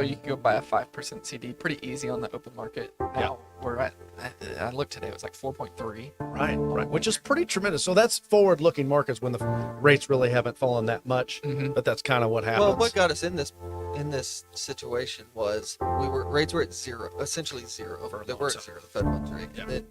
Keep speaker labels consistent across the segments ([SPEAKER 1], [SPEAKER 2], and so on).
[SPEAKER 1] You can go buy a 5% CD pretty easy on the open market. Now we're at, I looked today, it was like 4.3.
[SPEAKER 2] Right, which is pretty tremendous. So that's forward-looking markets when the rates really haven't fallen that much, but that's kind of what happens.
[SPEAKER 3] Well, what got us in this situation was rates were at zero, essentially zero. They were at zero, the Fed funds rate.
[SPEAKER 2] Yeah.
[SPEAKER 3] And then,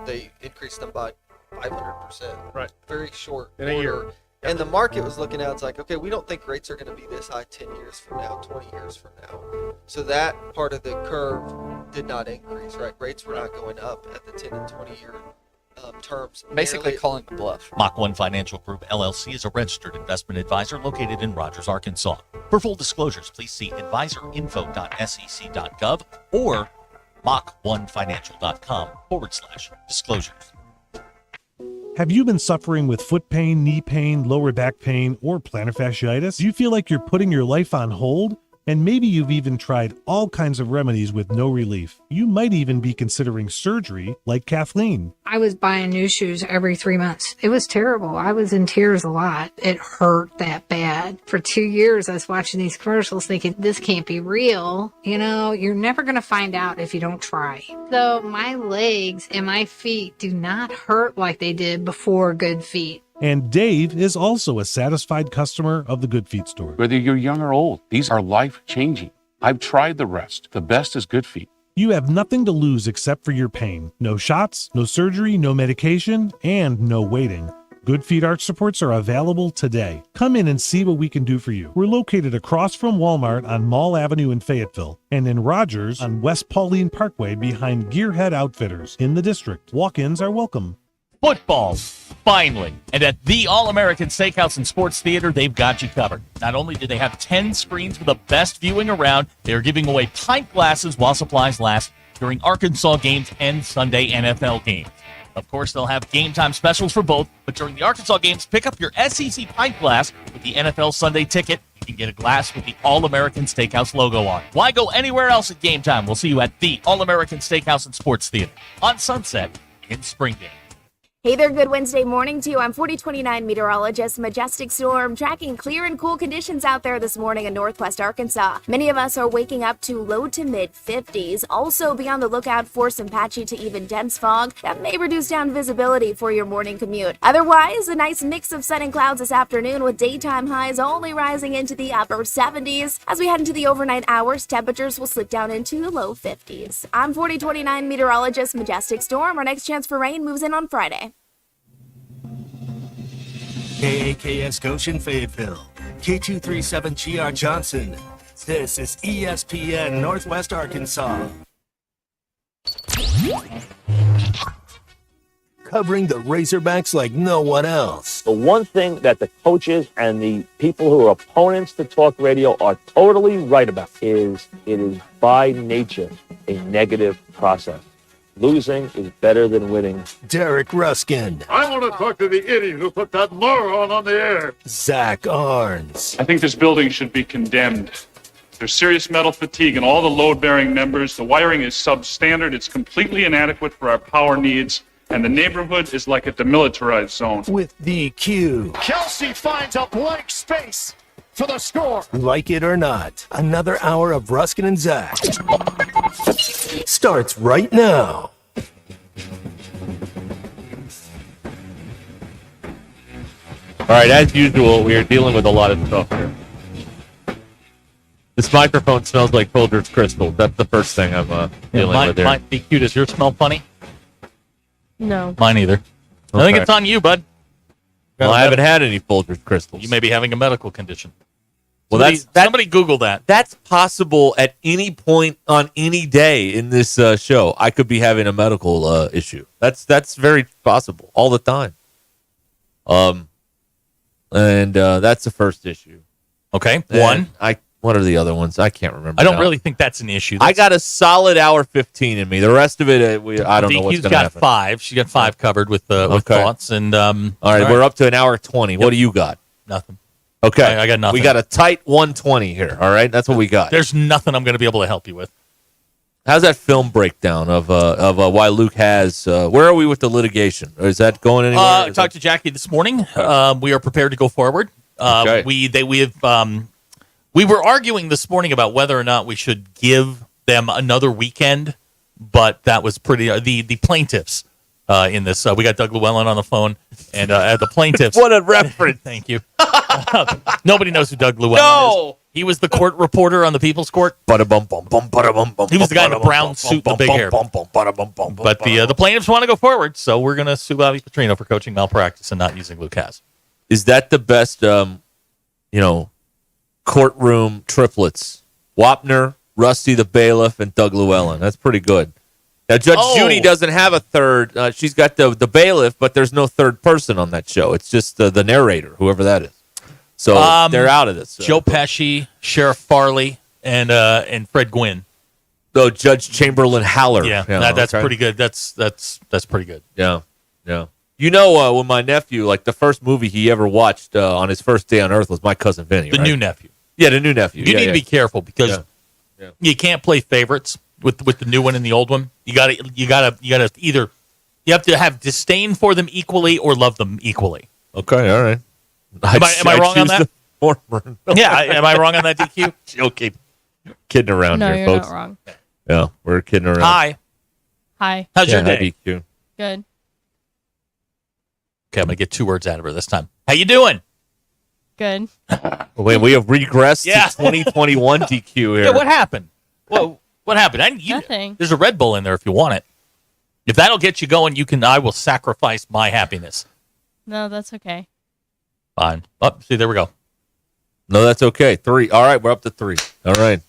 [SPEAKER 3] they increased them by 500%.
[SPEAKER 2] Right.
[SPEAKER 3] Very short
[SPEAKER 2] In a year.
[SPEAKER 3] And the market was looking out, it's like, okay, we don't think rates are going to be this high 10 years from now, 20 years from now. So that part of the curve did not increase, right? Rates were not going up at the 10 and 20-year terms.
[SPEAKER 1] Basically calling the bluff.
[SPEAKER 4] Mach 1 Financial Group, LLC is a registered investment advisor located in Rogers, Arkansas. For full disclosures, please see advisorinfo.sec.gov or mach1financial.com/disclosures.
[SPEAKER 5] Have you been suffering with foot pain, knee pain, lower back pain, or plantar fasciitis? Do you feel like you're putting your life on hold? And maybe you've even tried all kinds of remedies with no relief. You might even be considering surgery like Kathleen.
[SPEAKER 6] I was buying new shoes every 3 months. It was terrible. I was in tears a lot. It hurt that bad. For 2 years, I was watching these commercials thinking, this can't be real. You're never going to find out if you don't try. So my legs and my feet do not hurt like they did before Good Feet.
[SPEAKER 5] And Dave is also a satisfied customer of the Good Feet store.
[SPEAKER 7] Whether you're young or old, these are life-changing. I've tried the rest. The best is Good Feet.
[SPEAKER 5] You have nothing to lose except for your pain. No shots, no surgery, no medication, and no waiting. Good Feet arch supports are available today. Come in and see what we can do for you. We're located across from Walmart on Mall Avenue in Fayetteville and in Rogers on West Pauline Parkway behind Gearhead Outfitters in the district. Walk-ins are welcome.
[SPEAKER 4] Football, finally. And at the All-American Steakhouse and Sports Theater, they've got you covered. Not only do they have 10 screens for the best viewing around, they're giving away pint glasses while supplies last during Arkansas games and Sunday NFL games. Of course, they'll have game time specials for both, but during the Arkansas games, pick up your SEC pint glass with the NFL Sunday ticket. You can get a glass with the All-American Steakhouse logo on. Why go anywhere else at game time? We'll see you at the All-American Steakhouse and Sports Theater on Sunset in Springdale.
[SPEAKER 8] Hey there, good Wednesday morning to you. I'm 4029 meteorologist Majestic Storm, tracking clear and cool conditions out there this morning in northwest Arkansas. Many of us are waking up to low to mid 50s. Also be on the lookout for some patchy to even dense fog that may reduce down visibility for your morning commute. Otherwise, a nice mix of sun and clouds this afternoon with daytime highs only rising into the upper 70s. As we head into the overnight hours, temperatures will slip down into the low 50s. I'm 4029 meteorologist Majestic Storm. Our next chance for rain moves in on Friday.
[SPEAKER 9] KAKS Goshen Fayetteville, K237GR Johnson. This is ESPN Northwest Arkansas. Covering the Razorbacks like no one else.
[SPEAKER 10] The one thing that the coaches and the people who are opponents to talk radio are totally right about is it is by nature a negative process. Losing is better than winning.
[SPEAKER 9] Derek Ruscin.
[SPEAKER 11] I want to talk to the idiot who put that moron on the air.
[SPEAKER 9] Zach Arns.
[SPEAKER 11] I think this building should be condemned. There's serious metal fatigue in all the load-bearing members. The wiring is substandard. It's completely inadequate for our power needs. And the neighborhood is like a demilitarized zone.
[SPEAKER 9] With DQ.
[SPEAKER 11] Kelsey finds a blank space for the score.
[SPEAKER 9] Like it or not, another hour of Ruscin and Zach starts right now.
[SPEAKER 12] All right, as usual, we are dealing with a lot of stuff here. This microphone smells like Folgers Crystal. That's the first thing I'm dealing with here.
[SPEAKER 4] DQ, does yours smell funny?
[SPEAKER 13] No.
[SPEAKER 4] Mine either.
[SPEAKER 12] Okay.
[SPEAKER 4] I think it's on you, bud.
[SPEAKER 12] Well, I haven't had any Folgers Crystals.
[SPEAKER 4] You may be having a medical condition.
[SPEAKER 12] Well,
[SPEAKER 4] somebody Google that.
[SPEAKER 12] That's possible at any point on any day in this show. I could be having a medical issue. That's very possible all the time. And that's the first issue.
[SPEAKER 4] Okay,
[SPEAKER 12] one. What are the other ones? I can't remember.
[SPEAKER 4] I don't really think that's an issue.
[SPEAKER 12] I got a solid hour 15 in me. The rest of it, I don't know what's going to happen.
[SPEAKER 4] DQ's got 5. She got 5 covered with thoughts. And
[SPEAKER 12] all right, we're up to an hour 20. Yep. What do you got?
[SPEAKER 4] Nothing.
[SPEAKER 12] Okay,
[SPEAKER 4] I got nothing.
[SPEAKER 12] We got a tight 120 here. All right, that's what we got.
[SPEAKER 4] There's nothing I'm going to be able to help you with.
[SPEAKER 12] How's that film breakdown of why Luke has? Where are we with the litigation? Is that going anywhere?
[SPEAKER 4] I talked to Jackie this morning. We are prepared to go forward.
[SPEAKER 12] Okay.
[SPEAKER 4] We have We were arguing this morning about whether or not we should give them another weekend, but that was pretty the plaintiffs in this. We got Doug Llewellyn on the phone, and the plaintiffs.
[SPEAKER 12] What a reference!
[SPEAKER 4] Thank you. Nobody knows who Doug Llewellyn is. He was the court reporter on the People's Court. He was the guy in the brown suit and the big hair. But the plaintiffs want to go forward, so we're going to sue Bobby Petrino for coaching malpractice and not using Lucas.
[SPEAKER 12] Is that the best, courtroom triplets? Wapner, Rusty the bailiff, and Doug Llewellyn. That's pretty good. Now, Judge Judy doesn't have a third. She's got the bailiff, but there's no third person on that show. It's just the narrator, whoever that is. So they're out of this.
[SPEAKER 4] Joe Pesci, Sheriff Farley, and Fred Gwynn.
[SPEAKER 12] So Judge Chamberlain Haller.
[SPEAKER 4] Yeah, that's pretty good. That's pretty good.
[SPEAKER 12] Yeah. When my nephew, like the first movie he ever watched on his first day on Earth was My Cousin Vinny.
[SPEAKER 4] The new nephew.
[SPEAKER 12] Yeah, the new nephew.
[SPEAKER 4] You need to be careful because you can't play favorites with the new one and the old one. You gotta either you have to have disdain for them equally or love them equally.
[SPEAKER 12] Okay, all right.
[SPEAKER 4] Am I wrong on that?
[SPEAKER 12] Yeah,
[SPEAKER 4] am I wrong on that, DQ?
[SPEAKER 12] Okay, kidding around
[SPEAKER 13] No,
[SPEAKER 12] here,
[SPEAKER 13] you're
[SPEAKER 12] folks.
[SPEAKER 13] not wrong.
[SPEAKER 12] Yeah, we're kidding around.
[SPEAKER 4] Hi.
[SPEAKER 13] Hi.
[SPEAKER 4] How's your day?
[SPEAKER 12] Hi, DQ.
[SPEAKER 13] Good.
[SPEAKER 4] Okay, I'm gonna get 2 words out of her this time. How you doing?
[SPEAKER 13] Good.
[SPEAKER 12] Wait, we have regressed to 2021 DQ here.
[SPEAKER 4] Yeah, what happened? What happened?
[SPEAKER 13] Nothing.
[SPEAKER 4] There's a Red Bull in there if you want it. If that'll get you going, I will sacrifice my happiness.
[SPEAKER 13] No, that's okay.
[SPEAKER 4] Fine. Oh, see, there we go.
[SPEAKER 12] No, that's okay. 3. All right, we're up to 3. All right.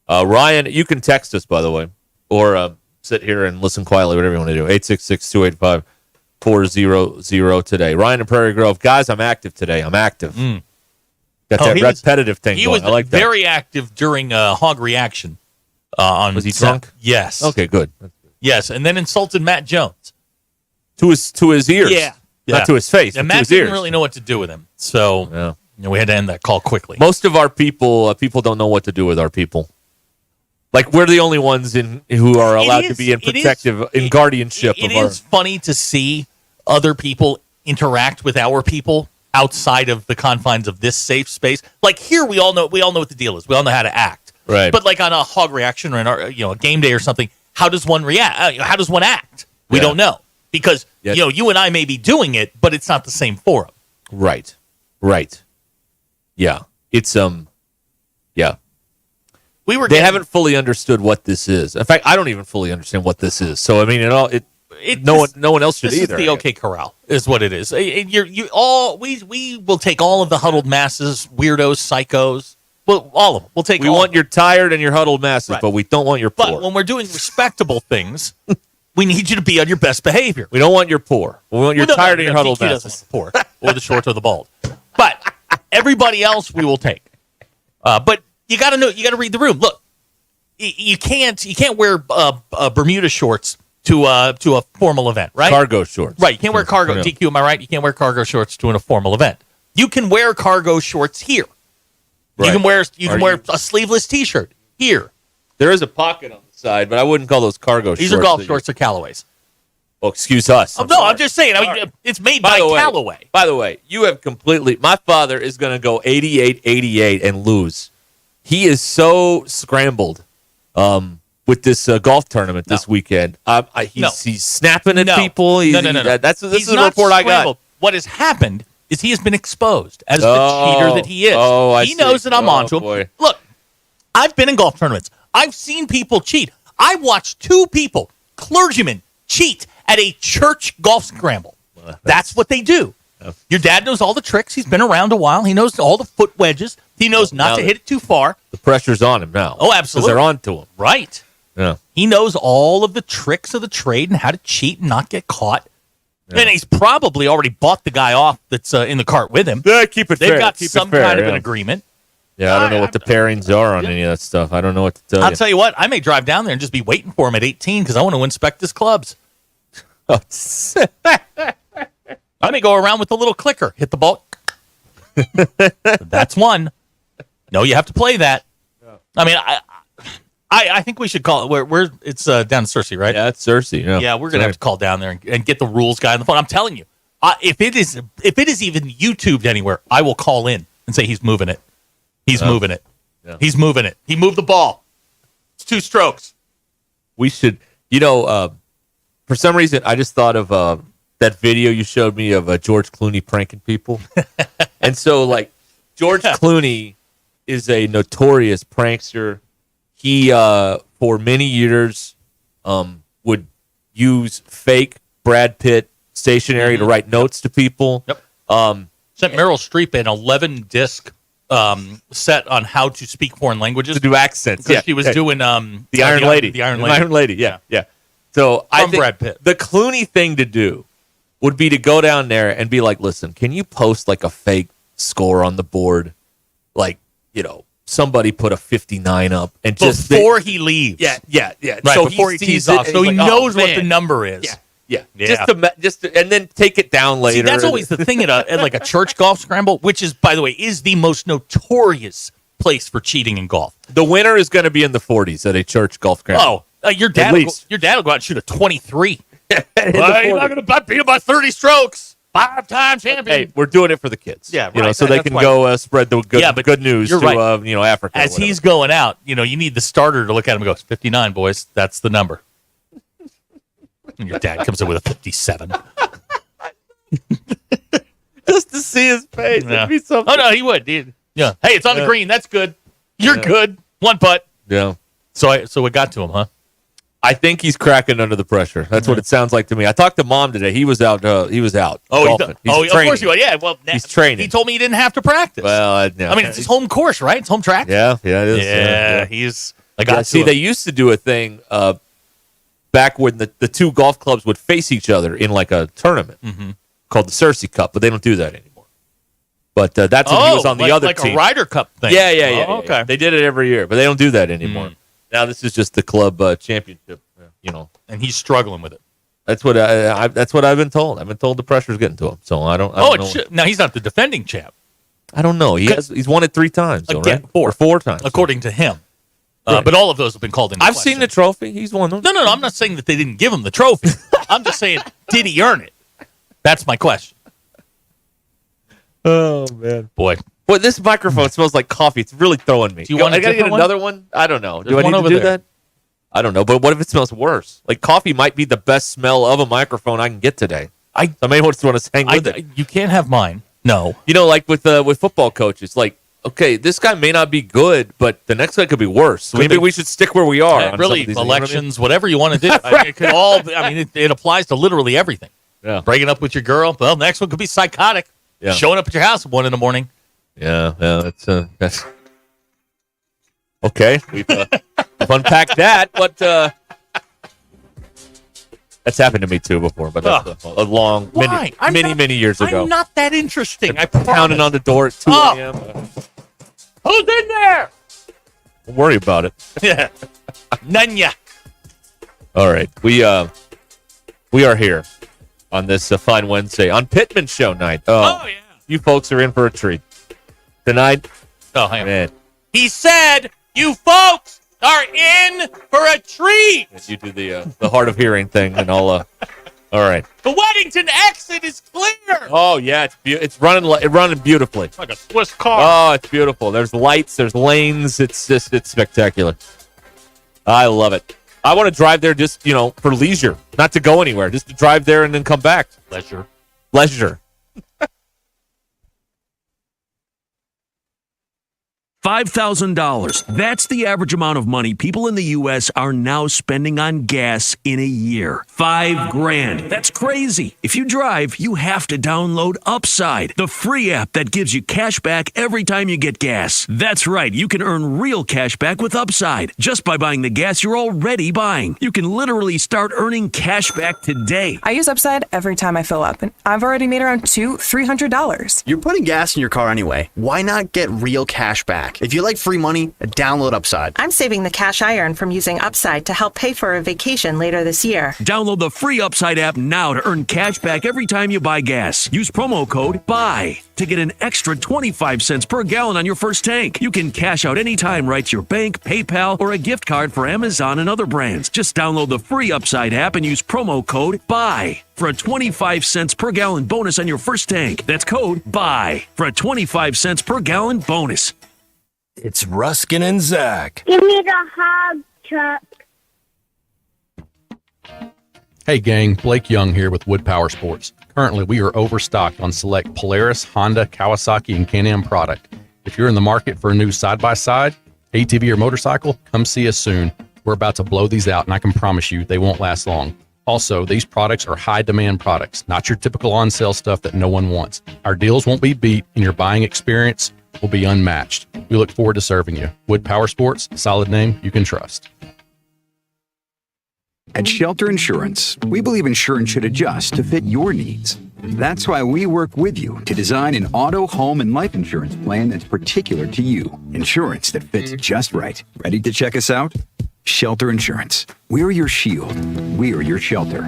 [SPEAKER 12] Ryan, you can text us, by the way, or sit here and listen quietly, whatever you want to do. 866-285-400 today. Ryan in Prairie Grove. Guys, I'm active today. Got that repetitive thing
[SPEAKER 4] He
[SPEAKER 12] going.
[SPEAKER 4] was
[SPEAKER 12] I like that.
[SPEAKER 4] very active during Hog Reaction.
[SPEAKER 12] Was he drunk?
[SPEAKER 4] Yes.
[SPEAKER 12] Okay, good.
[SPEAKER 4] Yes, and then insulted Matt Jones.
[SPEAKER 12] To his ears.
[SPEAKER 4] Yeah.
[SPEAKER 12] Not to his face,
[SPEAKER 4] And
[SPEAKER 12] but to
[SPEAKER 4] Matt
[SPEAKER 12] his
[SPEAKER 4] didn't
[SPEAKER 12] ears.
[SPEAKER 4] really know what to do with him. So we had to end that call quickly.
[SPEAKER 12] Most of our people don't know what to do with our people. Like, we're the only ones who are allowed to be in guardianship of our...
[SPEAKER 4] It is funny to see other people interact with our people outside of the confines of this safe space. Like here, we all know what the deal is. We all know how to act.
[SPEAKER 12] Right.
[SPEAKER 4] But like on a Hog Reaction or a game day or something, how does one react? How does one act? We don't know because you and I may be doing it, but it's not the same forum.
[SPEAKER 12] Right. Yeah. It's They haven't fully understood what this is. In fact, I don't even fully understand what this is. So I mean, no one else should
[SPEAKER 4] this
[SPEAKER 12] either.
[SPEAKER 4] This is the OK Corral, is what it is. We will take all of the huddled masses, weirdos, psychos. Well, all of them. We'll take.
[SPEAKER 12] We want your tired and your huddled masses,
[SPEAKER 4] Right.
[SPEAKER 12] but we don't want your poor.
[SPEAKER 4] But when we're doing respectable things, we need you to be on your best behavior.
[SPEAKER 12] We don't want your poor. We want your tired and your huddled
[SPEAKER 4] DQ
[SPEAKER 12] masses.
[SPEAKER 4] doesn't want the poor or the short or the bald. But everybody else we will take. But you got to know. You got to read the room. Look, you can't wear Bermuda shorts to a formal event, right?
[SPEAKER 12] Cargo shorts.
[SPEAKER 4] Right. You can't wear cargo.
[SPEAKER 12] Yeah.
[SPEAKER 4] DQ, am I right? You can't wear cargo shorts to a formal event. You can wear cargo shorts here.
[SPEAKER 12] Right.
[SPEAKER 4] You can wear a sleeveless T-shirt here.
[SPEAKER 12] There is a pocket on the side, but I wouldn't call those cargo shorts.
[SPEAKER 4] These are golf shorts or Callaways.
[SPEAKER 12] Oh, excuse us.
[SPEAKER 4] I'm just saying. I mean, it's made by Callaway.
[SPEAKER 12] By the way, you have completely... My father is going to go 88-88 and lose. He is so scrambled with this golf tournament this weekend. He's snapping at people. This is a report I got.
[SPEAKER 4] What has happened is he has been exposed as the cheater that he is. He knows that I'm onto him. Look, I've been in golf tournaments. I've seen people cheat. I watched 2 people, clergymen, cheat at a church golf scramble. That's what they do. Your dad knows all the tricks. He's been around a while. He knows all the foot wedges. He knows not to hit it too far.
[SPEAKER 12] The pressure's on him now.
[SPEAKER 4] Oh, absolutely.
[SPEAKER 12] Because they're on to him.
[SPEAKER 4] Right.
[SPEAKER 12] Yeah.
[SPEAKER 4] He knows all of the tricks of the trade and how to cheat and not get caught. Yeah. And he's probably already bought the guy off that's in the cart with him.
[SPEAKER 12] Yeah, keep it fair.
[SPEAKER 4] They've got
[SPEAKER 12] keep
[SPEAKER 4] some
[SPEAKER 12] fair,
[SPEAKER 4] kind of an agreement.
[SPEAKER 12] Yeah, I don't know what the pairings are on any of that stuff. I don't know what to tell you.
[SPEAKER 4] I'll tell you what, I may drive down there and just be waiting for him at 18 because I want to inspect his clubs. I may go around with the little clicker, hit the ball. That's one. No, you have to play that. I mean, I think we should call it. It's down in Searcy, right?
[SPEAKER 12] Yeah, it's Searcy.
[SPEAKER 4] Yeah, we're gonna have to call down there and get the rules guy on the phone. I'm telling you, if it is even YouTubed anywhere, I will call in and say he's moving it. He's moving it. Yeah. He's moving it. He moved the ball. It's 2 strokes.
[SPEAKER 12] We should, for some reason, I just thought of that video you showed me of George Clooney pranking people. And so, like, George Clooney is a notorious prankster. He, for many years, would use fake Brad Pitt stationery to write notes to people.
[SPEAKER 4] Yep. Sent Meryl Streep an 11-disc set on how to speak foreign languages.
[SPEAKER 12] To do accents.
[SPEAKER 4] Yeah. She was doing
[SPEAKER 12] the Iron Lady.
[SPEAKER 4] The Iron Lady.
[SPEAKER 12] Yeah. So I think
[SPEAKER 4] Brad Pitt.
[SPEAKER 12] The Clooney thing to do would be to go down there and be like, listen, can you post like a fake score on the board? Like, somebody put a 59 up and just
[SPEAKER 4] before he leaves.
[SPEAKER 12] Yeah.
[SPEAKER 4] Right,
[SPEAKER 12] so
[SPEAKER 4] before he tees off. So he knows what the number is.
[SPEAKER 12] Yeah. Just to, and then take it down later.
[SPEAKER 4] See, that's always the thing at like a church golf scramble, which is, by the way, is the most notorious place for cheating in golf.
[SPEAKER 12] The winner is going to be in the 40s at a church golf scramble.
[SPEAKER 4] Your dad will go out and shoot a 23.
[SPEAKER 12] You're
[SPEAKER 4] not going to beat him by 30 strokes. 5-time champion.
[SPEAKER 12] Hey, we're doing it for the kids.
[SPEAKER 4] Yeah, right.
[SPEAKER 12] So they can go spread the good news to Africa.
[SPEAKER 4] As he's going out, you need the starter to look at him and go, 59, boys. That's the number. And your dad comes in with a 57.
[SPEAKER 12] Just to see his face.
[SPEAKER 4] Yeah.
[SPEAKER 12] It'd be something.
[SPEAKER 4] Oh, no, he would. Yeah. Hey, it's on the green. That's good. You're good. 1 putt.
[SPEAKER 12] Yeah.
[SPEAKER 4] So it got to him, huh?
[SPEAKER 12] I think he's cracking under the pressure. That's what it sounds like to me. I talked to Mom today. He was out. Golfing. He's
[SPEAKER 4] of course he was. Yeah, well,
[SPEAKER 12] he's training.
[SPEAKER 4] He told me he didn't have to practice.
[SPEAKER 12] Well,
[SPEAKER 4] I mean, it's his home course, right? It's home track.
[SPEAKER 12] Yeah, it is.
[SPEAKER 4] Yeah, he's.
[SPEAKER 12] They used to do a thing back when the 2 golf clubs would face each other in like a tournament called the Cersei Cup, but they don't do that anymore. But that's when he was on the other team.
[SPEAKER 4] Like a Ryder Cup thing.
[SPEAKER 12] Yeah.
[SPEAKER 4] Okay.
[SPEAKER 12] They did it every year, but they don't do that anymore. Now this is just the club championship,
[SPEAKER 4] and he's struggling with it.
[SPEAKER 12] That's what I've been told. I've been told the pressure's getting to him. So I don't know.
[SPEAKER 4] Now he's not the defending champ.
[SPEAKER 12] I don't know. He's won it 3 times. Though,
[SPEAKER 4] Again,
[SPEAKER 12] right? 4 times,
[SPEAKER 4] according to him.
[SPEAKER 12] Right.
[SPEAKER 4] But all of those have been called into
[SPEAKER 12] I've
[SPEAKER 4] question.
[SPEAKER 12] seen the trophy. He's won them.
[SPEAKER 4] No. I'm not saying that they didn't give him the trophy. I'm just saying, did he earn it? That's my question.
[SPEAKER 12] Oh man,
[SPEAKER 4] boy.
[SPEAKER 12] Well, this microphone smells like coffee. It's really throwing me.
[SPEAKER 4] Do you want
[SPEAKER 12] I gotta get another one? I don't know. Do I need to do that? I don't know. But what if it smells worse? Like coffee might be the best smell of a microphone I can get today. I may just want to hang with it.
[SPEAKER 4] You can't have mine. No.
[SPEAKER 12] Like with football coaches, like, okay, this guy may not be good, but the next guy could be worse. So maybe we should stick where we are.
[SPEAKER 4] Really, elections, whatever you want to do. It could all. It applies to literally everything.
[SPEAKER 12] Yeah.
[SPEAKER 4] Breaking up with your girl. Well, next one could be psychotic.
[SPEAKER 12] Yeah.
[SPEAKER 4] Showing up at your house at 1 a.m.
[SPEAKER 12] Yeah. That's okay. We've unpacked that, but that's happened to me too before. But that's a long, many years ago.
[SPEAKER 4] I'm not that interesting. I
[SPEAKER 12] pounding on the door at 2 a.m.
[SPEAKER 4] Who's in there?
[SPEAKER 12] Don't worry about it.
[SPEAKER 4] Yeah. Nanya.
[SPEAKER 12] All right. We are here on this fine Wednesday on Pittman Show night.
[SPEAKER 4] Oh yeah.
[SPEAKER 12] You folks are in for a treat tonight.
[SPEAKER 4] Oh, hang on.
[SPEAKER 12] Man.
[SPEAKER 4] He said, "You folks are in for a treat."
[SPEAKER 12] And you do the hard of hearing thing, and all. All right.
[SPEAKER 4] The Weddington exit is clear.
[SPEAKER 12] Oh yeah, it's running beautifully.
[SPEAKER 4] Like a Swiss car.
[SPEAKER 12] Oh, it's beautiful. There's lights, there's lanes. It's spectacular. I love it. I want to drive there just for leisure, not to go anywhere, just to drive there and then come back.
[SPEAKER 4] Leisure.
[SPEAKER 9] $5,000. That's the average amount of money people in the U.S. are now spending on gas in a year. $5,000. That's crazy. If you drive, you have to download Upside, the free app that gives you cash back every time you get gas. That's right. You can earn real cash back with Upside just by buying the gas you're already buying. You can literally start earning cash back today.
[SPEAKER 14] I use Upside every time I fill up, and I've already made around $300.
[SPEAKER 15] You're putting gas in your car anyway. Why not get real cash back? If you like free money, download Upside.
[SPEAKER 16] I'm saving the cash I earn from using Upside to help pay for a vacation later this year.
[SPEAKER 9] Download the free Upside app now to earn cash back every time you buy gas. Use promo code BUY to get an extra 25 cents per gallon on your first tank. You can cash out anytime right to your bank, PayPal, or a gift card for Amazon and other brands. Just download the free Upside app and use promo code BUY for a 25 cents per gallon bonus on your first tank. That's code BUY for a 25 cents per gallon bonus.
[SPEAKER 17] It's Ruscin and Zach.
[SPEAKER 18] Give me the hug, Chuck.
[SPEAKER 19] Hey gang, Blake Young here with Wood Power Sports. Currently, we are overstocked on select Polaris, Honda, Kawasaki, and Can-Am product. If you're in the market for a new side-by-side, ATV, or motorcycle, come see us soon. We're about to blow these out, and I can promise you they won't last long. Also, these products are high-demand products, not your typical on-sale stuff that no one wants. Our deals won't be beat, and your buying experience will be unmatched. We look forward to serving you. Wood Power Sports, solid name you can trust.
[SPEAKER 20] At Shelter Insurance, we believe insurance should adjust to fit your needs. That's why we work with you to design an auto, home, and life insurance plan that's particular to you. Insurance that fits just right. Ready to check us out? Shelter Insurance. We're your shield. We're your shelter.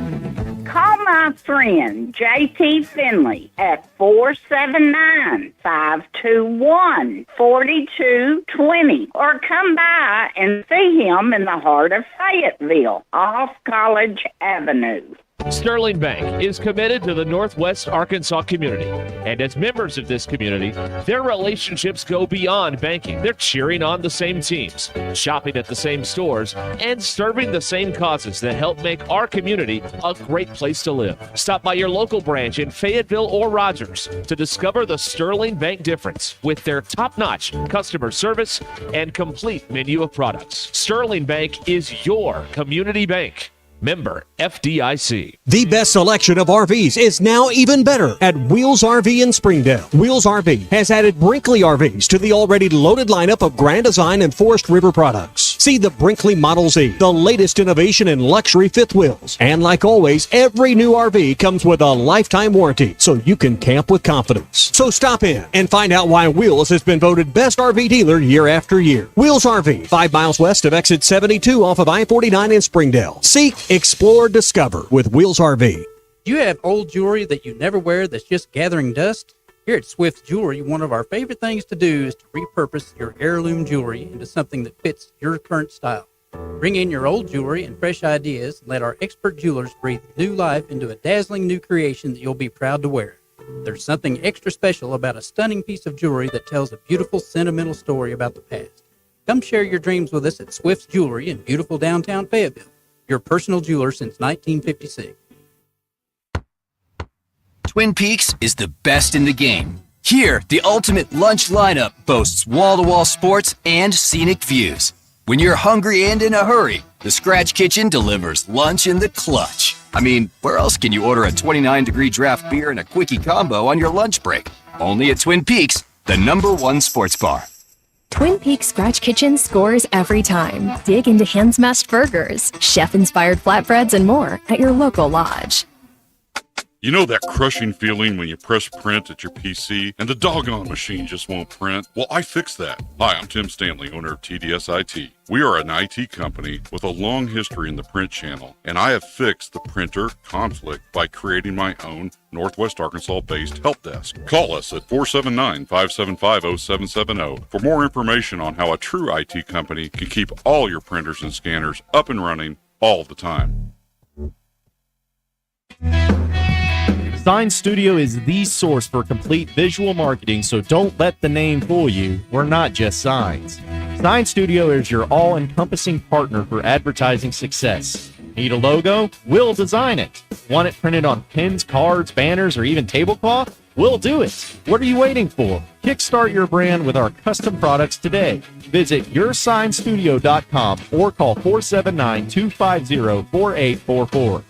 [SPEAKER 18] Call my friend JT Finley at 479-521-4220 or come by and see him in the heart of Fayetteville off College Avenue.
[SPEAKER 21] Sterling Bank is committed to the Northwest Arkansas community, and as members of this community, their relationships go beyond banking. They're cheering on the same teams, shopping at the same stores, and serving the same causes that help make our community a great place to live. Stop by your local branch in Fayetteville or Rogers to discover the Sterling Bank difference with their top-notch customer service and complete menu of products. Sterling Bank is your community bank. Member FDIC.
[SPEAKER 22] The best selection of RVs is now even better at Wheels RV in Springdale. Wheels RV has added Brinkley RVs to the already loaded lineup of Grand Design and Forest River products. See the Brinkley Model Z, the latest innovation in luxury fifth wheels. And like always, every new RV comes with a lifetime warranty, so you can camp with confidence. So stop in and find out why Wheels has been voted best RV dealer year after year. Wheels RV, 5 miles west of exit 72 off of I-49 in Springdale. Seek, explore, discover with Wheels RV.
[SPEAKER 23] Do you have old jewelry that you never wear that's just gathering dust? Here at Swift Jewelry, one of our favorite things to do is to repurpose your heirloom jewelry into something that fits your current style. Bring in your old jewelry and fresh ideas and let our expert jewelers breathe new life into a dazzling new creation that you'll be proud to wear. There's something extra special about a stunning piece of jewelry that tells a beautiful, sentimental story about the past. Come share your dreams with us at Swift's Jewelry in beautiful downtown Fayetteville. Your personal jeweler since 1956.
[SPEAKER 24] Twin Peaks is the best in the game. Here, the ultimate lunch lineup boasts wall-to-wall sports and scenic views. When you're hungry and in a hurry, the Scratch Kitchen delivers lunch in the clutch. I mean, where else can you order a 29-degree draft beer and a quickie combo on your lunch break? Only at Twin Peaks, the #1 sports bar.
[SPEAKER 25] Twin Peaks Scratch Kitchen scores every time. Dig into hand-smashed burgers, chef-inspired flatbreads, and more at your local lodge.
[SPEAKER 11] You know that crushing feeling when you press print at your PC and the doggone machine just won't print? Well, I fixed that. Hi, I'm Tim Stanley, owner of TDS IT. We are an IT company with a long history in the print channel, and I have fixed the printer conflict by creating my own Northwest Arkansas-based help desk. Call us at 479-575-0770 for more information on how a true IT company can keep all your printers and scanners up and running all the time.
[SPEAKER 26] Sign Studio is the source for complete visual marketing, so don't let the name fool you. We're not just signs. Sign Studio is your all-encompassing partner for advertising success. Need a logo? We'll design it. Want it printed on pins, cards, banners, or even tablecloth? We'll do it. What are you waiting for? Kickstart your brand with our custom products today. Visit yoursignstudio.com or call 479-250-4844.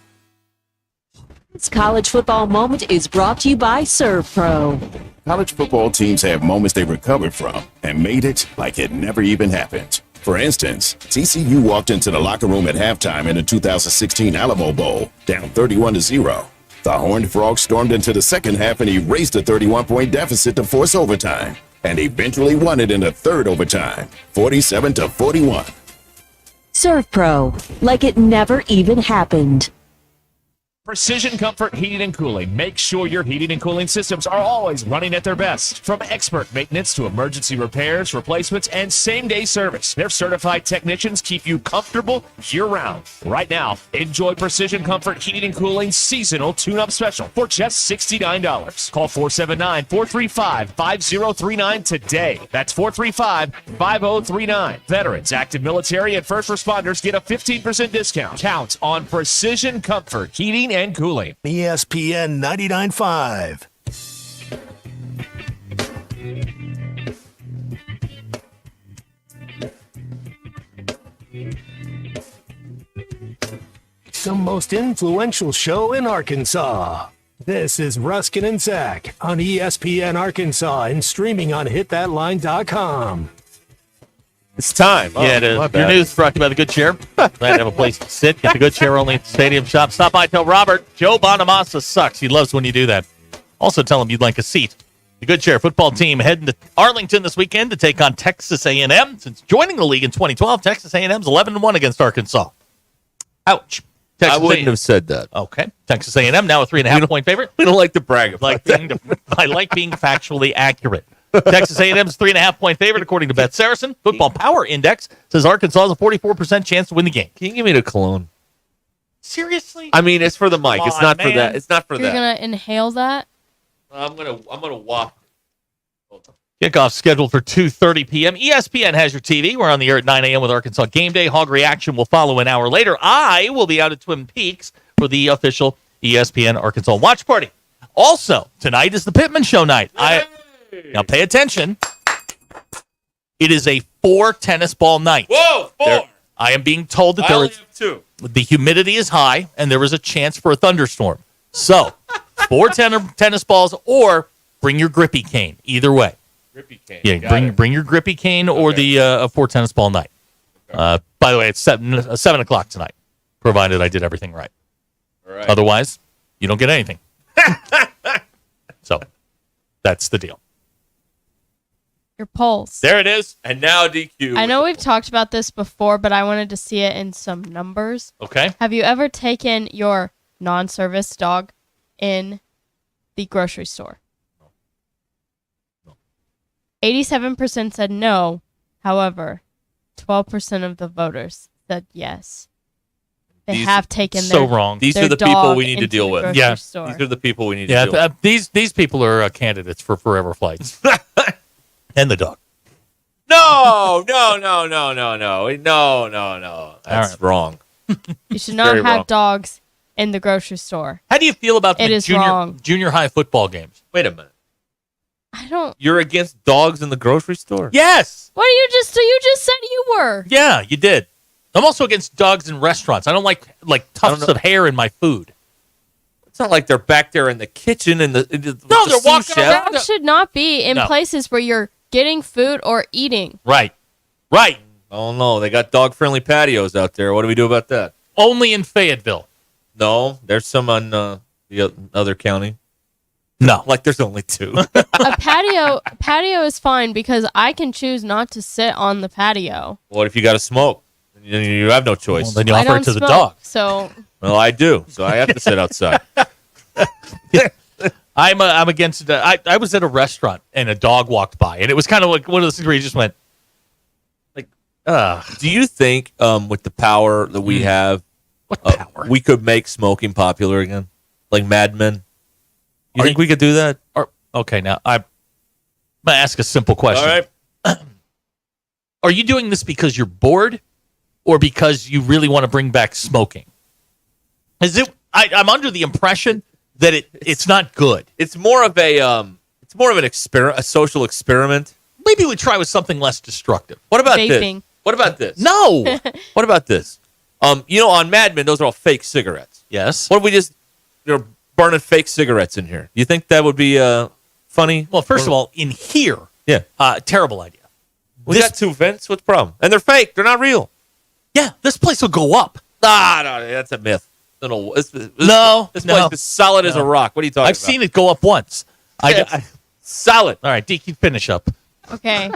[SPEAKER 27] This college football moment is brought to you by ServPro.
[SPEAKER 17] College football teams have moments they recovered from and made it like it never even happened. For instance, TCU walked into the locker room at halftime in the 2016 Alamo Bowl, down 31-0. The Horned Frogs stormed into the second half and erased a 31-point deficit to force overtime, and eventually won it in the third overtime, 47-41.
[SPEAKER 27] ServPro, like it never even happened.
[SPEAKER 21] Precision Comfort Heating and Cooling. Make sure your heating and cooling systems are always running at their best. From expert maintenance to emergency repairs, replacements, and same-day service, their certified technicians keep you comfortable year-round. Right now, enjoy Precision Comfort Heating and Cooling Seasonal Tune-Up Special for just $69. Call 479-435-5039 today. That's 435-5039. Veterans, active military, and first responders get a 15% discount. Count on Precision Comfort Heating and Cooling.
[SPEAKER 1] ESPN 99.5. The most influential show in Arkansas. This is Ruscin and Zach on ESPN Arkansas and streaming on hitthatline.com.
[SPEAKER 12] It's time.
[SPEAKER 4] Your news brought to you by the Good Chair. Glad to have a place to sit. Get the Good Chair only at the Stadium Shop. Stop by, tell Robert Joe Bonamassa sucks. He loves when you do that. Also tell him you'd like a seat. The Good Chair football team heading to Arlington this weekend to take on Texas A&M. Since joining the league in 2012, Texas A&M's 11-1 against Arkansas. Ouch.
[SPEAKER 12] I wouldn't have said that.
[SPEAKER 4] Okay. Texas A&M now a 3.5-point favorite.
[SPEAKER 12] We don't like to brag about that.
[SPEAKER 4] I like being factually accurate. Texas A&M's 3.5-point favorite, according to Beth Saracen. Football Power Index says Arkansas has a 44% chance to win the game.
[SPEAKER 12] Can you give me the cologne?
[SPEAKER 4] Seriously?
[SPEAKER 12] I mean, it's for the mic. It's not for that. It's not for
[SPEAKER 13] You're
[SPEAKER 12] that.
[SPEAKER 13] gonna inhale that?
[SPEAKER 12] I'm gonna walk.
[SPEAKER 4] Kickoff scheduled for 2:30 p.m. ESPN has your TV. We're on the air at 9 a.m. with Arkansas Game Day. Hog Reaction will follow an hour later. I will be out at Twin Peaks for the official ESPN Arkansas watch party. Also, tonight is the Pittman Show night. Now pay attention. It is a 4 tennis ball night.
[SPEAKER 12] Whoa, 4!
[SPEAKER 4] I am being told that
[SPEAKER 12] I only have 2.
[SPEAKER 4] the humidity is high and there is a chance for a thunderstorm. So, 4 tennis balls or bring your grippy cane. Either way.
[SPEAKER 12] Grippy cane.
[SPEAKER 4] Yeah, bring your grippy cane or the 4 tennis ball night. By the way, it's 7 o'clock tonight, provided I did everything right.
[SPEAKER 12] All right.
[SPEAKER 4] Otherwise, you don't get anything. So, that's the deal.
[SPEAKER 13] Your pulse.
[SPEAKER 4] There it is.
[SPEAKER 12] And now DQ.
[SPEAKER 13] I know we've talked about this before, but I wanted to see it in some numbers.
[SPEAKER 4] Okay.
[SPEAKER 13] Have you ever taken your non-service dog in the grocery store? No. 87% said no. However, 12% of the voters said yes. They have taken
[SPEAKER 4] so wrong.
[SPEAKER 12] These are the people we need to deal with.
[SPEAKER 4] Yeah.
[SPEAKER 12] These are the people we need to deal with.
[SPEAKER 4] These people are candidates for forever flights. And the dog.
[SPEAKER 12] No. That's wrong.
[SPEAKER 13] You should not have dogs in the grocery store.
[SPEAKER 4] How do you feel about
[SPEAKER 13] It
[SPEAKER 4] the
[SPEAKER 13] is wrong.
[SPEAKER 4] junior high football games?
[SPEAKER 12] Wait a minute.
[SPEAKER 13] I don't.
[SPEAKER 12] You're against dogs in the grocery store?
[SPEAKER 4] Yes.
[SPEAKER 13] What you just said you were.
[SPEAKER 4] Yeah, you did. I'm also against dogs in restaurants. I don't like tufts of hair in my food.
[SPEAKER 12] It's not like they're back there in the kitchen and
[SPEAKER 4] No, they're walking around.
[SPEAKER 13] Dogs should not be in
[SPEAKER 4] No.
[SPEAKER 13] places where you're getting food or eating.
[SPEAKER 4] Right.
[SPEAKER 12] Oh no, they got dog-friendly patios out there. What do we do about that?
[SPEAKER 4] Only in Fayetteville.
[SPEAKER 12] No, there's some on the other county.
[SPEAKER 4] No,
[SPEAKER 12] like there's only 2.
[SPEAKER 13] A patio is fine because I can choose not to sit on the patio.
[SPEAKER 12] What if you got to smoke? You have no choice.
[SPEAKER 4] Well, then you
[SPEAKER 13] I
[SPEAKER 4] offer
[SPEAKER 13] don't
[SPEAKER 4] it to the
[SPEAKER 13] smoke,
[SPEAKER 4] dog.
[SPEAKER 13] So
[SPEAKER 12] Well, I do, so I have to sit outside.
[SPEAKER 4] I'm against. I was at a restaurant and a dog walked by, and it was kind of like one of those things where you just went, like,
[SPEAKER 12] Do you think with the power that we have,
[SPEAKER 4] what power?
[SPEAKER 12] we could make smoking popular again, like Mad Men? You think we could do that?
[SPEAKER 4] Okay, now I'm gonna ask a simple question.
[SPEAKER 12] All right.
[SPEAKER 4] Are you doing this because you're bored, or because you really want to bring back smoking? Is it? I'm under the impression that it's not good.
[SPEAKER 12] It's more of an experiment, a social experiment.
[SPEAKER 4] Maybe we try with something less destructive.
[SPEAKER 12] What about
[SPEAKER 13] Vaping.
[SPEAKER 12] this? What about this?
[SPEAKER 4] No.
[SPEAKER 12] What about this? On Mad Men, those are all fake cigarettes.
[SPEAKER 4] Yes.
[SPEAKER 12] What if we just burning fake cigarettes in here? You think that would be funny?
[SPEAKER 4] Well, first of all, in here,
[SPEAKER 12] yeah,
[SPEAKER 4] terrible idea.
[SPEAKER 12] We got 2 vents. What's the problem? And they're fake. They're not real.
[SPEAKER 4] Yeah, this place will go up.
[SPEAKER 12] No, that's a myth. This place is solid as a rock. What are you talking about?
[SPEAKER 4] I've seen it go up once.
[SPEAKER 12] Solid.
[SPEAKER 4] All right, DQ, finish up.
[SPEAKER 13] Okay.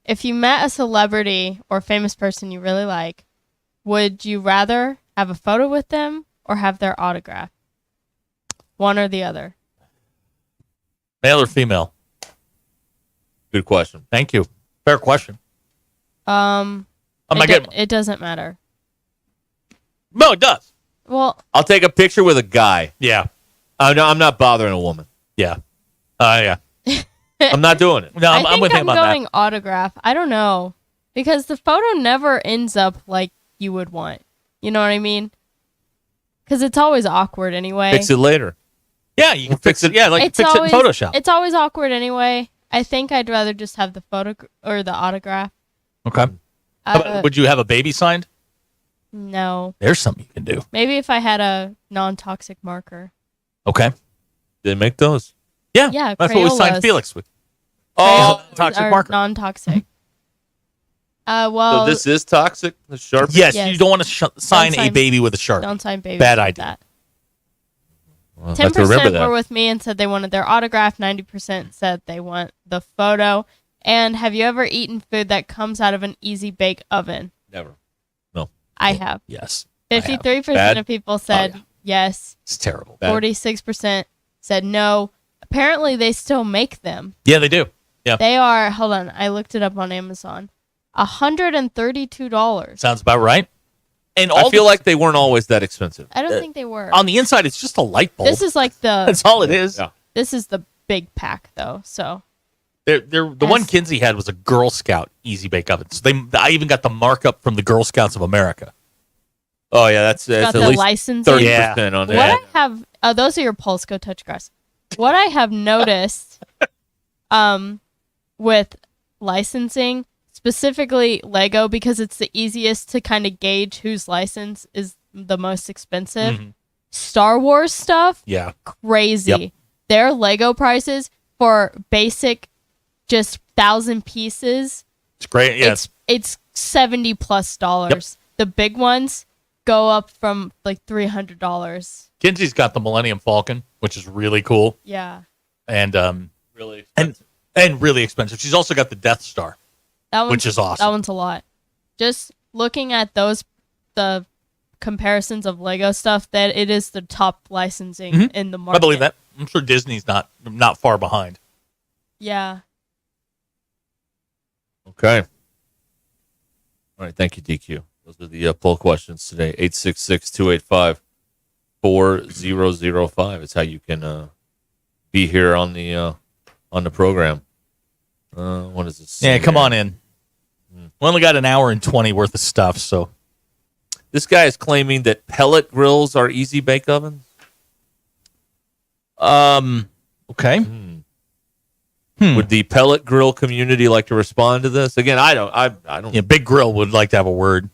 [SPEAKER 13] If you met a celebrity or famous person you really like, would you rather have a photo with them or have their autograph? One or the other.
[SPEAKER 4] Male or female?
[SPEAKER 12] Good question.
[SPEAKER 4] Thank you. Fair question.
[SPEAKER 13] It doesn't matter.
[SPEAKER 4] No, it does.
[SPEAKER 13] Well,
[SPEAKER 12] I'll take a picture with a guy.
[SPEAKER 4] Yeah.
[SPEAKER 12] I'm not bothering a woman.
[SPEAKER 4] Yeah. Yeah.
[SPEAKER 12] I'm not doing it.
[SPEAKER 4] No, I'm with him
[SPEAKER 13] I'm
[SPEAKER 4] on
[SPEAKER 13] going
[SPEAKER 4] that.
[SPEAKER 13] autograph. I don't know. Because the photo never ends up like you would want. You know what I mean? Because it's always awkward anyway.
[SPEAKER 12] Fix it later.
[SPEAKER 4] Yeah, you can fix it. Yeah,
[SPEAKER 13] It's
[SPEAKER 4] fix
[SPEAKER 13] always,
[SPEAKER 4] it in Photoshop.
[SPEAKER 13] It's always awkward anyway. I think I'd rather just have the photo or the autograph.
[SPEAKER 4] Okay. Would you have a baby signed?
[SPEAKER 13] No.
[SPEAKER 4] There's something you can do.
[SPEAKER 13] Maybe if I had a non-toxic marker.
[SPEAKER 4] Okay.
[SPEAKER 12] They make those.
[SPEAKER 4] Yeah.
[SPEAKER 13] Yeah,
[SPEAKER 4] That's what we signed
[SPEAKER 13] Crayolas.
[SPEAKER 4] Felix with.
[SPEAKER 13] Crayons
[SPEAKER 4] toxic
[SPEAKER 13] are
[SPEAKER 4] marker.
[SPEAKER 13] non-toxic. Well,
[SPEAKER 12] So this is toxic? The Sharpie?
[SPEAKER 4] Yes,
[SPEAKER 13] Yes.
[SPEAKER 4] you don't want to sign a
[SPEAKER 13] sign-
[SPEAKER 4] baby with a Sharpie.
[SPEAKER 13] Don't sign babies.
[SPEAKER 4] Bad
[SPEAKER 13] with
[SPEAKER 4] idea.
[SPEAKER 13] that.
[SPEAKER 12] Well, I have to
[SPEAKER 13] 10%
[SPEAKER 12] remember that.
[SPEAKER 13] were with me and said they wanted their autograph. 90% said they want the photo. And have you ever eaten food that comes out of an easy bake oven?
[SPEAKER 12] Never. No.
[SPEAKER 13] I have.
[SPEAKER 4] Yes.
[SPEAKER 13] 53%
[SPEAKER 12] Bad?
[SPEAKER 13] of people said yes.
[SPEAKER 4] It's terrible.
[SPEAKER 12] Bad.
[SPEAKER 13] 46% said no. Apparently, they still make them.
[SPEAKER 4] Yeah, they do. Yeah.
[SPEAKER 13] They are, hold on, I looked it up on Amazon. $132.
[SPEAKER 4] Sounds about right. And
[SPEAKER 12] I feel like they weren't always that expensive.
[SPEAKER 13] I don't think they were.
[SPEAKER 4] on the inside, it's just a light bulb.
[SPEAKER 13] This is like the.
[SPEAKER 4] That's all it is.
[SPEAKER 12] Yeah.
[SPEAKER 13] This is the big pack, though. So
[SPEAKER 4] The one Kinsey had was a Girl Scout easy bake oven. So I even got the markup from the Girl Scouts of America.
[SPEAKER 12] Oh, yeah, that's
[SPEAKER 13] got
[SPEAKER 12] at
[SPEAKER 13] the
[SPEAKER 12] least
[SPEAKER 13] licensing.
[SPEAKER 12] 30% on
[SPEAKER 13] What
[SPEAKER 12] that.
[SPEAKER 13] I have, those are your Pulse. Go touch grass. What I have noticed, with licensing, specifically Lego, because it's the easiest to kind of gauge whose license is the most expensive.
[SPEAKER 4] Mhm.
[SPEAKER 13] Star Wars stuff,
[SPEAKER 4] Yeah.
[SPEAKER 13] crazy.
[SPEAKER 4] Yep.
[SPEAKER 13] Their Lego prices for basic, just 1,000 pieces.
[SPEAKER 4] It's great. Yeah.
[SPEAKER 13] It's $70+ The big ones go up from like $300.
[SPEAKER 4] Kinsey's got the Millennium Falcon, which is really cool.
[SPEAKER 13] Yeah,
[SPEAKER 4] And
[SPEAKER 12] Really
[SPEAKER 4] and really expensive. She's also got the Death Star.
[SPEAKER 13] that one's,
[SPEAKER 4] Which is awesome.
[SPEAKER 13] That one's a lot. Just looking at the comparisons of Lego stuff, that it is the top licensing in the market.
[SPEAKER 4] I believe that. I'm sure Disney's not far behind.
[SPEAKER 13] Yeah.
[SPEAKER 12] Okay. All right. Thank you, DQ. Those are the poll questions today. 866-285-4005. It's how you can be here on the program. What is this?
[SPEAKER 4] Yeah, come on in. We only got an hour and 20 worth of stuff, so.
[SPEAKER 12] This guy is claiming that pellet grills are easy bake ovens.
[SPEAKER 4] Okay.
[SPEAKER 12] Would the pellet grill community like to respond to this? Again, I don't.
[SPEAKER 4] Yeah, Big Grill would like to have a word.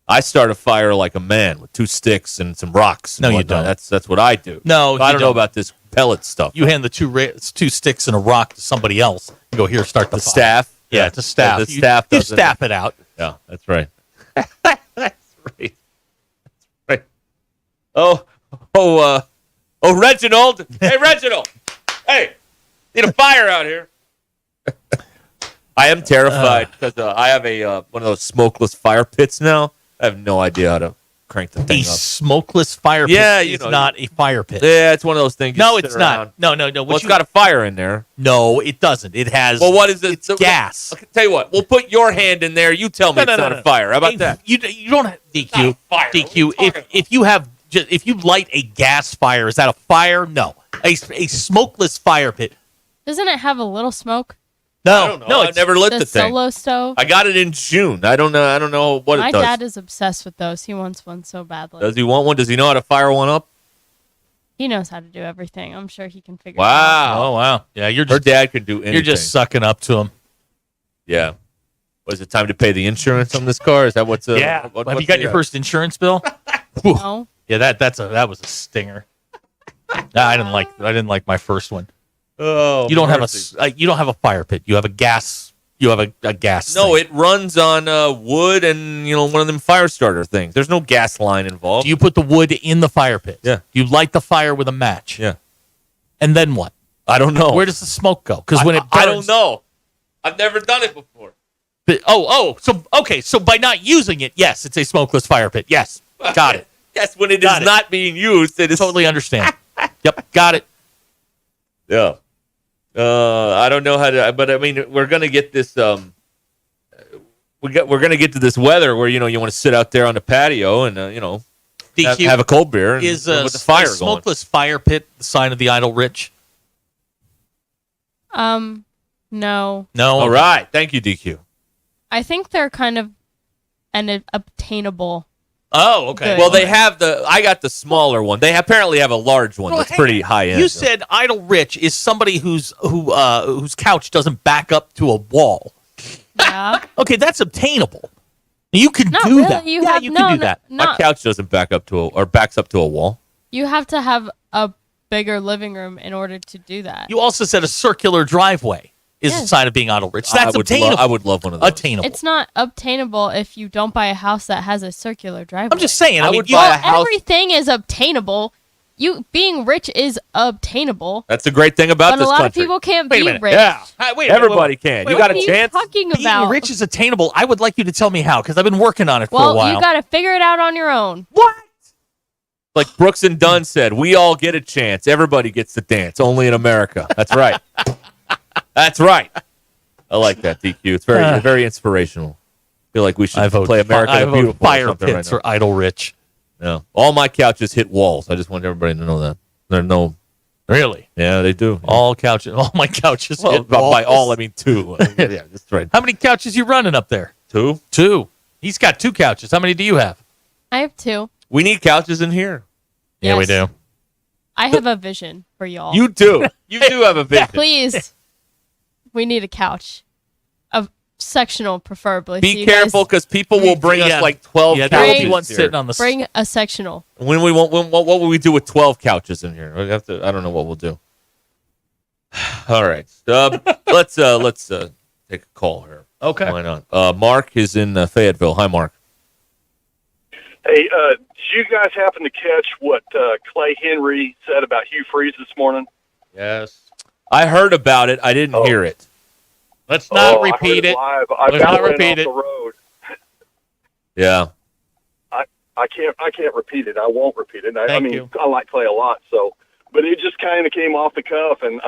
[SPEAKER 12] I start a fire like a man with 2 sticks and some rocks. And
[SPEAKER 4] No, you
[SPEAKER 12] whatnot.
[SPEAKER 4] don't.
[SPEAKER 12] That's what I do.
[SPEAKER 4] No,
[SPEAKER 12] So I
[SPEAKER 4] you
[SPEAKER 12] don't know about this pellet stuff.
[SPEAKER 4] You hand the two sticks and a rock to somebody else. You go, here, start the fire.
[SPEAKER 12] Staff.
[SPEAKER 4] Yeah, it's a staff.
[SPEAKER 12] The staff
[SPEAKER 4] You
[SPEAKER 12] does it.
[SPEAKER 4] staff it out.
[SPEAKER 12] Yeah, that's right. That's right. Oh, Reginald. Hey, Reginald. Hey, need a fire out here. I am terrified because I have one of those smokeless fire pits now. I have no idea how to crank the thing
[SPEAKER 4] A
[SPEAKER 12] up.
[SPEAKER 4] smokeless fire pit is not a fire pit.
[SPEAKER 12] Yeah, it's one of those things.
[SPEAKER 4] No,
[SPEAKER 12] you sit
[SPEAKER 4] it's not.
[SPEAKER 12] around.
[SPEAKER 4] No.
[SPEAKER 12] Well, it's got a fire in there.
[SPEAKER 4] No, it doesn't. It has.
[SPEAKER 12] Well, what is it?
[SPEAKER 4] It's gas.
[SPEAKER 12] Okay, tell you what. We'll put your hand in there. You tell me it's not a fire. How about
[SPEAKER 4] Hey,
[SPEAKER 12] that?
[SPEAKER 4] You don't have DQ. DQ. If you light a gas fire, is that a fire? No. A smokeless fire pit.
[SPEAKER 13] Doesn't it have a little smoke?
[SPEAKER 4] No,
[SPEAKER 12] I don't know. I never lit the thing.
[SPEAKER 13] Solo stove.
[SPEAKER 12] I got it in June. I don't know what
[SPEAKER 13] My
[SPEAKER 12] it does.
[SPEAKER 13] dad is obsessed with those. He wants one so badly.
[SPEAKER 12] Does he want one? Does he know how to fire one up?
[SPEAKER 13] He knows how to do everything. I'm sure he can figure it out.
[SPEAKER 12] Wow.
[SPEAKER 4] Oh wow. Yeah,
[SPEAKER 12] Her dad could do anything.
[SPEAKER 4] You're just sucking up to him.
[SPEAKER 12] Yeah. Was it time to pay the insurance on this car? Is that what's
[SPEAKER 4] Yeah. Have you got your first insurance bill?
[SPEAKER 13] No.
[SPEAKER 4] Yeah, that was a stinger. Nah, I didn't like my first one.
[SPEAKER 12] Oh,
[SPEAKER 4] you don't
[SPEAKER 12] mercy.
[SPEAKER 4] have a fire pit. You have a gas. You have a gas.
[SPEAKER 12] No,
[SPEAKER 4] thing.
[SPEAKER 12] it runs on wood and one of them fire starter things. There's no gas line involved.
[SPEAKER 4] Do you put the wood in the fire pit?
[SPEAKER 12] Yeah.
[SPEAKER 4] You light the fire with a match.
[SPEAKER 12] Yeah.
[SPEAKER 4] And then what?
[SPEAKER 12] I don't know.
[SPEAKER 4] Where does the smoke go? Because when it burns,
[SPEAKER 12] I don't know. I've never done it before.
[SPEAKER 4] So by not using it, yes, it's a smokeless fire pit. Yes, got it.
[SPEAKER 12] Yes, when it is not being used, it is
[SPEAKER 4] totally understand. Yep, got it.
[SPEAKER 12] Yeah. I don't know how to, but I mean, we're gonna get this. We're gonna get to this weather where you want to sit out there on the patio and have a cold beer and,
[SPEAKER 4] Is
[SPEAKER 12] with the fire
[SPEAKER 4] a smokeless fire pit the sign of the idle rich?
[SPEAKER 13] No.
[SPEAKER 4] No.
[SPEAKER 12] All right, thank you, DQ.
[SPEAKER 13] I think they're kind of an obtainable.
[SPEAKER 4] Oh, okay.
[SPEAKER 13] Good.
[SPEAKER 12] Well, they have I got the smaller one. They apparently have a large one that's pretty high end.
[SPEAKER 4] You said idle rich is somebody whose couch doesn't back up to a wall.
[SPEAKER 13] Yeah.
[SPEAKER 4] Okay, that's obtainable. You can
[SPEAKER 13] Not
[SPEAKER 4] do
[SPEAKER 13] really.
[SPEAKER 4] that.
[SPEAKER 13] You
[SPEAKER 4] yeah,
[SPEAKER 13] have-
[SPEAKER 4] you
[SPEAKER 13] no,
[SPEAKER 4] can do
[SPEAKER 13] no,
[SPEAKER 4] that.
[SPEAKER 12] My couch doesn't back up or backs up to a wall.
[SPEAKER 13] You have to have a bigger living room in order to do that.
[SPEAKER 4] You also said a circular driveway is a
[SPEAKER 13] Yes.
[SPEAKER 4] sign of being idle rich. That's
[SPEAKER 12] I would
[SPEAKER 4] obtainable.
[SPEAKER 12] I would love one of those.
[SPEAKER 4] Attainable.
[SPEAKER 13] It's not obtainable if you don't buy a house that has a circular driveway.
[SPEAKER 4] I'm just saying. I mean,
[SPEAKER 12] would buy a house.
[SPEAKER 13] Everything is obtainable. You being rich is obtainable.
[SPEAKER 12] That's the great thing about
[SPEAKER 13] But a
[SPEAKER 12] this
[SPEAKER 13] lot
[SPEAKER 12] country.
[SPEAKER 13] of people can't
[SPEAKER 4] Wait a
[SPEAKER 13] be
[SPEAKER 4] minute.
[SPEAKER 13] rich.
[SPEAKER 12] Yeah,
[SPEAKER 4] Wait,
[SPEAKER 12] everybody can. You got
[SPEAKER 13] what
[SPEAKER 12] a
[SPEAKER 13] are
[SPEAKER 12] chance.
[SPEAKER 13] you talking
[SPEAKER 4] being
[SPEAKER 13] about?
[SPEAKER 4] rich is attainable. I would like you to tell me how, because I've been working on it for a
[SPEAKER 13] Well,
[SPEAKER 4] while.
[SPEAKER 13] you got to figure it out on your own.
[SPEAKER 4] What?
[SPEAKER 12] Like Brooks and Dunn said, we all get a chance. Everybody gets to dance. Only in America. That's right. That's right. I like that, DQ. It's very inspirational. I feel like we should play America
[SPEAKER 4] I
[SPEAKER 12] the
[SPEAKER 4] vote
[SPEAKER 12] Beautiful. or
[SPEAKER 4] fire
[SPEAKER 12] something
[SPEAKER 4] pits
[SPEAKER 12] right
[SPEAKER 4] or idle rich.
[SPEAKER 12] now. No. All my couches hit walls. I just want everybody to know that. There are no.
[SPEAKER 4] Really?
[SPEAKER 12] Yeah, they do.
[SPEAKER 4] All my couches
[SPEAKER 12] Well,
[SPEAKER 4] hit
[SPEAKER 12] by
[SPEAKER 4] walls.
[SPEAKER 12] all, I mean 2. Yeah, that's right.
[SPEAKER 4] How many couches you running up there?
[SPEAKER 12] 2.
[SPEAKER 4] 2. He's got 2 couches. How many do you have?
[SPEAKER 13] I have 2.
[SPEAKER 12] We need couches in here.
[SPEAKER 4] Yeah, we
[SPEAKER 13] Yes.
[SPEAKER 4] do.
[SPEAKER 13] I have a vision for y'all.
[SPEAKER 12] You do. You do have a vision.
[SPEAKER 13] Please. We need a couch. A sectional, preferably. so
[SPEAKER 12] Be
[SPEAKER 13] you guys
[SPEAKER 12] careful because people will bring us like 12
[SPEAKER 4] Yeah, there will be
[SPEAKER 12] couches
[SPEAKER 4] one
[SPEAKER 12] here.
[SPEAKER 4] sitting on the
[SPEAKER 13] Bring a sectional.
[SPEAKER 12] When we what will we do with 12 couches in here? We have to. I don't know what we'll do. All right, let's take a call here.
[SPEAKER 4] Okay.
[SPEAKER 12] Why not? Mark is in Fayetteville. Hi, Mark.
[SPEAKER 2] Hey, did you guys happen to catch what Clay Henry said about Hugh Freeze this morning?
[SPEAKER 12] Yes. I heard about it. I didn't hear it.
[SPEAKER 4] Let's not
[SPEAKER 2] I
[SPEAKER 4] repeat
[SPEAKER 2] heard
[SPEAKER 4] it.
[SPEAKER 2] live. I
[SPEAKER 4] Let's
[SPEAKER 2] about
[SPEAKER 4] not
[SPEAKER 2] ran
[SPEAKER 4] repeat
[SPEAKER 2] off
[SPEAKER 4] it.
[SPEAKER 2] the road.
[SPEAKER 12] Yeah.
[SPEAKER 2] I can't repeat it. I won't repeat it. I
[SPEAKER 4] Thank
[SPEAKER 2] mean,
[SPEAKER 4] you.
[SPEAKER 2] I like Clay a lot, so but it just kind of came off the cuff, and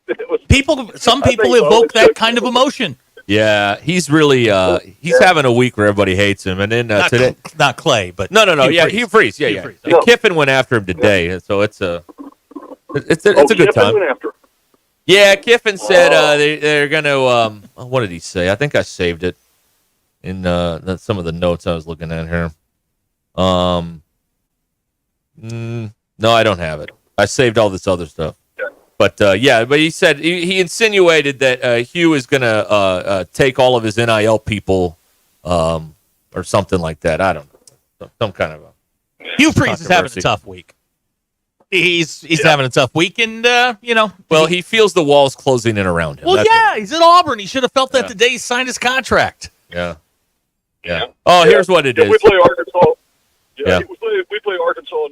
[SPEAKER 2] it was.
[SPEAKER 4] Some
[SPEAKER 2] I
[SPEAKER 4] people
[SPEAKER 2] think
[SPEAKER 4] evoke
[SPEAKER 2] both
[SPEAKER 4] that
[SPEAKER 2] took-
[SPEAKER 4] kind of emotion.
[SPEAKER 12] Yeah. He's really he's having a week where everybody hates him, and then today.
[SPEAKER 4] Not Clay, but
[SPEAKER 12] No.
[SPEAKER 4] Hugh
[SPEAKER 12] Yeah,
[SPEAKER 4] Freeze.
[SPEAKER 12] Hugh Freeze. Yeah,
[SPEAKER 4] Hugh
[SPEAKER 12] yeah.
[SPEAKER 4] Freeze.
[SPEAKER 12] And Kiffin went after him today, so it's a good
[SPEAKER 2] Kiffin
[SPEAKER 12] time.
[SPEAKER 2] went after him.
[SPEAKER 12] Yeah, Kiffin said they're going to. What did he say? I think I saved it in some of the notes I was looking at here. No, I don't have it. I saved all this other stuff. But but he said he insinuated that Hugh is going to take all of his NIL people or something like that. I don't know. Some kind of a
[SPEAKER 4] Hugh Freeze is having a
[SPEAKER 12] controversy.
[SPEAKER 4] tough week. He's having a tough week, and
[SPEAKER 12] Well, he feels the walls closing in around him.
[SPEAKER 4] Well,
[SPEAKER 12] That's
[SPEAKER 4] yeah, he's at Auburn. He should have felt that the day he signed his contract.
[SPEAKER 12] Yeah. Oh, here's what it
[SPEAKER 2] If
[SPEAKER 12] is.
[SPEAKER 2] we play Arkansas,
[SPEAKER 12] Yeah.
[SPEAKER 2] if we play Arkansas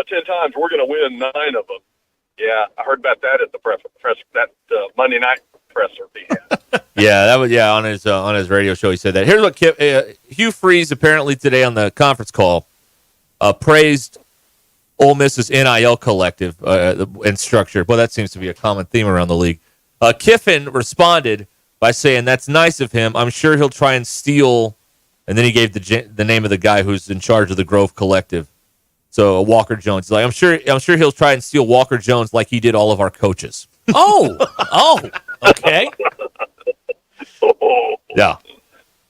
[SPEAKER 2] 10 times, we're going to win 9 of them. Yeah, I heard about that at the press Monday night presser he had.
[SPEAKER 12] Yeah, that was on his radio show. He said that. Here's what Hugh Freeze apparently today on the conference call praised Ole Miss's NIL collective and structure. Well, that seems to be a common theme around the league. Kiffin responded by saying, "That's nice of him. I'm sure he'll try and steal." And then he gave the name of the guy who's in charge of the Grove Collective. So Walker Jones. He's like, I'm sure he'll try and steal Walker Jones like he did all of our coaches.
[SPEAKER 4] Okay.
[SPEAKER 12] Yeah.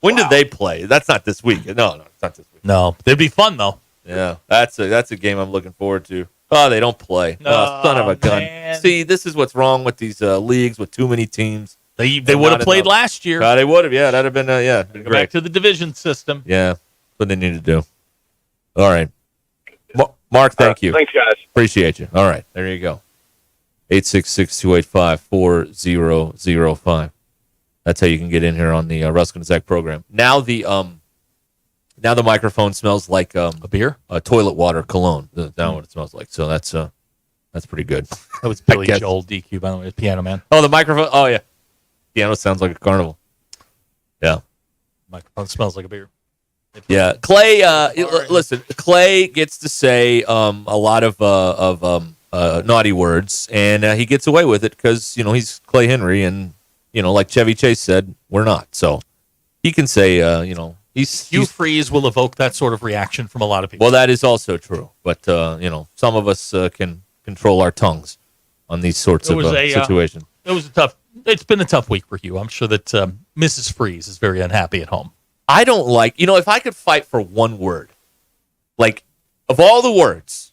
[SPEAKER 12] When did they play? That's not this week. No, it's not this week.
[SPEAKER 4] No, it'd be fun though.
[SPEAKER 12] Yeah, that's a game I'm looking forward to. Oh, they don't play. Oh, son of a gun.
[SPEAKER 4] man.
[SPEAKER 12] See, this is what's wrong with these leagues with too many teams.
[SPEAKER 4] They would have played last year.
[SPEAKER 12] They would have. Yeah, that'd have been
[SPEAKER 4] Go back to the division system.
[SPEAKER 12] Yeah, that's what they need to do. All right. Mark, thank you.
[SPEAKER 2] Thanks, guys.
[SPEAKER 12] Appreciate you. All right, there you go. 866-285-4005. That's how you can get in here on the Ruscin and Zach program. Now the microphone smells like a
[SPEAKER 4] beer,
[SPEAKER 12] toilet water cologne. That's what it smells like. So that's pretty good.
[SPEAKER 4] That was Billy Joel DQ, by the way, Piano Man.
[SPEAKER 12] Oh, the microphone. Oh yeah, piano sounds like a carnival. Yeah.
[SPEAKER 4] Microphone smells like a beer.
[SPEAKER 12] Yeah, Clay. Listen, Clay gets to say a lot of naughty words, and he gets away with it because he's Clay Henry, and like Chevy Chase said, we're not. So he can say
[SPEAKER 3] Hugh Freeze will evoke that sort of reaction from a lot of people.
[SPEAKER 12] Well, that is also true, but some of us can control our tongues on these sorts of situations.
[SPEAKER 3] It's been a tough week for Hugh. I'm sure that Mrs. Freeze is very unhappy at home.
[SPEAKER 12] I don't like, if I could fight for one word, like of all the words,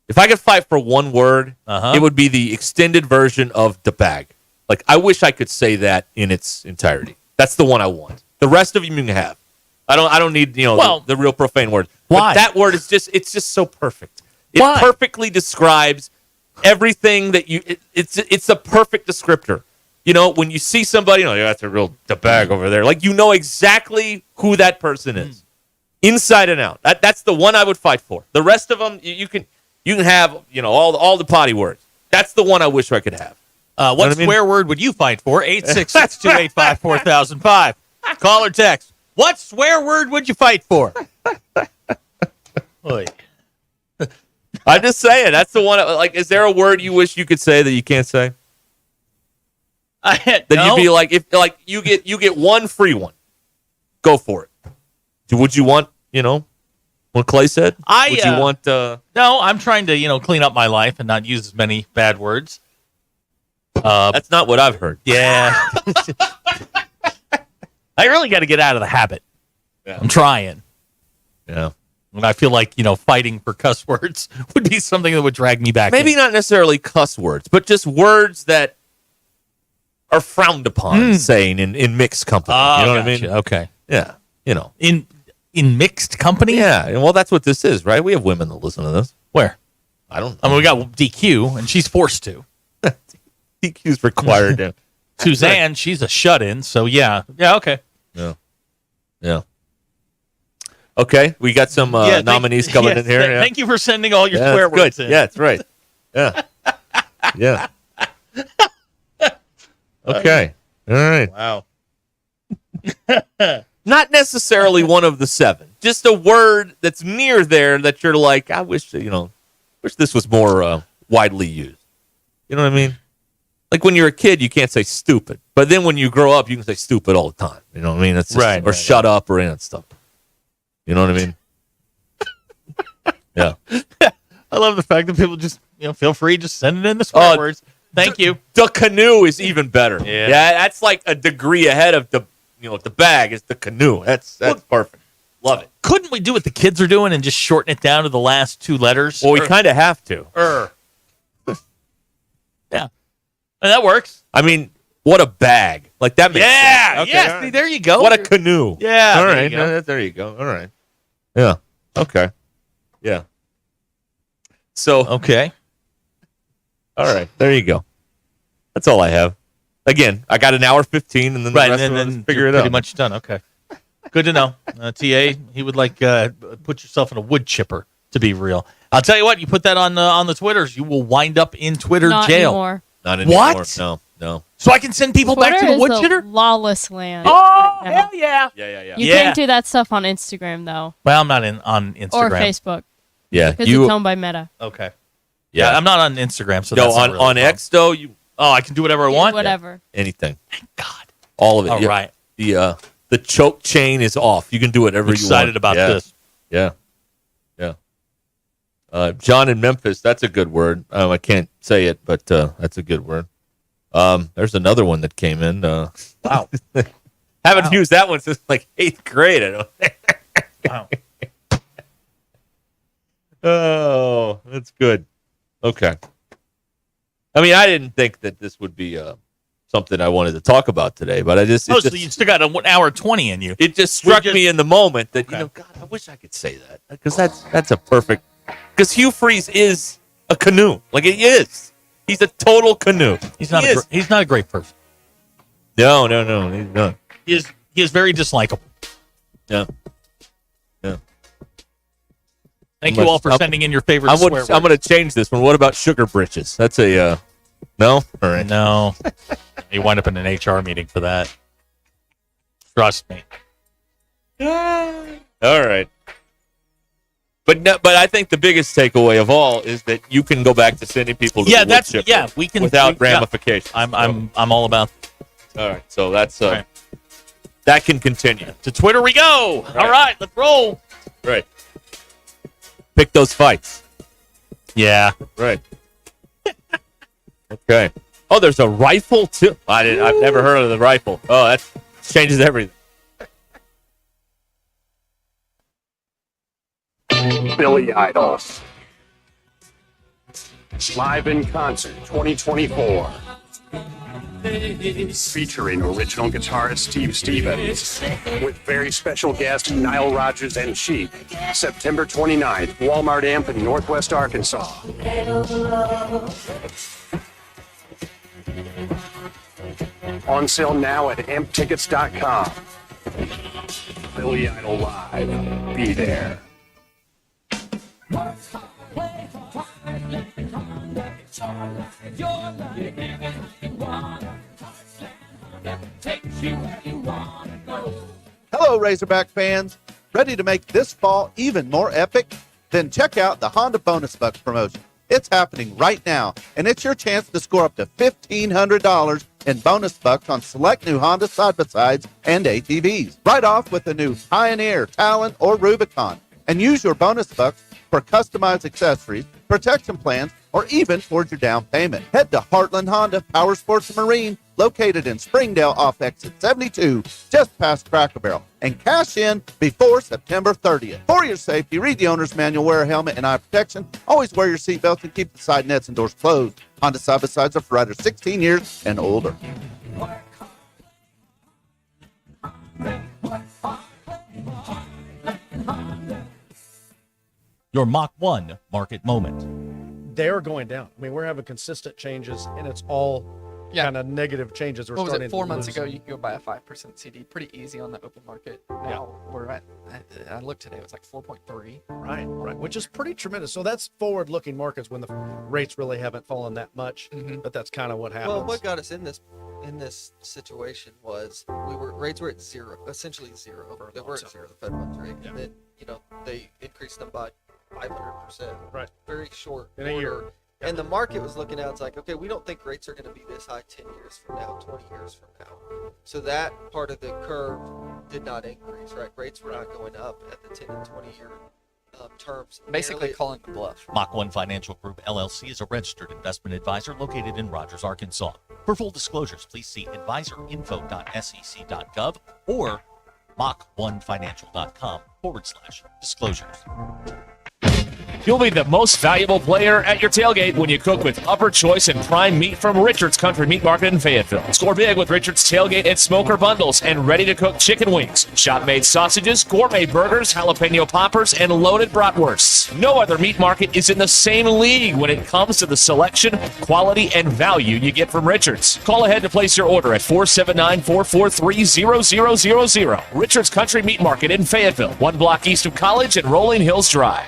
[SPEAKER 12] if I could fight for one word, it would be the extended version of the bag. Like, I wish I could say that in its entirety. That's the one I want. The rest of them you can have. I don't need, the real profane word.
[SPEAKER 3] Why?
[SPEAKER 12] But that word is it's just so perfect. It perfectly describes everything that it's a perfect descriptor. When you see somebody, that's a real the bag over there. Like, exactly who that person is, inside and out. That's the one I would fight for. The rest of them, you can have, all the potty words. That's the one I wish I could have.
[SPEAKER 3] What swear word would you fight for? 866-285-4005. Call or text. What swear word would you fight for? Oy.
[SPEAKER 12] I'm just saying, that's the one. Like, is there a word you wish you could say that you can't say? That you'd be like, if you get one free one, go for it. Would you want, what Clay said? Would you want?
[SPEAKER 3] No, I'm trying to clean up my life and not use as many bad words.
[SPEAKER 12] That's not what I've heard.
[SPEAKER 3] Yeah, I really got to get out of the habit.
[SPEAKER 12] Yeah.
[SPEAKER 3] I'm trying.
[SPEAKER 12] Yeah.
[SPEAKER 3] And I feel like, fighting for cuss words would be something that would drag me back.
[SPEAKER 12] Maybe not necessarily cuss words, but just words that are frowned upon saying in mixed company. You know what I mean?
[SPEAKER 3] Okay.
[SPEAKER 12] Yeah.
[SPEAKER 3] In mixed company?
[SPEAKER 12] Yeah. Well, that's what this is, right? We have women that listen to this.
[SPEAKER 3] Where?
[SPEAKER 12] I don't know.
[SPEAKER 3] I mean, we got DQ, and she's forced to.
[SPEAKER 12] DQ's required to.
[SPEAKER 3] Suzanne, she's a shut-in, so yeah. Yeah, okay.
[SPEAKER 12] Yeah. Okay, we got some nominees coming in here.
[SPEAKER 3] Thank you for sending all your swear words in.
[SPEAKER 12] Yeah, that's right. Yeah. Yeah. Okay. All right.
[SPEAKER 3] Wow.
[SPEAKER 12] Not necessarily one of the 7. Just a word that's near there that you're like, I wish this was more widely used. You know what I mean? Like, when you're a kid, you can't say stupid. But then when you grow up, you can say stupid all the time. You know what I mean? It's just,
[SPEAKER 3] right.
[SPEAKER 12] Or shut up or any of that stuff. You know what I mean? Yeah.
[SPEAKER 3] I love the fact that people just, feel free, just send it in the swear words. Thank you.
[SPEAKER 12] The canoe is even better.
[SPEAKER 3] Yeah.
[SPEAKER 12] That's like a degree ahead of the bag is the canoe. That's perfect. Love it.
[SPEAKER 3] Couldn't we do what the kids are doing and just shorten it down to the last 2 letters?
[SPEAKER 12] Well, we kind of have to.
[SPEAKER 3] Yeah. And that works.
[SPEAKER 12] I mean, what a bag. Like, that makes sense. Okay,
[SPEAKER 3] yeah. See, there you go.
[SPEAKER 12] What a canoe.
[SPEAKER 3] Yeah.
[SPEAKER 12] All right. There you go. All right. Yeah. Okay. Yeah. So.
[SPEAKER 3] Okay.
[SPEAKER 12] All right. There you go. That's all I have. Again, I got an hour 15, and then the rest of it, figure it out.
[SPEAKER 3] Pretty much done. Okay. Good to know. TA, he would like put yourself in a wood chipper, to be real. I'll tell you what, you put that on the Twitters, you will wind up in Twitter jail.
[SPEAKER 13] Anymore.
[SPEAKER 12] Not anymore.
[SPEAKER 3] What?
[SPEAKER 12] No.
[SPEAKER 3] So I can send people
[SPEAKER 13] Twitter
[SPEAKER 3] back to the wood
[SPEAKER 13] is a
[SPEAKER 3] chitter?
[SPEAKER 13] lawless land.
[SPEAKER 3] Oh, hell yeah.
[SPEAKER 12] Yeah.
[SPEAKER 13] You can't do that stuff on Instagram, though.
[SPEAKER 3] Well, I'm not on Instagram.
[SPEAKER 13] Or Facebook.
[SPEAKER 12] Yeah.
[SPEAKER 13] Because it's owned by Meta.
[SPEAKER 3] Okay.
[SPEAKER 12] Yeah.
[SPEAKER 3] I'm not on Instagram, so
[SPEAKER 12] no,
[SPEAKER 3] that's not really
[SPEAKER 12] on X, though,
[SPEAKER 3] I can do whatever I want?
[SPEAKER 13] Whatever.
[SPEAKER 12] Anything.
[SPEAKER 3] Thank God.
[SPEAKER 12] All of it.
[SPEAKER 3] All right.
[SPEAKER 12] The choke chain is off. You can do whatever you want.
[SPEAKER 3] Excited about this.
[SPEAKER 12] Yeah. John in Memphis, that's a good word. I can't say it, but that's a good word. There's another one that came in.
[SPEAKER 3] Wow.
[SPEAKER 12] Haven't used that one since like 8th grade. I don't
[SPEAKER 3] Wow.
[SPEAKER 12] Oh, that's good. Okay. I mean, I didn't think that this would be something I wanted to talk about today, but
[SPEAKER 3] so you still got an hour 20 in you.
[SPEAKER 12] It just struck me in the moment that, God, I wish I could say that. Because that's a perfect... Because Hugh Freeze is a canoe. Like, he is. He's a total canoe.
[SPEAKER 3] He's not a great person.
[SPEAKER 12] No, he's not.
[SPEAKER 3] He is very dislikable.
[SPEAKER 12] Yeah.
[SPEAKER 3] Thank you all for sending in your favorite swear words.
[SPEAKER 12] I'm going to change this one. What about sugar britches? That's a... No? All right.
[SPEAKER 3] No. You wind up in an HR meeting for that. Trust me.
[SPEAKER 12] All right. But I think the biggest takeaway of all is that you can go back to sending people to the wood chipper
[SPEAKER 3] we can
[SPEAKER 12] without ramifications.
[SPEAKER 3] I'm all about.
[SPEAKER 12] All right, so that's that can continue.
[SPEAKER 3] To Twitter we go.
[SPEAKER 12] Right.
[SPEAKER 3] All right, let's roll.
[SPEAKER 12] Right. Pick those fights.
[SPEAKER 3] Yeah.
[SPEAKER 12] Right. Okay. Oh, there's a rifle too. I've never heard of the rifle. Oh, that changes everything.
[SPEAKER 5] Billy Idol. Live in Concert 2024. Featuring original guitarist Steve Stevens. With very special guest Nile Rodgers and Chic. September 29th, Walmart Amp in Northwest Arkansas. On sale now at amptickets.com. Billy Idol Live. Be there.
[SPEAKER 6] Hello, Razorback fans. Ready to make this fall even more epic? Then check out the Honda Bonus Bucks promotion. It's happening right now, and it's your chance to score up to $1,500 in bonus bucks on select new Honda side-by-sides and ATVs. Right off with the new Pioneer, Talon, or Rubicon. And use your bonus bucks for customized accessories, protection plans, or even towards your down payment. Head to Heartland Honda, Power Sports and Marine, located in Springdale off exit 72, just past Cracker Barrel, and cash in before September 30th. For your safety, read the owner's manual, wear a helmet and eye protection, always wear your seatbelt, and keep the side nets and doors closed. Honda side-by-sides are for riders 16 years and older.
[SPEAKER 4] Your Mach 1 market moment.
[SPEAKER 7] They're going down. I mean, we're having consistent changes, and it's all kind of negative changes.
[SPEAKER 8] What was it, 4 months ago? You could go buy a 5% CD pretty easy on the open market. Now we're at, I looked today, it was like 4.3.
[SPEAKER 7] Right, which is pretty tremendous. So that's forward-looking markets when the rates really haven't fallen that much, but that's kind of what happens.
[SPEAKER 10] Well, what got us in this situation was rates were at zero, essentially zero. They were at zero, the Fed funds rate, and then they increased them by 500%.
[SPEAKER 7] Right.
[SPEAKER 10] Very short
[SPEAKER 7] in a year.
[SPEAKER 10] And the market was looking out, it's like, okay, we don't think rates are going to be this high 10 years from now, 20 years from now. So that part of the curve did not increase, right? Rates were not going up at the 10 and 20 year terms.
[SPEAKER 8] Basically calling the bluff.
[SPEAKER 4] Mach 1 Financial Group LLC is a registered investment advisor located in Rogers, Arkansas. For full disclosures, please see advisorinfo.sec.gov or mach1financial.com/disclosures.
[SPEAKER 21] You'll be the most valuable player at your tailgate when you cook with Upper Choice and prime meat from Richard's Country Meat Market in Fayetteville. Score big with Richard's Tailgate and Smoker Bundles and ready-to-cook chicken wings, shop-made sausages, gourmet burgers, jalapeno poppers, and loaded bratwursts. No other meat market is in the same league when it comes to the selection, quality, and value you get from Richard's. Call ahead to place your order at 479-443-0000. Richard's Country Meat Market in Fayetteville, 1 block east of College and Rolling Hills Drive.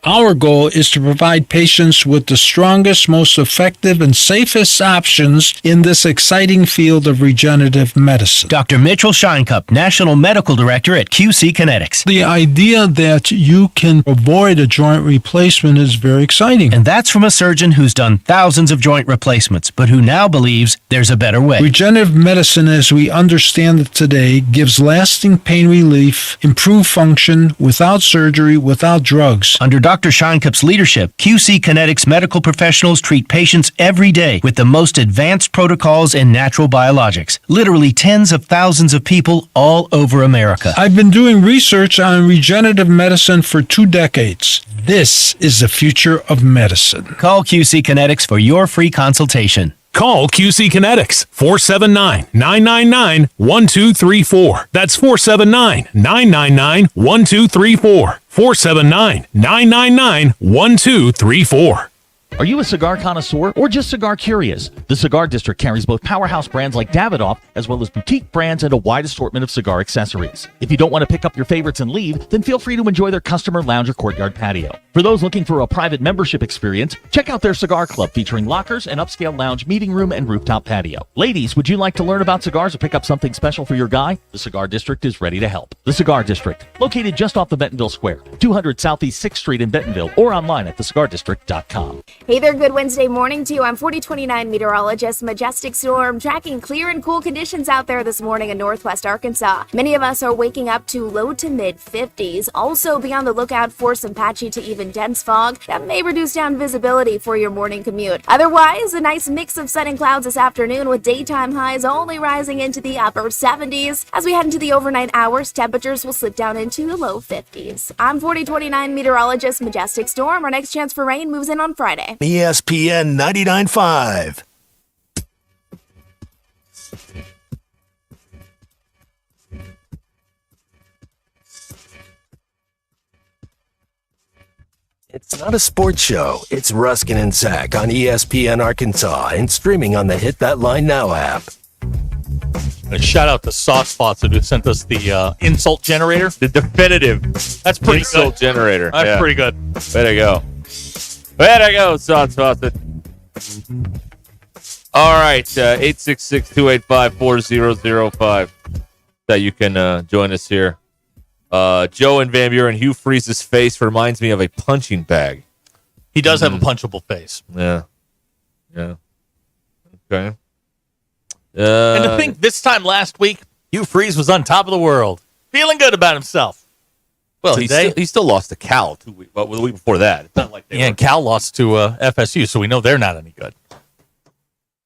[SPEAKER 14] Our goal is to provide patients with the strongest, most effective, and safest options in this exciting field of regenerative medicine.
[SPEAKER 15] Dr. Mitchell Shinecup, National Medical Director at QC Kinetics.
[SPEAKER 14] The idea that you can avoid a joint replacement is very exciting.
[SPEAKER 15] And that's from a surgeon who's done thousands of joint replacements, but who now believes there's a better way.
[SPEAKER 14] Regenerative medicine, as we understand it today, gives lasting pain relief, improved function, without surgery, without drugs.
[SPEAKER 15] Under Dr. Shinecup's leadership, QC Kinetics medical professionals treat patients every day with the most advanced protocols in natural biologics. Literally tens of thousands of people all over America.
[SPEAKER 14] I've been doing research on regenerative medicine for 2 decades. This is the future of medicine.
[SPEAKER 15] Call QC Kinetics for your free consultation.
[SPEAKER 28] Call QC Kinetics, 479-999-1234. That's 479-999-1234. 479-999-1234.
[SPEAKER 4] Are you a cigar connoisseur or just cigar curious? The Cigar District carries both powerhouse brands like Davidoff as well as boutique brands and a wide assortment of cigar accessories. If you don't want to pick up your favorites and leave, then feel free to enjoy their customer lounge or courtyard patio. For those looking for a private membership experience, check out their cigar club featuring lockers, an upscale lounge, meeting room, and rooftop patio. Ladies, would you like to learn about cigars or pick up something special for your guy? The Cigar District is ready to help. The Cigar District, located just off the Bentonville Square, 200 Southeast 6th Street in Bentonville, or online at thecigardistrict.com.
[SPEAKER 9] Hey there, good Wednesday morning to you. I'm 4029 meteorologist Majestic Storm, tracking clear and cool conditions out there this morning in northwest Arkansas. Many of us are waking up to low to mid 50s. Also be on the lookout for some patchy to even dense fog that may reduce down visibility for your morning commute. Otherwise, a nice mix of sun and clouds this afternoon with daytime highs only rising into the upper 70s. As we head into the overnight hours, temperatures will slip down into the low 50s. I'm 4029 meteorologist Majestic Storm. Our next chance for rain moves in on Friday.
[SPEAKER 1] ESPN 99.5. It's not a sports show. It's Ruskin and Zach on ESPN Arkansas and streaming on the Hit That Line Now app.
[SPEAKER 3] A shout out to Sauce Faucet who sent us the insult generator.
[SPEAKER 12] The definitive.
[SPEAKER 3] That's pretty
[SPEAKER 12] insult
[SPEAKER 3] good.
[SPEAKER 12] generator.
[SPEAKER 3] That's pretty good.
[SPEAKER 12] Way to go. Way to go, Sauce Faucet. All right, 866-285-4005. That you can join us here. Joe and Van Buren, Hugh Freeze's face reminds me of a punching bag.
[SPEAKER 3] He does have a punchable face.
[SPEAKER 12] Yeah. Yeah. Okay.
[SPEAKER 3] And to think this time last week, Hugh Freeze was on top of the world, feeling good about himself.
[SPEAKER 12] Well,
[SPEAKER 3] today,
[SPEAKER 12] he still lost to Cal 2 weeks, but the week before that. It's not like
[SPEAKER 3] and Cal lost to FSU, so we know they're not any good.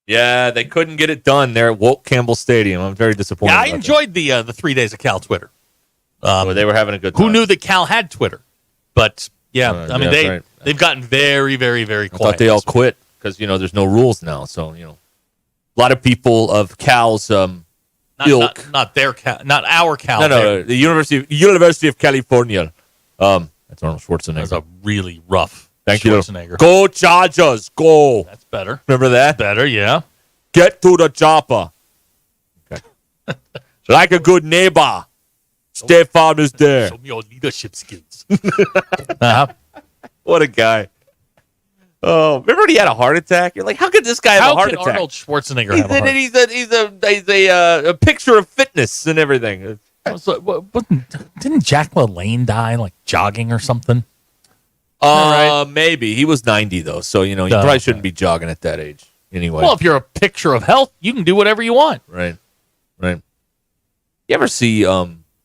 [SPEAKER 12] Yeah, they couldn't get it done there at Walt Campbell Stadium. I'm very disappointed.
[SPEAKER 3] Yeah, I enjoyed the 3 days of Cal Twitter.
[SPEAKER 12] They were having a good time.
[SPEAKER 3] Who knew that Cal had Twitter? But yeah, I mean they've gotten very, very, very quiet.
[SPEAKER 12] I thought they all quit because there's no rules now. So a lot of people of Cal's ilk,
[SPEAKER 3] not their Cal, not our Cal.
[SPEAKER 12] No, the University of California. That's Arnold Schwarzenegger.
[SPEAKER 3] That's a really rough.
[SPEAKER 12] Thank you.
[SPEAKER 3] Schwarzenegger.
[SPEAKER 12] Go Chargers, go.
[SPEAKER 3] That's better.
[SPEAKER 12] Remember that?
[SPEAKER 3] Better, yeah.
[SPEAKER 12] Get to the chopper. Okay. Like a good neighbor. Stefan is there.
[SPEAKER 3] Show me your leadership skills.
[SPEAKER 12] What a guy. Oh, remember when he had a heart attack? You're like, how could this guy have a heart attack?
[SPEAKER 3] Arnold Schwarzenegger have a heart attack?
[SPEAKER 12] He's a picture of fitness and everything.
[SPEAKER 3] Didn't Jack LaLanne die like jogging or something?
[SPEAKER 12] Maybe. He was 90 though, so you probably shouldn't be jogging at that age anyway.
[SPEAKER 3] Well, if you're a picture of health, you can do whatever you want.
[SPEAKER 12] Right. You ever see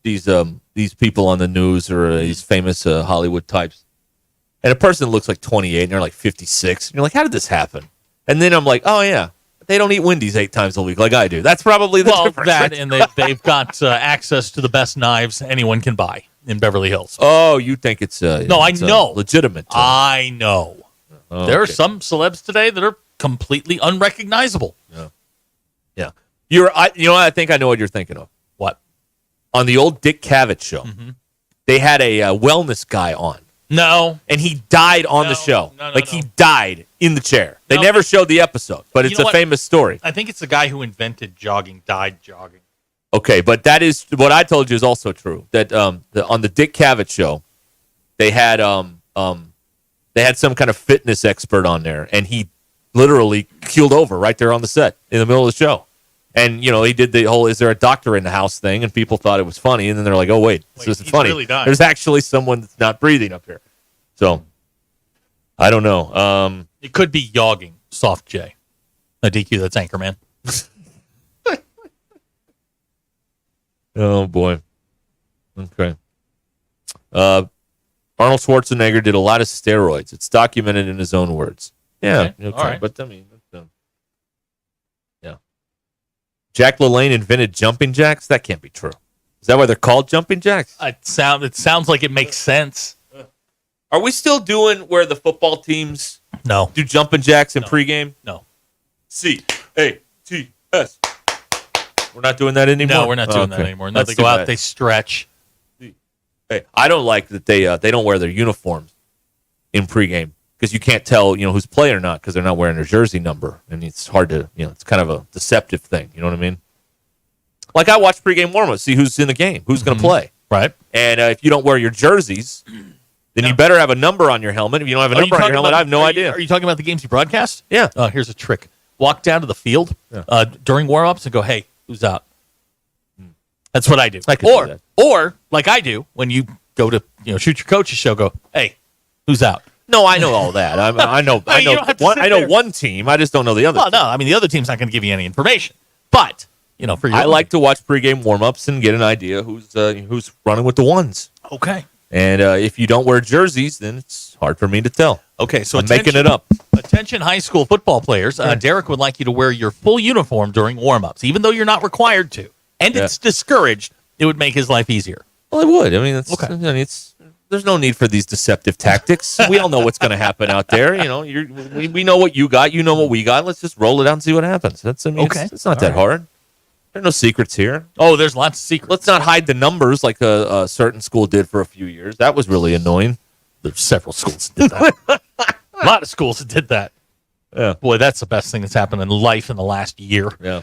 [SPEAKER 12] these people on the news or these famous Hollywood types, and a person looks like 28 and they're like 56, and you're like, how did this happen? And then I'm like, oh yeah, they don't eat Wendy's 8 times a week like I do. That's probably the difference.
[SPEAKER 3] That and they've got access to the best knives anyone can buy in Beverly Hills.
[SPEAKER 12] Oh, you think it's
[SPEAKER 3] no? I know
[SPEAKER 12] legitimate.
[SPEAKER 3] I know.
[SPEAKER 12] Oh,
[SPEAKER 3] there are some celebs today that are completely unrecognizable.
[SPEAKER 12] Yeah. You know what? I think I know what you're thinking of.
[SPEAKER 3] What?
[SPEAKER 12] On the old Dick Cavett show, they had a wellness guy on.
[SPEAKER 3] No.
[SPEAKER 12] And he died on the show.
[SPEAKER 3] No,
[SPEAKER 12] he died in the chair. They never showed the episode, but it's a famous story.
[SPEAKER 3] I think it's the guy who invented jogging died jogging.
[SPEAKER 12] Okay, but that is what I told you is also true. That on the Dick Cavett show, they had some kind of fitness expert on there, and he literally keeled over right there on the set in the middle of the show. And, he did the whole, is there a doctor in the house thing? And people thought it was funny. And then they're like, oh, wait, this isn't funny.
[SPEAKER 3] Really died.
[SPEAKER 12] There's actually someone that's not breathing up here. So, I don't know.
[SPEAKER 3] It could be yogging, Soft J. A DQ, that's Anchorman.
[SPEAKER 12] Oh, boy. Okay. Arnold Schwarzenegger did a lot of steroids. It's documented in his own words. Yeah. Okay.
[SPEAKER 3] All right.
[SPEAKER 12] But, I mean, Jack LaLanne invented jumping jacks? That can't be true. Is that why they're called jumping jacks?
[SPEAKER 3] It sounds like it makes sense.
[SPEAKER 12] Are we still doing where the football teams do jumping jacks in pregame?
[SPEAKER 3] No.
[SPEAKER 12] C-A-T-S. We're not doing that anymore?
[SPEAKER 3] No, we're not doing that anymore. No, they go out, they stretch.
[SPEAKER 12] Hey, I don't like that they don't wear their uniforms in pregame. because you can't tell, who's playing or not because they're not wearing their jersey number. And it's hard to, it's kind of a deceptive thing. You know what I mean? Like I watch pregame warm-ups, see who's in the game, who's going to play.
[SPEAKER 3] Right.
[SPEAKER 12] And if you don't wear your jerseys, then you better have a number on your helmet. If you don't have a number on your helmet, I have no idea.
[SPEAKER 3] Are you talking about the games you broadcast?
[SPEAKER 12] Yeah.
[SPEAKER 3] Here's a trick. Walk down to the field during warm-ups and go, hey, who's out? That's what I do. Or like I do when you go to shoot your coach's show. Go, hey, who's out?
[SPEAKER 12] No, I know all that. I know. I know one team. I just don't know the other.
[SPEAKER 3] Well, no, I mean the other team's not going to give you any information. But for
[SPEAKER 12] I like to watch pregame warm-ups and get an idea who's running with the ones.
[SPEAKER 3] Okay.
[SPEAKER 12] And if you don't wear jerseys, then it's hard for me to tell.
[SPEAKER 3] Okay, so
[SPEAKER 12] I'm making it up.
[SPEAKER 3] Attention, high school football players. Derek would like you to wear your full uniform during warm-ups, even though you're not required to. And it's discouraged. It would make his life easier.
[SPEAKER 12] Well, it would. I mean, there's no need for these deceptive tactics. We all know what's going to happen out there. We know what you got. You know what we got. Let's just roll it out and see what happens. It's not that hard. There are no secrets here.
[SPEAKER 3] Oh, there's lots of secrets.
[SPEAKER 12] Let's not hide the numbers like a certain school did for a few years. That was really annoying.
[SPEAKER 3] There's several schools that did that. A lot of schools that did that.
[SPEAKER 12] Yeah.
[SPEAKER 3] Boy, that's the best thing that's happened in life in the last year.
[SPEAKER 12] Yeah.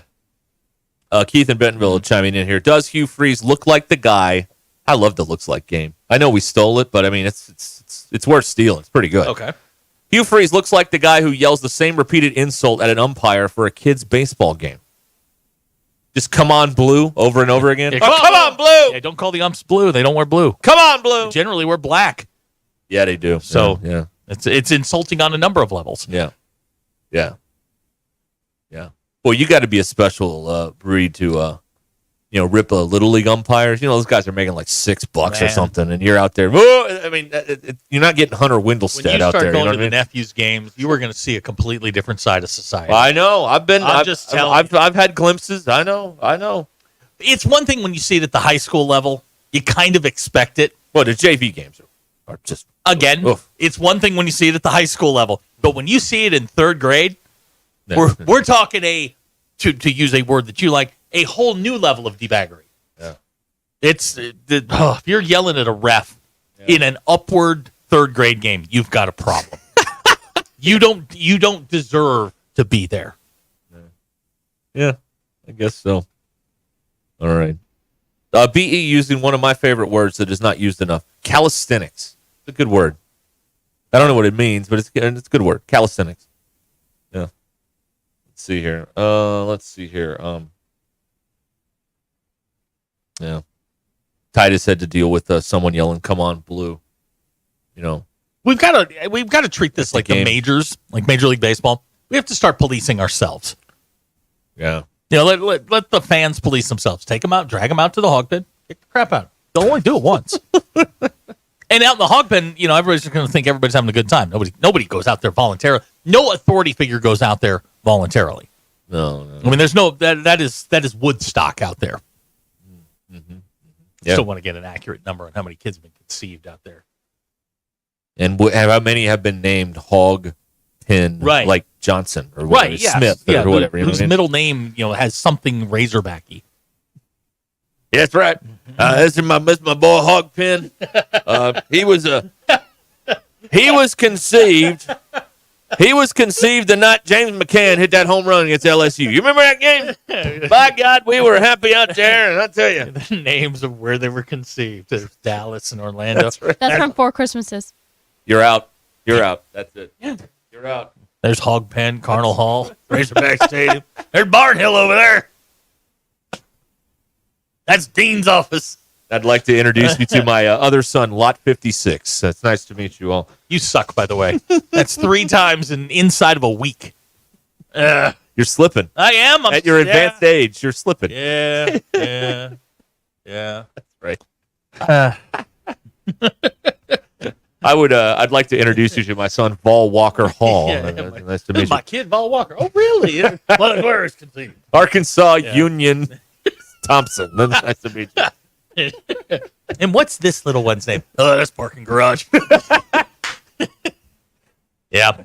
[SPEAKER 12] Keith in Bentonville chiming in here. Does Hugh Freeze look like the guy? I love the looks like game. I know we stole it, but I mean it's worth stealing. It's pretty good.
[SPEAKER 3] Okay.
[SPEAKER 12] Hugh Freeze looks like the guy who yells the same repeated insult at an umpire for a kid's baseball game. Just come on, blue, over and over again.
[SPEAKER 3] Yeah,
[SPEAKER 12] come on, blue.
[SPEAKER 3] Yeah, don't call the umps blue. They don't wear blue.
[SPEAKER 12] Come on, blue.
[SPEAKER 3] They generally wear black.
[SPEAKER 12] Yeah, they do.
[SPEAKER 3] So
[SPEAKER 12] yeah.
[SPEAKER 3] It's insulting on a number of levels.
[SPEAKER 12] Yeah. Well, you got to be a special breed to, rip a little league umpires. Those guys are making like $6 or something, and you're out there. I mean, you're not getting Hunter Windelstead out there.
[SPEAKER 3] When you start going to the nephews' games, you are going to see a completely different side of society.
[SPEAKER 12] I know. I've had glimpses. I know.
[SPEAKER 3] It's one thing when you see it at the high school level, you kind of expect it.
[SPEAKER 12] Well, the JV games are just
[SPEAKER 3] again.
[SPEAKER 12] Oof.
[SPEAKER 3] It's one thing when you see it at the high school level, but when you see it in third grade. We're talking to use a word that you like, a whole new level of debaggery.
[SPEAKER 12] Yeah.
[SPEAKER 3] It's if you're yelling at a ref in an upward third grade game, you've got a problem. You don't deserve to be there.
[SPEAKER 12] Yeah, I guess so. All right. BE using one of my favorite words that is not used enough. Calisthenics. It's a good word. I don't know what it means, but it's a good word. Calisthenics. Yeah. Let's see here. Yeah. Titus had to deal with someone yelling, "Come on, blue."
[SPEAKER 3] We've got to treat this like the majors, like Major League Baseball. We have to start policing ourselves.
[SPEAKER 12] Yeah.
[SPEAKER 3] Let the fans police themselves. Take them out, drag them out to the hog pen, kick the crap out of them. They'll only do it once. And out in the hog pen, everybody's going to think everybody's having a good time. Nobody goes out there voluntarily. No authority figure goes out there voluntarily.
[SPEAKER 12] No.
[SPEAKER 3] I mean, there's no that is Woodstock out there.
[SPEAKER 12] Mm-hmm.
[SPEAKER 3] Still want to get an accurate number on how many kids have been conceived out there.
[SPEAKER 12] And how many have been named Hog Pen,
[SPEAKER 3] right?
[SPEAKER 12] Like Johnson or whatever,
[SPEAKER 3] right? Yes.
[SPEAKER 12] Smith or whatever.
[SPEAKER 3] Whose middle name has something Razorbacky.
[SPEAKER 12] Yeah, that's right. This is my boy Hog Pen. He was conceived. He was conceived the night James McCann hit that home run against LSU. You remember that game? By God, we were happy out there, and I tell you,
[SPEAKER 3] the names of where they were conceived: Dallas and Orlando.
[SPEAKER 12] That's right.
[SPEAKER 13] That's from Four Christmases.
[SPEAKER 12] You're out. That's it. Yeah. You're out.
[SPEAKER 3] There's Hog Pen, Carnal Hall, Razorback Stadium. There's Barnhill over there. That's Dean's office.
[SPEAKER 12] I'd like to introduce you to my other son, Lot 56. It's nice to meet you all.
[SPEAKER 3] You suck, by the way. That's 3 times inside of a week.
[SPEAKER 12] You're slipping.
[SPEAKER 3] I am.
[SPEAKER 12] At your advanced age, you're slipping.
[SPEAKER 3] Yeah.
[SPEAKER 12] That's right. I'd like to introduce you to my son, Vol Walker Hall. Nice to meet you.
[SPEAKER 3] My kid, Vol Walker. Oh, really? Where is conceived?
[SPEAKER 12] Arkansas Union Thompson. Nice to meet you.
[SPEAKER 3] And what's this little one's name? Oh, that's parking garage. Yeah.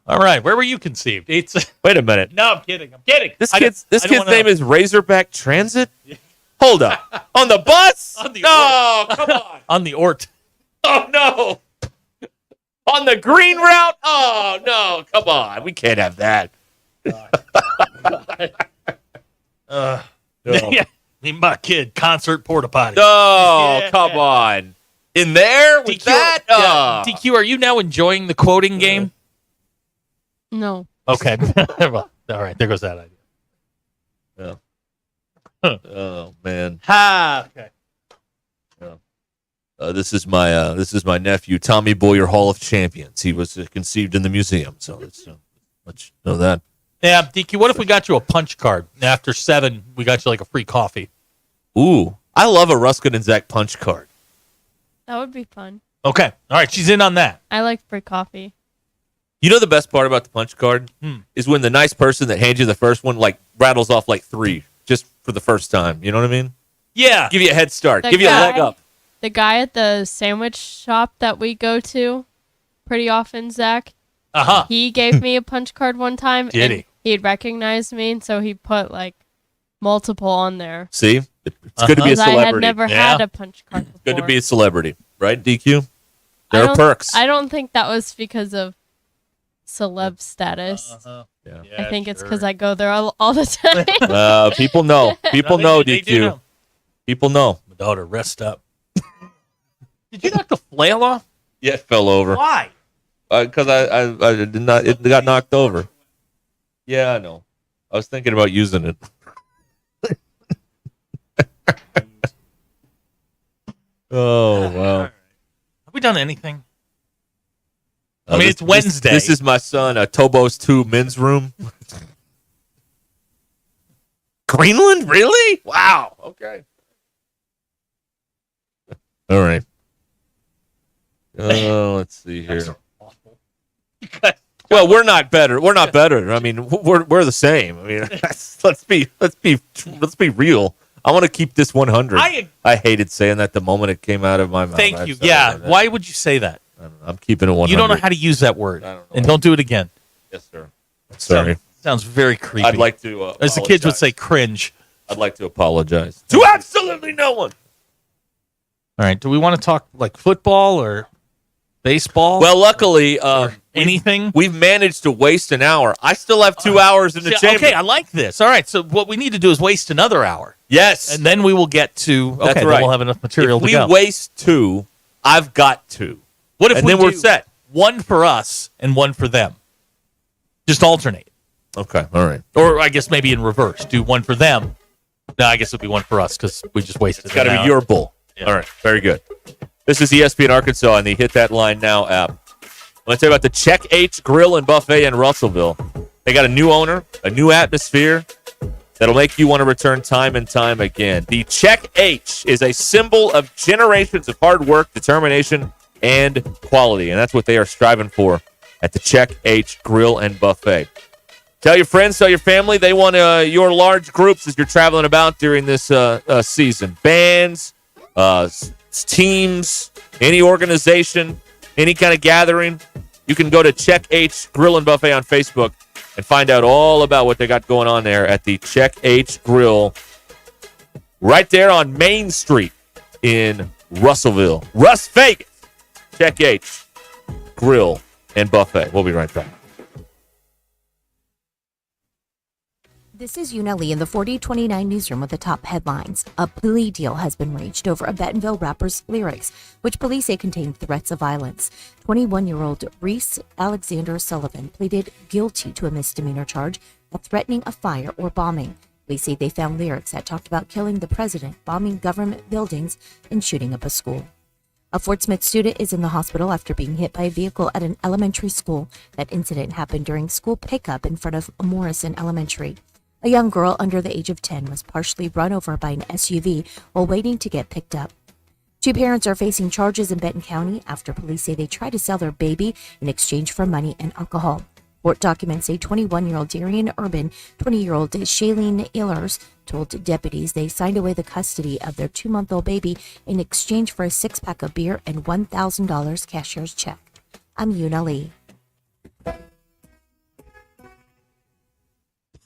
[SPEAKER 3] All right. Where were you conceived?
[SPEAKER 12] Wait a minute.
[SPEAKER 3] No, I'm kidding.
[SPEAKER 12] This kid's name is Razorback Transit? Hold up. On the bus?
[SPEAKER 3] On the
[SPEAKER 12] Ort. Come on.
[SPEAKER 3] On the Ort.
[SPEAKER 12] Oh, no. On the green route? Oh, no. Come on. We can't have that.
[SPEAKER 3] Yeah, me and my kid concert porta potty.
[SPEAKER 12] No,
[SPEAKER 3] Yeah.
[SPEAKER 12] come on. In there with that?
[SPEAKER 3] DQ, are you now enjoying the quoting game?
[SPEAKER 13] No.
[SPEAKER 3] Okay. Well, all right, there goes that idea.
[SPEAKER 12] Yeah. Oh man.
[SPEAKER 3] Ha. Okay.
[SPEAKER 12] This is my nephew, Tommy Boyer, Hall of Champions. He was conceived in the museum, so let's let you know that.
[SPEAKER 3] Yeah, DQ, what if we got you a punch card? After 7, we got you like a free coffee.
[SPEAKER 12] Ooh, I love a Ruscin and Zach punch card.
[SPEAKER 13] That would be fun.
[SPEAKER 3] Okay. All right, she's in on that.
[SPEAKER 13] I like free coffee.
[SPEAKER 12] You know the best part about the punch card is when the nice person that hands you the first one like rattles off like 3 just for the first time. You know what I mean?
[SPEAKER 3] Yeah.
[SPEAKER 12] Give you a head start.
[SPEAKER 13] The
[SPEAKER 12] Give you a leg
[SPEAKER 13] guy-
[SPEAKER 12] up.
[SPEAKER 13] The guy at the sandwich shop that we go to pretty often, Zach, he gave me a punch card one time.
[SPEAKER 12] Did
[SPEAKER 13] and
[SPEAKER 12] he?
[SPEAKER 13] He had recognized me, and so he put like multiple on there.
[SPEAKER 12] See? It's good to be a
[SPEAKER 13] 'Cause I
[SPEAKER 12] celebrity.
[SPEAKER 13] had never had a punch card before.
[SPEAKER 12] Good to be a celebrity, right, DQ?
[SPEAKER 13] I
[SPEAKER 12] There are
[SPEAKER 13] don't-
[SPEAKER 12] perks.
[SPEAKER 13] I don't think that was because of celeb status.
[SPEAKER 12] Yeah.
[SPEAKER 13] I think it's because I go there all the time.
[SPEAKER 12] People know. People know,
[SPEAKER 3] they
[SPEAKER 12] DQ.
[SPEAKER 3] do know.
[SPEAKER 12] People know.
[SPEAKER 3] My daughter, rest up. Did you knock the flail off?
[SPEAKER 12] Yeah, it fell over.
[SPEAKER 3] Why?
[SPEAKER 12] Because I did not. It got knocked over. Yeah, I know. I was thinking about using it. Oh wow!
[SPEAKER 3] Have we done anything?
[SPEAKER 12] This-
[SPEAKER 3] it's Wednesday.
[SPEAKER 12] This is my son, Tobo's 2 men's room. Greenland, really? Wow. Okay. All right. Let's see here. Well, we're not better. We're not better. I mean, we're the same. I mean, let's be real. I want to keep this 100. I hated saying that the moment it came out of my mouth.
[SPEAKER 3] Thank you. Yeah. Why would you say that?
[SPEAKER 12] I'm keeping it 100.
[SPEAKER 3] You don't know how to use that word. And don't do it again.
[SPEAKER 12] Yes, sir. Sorry.
[SPEAKER 3] Sounds very creepy.
[SPEAKER 12] I'd like to.
[SPEAKER 3] As the kids would
[SPEAKER 12] apologize.
[SPEAKER 3] say, cringe.
[SPEAKER 12] I'd like to apologize to absolutely no one.
[SPEAKER 3] All right. Do we want to talk like football or baseball?
[SPEAKER 12] Well, luckily,
[SPEAKER 3] anything.
[SPEAKER 12] We've managed to waste an hour. I still have 2 hours in the chamber.
[SPEAKER 3] Okay, I like this. All right. So what we need to do is waste another hour.
[SPEAKER 12] Yes.
[SPEAKER 3] And then we will get to. Okay.
[SPEAKER 12] That's
[SPEAKER 3] Then
[SPEAKER 12] right.
[SPEAKER 3] we'll have enough material
[SPEAKER 12] If
[SPEAKER 3] to
[SPEAKER 12] we
[SPEAKER 3] go.
[SPEAKER 12] waste 2, I've got 2.
[SPEAKER 3] What if
[SPEAKER 12] and
[SPEAKER 3] we
[SPEAKER 12] then we're
[SPEAKER 3] do
[SPEAKER 12] set?
[SPEAKER 3] One for us and one for them. Just alternate.
[SPEAKER 12] Okay. All right.
[SPEAKER 3] Or I guess maybe in reverse. Do one for them. No, I guess it'll be one for us because we just wasted.
[SPEAKER 12] It's got to
[SPEAKER 3] an
[SPEAKER 12] be
[SPEAKER 3] hour.
[SPEAKER 12] your bull.
[SPEAKER 3] Yeah.
[SPEAKER 12] All right. Very good. This is ESPN Arkansas and the Hit That Line Now app. I want to tell you about the Check H Grill and Buffet in Russellville. They got a new owner, a new atmosphere that'll make you want to return time and time again. The Check H is a symbol of generations of hard work, determination, and quality, and that's what they are striving for at the Check H Grill and Buffet. Tell your friends, tell your family. They want your large groups as you're traveling about during this season. Bands, teams, any organization, any kind of gathering. You can go to Check H Grill and Buffet on Facebook and find out all about what they got going on there at the Check H Grill right there on Main Street in Russellville. Russ Vegas. Check H Grill and Buffet. We'll be right back.
[SPEAKER 16] This is Una Lee in the 4029 newsroom with the top headlines. A plea deal has been reached over a Bentonville rapper's lyrics, which police say contained threats of violence. 21-year-old Reese Alexander Sullivan pleaded guilty to a misdemeanor charge of threatening a fire or bombing. Police say they found lyrics that talked about killing the president, bombing government buildings, and shooting up a school. A Fort Smith student is in the hospital after being hit by a vehicle at an elementary school. That incident happened during school pickup in front of Morrison Elementary. A young girl under the age of 10 was partially run over by an SUV while waiting to get picked up. 2 parents are facing charges in Benton County after police say they tried to sell their baby in exchange for money and alcohol. Court documents say 21-year-old Darian Urban, 20-year-old Shailene Ehlers told deputies they signed away the custody of their 2-month-old baby in exchange for a 6-pack of beer and $1,000 cashier's check. I'm Una Lee.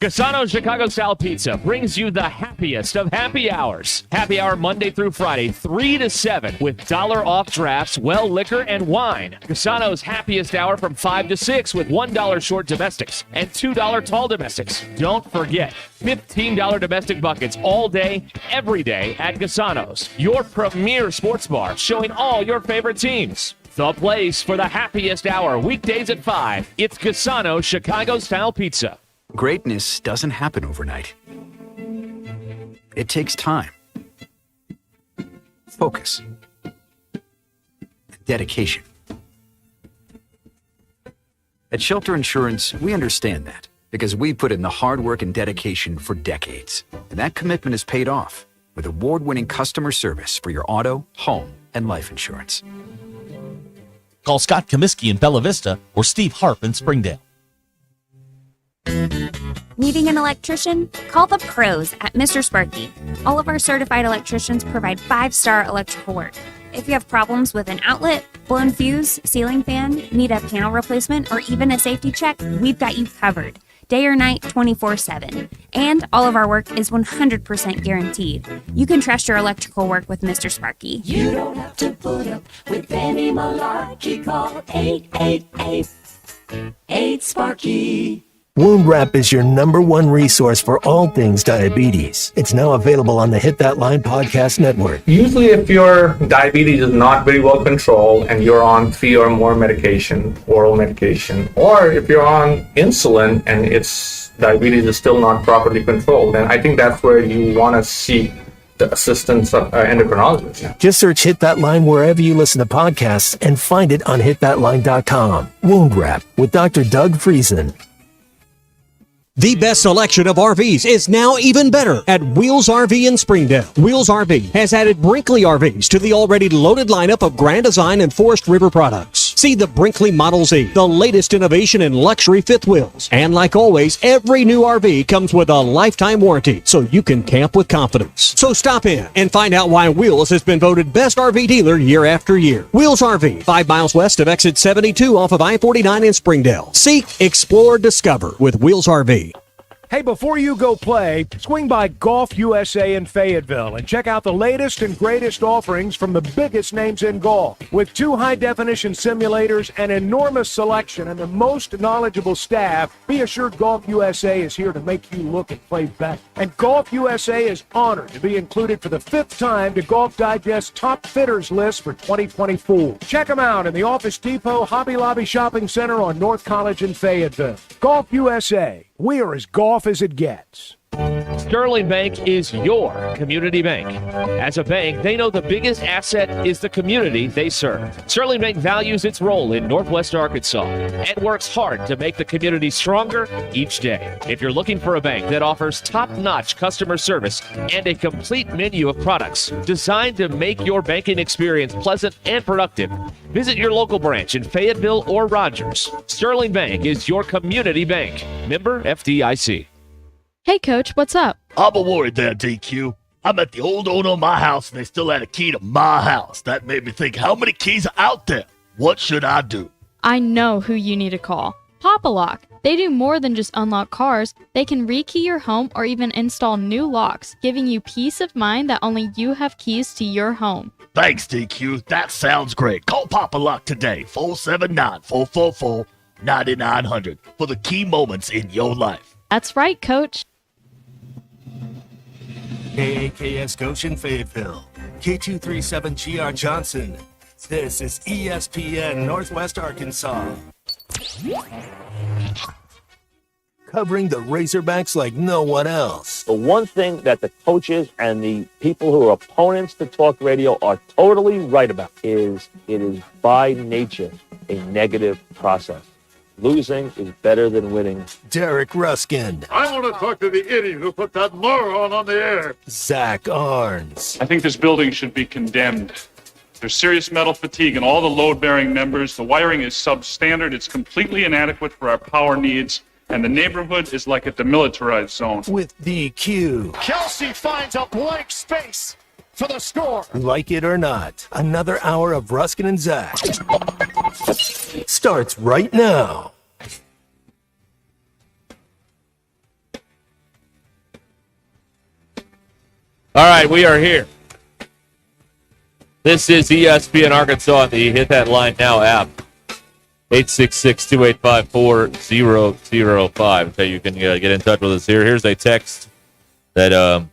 [SPEAKER 21] Cassano's Chicago-style pizza brings you the happiest of happy hours. Happy hour Monday through Friday, 3 to 7, with $1 off drafts, well liquor, and wine. Cassano's happiest hour from 5 to 6 with $1 short domestics and $2 tall domestics. Don't forget, $15 domestic buckets all day, every day at Cassano's, your premier sports bar showing all your favorite teams. The place for the happiest hour, weekdays at 5. It's Cassano's Chicago-style pizza.
[SPEAKER 11] Greatness doesn't happen overnight. It takes time, focus, and dedication. At Shelter Insurance, we understand that because we put in the hard work and dedication for decades. And that commitment is paid off with award-winning customer service for your auto, home, and life insurance.
[SPEAKER 4] Call Scott Comiskey in Bella Vista or Steve Harp in Springdale.
[SPEAKER 9] Needing an electrician? Call the pros at Mr. Sparky. All of our certified electricians provide 5-star electrical work. If you have problems with an outlet, blown fuse, ceiling fan, need a panel replacement, or even a safety check, we've got you covered. Day or night, 24/7. And all of our work is 100% guaranteed. You can trust your electrical work with Mr. Sparky.
[SPEAKER 18] You don't have to put up with any malarkey. Call 888-8-SPARKY.
[SPEAKER 1] Wound Wrap is your #1 resource for all things diabetes. It's now available on the Hit That Line podcast network.
[SPEAKER 19] Usually if your diabetes is not very well controlled and you're on 3 or more medication, oral medication, or if you're on insulin and diabetes is still not properly controlled, then I think that's where you want to seek the assistance of endocrinologists.
[SPEAKER 1] Just search Hit That Line wherever you listen to podcasts and find it on hitthatline.com. Wound Wrap with Dr. Doug Friesen.
[SPEAKER 20] The best selection of RVs is now even better at Wheels RV in Springdale. Wheels RV has added Brinkley RVs to the already loaded lineup of Grand Design and Forest River products. See the Brinkley Model Z, the latest innovation in luxury fifth wheels. And like always, every new RV comes with a lifetime warranty, so you can camp with confidence. So stop in and find out why Wheels has been voted best RV dealer year after year. Wheels RV, 5 miles west of exit 72 off of I-49 in Springdale. Seek, explore, discover with Wheels RV.
[SPEAKER 22] Hey, before you go play, swing by Golf USA in Fayetteville and check out the latest and greatest offerings from the biggest names in golf. With 2 high-definition simulators, an enormous selection, and the most knowledgeable staff, be assured Golf USA is here to make you look and play better. And Golf USA is honored to be included for the 5th time to Golf Digest's Top Fitters list for 2024. Check them out in the Office Depot Hobby Lobby Shopping Center on North College in Fayetteville. Golf USA. We are as golf as it gets.
[SPEAKER 21] Sterling Bank is your community bank. As a bank, they know the biggest asset is the community they serve. Sterling Bank values its role in Northwest Arkansas and works hard to make the community stronger each day. If you're looking for a bank that offers top-notch customer service and a complete menu of products designed to make your banking experience pleasant and productive, visit your local branch in Fayetteville or Rogers. Sterling Bank is your community bank. Member FDIC.
[SPEAKER 13] Hey, Coach, what's up?
[SPEAKER 23] I'm worried there, DQ. I'm at the old owner of my house, and they still had a key to my house. That made me think, how many keys are out there? What should I do?
[SPEAKER 13] I know who you need to call. Pop a Lock. They do more than just unlock cars. They can rekey your home or even install new locks, giving you peace of mind that only you have keys to your home.
[SPEAKER 23] Thanks, DQ. That sounds great. Call Papa Lock today, 479-444-9900, for the key moments in your life.
[SPEAKER 13] That's right, Coach.
[SPEAKER 1] KAKS Goshen Fayetteville, K237GR Johnson. This is ESPN Northwest Arkansas. Covering the Razorbacks like no one else.
[SPEAKER 24] The one thing that the coaches and the people who are opponents to talk radio are totally right about is it is by nature a negative process. Losing is better than winning.
[SPEAKER 1] Derek Ruscin.
[SPEAKER 25] I want to talk to the idiot who put that moron on the air.
[SPEAKER 1] Zach Arns.
[SPEAKER 29] I think this building should be condemned. There's serious metal fatigue in all the load-bearing members. The wiring is substandard. It's completely inadequate for our power needs. And the neighborhood is like a demilitarized zone.
[SPEAKER 1] With DQ.
[SPEAKER 25] Kelsey finds a blank space for the score.
[SPEAKER 1] Like it or not, another hour of Ruscin and Zach starts right now.
[SPEAKER 12] All right, we are here. This is ESPN Arkansas, the Hit That Line Now app. 866-285-4005. Okay, you can get in touch with us here. Here's a text that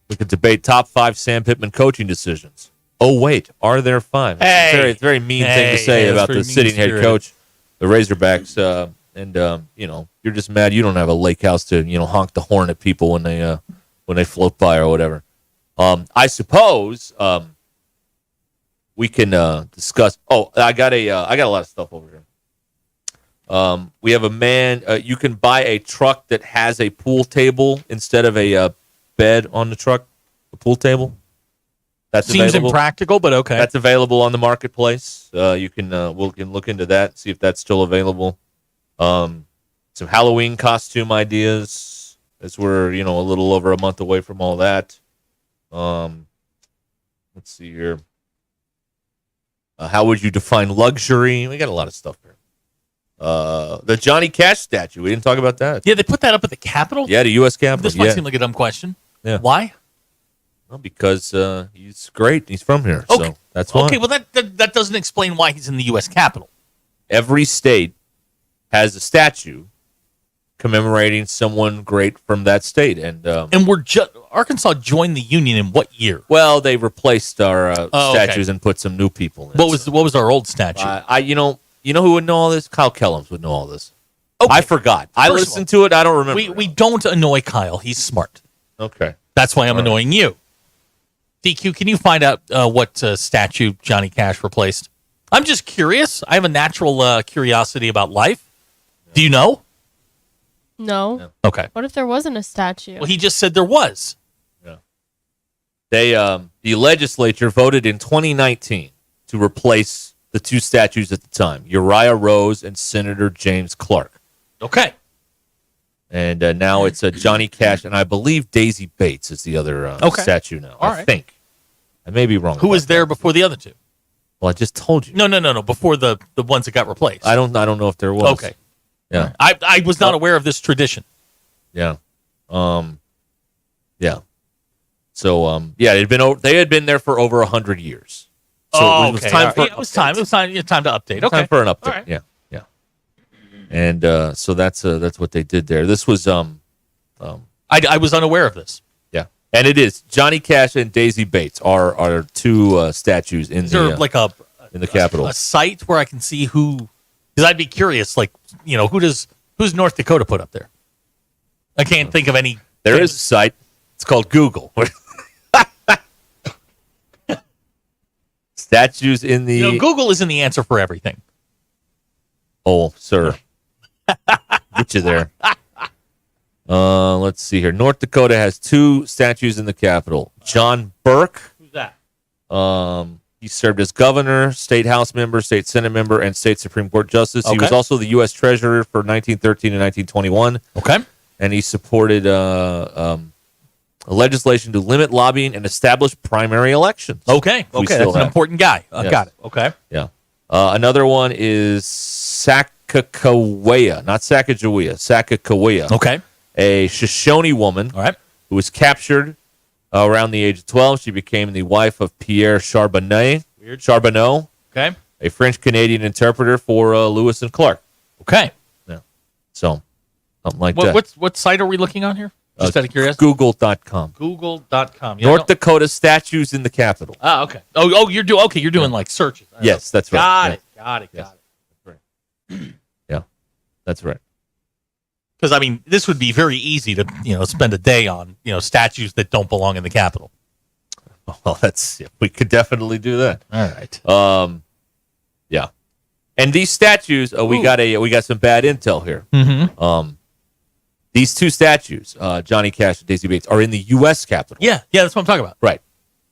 [SPEAKER 12] we could debate top 5 Sam Pittman coaching decisions. Oh, wait, are there 5?
[SPEAKER 3] Hey.
[SPEAKER 12] It's a very mean thing to say about the sitting head coach, the Razorbacks. You're just mad you don't have a lake house to, honk the horn at people when they float by or whatever. I suppose we can discuss. Oh, I got a lot of stuff over here. We have a man. You can buy a truck that has a pool table instead of a bed on the truck. A pool table. That's
[SPEAKER 3] seems
[SPEAKER 12] available.
[SPEAKER 3] Impractical, but okay.
[SPEAKER 12] That's available on the marketplace. We can look into that, see if that's still available. Some Halloween costume ideas, as we're a little over a month away from all that. Let's see here. How would you define luxury? We got a lot of stuff here. The Johnny Cash statue. We didn't talk about that.
[SPEAKER 3] Yeah, they put that up at the Capitol?
[SPEAKER 12] Yeah, the U.S. Capitol.
[SPEAKER 3] This might seem like a dumb question.
[SPEAKER 12] Yeah.
[SPEAKER 3] Why?
[SPEAKER 12] Well, because he's great. He's from here.
[SPEAKER 3] Okay.
[SPEAKER 12] So that's why.
[SPEAKER 3] Okay, well, that doesn't explain why he's in the U.S. Capitol.
[SPEAKER 12] Every state has a statue commemorating someone great from that state. And
[SPEAKER 3] Arkansas joined the Union in what year?
[SPEAKER 12] Well, they replaced our statues
[SPEAKER 3] okay.
[SPEAKER 12] and put some new people in.
[SPEAKER 3] What was our old statue?
[SPEAKER 12] You know who would know all this? Kyle Kellums would know all this. Okay. I forgot. I listened to it. I don't remember.
[SPEAKER 3] We don't annoy Kyle. He's smart.
[SPEAKER 12] Okay.
[SPEAKER 3] That's why I'm annoying you. DQ, can you find out what statue Johnny Cash replaced? I'm just curious. I have a natural curiosity about life. Do you know?
[SPEAKER 13] No.
[SPEAKER 3] Okay.
[SPEAKER 13] What if there wasn't a statue?
[SPEAKER 3] Well, he just said there was.
[SPEAKER 12] Yeah. The legislature voted in 2019 to replace the 2 statues at the time, Uriah Rose and Senator James Clark.
[SPEAKER 3] Okay.
[SPEAKER 12] And now it's Johnny Cash, and I believe Daisy Bates is the other statue now.
[SPEAKER 3] All
[SPEAKER 12] I
[SPEAKER 3] right.
[SPEAKER 12] think. I may be wrong.
[SPEAKER 3] Who was there before the other 2?
[SPEAKER 12] Well, I just told you.
[SPEAKER 3] No. Before the ones that got replaced.
[SPEAKER 12] I don't know if there was.
[SPEAKER 3] Okay.
[SPEAKER 12] Yeah.
[SPEAKER 3] I was not aware of this tradition.
[SPEAKER 12] Yeah. Yeah. So they had been there for over 100 years. So it was time for
[SPEAKER 3] it was time to update. Okay.
[SPEAKER 12] Time for an update.
[SPEAKER 3] All right.
[SPEAKER 12] Yeah. And so that's what they did there. This was
[SPEAKER 3] I was unaware of this.
[SPEAKER 12] Yeah. And it is Johnny Cash and Daisy Bates are 2 statues in
[SPEAKER 3] in
[SPEAKER 12] the Capitol.
[SPEAKER 3] A site where I can see who, because I'd be curious, who's North Dakota put up there? I can't think of any.
[SPEAKER 12] There is a site. It's called Google. Statues in the.
[SPEAKER 3] Google isn't the answer for everything.
[SPEAKER 12] Oh, sir. Get you there. Let's see here. North Dakota has 2 statues in the Capitol. John Burke.
[SPEAKER 3] Who's that?
[SPEAKER 12] He served as governor, state House member, state Senate member, and state Supreme Court justice. He was also the U.S. Treasurer for 1913 and 1921.
[SPEAKER 3] Okay.
[SPEAKER 12] And he supported a legislation to limit lobbying and establish primary elections.
[SPEAKER 3] Okay. That's an important guy.
[SPEAKER 12] Yes.
[SPEAKER 3] Got it. Okay.
[SPEAKER 12] Yeah. Another one is Sacagawea, not Sacagawea, Sacagawea.
[SPEAKER 3] Okay.
[SPEAKER 12] A Shoshone woman who was captured around the age of 12. She became the wife of Pierre Charbonneau.
[SPEAKER 3] Okay.
[SPEAKER 12] A French-Canadian interpreter for Lewis and Clark.
[SPEAKER 3] Okay.
[SPEAKER 12] Yeah. So, something like that.
[SPEAKER 3] What site are we looking on here? Just out of curiosity.
[SPEAKER 12] Google.com.
[SPEAKER 3] Google.com. Yeah,
[SPEAKER 12] North Dakota statues in the Capitol.
[SPEAKER 3] Ah, okay. You're doing like searches.
[SPEAKER 12] Yes, that's right.
[SPEAKER 3] Got it.
[SPEAKER 12] That's right. Yeah, that's right.
[SPEAKER 3] Because this would be very easy to spend a day on statues that don't belong in the Capitol.
[SPEAKER 12] Well, we could definitely do that.
[SPEAKER 3] All right.
[SPEAKER 12] Yeah, and these statues, we got some bad intel here.
[SPEAKER 3] Mm-hmm.
[SPEAKER 12] These 2 statues, Johnny Cash and Daisy Bates, are in the U.S. Capitol.
[SPEAKER 3] Yeah, that's what I'm talking about.
[SPEAKER 12] Right.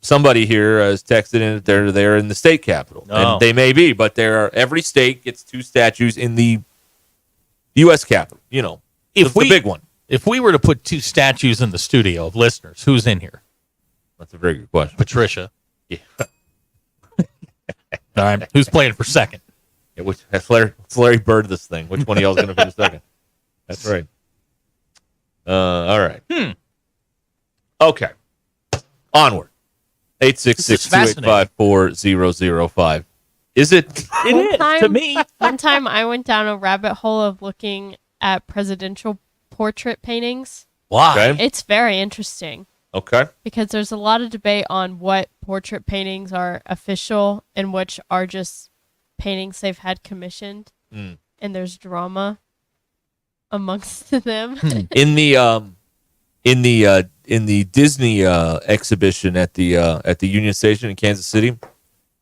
[SPEAKER 12] Somebody here has texted in that they're in the state capitol, and they may be, but every state gets 2 statues in the U.S. Capitol. The big one.
[SPEAKER 3] If we were to put 2 statues in the studio of listeners, who's in here?
[SPEAKER 12] That's a very good question.
[SPEAKER 3] Patricia.
[SPEAKER 12] Yeah.
[SPEAKER 3] All right. Who's playing for second?
[SPEAKER 12] Yeah, let's Larry Bird this thing. Which one of y'all is going to finish second? That's right. All right.
[SPEAKER 3] Hmm.
[SPEAKER 12] Okay. Onward. 866-285-4005. Is it?
[SPEAKER 3] It is to me.
[SPEAKER 13] One time I went down a rabbit hole of looking at presidential portrait paintings.
[SPEAKER 3] Why?
[SPEAKER 12] Okay.
[SPEAKER 13] It's very interesting.
[SPEAKER 12] Okay.
[SPEAKER 13] Because there's a lot of debate on what portrait paintings are official and which are just paintings they've had commissioned. And there's drama amongst them.
[SPEAKER 12] In the Disney exhibition at the Union Station in Kansas City,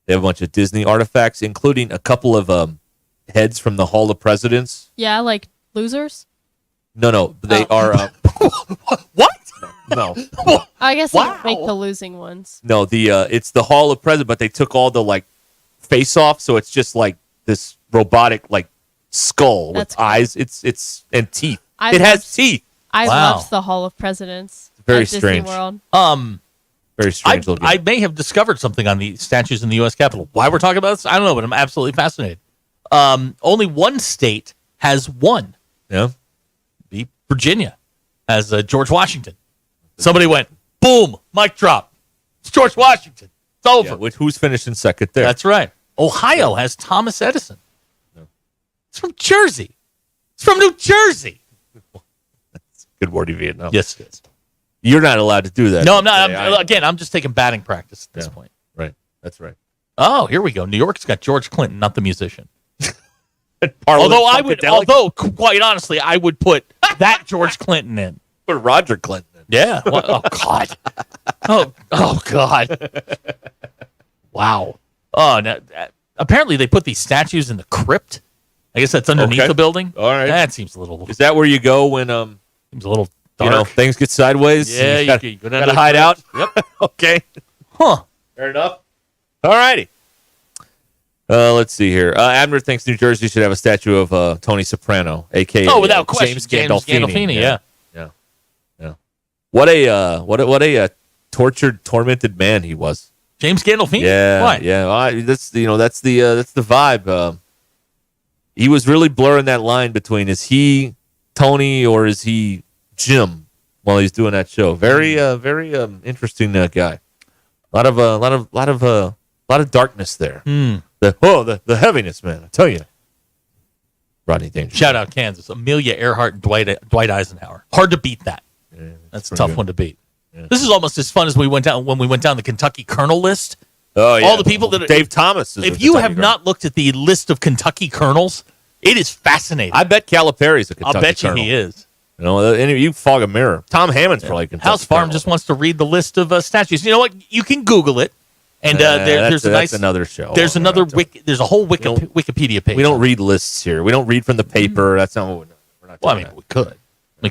[SPEAKER 12] they have a bunch of Disney artifacts, including a couple of heads from the Hall of Presidents.
[SPEAKER 13] Yeah, like losers?
[SPEAKER 12] No, they are.
[SPEAKER 3] What?
[SPEAKER 12] No.
[SPEAKER 13] I guess they make the losing ones.
[SPEAKER 12] No, it's the Hall of Presidents, but they took all the like face off, so it's just like this robotic like skull with eyes. It's and teeth. It has teeth.
[SPEAKER 13] I loved the Hall of Presidents.
[SPEAKER 12] Very
[SPEAKER 13] at Disney
[SPEAKER 12] strange.
[SPEAKER 13] World.
[SPEAKER 12] Very strange looking.
[SPEAKER 3] I may have discovered something on the statues in the U.S. Capitol. Why we're talking about this, I don't know, but I'm absolutely fascinated. Only one state has one.
[SPEAKER 12] Yeah.
[SPEAKER 3] Virginia has George Washington. Somebody went, boom, mic drop. It's George Washington. It's over.
[SPEAKER 12] Yeah, who's finishing second there?
[SPEAKER 3] That's right. Ohio has Thomas Edison. It's from Jersey. It's from New Jersey.
[SPEAKER 12] Good word in Vietnam.
[SPEAKER 3] Yes, it is.
[SPEAKER 12] You're not allowed to do that.
[SPEAKER 3] No, I'm not. I'm just taking batting practice at this point.
[SPEAKER 12] Right. That's right.
[SPEAKER 3] Oh, here we go. New York's got George Clinton, not the musician.
[SPEAKER 12] Parliament
[SPEAKER 3] Although, quite honestly, I would put that George Clinton in.
[SPEAKER 12] Put Roger Clinton in.
[SPEAKER 3] Yeah. Oh God. Oh God. Wow. Oh, now, apparently they put these statues in the crypt. I guess that's underneath the building.
[SPEAKER 12] All right.
[SPEAKER 3] That seems a little.
[SPEAKER 12] Is that where you go when
[SPEAKER 3] seems a little dark.
[SPEAKER 12] things get sideways?
[SPEAKER 3] Yeah,
[SPEAKER 12] you
[SPEAKER 3] go down to
[SPEAKER 12] gotta
[SPEAKER 3] the
[SPEAKER 12] hide out.
[SPEAKER 3] crypt. Yep.
[SPEAKER 12] Okay.
[SPEAKER 3] Huh.
[SPEAKER 12] Fair enough. All righty. Let's see here. Abner thinks New Jersey should have a statue of Tony Soprano, a.k.a.
[SPEAKER 3] Without question,
[SPEAKER 12] James Gandolfini.
[SPEAKER 3] Yeah.
[SPEAKER 12] What a tortured, tormented man he was.
[SPEAKER 3] James Gandolfini.
[SPEAKER 12] Yeah.
[SPEAKER 3] Why?
[SPEAKER 12] Yeah. That's the vibe. He was really blurring that line between is he Tony or is he Jim while he's doing that show. Very interesting guy. A lot of darkness there. The heaviness, man. I tell you. Rodney Dangerfield.
[SPEAKER 3] Shout out Kansas. Amelia Earhart and Dwight Eisenhower. Hard to beat that.
[SPEAKER 12] Yeah,
[SPEAKER 3] that's a tough one to beat. Yeah. This is almost as fun as when we went down the Kentucky Colonel list.
[SPEAKER 12] Oh yeah.
[SPEAKER 3] All the people that
[SPEAKER 12] Dave Thomas.
[SPEAKER 3] If you have not looked at the list of Kentucky Colonels, it is fascinating.
[SPEAKER 12] I bet Calipari's a Kentucky
[SPEAKER 3] I'll bet you
[SPEAKER 12] Colonel.
[SPEAKER 3] he is.
[SPEAKER 12] You fog a mirror. Tom Hammond's probably Kentucky
[SPEAKER 3] House Farm
[SPEAKER 12] Colonel.
[SPEAKER 3] just wants to read the list of statues. You know what? You can Google it. And there's
[SPEAKER 12] that's another show.
[SPEAKER 3] There's another there's a whole Wikipedia page.
[SPEAKER 12] We don't read lists here. We don't read from the paper. That's not what we're not.
[SPEAKER 3] Well, I mean, we could.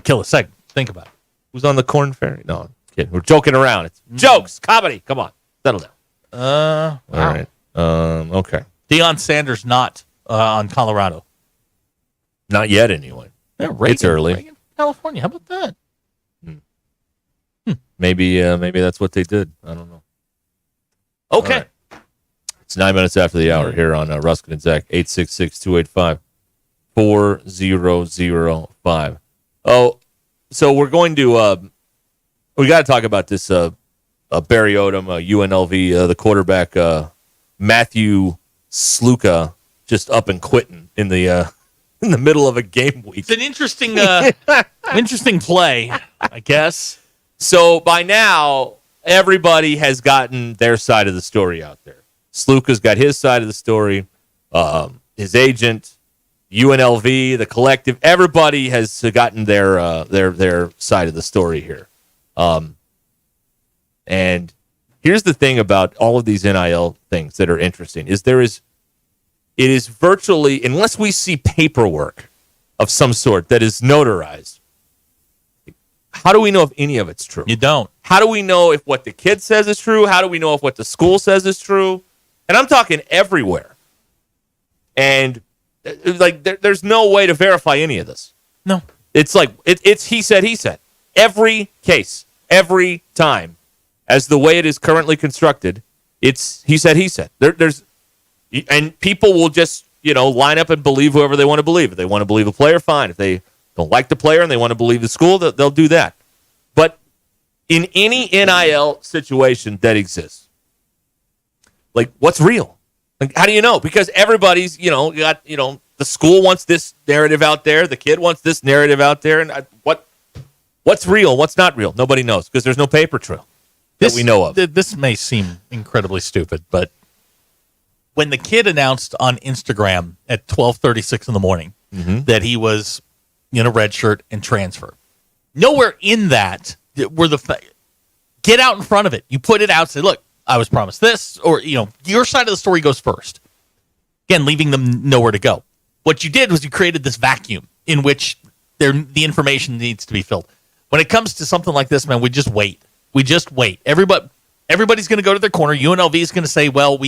[SPEAKER 3] Kill a segment. Think about it.
[SPEAKER 12] Who's on the Corn Ferry? No, I'm kidding. We're joking around. It's jokes, comedy. Come on, settle down.
[SPEAKER 3] Wow.
[SPEAKER 12] All right. Okay.
[SPEAKER 3] Deion Sanders not on Colorado.
[SPEAKER 12] Not yet, anyway.
[SPEAKER 3] Yeah, Reagan,
[SPEAKER 12] it's early.
[SPEAKER 3] Reagan, California. How about that?
[SPEAKER 12] Maybe that's what they did. I don't know.
[SPEAKER 3] Okay.
[SPEAKER 12] Right. It's 9 minutes after the hour here on Ruscin and Zach. 866-285-4005. Oh, so we're going to we got to talk about this Barry Odom, UNLV, the quarterback Matthew Sluka just up and quitting in the middle of a game week.
[SPEAKER 3] It's an interesting interesting play, I guess.
[SPEAKER 12] So by now, everybody has gotten their side of the story out there. Sluka's got his side of the story. His agent, UNLV, the collective, everybody has gotten their side of the story here. And here's the thing about all of these NIL things that are interesting is it is virtually, unless we see paperwork of some sort that is notarized, how do we know if any of it's true?
[SPEAKER 3] You don't.
[SPEAKER 12] How do we know if what the kid says is true? How do we know if what the school says is true? And I'm talking everywhere. And there's no way to verify any of this.
[SPEAKER 3] No.
[SPEAKER 12] It's like it's he said, he said. Every case, every time, as the way it is currently constructed, it's he said, he said. And people will just, line up and believe whoever they want to believe. If they want to believe a player, fine. If they don't like the player and they want to believe the school, they'll do that. But in any NIL situation that exists. Like, what's real? Like, how do you know? Because everybody's, got, the school wants this narrative out there. The kid wants this narrative out there. And what's real? What's not real? Nobody knows because there's no paper trail that we know of.
[SPEAKER 3] This may seem incredibly stupid, but when the kid announced on Instagram at 12:36 in the morning that he was in a red shirt and transfer, nowhere in that were get out in front of it. You put it out, say, look, I was promised this, or, your side of the story goes first. Again, leaving them nowhere to go. What you did was you created this vacuum in which the information needs to be filled. When it comes to something like this, man, we just wait. We just wait. Everybody's going to go to their corner. UNLV is going to say, well,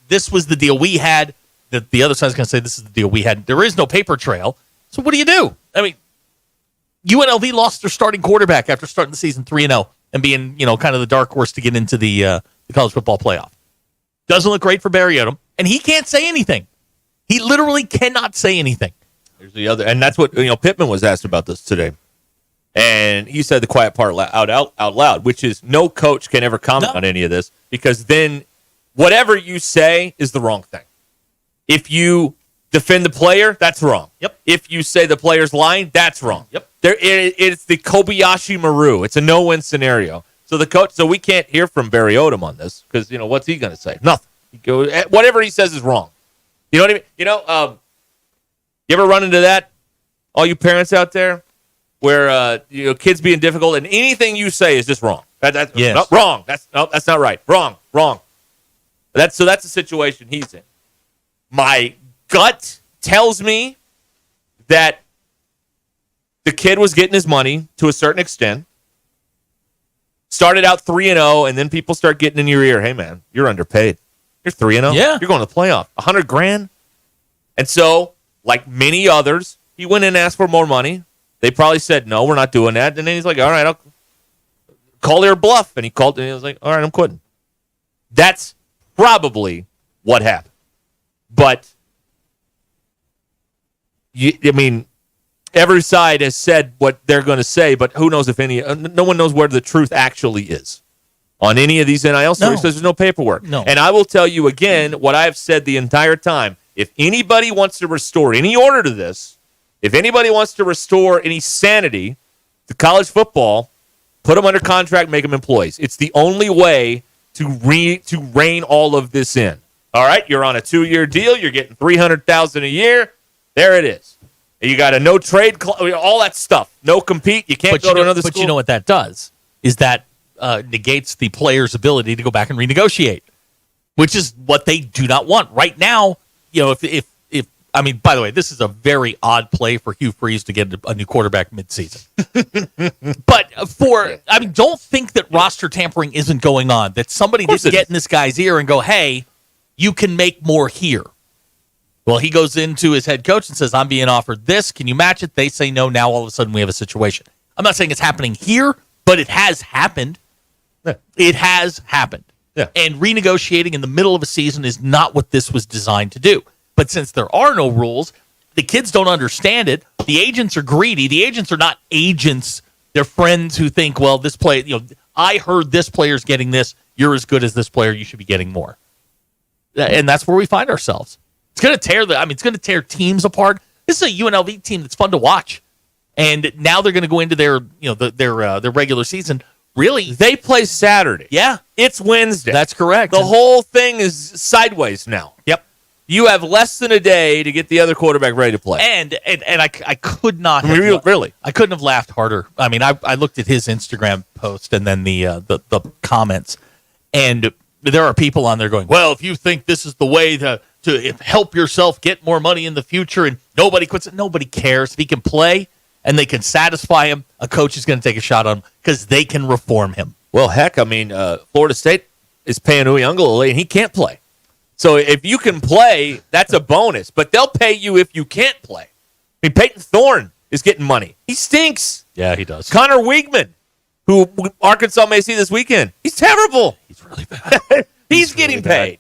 [SPEAKER 3] this was the deal we had. The other side is going to say, this is the deal we had. There is no paper trail. So what do you do? I mean, UNLV lost their starting quarterback after starting the season 3-0 and being, kind of the dark horse to get into the college football playoff. Doesn't look great for Barry Odom, and he can't say anything. He literally cannot say anything.
[SPEAKER 12] There's the other, and that's what Pittman was asked about this today, and he said the quiet part out loud, which is no coach can ever comment on any of this because then whatever you say is the wrong thing. If you defend the player, that's wrong.
[SPEAKER 3] Yep.
[SPEAKER 12] If you say the player's lying, that's wrong.
[SPEAKER 3] Yep.
[SPEAKER 12] It's the Kobayashi Maru. It's a no-win scenario. So we can't hear from Barry Odom on this because what's he going to say? Nothing. Whatever he says is wrong. You know what I mean? You ever run into that? All you parents out there, where kids being difficult and anything you say is just wrong. That's wrong. That's not right. Wrong. That's the situation he's in. My gut tells me that the kid was getting his money to a certain extent. Started out 3-0, and then people start getting in your ear. Hey, man, you're underpaid. You're 3-0.
[SPEAKER 3] Yeah.
[SPEAKER 12] You're going to the playoff. $100,000. And so, like many others, he went in and asked for more money. They probably said, no, we're not doing that. And then he's like, all right, I'll call their bluff. And he called, and he was like, all right, I'm quitting. That's probably what happened. But, every side has said what they're going to say, but who knows if no one knows where the truth actually is on any of these NIL stories. There's no paperwork.
[SPEAKER 3] No.
[SPEAKER 12] And I will tell you again what I've said the entire time. If anybody wants to restore any order to this, if anybody wants to restore any sanity to college football, put them under contract, make them employees. It's the only way to rein all of this in. All right, you're on a 2-year deal. You're getting $300,000 a year. There it is. You got a no trade, all that stuff. No compete. You can't go to another school.
[SPEAKER 3] But you know what that does is that negates the player's ability to go back and renegotiate, which is what they do not want right now. If by the way, this is a very odd play for Hugh Freeze to get a new quarterback midseason. But don't think that roster tampering isn't going on. That somebody didn't get in this guy's ear and go, "Hey, you can make more here." Well, he goes into his head coach and says, I'm being offered this. Can you match it? They say no. Now all of a sudden we have a situation. I'm not saying it's happening here, but it has happened.
[SPEAKER 12] Yeah.
[SPEAKER 3] It has happened.
[SPEAKER 12] Yeah.
[SPEAKER 3] And renegotiating in the middle of a season is not what this was designed to do. But since there are no rules, the kids don't understand it. The agents are greedy. The agents are not agents. They're friends who think, well, this player, I heard this player's getting this. You're as good as this player. You should be getting more. And that's where we find ourselves. It's going to tear teams apart. This is a UNLV team that's fun to watch. And now they're going to go into their regular season. Really?
[SPEAKER 12] They play Saturday.
[SPEAKER 3] Yeah.
[SPEAKER 12] It's Wednesday.
[SPEAKER 3] That's correct.
[SPEAKER 12] The whole thing is sideways now.
[SPEAKER 3] Yep.
[SPEAKER 12] You have less than a day to get the other quarterback ready to play.
[SPEAKER 3] And I could not have
[SPEAKER 12] really?
[SPEAKER 3] I couldn't have laughed harder. I looked at his Instagram post and then the comments, and there are people on there going, well, if you think this is the way to help yourself get more money in the future and nobody quits it, nobody cares. If he can play and they can satisfy him, a coach is going to take a shot on him because they can reform him.
[SPEAKER 12] Well, heck, Florida State is paying Uyunglele and he can't play. So if you can play, that's a bonus. But they'll pay you if you can't play. Peyton Thorne is getting money. He stinks.
[SPEAKER 3] Yeah, he does.
[SPEAKER 12] Connor Wiegman, who Arkansas may see this weekend, he's terrible.
[SPEAKER 3] He's really bad.
[SPEAKER 12] He's getting paid.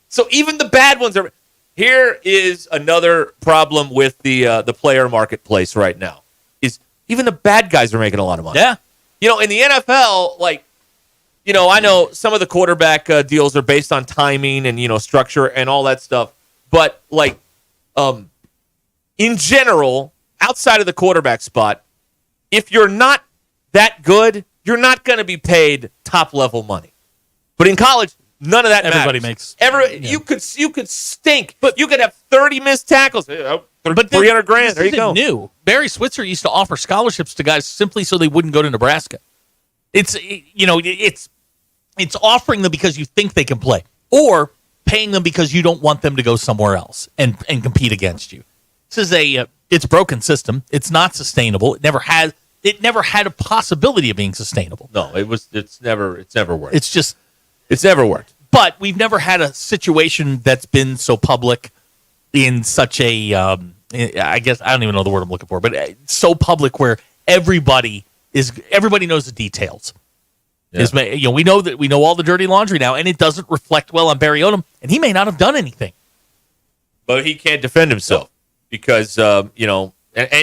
[SPEAKER 12] So even the bad ones are. Here is another problem with the player marketplace right now. Is even the bad guys are making a lot of money.
[SPEAKER 3] Yeah.
[SPEAKER 12] in the NFL, I know some of the quarterback deals are based on timing and, structure and all that stuff. But, in general, outside of the quarterback spot, if you're not that good, you're not going to be paid top-level money. But in college, none of that
[SPEAKER 3] Everybody
[SPEAKER 12] matters.
[SPEAKER 3] makes.
[SPEAKER 12] You could stink, but you could have 30 missed tackles. But $300,000. There you go.
[SPEAKER 3] New. Barry Switzer used to offer scholarships to guys simply so they wouldn't go to Nebraska. It's offering them because you think they can play, or paying them because you don't want them to go somewhere else and compete against you. This is it's a broken system. It's not sustainable. It never had a possibility of being sustainable.
[SPEAKER 12] No, it's never worked.
[SPEAKER 3] It's
[SPEAKER 12] never worked.
[SPEAKER 3] But we've never had a situation that's been so public in such a I guess I don't even know the word I'm looking for, but so public where everybody knows the details. Yeah. We know all the dirty laundry now, and it doesn't reflect well on Barry Odom, and he may not have done anything.
[SPEAKER 12] But he can't defend himself because and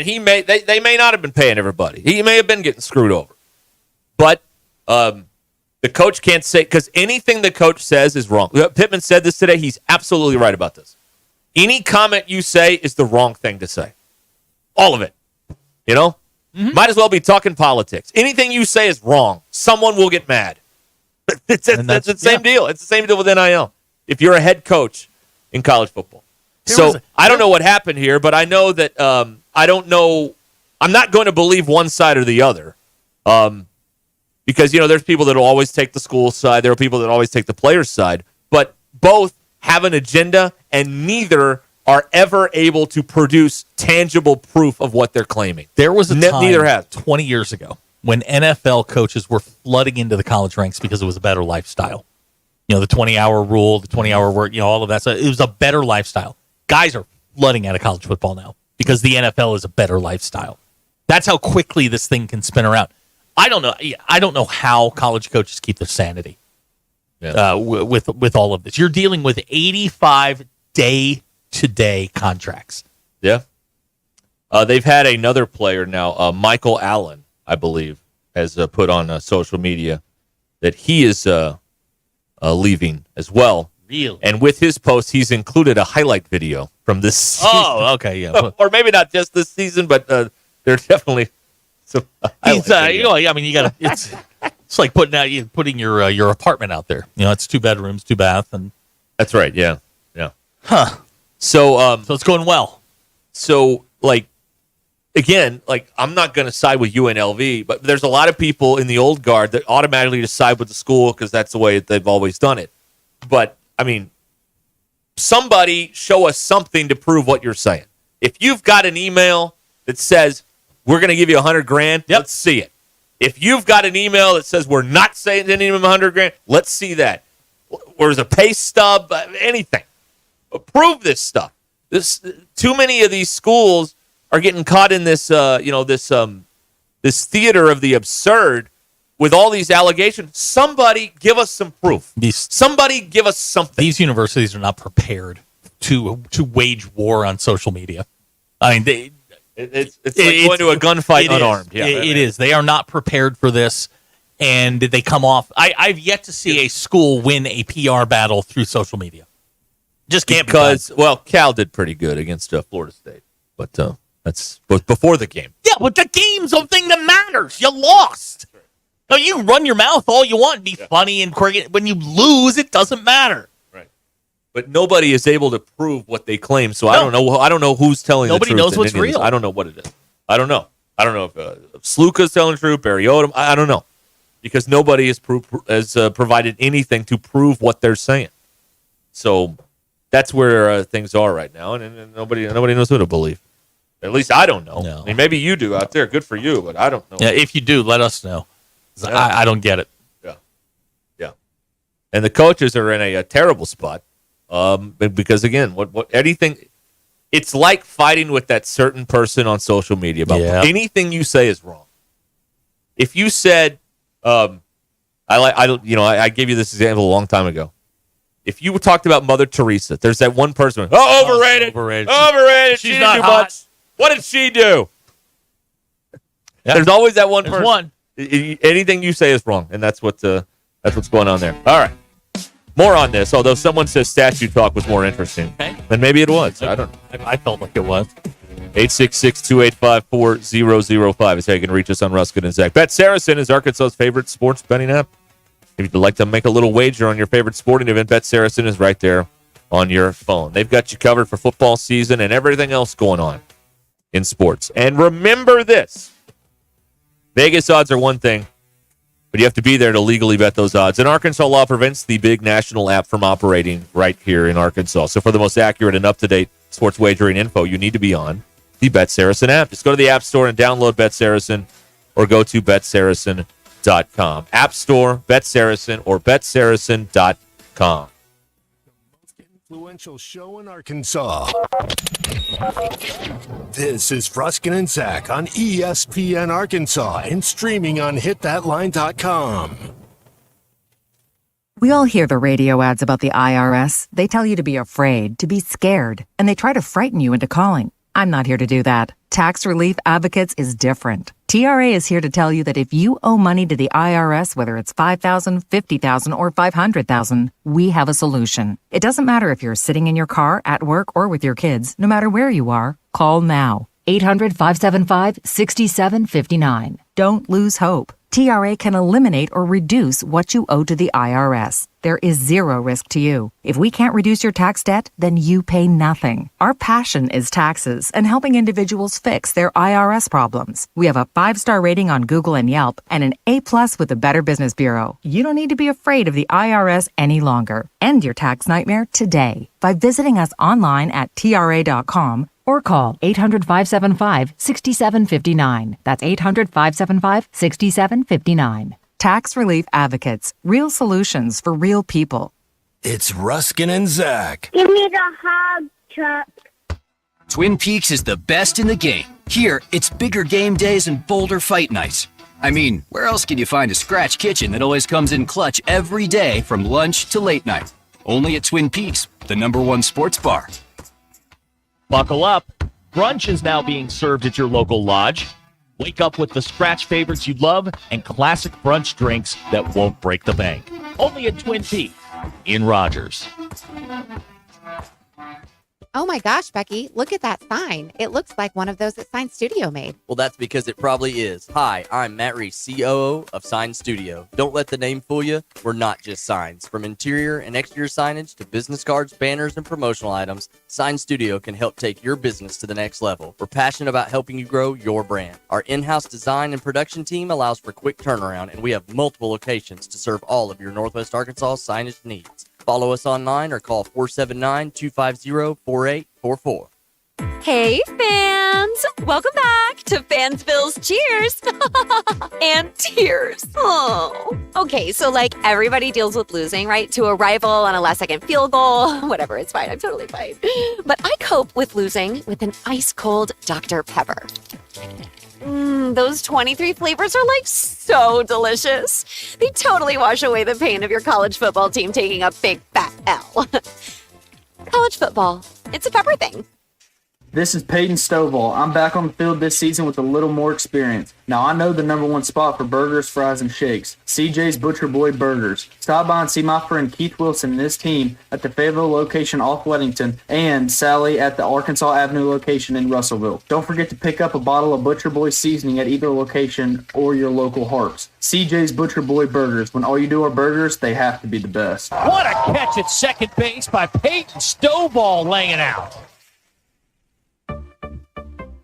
[SPEAKER 12] he they may not have been paying everybody. He may have been getting screwed over. But the coach can't say, because anything the coach says is wrong. Pittman said this today. He's absolutely right about this. Any comment you say is the wrong thing to say. All of it. Mm-hmm. Might as well be talking politics. Anything you say is wrong. Someone will get mad. It's the same deal. It's the same deal with NIL. If you're a head coach in college football. I don't know what happened here, but I know that I don't know. I'm not going to believe one side or the other. Because, there's people that will always take the school side. There are people that always take the player's side. But both have an agenda, and neither are ever able to produce tangible proof of what they're claiming.
[SPEAKER 3] There was a time
[SPEAKER 12] neither has
[SPEAKER 3] 20 years ago when NFL coaches were flooding into the college ranks because it was a better lifestyle. The 20-hour rule, the 20-hour work, all of that. So it was a better lifestyle. Guys are flooding out of college football now because the NFL is a better lifestyle. That's how quickly this thing can spin around. I don't know how college coaches keep their sanity with all of this. You're dealing with 85 day-to-day contracts.
[SPEAKER 12] Yeah. They've had another player now, Michael Allen, I believe, has put on social media that he is leaving as well.
[SPEAKER 3] Really?
[SPEAKER 12] And with his post, he's included a highlight video from this season.
[SPEAKER 3] Oh, okay, yeah.
[SPEAKER 12] Or maybe not just this season, but there's definitely some
[SPEAKER 3] he's, you got to. It's like putting your apartment out there. It's 2 bedrooms, 2 baths, and
[SPEAKER 12] that's right. Yeah.
[SPEAKER 3] Huh.
[SPEAKER 12] So
[SPEAKER 3] it's going well.
[SPEAKER 12] So again, I'm not going to side with UNLV, but there's a lot of people in the old guard that automatically just side with the school because that's the way they've always done it. But somebody show us something to prove what you're saying. If you've got an email that says we're going to give you $100,000, let's see it. If you've got an email that says we're not saying anything $100,000, let's see that. Or a pay stub, anything. Prove this stuff. Too many of these schools are getting caught in this, this theater of the absurd with all these allegations. Somebody give us some proof. Somebody give us something.
[SPEAKER 3] These universities are not prepared to wage war on social media.
[SPEAKER 12] It's like going to a gunfight unarmed.
[SPEAKER 3] It is. They are not prepared for this, and they come off. I've yet to see a school win a PR battle through social media. Just can't
[SPEAKER 12] Cal did pretty good against Florida State, but that's before the game.
[SPEAKER 3] Yeah, but the game's the thing that matters. You lost. Now you can run your mouth all you want and be funny and quirky. When you lose, it doesn't matter.
[SPEAKER 12] Right. But nobody is able to prove what they claim, so I don't know. I don't know who's telling the truth.
[SPEAKER 3] Nobody knows what's real.
[SPEAKER 12] I don't know what it is. I don't know. I don't know if Sluka's telling the truth, Barry Odom. I don't know, because nobody has provided anything to prove what they're saying. So that's where things are right now, and nobody knows who to believe. At least I don't know.
[SPEAKER 3] No.
[SPEAKER 12] I mean, maybe you do out there. Good for you, but I don't know.
[SPEAKER 3] Yeah, if you do, let us know. Yeah. I don't get it.
[SPEAKER 12] Yeah. And the coaches are in a terrible spot because, again, what anything – it's like fighting with that certain person on social media about anything you say is wrong. If you said I gave you this example a long time ago. If you talked about Mother Teresa, there's that one person. Overrated. She's
[SPEAKER 3] She's
[SPEAKER 12] not
[SPEAKER 3] not
[SPEAKER 12] too
[SPEAKER 3] hot.
[SPEAKER 12] much. What did she do?
[SPEAKER 3] Yeah.
[SPEAKER 12] There's always that one person. Anything you say is wrong, and that's what's going on there. All right. More on this, although someone says statue talk was more interesting.
[SPEAKER 3] Okay.
[SPEAKER 12] Then maybe it was. I don't know.
[SPEAKER 3] I felt like it was.
[SPEAKER 12] 866-285-4005 is how you can reach us on Ruscin and Zach. Bet Saracen is Arkansas's favorite sports betting app. If you'd like to make a little wager on your favorite sporting event, Bet Saracen is right there on your phone. They've got you covered for football season and everything else going on in sports. And remember this. Vegas odds are one thing, but you have to be there to legally bet those odds. And Arkansas law prevents the big national app from operating right here in Arkansas. So for the most accurate and up-to-date sports wagering info, you need to be on the Bet Saracen app. Just go to the App Store and download Bet Saracen or go to betsaracen.com. App Store, Bet Saracen, or betsaracen.com.
[SPEAKER 1] Influential show in Arkansas. This is Ruscin and Zach on ESPN Arkansas and streaming on hitthatline.com.
[SPEAKER 2] We all hear the radio ads about the IRS. They tell you to be afraid, to be scared, and they try to frighten you into calling. I'm not here to do that. Tax Relief Advocates is different. TRA is here to tell you that if you owe money to the IRS, whether it's $5,000, $50,000, or $500,000, we have a solution. It doesn't matter if you're sitting in your car, at work, or with your kids. No matter where you are, call now. 800-575-6759. Don't lose hope. TRA can eliminate or reduce what you owe to the IRS. There is zero risk to you. If we can't reduce your tax debt, then you pay nothing. Our passion is taxes and helping individuals fix their IRS problems. We have a 5-star rating on Google and Yelp and an A+ with the Better Business Bureau. You don't need to be afraid of the IRS any longer. End your tax nightmare today by visiting us online at tra.com or call 800-575-6759. That's 800-575-6759. Tax Relief Advocates. Real solutions for real people.
[SPEAKER 1] It's Ruscin and Zach.
[SPEAKER 5] Give me the hog truck.
[SPEAKER 6] Twin Peaks is the best in the game. Here, it's bigger game days and bolder fight nights. I mean, where else can you find a scratch kitchen that always comes in clutch every day from lunch to late night? Only at Twin Peaks, the #1 sports bar.
[SPEAKER 4] Buckle up. Brunch is now being served at your local lodge. Wake up with the scratch favorites you love and classic brunch drinks that won't break the bank. Only at Twin Peaks in Rogers.
[SPEAKER 7] Oh my gosh, Becky, look at that sign. It looks like one of those that Sign Studio made.
[SPEAKER 8] Well, that's because it probably is. Hi, I'm Matt Reese, COO of Sign Studio. Don't let the name fool you. We're not just signs. From interior and exterior signage to business cards, banners, and promotional items, Sign Studio can help take your business to the next level. We're passionate about helping you grow your brand. Our in-house design and production team allows for quick turnaround, and we have multiple locations to serve all of your Northwest Arkansas signage needs. Follow us online or call 479-250-4844.
[SPEAKER 10] Hey, fans! Welcome back to Fansville's Cheers and Tears. Oh. Okay, so like everybody deals with losing, right? To a rival on a last-second field goal. Whatever, it's fine. I'm totally fine. But I cope with losing with an ice-cold Dr. Pepper. Those 23 flavors are like so delicious. They totally wash away the pain of your college football team taking a big fat L. College football, it's a pepper thing.
[SPEAKER 17] This is Peyton Stovall. I'm back on the field this season with a little more experience. Now, I know the #1 spot for burgers, fries, and shakes. CJ's Butcher Boy Burgers. Stop by and see my friend Keith Wilson and his team at the Fayetteville location off Weddington and Sally at the Arkansas Avenue location in Russellville. Don't forget to pick up a bottle of Butcher Boy seasoning at either location or your local Harps. CJ's Butcher Boy Burgers. When all you do are burgers, they have to be the best.
[SPEAKER 21] What a catch at second base by Peyton Stovall laying out.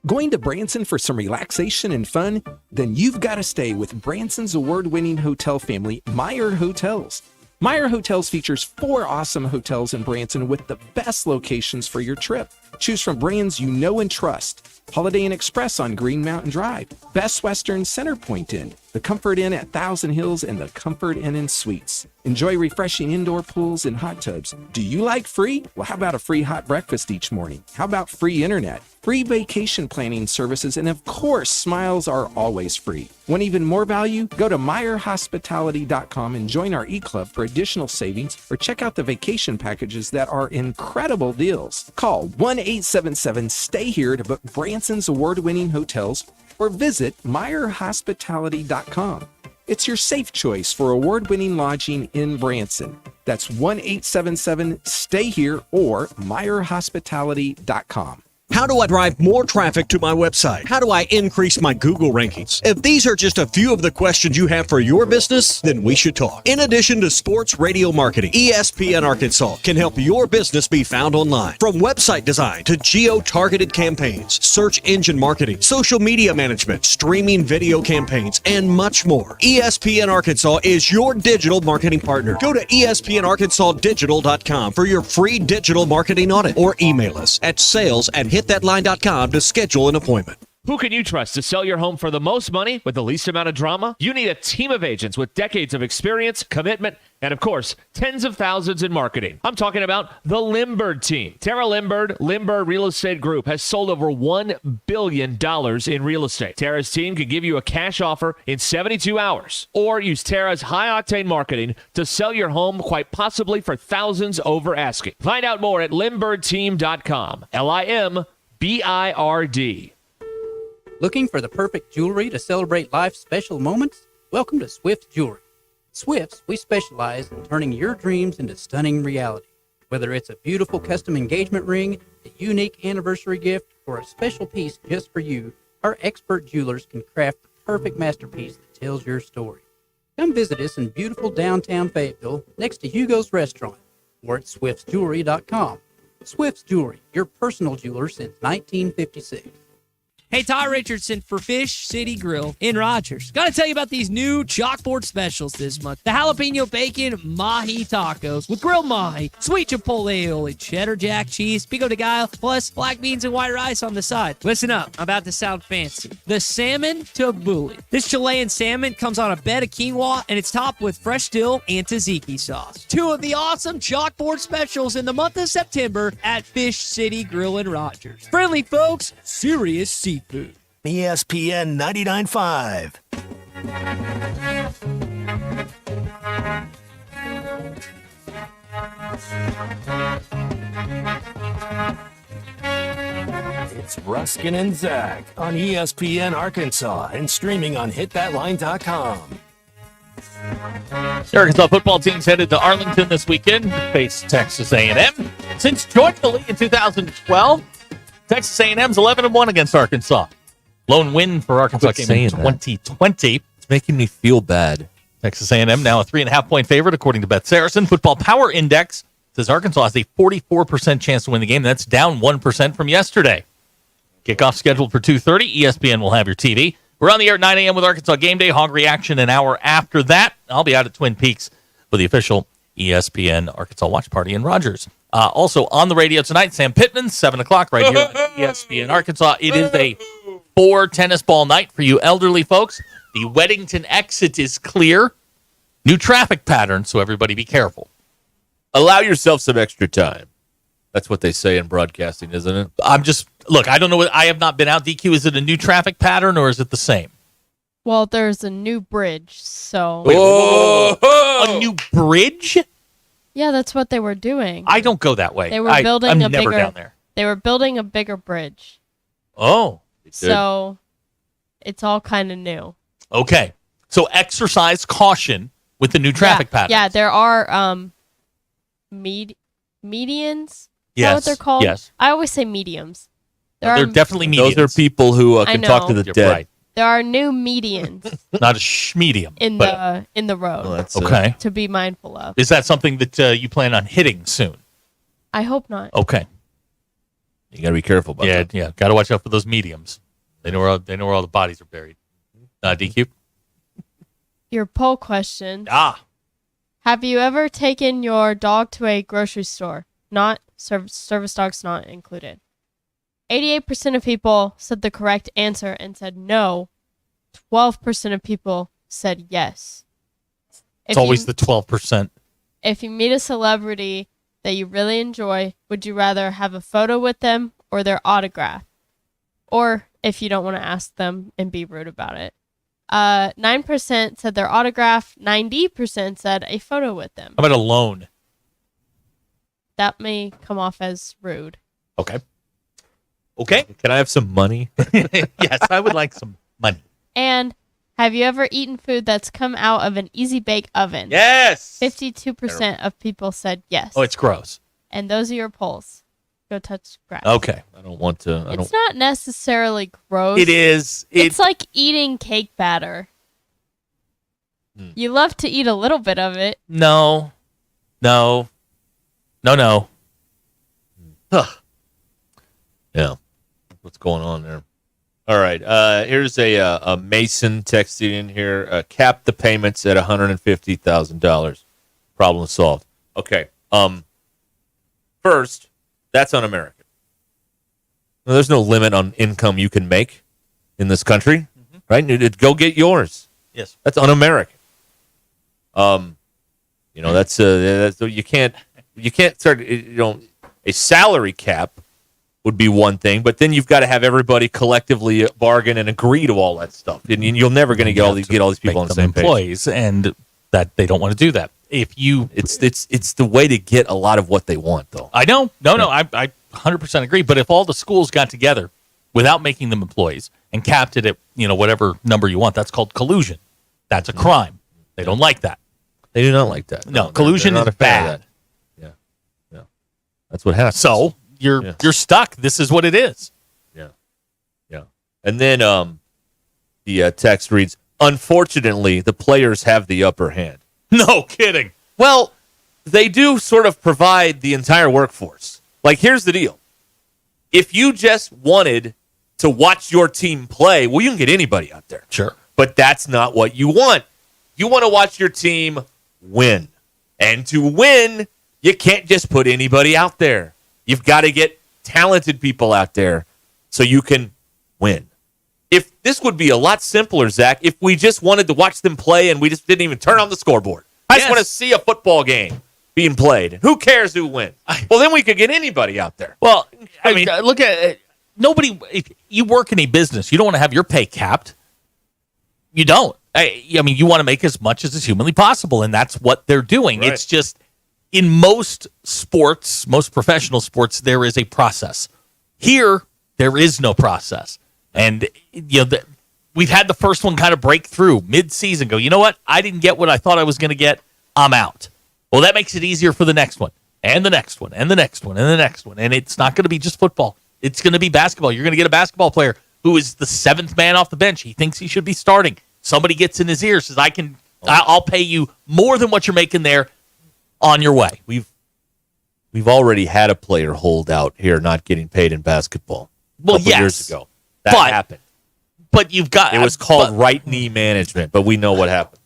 [SPEAKER 26] Going to Branson for some relaxation and fun? Then you've got to stay with Branson's award-winning hotel family, Meyer Hotels. Meyer Hotels features 4 awesome hotels in Branson with the best locations for your trip. Choose from brands you know and trust. Holiday Inn Express on Green Mountain Drive, Best Western Center Point Inn, the Comfort Inn at Thousand Hills, and the Comfort Inn and Suites. Enjoy refreshing indoor pools and hot tubs. Do you like free? Well, how about a free hot breakfast each morning? How about free internet? Free vacation planning services, and of course, smiles are always free. Want even more value? Go to MeyerHospitality.com and join our e-club for additional savings, or check out the vacation packages that are incredible deals. Call 1-877-STAY-HERE to book Branson's award-winning hotels, or visit MeyerHospitality.com. It's your safe choice for award-winning lodging in Branson. That's 1-877-STAY-HERE or MeyerHospitality.com.
[SPEAKER 20] How do I drive more traffic to my website? How do I increase my Google rankings? If these are just a few of the questions you have for your business, then we should talk. In addition to sports radio marketing, ESPN Arkansas can help your business be found online. From website design to geo-targeted campaigns, search engine marketing, social media management, streaming video campaigns, and much more. ESPN Arkansas is your digital marketing partner. Go to espnarkansasdigital.com for your free digital marketing audit or email us at sales@hitthatline.com to schedule an appointment.
[SPEAKER 21] Who can you trust to sell your home for the most money with the least amount of drama? You need a team of agents with decades of experience, commitment, and of course, tens of thousands in marketing. I'm talking about the Limbird team. Tara Limbird Real Estate Group has sold over $1 billion in real estate. Tara's team can give you a cash offer in 72 hours or use Tara's high-octane marketing to sell your home quite possibly for thousands over asking. Find out more at LimbirdTeam.com. LIMBIRD.
[SPEAKER 9] Looking for the perfect jewelry to celebrate life's special moments? Welcome to Swift Jewelry. At Swifts, we specialize in turning your dreams into stunning reality. Whether it's a beautiful custom engagement ring, a unique anniversary gift, or a special piece just for you, our expert jewelers can craft the perfect masterpiece that tells your story. Come visit us in beautiful downtown Fayetteville next to Hugo's Restaurant or at swiftsjewelry.com. Swift's Jewelry, your personal jeweler since 1956.
[SPEAKER 11] Hey, Ty Richardson for Fish City Grill in Rogers. Got to tell you about these new chalkboard specials this month. The jalapeno bacon mahi tacos with grilled mahi, sweet chipotle aioli, cheddar jack cheese, pico de gallo, plus black beans and white rice on the side. Listen up, I'm about to sound fancy. The salmon tabbouleh. This Chilean salmon comes on a bed of quinoa and it's topped with fresh dill and tzatziki sauce. Two of the awesome chalkboard specials in the month of September at Fish City Grill in Rogers. Friendly folks, serious seafood.
[SPEAKER 1] ESPN 99.5. It's Ruskin and Zach on ESPN Arkansas and streaming on hitthatline.com.
[SPEAKER 3] The Arkansas football team's headed to Arlington this weekend to face Texas A&M. Since joining the league in 2012, Texas A&M's 11-1 against Arkansas. Lone win for Arkansas came in 2020.
[SPEAKER 12] It's making me feel bad.
[SPEAKER 3] Texas A&M now a 3.5-point favorite according to Beth Saracen. Football Power Index says Arkansas has a 44% chance to win the game. That's down 1% from yesterday. Kickoff scheduled for 2:30. ESPN will have your TV. We're on the air at 9 a.m. with Arkansas Game Day. Hog Reaction an hour after that. I'll be out at Twin Peaks for the official ESPN Arkansas Watch Party in Rogers. Also on the radio tonight, Sam Pittman, 7 o'clock right here on ESPN Arkansas. It is a 4 tennis ball night for you elderly folks. The Weddington exit is clear. New traffic pattern, so everybody be careful.
[SPEAKER 12] Allow yourself some extra time. That's what they say in broadcasting, isn't it?
[SPEAKER 3] I don't know. I have not been out. DQ, is it a new traffic pattern or is it the same?
[SPEAKER 13] Well, there's a new bridge, so...
[SPEAKER 3] A new bridge?
[SPEAKER 13] Yeah, that's what they were doing.
[SPEAKER 3] I don't go that way.
[SPEAKER 13] They were building
[SPEAKER 3] I'm
[SPEAKER 13] a
[SPEAKER 3] never
[SPEAKER 13] bigger.
[SPEAKER 3] down there.
[SPEAKER 13] They were building a bigger bridge,
[SPEAKER 3] Oh.
[SPEAKER 13] so it's all kind of new.
[SPEAKER 3] Okay. So exercise caution with the new traffic pattern.
[SPEAKER 13] Yeah, there are medians. Is that what they're called?
[SPEAKER 3] Yes.
[SPEAKER 13] I always say mediums.
[SPEAKER 3] They're definitely medians.
[SPEAKER 12] Those are people who
[SPEAKER 13] I
[SPEAKER 12] can talk to
[SPEAKER 13] know.
[SPEAKER 12] the
[SPEAKER 3] You're
[SPEAKER 12] dead.
[SPEAKER 3] right.
[SPEAKER 13] There are new medians
[SPEAKER 3] Not a medium.
[SPEAKER 13] in the road
[SPEAKER 12] Well, that's,
[SPEAKER 3] Okay.
[SPEAKER 13] to be mindful of.
[SPEAKER 3] Is that something that you plan on hitting soon?
[SPEAKER 13] I hope not.
[SPEAKER 3] Okay.
[SPEAKER 12] You got to be careful about that.
[SPEAKER 3] Yeah. Got to watch out for those mediums. They know where all the bodies are buried. DQ?
[SPEAKER 13] Your poll question.
[SPEAKER 3] Ah.
[SPEAKER 13] Have you ever taken your dog to a grocery store? Not service dogs not included. 88% of people said the correct answer and said no. 12% of people said yes.
[SPEAKER 3] It's always the 12%.
[SPEAKER 13] If you meet a celebrity that you really enjoy, would you rather have a photo with them or their autograph? Or if you don't want to ask them and be rude about it. 9% said their autograph. 90% said a photo with them.
[SPEAKER 3] How about a loan?
[SPEAKER 13] That may come off as rude.
[SPEAKER 3] Okay. Okay.
[SPEAKER 12] Can I have some money?
[SPEAKER 3] Yes, I would like some
[SPEAKER 13] And have you ever eaten food that's come out of an easy bake oven?
[SPEAKER 12] Yes.
[SPEAKER 13] 52% of people said yes.
[SPEAKER 3] Oh, it's gross.
[SPEAKER 13] And those are your polls. Go touch grass.
[SPEAKER 3] Okay.
[SPEAKER 12] I don't want to.
[SPEAKER 13] It's not necessarily gross.
[SPEAKER 3] It is.
[SPEAKER 13] It's like eating cake batter. You love to eat a little bit of it.
[SPEAKER 3] No. Huh.
[SPEAKER 12] Yeah. What's going on there? All right. Here's a Mason texting in here. Cap the payments at $150,000. Problem solved. Okay. First, that's un-American. Well, there's no limit on income you can make in this country, right? Go get yours.
[SPEAKER 3] Yes.
[SPEAKER 12] That's un-American. That's you can't start. A salary cap would be one thing, but then you've got to have everybody collectively bargain and agree to all that stuff, and you're never going to get all these people on the same
[SPEAKER 3] employees,
[SPEAKER 12] page.
[SPEAKER 3] and that they don't want to do that.
[SPEAKER 12] It's the way to get a lot of what they want, though.
[SPEAKER 3] I know. No, I 100% agree. But if all the schools got together without making them employees and capped it at whatever number you want, that's called collusion. That's a crime. They don't like that.
[SPEAKER 12] They do not like that.
[SPEAKER 3] No, collusion
[SPEAKER 12] they're not
[SPEAKER 3] is
[SPEAKER 12] a fan of
[SPEAKER 3] bad.
[SPEAKER 12] that. Yeah. That's what happens.
[SPEAKER 3] So you're stuck. This is what it is.
[SPEAKER 12] Yeah. And then the text reads, unfortunately, the players have the upper hand.
[SPEAKER 3] No kidding.
[SPEAKER 12] Well, they do sort of provide the entire workforce. Like, here's the deal. If you just wanted to watch your team play, well, you can get anybody out there.
[SPEAKER 3] Sure.
[SPEAKER 12] But that's not what you want. You want to watch your team win. And to win, you can't just put anybody out there. You've got to get talented people out there so you can win. If this would be a lot simpler, Zach, if we just wanted to watch them play and we just didn't even turn on the scoreboard. I just want to see a football game being played. Who cares who wins? Well, then we could get anybody out there.
[SPEAKER 3] Well, I mean, look at it. Nobody. If you work in a business, you don't want to have your pay capped. You don't. I mean, you want to make as much as is humanly possible, and that's what they're doing.
[SPEAKER 12] Right.
[SPEAKER 3] It's just in most sports, most professional sports, there is a process. Here, there is no process. And we've had the first one kind of break through mid-season. Go, you know what? I didn't get what I thought I was going to get. I'm out. Well, that makes it easier for the next one, and the next one, and the next one, and the next one. And it's not going to be just football. It's going to be basketball. You're going to get a basketball player who is the seventh man off the bench. He thinks he should be starting. Somebody gets in his ear, says, I'll pay you more than what you're making there. On your way.
[SPEAKER 12] We've already had a player hold out here not getting paid in basketball.
[SPEAKER 3] Well, yes.
[SPEAKER 12] Years ago. That happened.
[SPEAKER 3] But you've got
[SPEAKER 12] it was called right knee management, but we know what happened.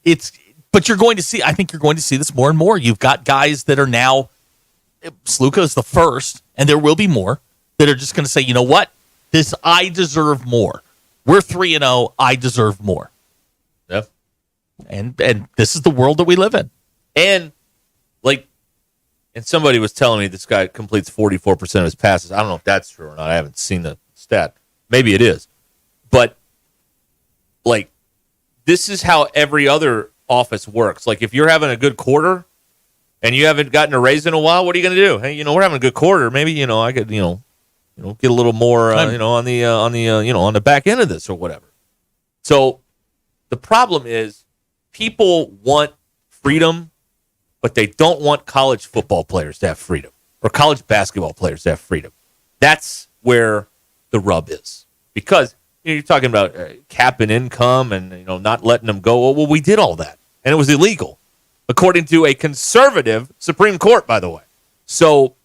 [SPEAKER 3] But you're going to see, I think you're going to see this more and more. You've got guys that are now, Sluka is the first, and there will be more that are just going to say, you know what? I deserve more. We're 3-0. I deserve more.
[SPEAKER 12] Yep.
[SPEAKER 3] And this is the world that we live in.
[SPEAKER 12] And somebody was telling me this guy completes 44% of his passes. I don't know if that's true or not. I haven't seen the stat. Maybe it is. But, this is how every other office works. Like, if you're having a good quarter and you haven't gotten a raise in a while, what are you going to do? Hey, we're having a good quarter. Maybe, I could, get a little more, on the back end of this or whatever. So the problem is people want freedom, but they don't want college football players to have freedom or college basketball players to have freedom. That's where the rub is. Because you're talking about capping income and not letting them go. Well, we did all that, and it was illegal, according to a conservative Supreme Court, by the way. So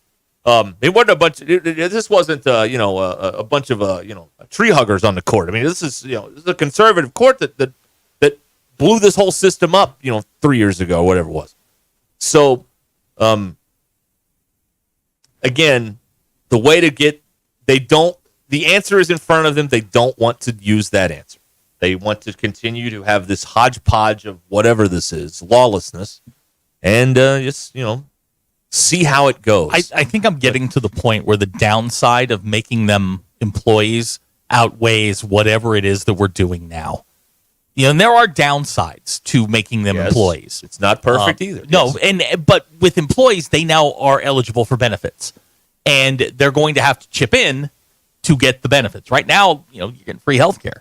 [SPEAKER 12] it wasn't a bunch. This wasn't a bunch of tree huggers on the court. I mean, this is a conservative court that blew this whole system up 3 years ago, or whatever it was. So, again, the way to get, the answer is in front of them. They don't want to use that answer. They want to continue to have this hodgepodge of whatever this is, lawlessness, and just, see how it goes.
[SPEAKER 3] I think I'm getting to the point where the downside of making them employees outweighs whatever it is that we're doing now. And there are downsides to making them employees.
[SPEAKER 12] It's not perfect either.
[SPEAKER 3] No, but with employees, they now are eligible for benefits, and they're going to have to chip in to get the benefits. Right now, you're getting free health care.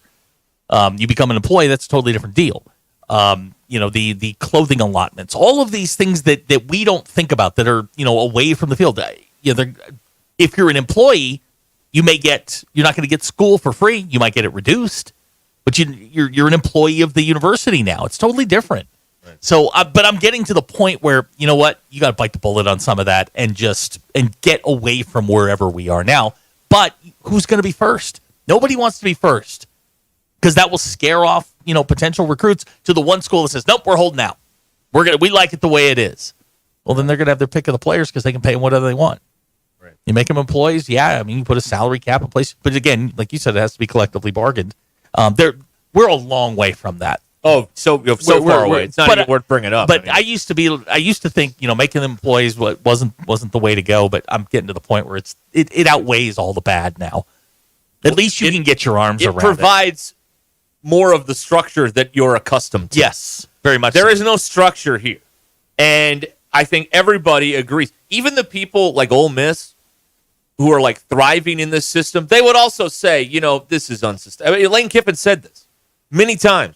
[SPEAKER 3] You become an employee, that's a totally different deal. The clothing allotments, all of these things that we don't think about that are, away from the field. If you're an employee, you're not going to get school for free. You might get it reduced, but you're an employee of the university now. It's totally different. Right. So, but I'm getting to the point where, you know what, you got to bite the bullet on some of that and get away from wherever we are now. But who's going to be first? Nobody wants to be first because that will scare off, potential recruits to the one school that says, nope, we're holding out. We like it the way it is. Well, then they're going to have their pick of the players because they can pay them whatever they want. Right. You make them employees. Yeah. I mean, you put a salary cap in place, but again, like you said, it has to be collectively bargained. We're a long way from that.
[SPEAKER 12] Oh, so far away. It's not even worth bringing up.
[SPEAKER 3] But I used to think, making them employees wasn't the way to go. But I'm getting to the point where it outweighs all the bad now. At least you can get your arms around it. It
[SPEAKER 12] provides more of the structure that you're accustomed to.
[SPEAKER 3] Yes, very much.
[SPEAKER 12] There is no structure here, and I think everybody agrees. Even the people like Ole Miss, who are like thriving in this system, they would also say, this is unsustainable. I mean, Lane Kiffin said this many times.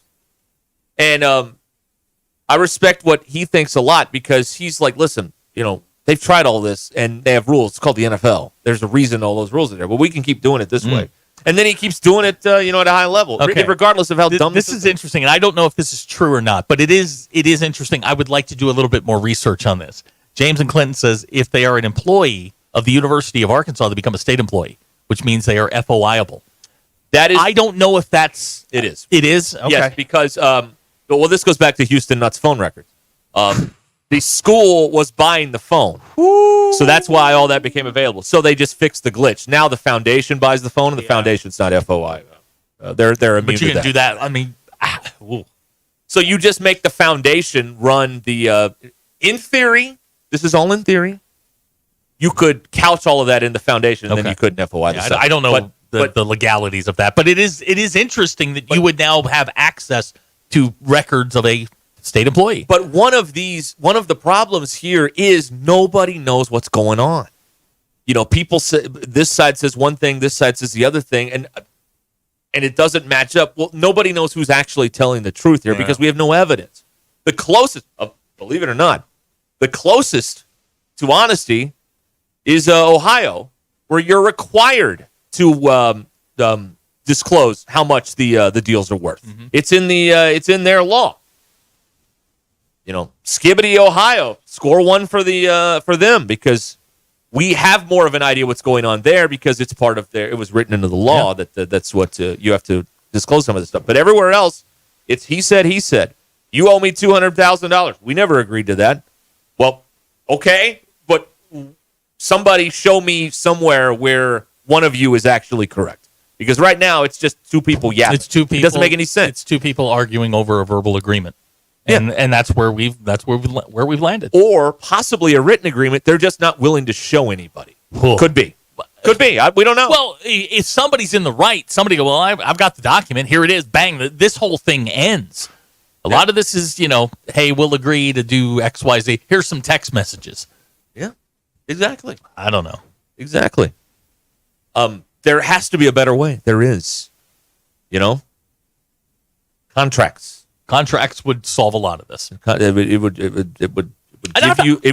[SPEAKER 12] And I respect what he thinks a lot because he's like, listen, they've tried all this and they have rules. It's called the NFL. There's a reason all those rules are there, but we can keep doing it this way. And then he keeps doing it, at a high level, regardless of how dumb
[SPEAKER 3] this is. Interesting, and I don't know if this is true or not, but it is interesting. I would like to do a little bit more research on this. James and Clinton says if they are an employee of the University of Arkansas, they become a state employee, which means they are FOIable.
[SPEAKER 12] That is.
[SPEAKER 3] I don't know if that's.
[SPEAKER 12] It is.
[SPEAKER 3] It is? Okay.
[SPEAKER 12] Yes, because, this goes back to Houston Nutt's phone records. The school was buying the phone. So that's why all that became available. So they just fixed the glitch. Now the foundation buys the phone, and the foundation's not FOI. They're immune
[SPEAKER 3] but you
[SPEAKER 12] to
[SPEAKER 3] can do that. I mean,
[SPEAKER 12] so you just make the foundation run the. In theory, this is all in theory. You could couch all of that in the foundation, and then you couldn't FOI the stuff.
[SPEAKER 3] I don't know the legalities of that, but it is interesting that you would now have access to records of a state employee.
[SPEAKER 12] But one of the problems here is nobody knows what's going on. People say this side says one thing, this side says the other thing, and it doesn't match up. Well, nobody knows who's actually telling the truth here because we have no evidence. The closest, believe it or not, the closest to honesty is Ohio, where you're required to disclose how much the deals are worth. Mm-hmm. It's in their law. Skibbity, Ohio, score one for them because we have more of an idea what's going on there because it's part of it was written into the law that's what you have to disclose some of this stuff. But everywhere else, it's he said. You owe me $200,000. We never agreed to that. Well, okay, but somebody show me somewhere where one of you is actually correct. Because right now it's just two people yapping.
[SPEAKER 3] It's two people.
[SPEAKER 12] It doesn't make any sense.
[SPEAKER 3] It's two people arguing over a verbal agreement. And that's where we've landed.
[SPEAKER 12] Or possibly a written agreement. They're just not willing to show anybody. Could be. We don't know.
[SPEAKER 3] Well, if somebody's in the right, somebody go, well, I've got the document. Here it is. Bang. This whole thing ends. A lot of this is, hey, we'll agree to do X, Y, Z. Here's some text messages.
[SPEAKER 12] Yeah, exactly.
[SPEAKER 3] I don't know.
[SPEAKER 12] Exactly. There has to be a better way. There is. Contracts.
[SPEAKER 3] Contracts would solve a lot of this.
[SPEAKER 12] It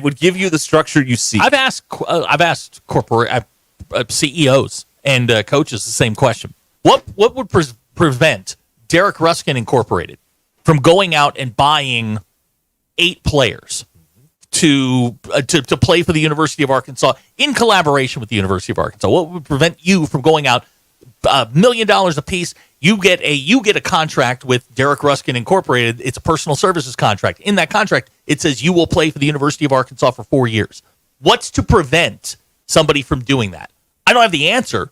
[SPEAKER 12] would give you the structure you seek.
[SPEAKER 3] I've asked corporate CEOs and coaches the same question. What would prevent Derek Ruscin Incorporated from going out and buying 8 players to play for the University of Arkansas in collaboration with the University of Arkansas? What would prevent you from going out $1 million a piece? You get a contract with Derek Ruscin Incorporated. It's a personal services contract. In that contract, it says you will play for the University of Arkansas for 4 years. What's to prevent somebody from doing that? I don't have the answer,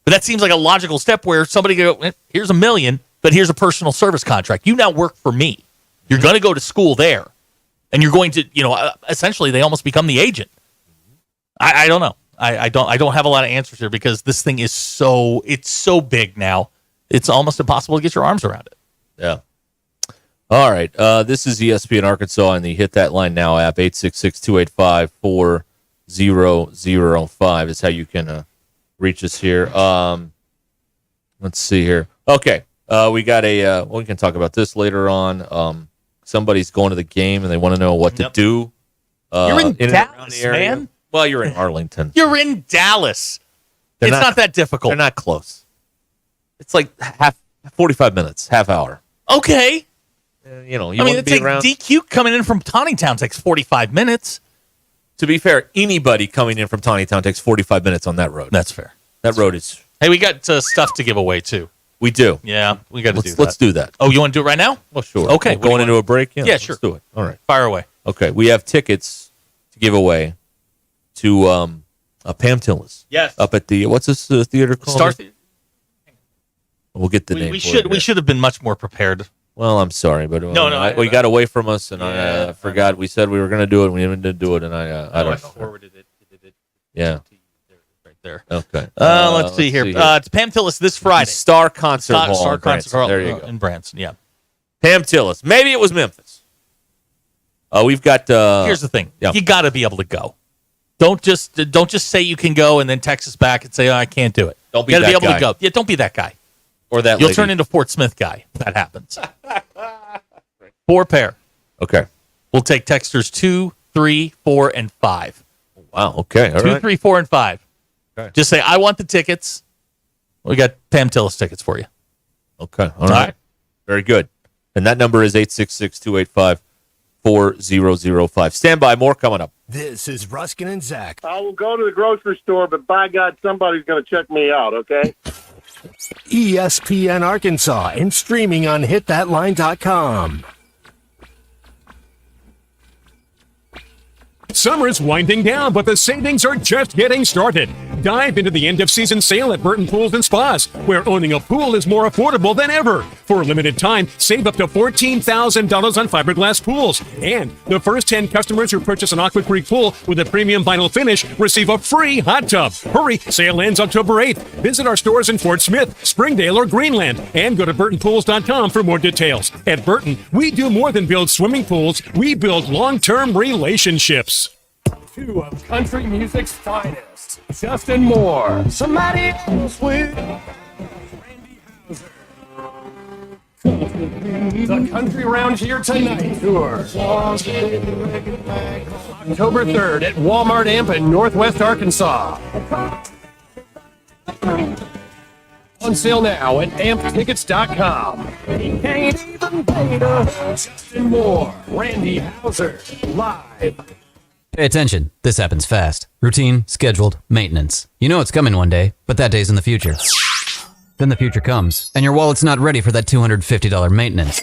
[SPEAKER 3] but that seems like a logical step where somebody go, here's $1 million, but here's a personal service contract. You now work for me. You're going to go to school there, and you're going to, essentially they almost become the agent. I don't know. I don't have a lot of answers here because this thing is so big now. It's almost impossible to get your arms around it.
[SPEAKER 12] Yeah. All right. This is ESPN Arkansas and the Hit That Line Now app. 866-285-4005 is how you can reach us here. Let's see here. Okay. We got we can talk about this later on. Somebody's going to the game and they want to know what to do.
[SPEAKER 3] You're in Dallas, man.
[SPEAKER 12] Well, you're in Arlington.
[SPEAKER 3] You're in Dallas. It's not that difficult.
[SPEAKER 12] They're not close. It's like 45 minutes, half hour.
[SPEAKER 3] Okay.
[SPEAKER 12] You wouldn't be around.
[SPEAKER 3] DQ coming in from Town takes 45 minutes.
[SPEAKER 12] To be fair, anybody coming in from Town takes 45 minutes on that road.
[SPEAKER 3] That's fair.
[SPEAKER 12] That road is.
[SPEAKER 3] Hey, we got stuff to give away too.
[SPEAKER 12] We do.
[SPEAKER 3] Yeah, we got to do that.
[SPEAKER 12] Let's do that.
[SPEAKER 3] Oh, you want to do it right now?
[SPEAKER 12] Well, sure.
[SPEAKER 3] Okay.
[SPEAKER 12] We're going into a break?
[SPEAKER 3] Yeah, sure.
[SPEAKER 12] Let's do it. All right.
[SPEAKER 3] Fire away.
[SPEAKER 12] Okay. We have tickets to give away to Pam Tillis.
[SPEAKER 3] Yes.
[SPEAKER 12] Up at the, what's this theater called?
[SPEAKER 3] Star Theater.
[SPEAKER 12] We'll get the name.
[SPEAKER 3] We should have been much more prepared.
[SPEAKER 12] Well, I'm sorry, but we got away from us, and I forgot. We said we were going to do it, and we even did do it, and I don't know.
[SPEAKER 3] Forwarded it.
[SPEAKER 12] Yeah.
[SPEAKER 3] Right there.
[SPEAKER 12] Okay.
[SPEAKER 3] Let's see here. It's Pam Tillis this Friday.
[SPEAKER 12] Star Concert Hall.
[SPEAKER 3] Star Concert Hall.
[SPEAKER 12] There you go.
[SPEAKER 3] In Branson. Yeah.
[SPEAKER 12] Pam Tillis. Maybe it was Memphis. We've got.
[SPEAKER 3] Here's the thing. Yeah. You got to be able to go. Don't just say you can go and then text us back and say, I can't do it.
[SPEAKER 12] Don't be
[SPEAKER 3] you got to
[SPEAKER 12] that
[SPEAKER 3] be able
[SPEAKER 12] guy.
[SPEAKER 3] to go. Yeah. Don't be that guy.
[SPEAKER 12] Or that
[SPEAKER 3] You'll
[SPEAKER 12] lady.
[SPEAKER 3] turn into Fort Smith guy. That happens. 4 pair.
[SPEAKER 12] Okay.
[SPEAKER 3] We'll take texters 2, 3, 4, and 5.
[SPEAKER 12] Wow. Okay. All
[SPEAKER 3] 2,
[SPEAKER 12] right.
[SPEAKER 3] 3, 4, and 5.
[SPEAKER 12] Okay.
[SPEAKER 3] Just say, I want the tickets. We got Pam Tillis tickets for you.
[SPEAKER 12] Okay. All right. Very good. And that number is 866-285-4005. Stand by. More coming up.
[SPEAKER 1] This is Ruskin and Zach.
[SPEAKER 14] I will go to the grocery store, but by God, somebody's going to check me out, okay?
[SPEAKER 1] ESPN Arkansas and streaming on hitthatline.com.
[SPEAKER 15] Summer's winding down, but the savings are just getting started. Dive into the end-of-season sale at Burton Pools and Spas, where owning a pool is more affordable than ever. For a limited time, save up to $14,000 on fiberglass pools. And the first 10 customers who purchase an Aqua Creek pool with a premium vinyl finish receive a free hot tub. Hurry, sale ends October 8th. Visit our stores in Fort Smith, Springdale, or Greenland, and go to BurtonPools.com for more details. At Burton, we do more than build swimming pools. We build long-term relationships.
[SPEAKER 25] Two of country music's finest, Justin Moore, somebody else with Randy Houser. The Country Round Here Tonight tour, October 3rd at Walmart Amp in Northwest Arkansas. On sale now at amptickets.com. He can't even beat us. Justin Moore, Randy Houser, live.
[SPEAKER 16] Pay attention. This happens fast. Routine, scheduled, maintenance. You know it's coming one day, but that day's in the future. Then the future comes, and your wallet's not ready for that $250 maintenance.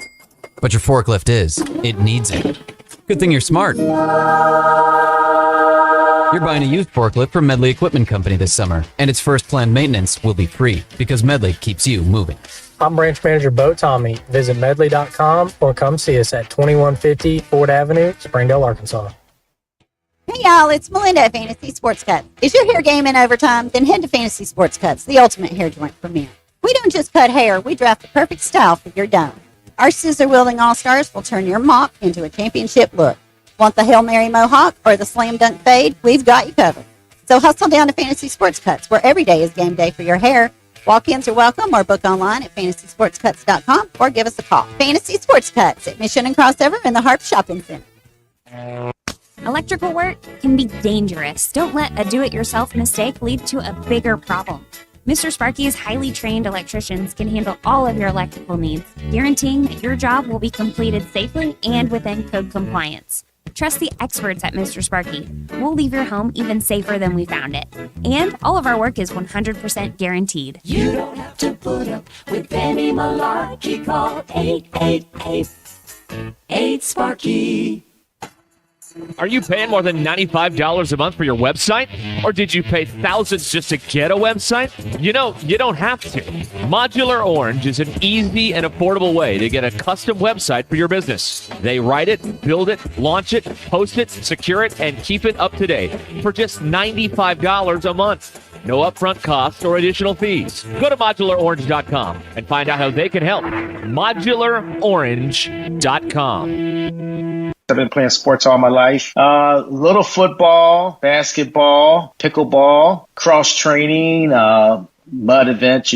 [SPEAKER 16] But your forklift is. It needs it. Good thing you're smart. You're buying a used forklift from Medley Equipment Company this summer, and its first planned maintenance will be free because Medley keeps you moving.
[SPEAKER 18] I'm Branch Manager Bo Tommy. Visit medley.com or come see us at 2150 Ford Avenue, Springdale, Arkansas.
[SPEAKER 19] Hey y'all, it's Melinda at Fantasy Sports Cuts. Is your hair game in overtime? Then head to Fantasy Sports Cuts, the ultimate hair joint for men. We don't just cut hair, we draft the perfect style for your dome. Our scissor-wielding all-stars will turn your mop into a championship look. Want the Hail Mary mohawk or the slam dunk fade? We've got you covered. So hustle down to Fantasy Sports Cuts, where every day is game day for your hair. Walk-ins are welcome or book online at fantasysportscuts.com or give us a call. Fantasy Sports Cuts at Mission and Crossover in the Harp Shopping Center.
[SPEAKER 22] Electrical work can be dangerous. Don't let a do-it-yourself mistake lead to a bigger problem. Mr. Sparky's highly trained electricians can handle all of your electrical needs, guaranteeing that your job will be completed safely and within code compliance. Trust the experts at Mr. Sparky. We'll leave your home even safer than we found it. And all of our work is 100% guaranteed.
[SPEAKER 23] You don't have to put up with any malarkey. Call 888-8-SPARKY.
[SPEAKER 21] Are you paying more than $95 a month for your website? Or did you pay thousands just to get a website? You know, you don't have to. Modular Orange is an easy and affordable way to get a custom website for your business. They write it, build it, launch it, post it, secure it, and keep it up to date for just $95 a month. No upfront costs or additional fees. Go to modularorange.com and find out how they can help. modularorange.com.
[SPEAKER 29] I've been playing sports all my life. Little football, basketball, pickleball, cross training,
[SPEAKER 2] mud events,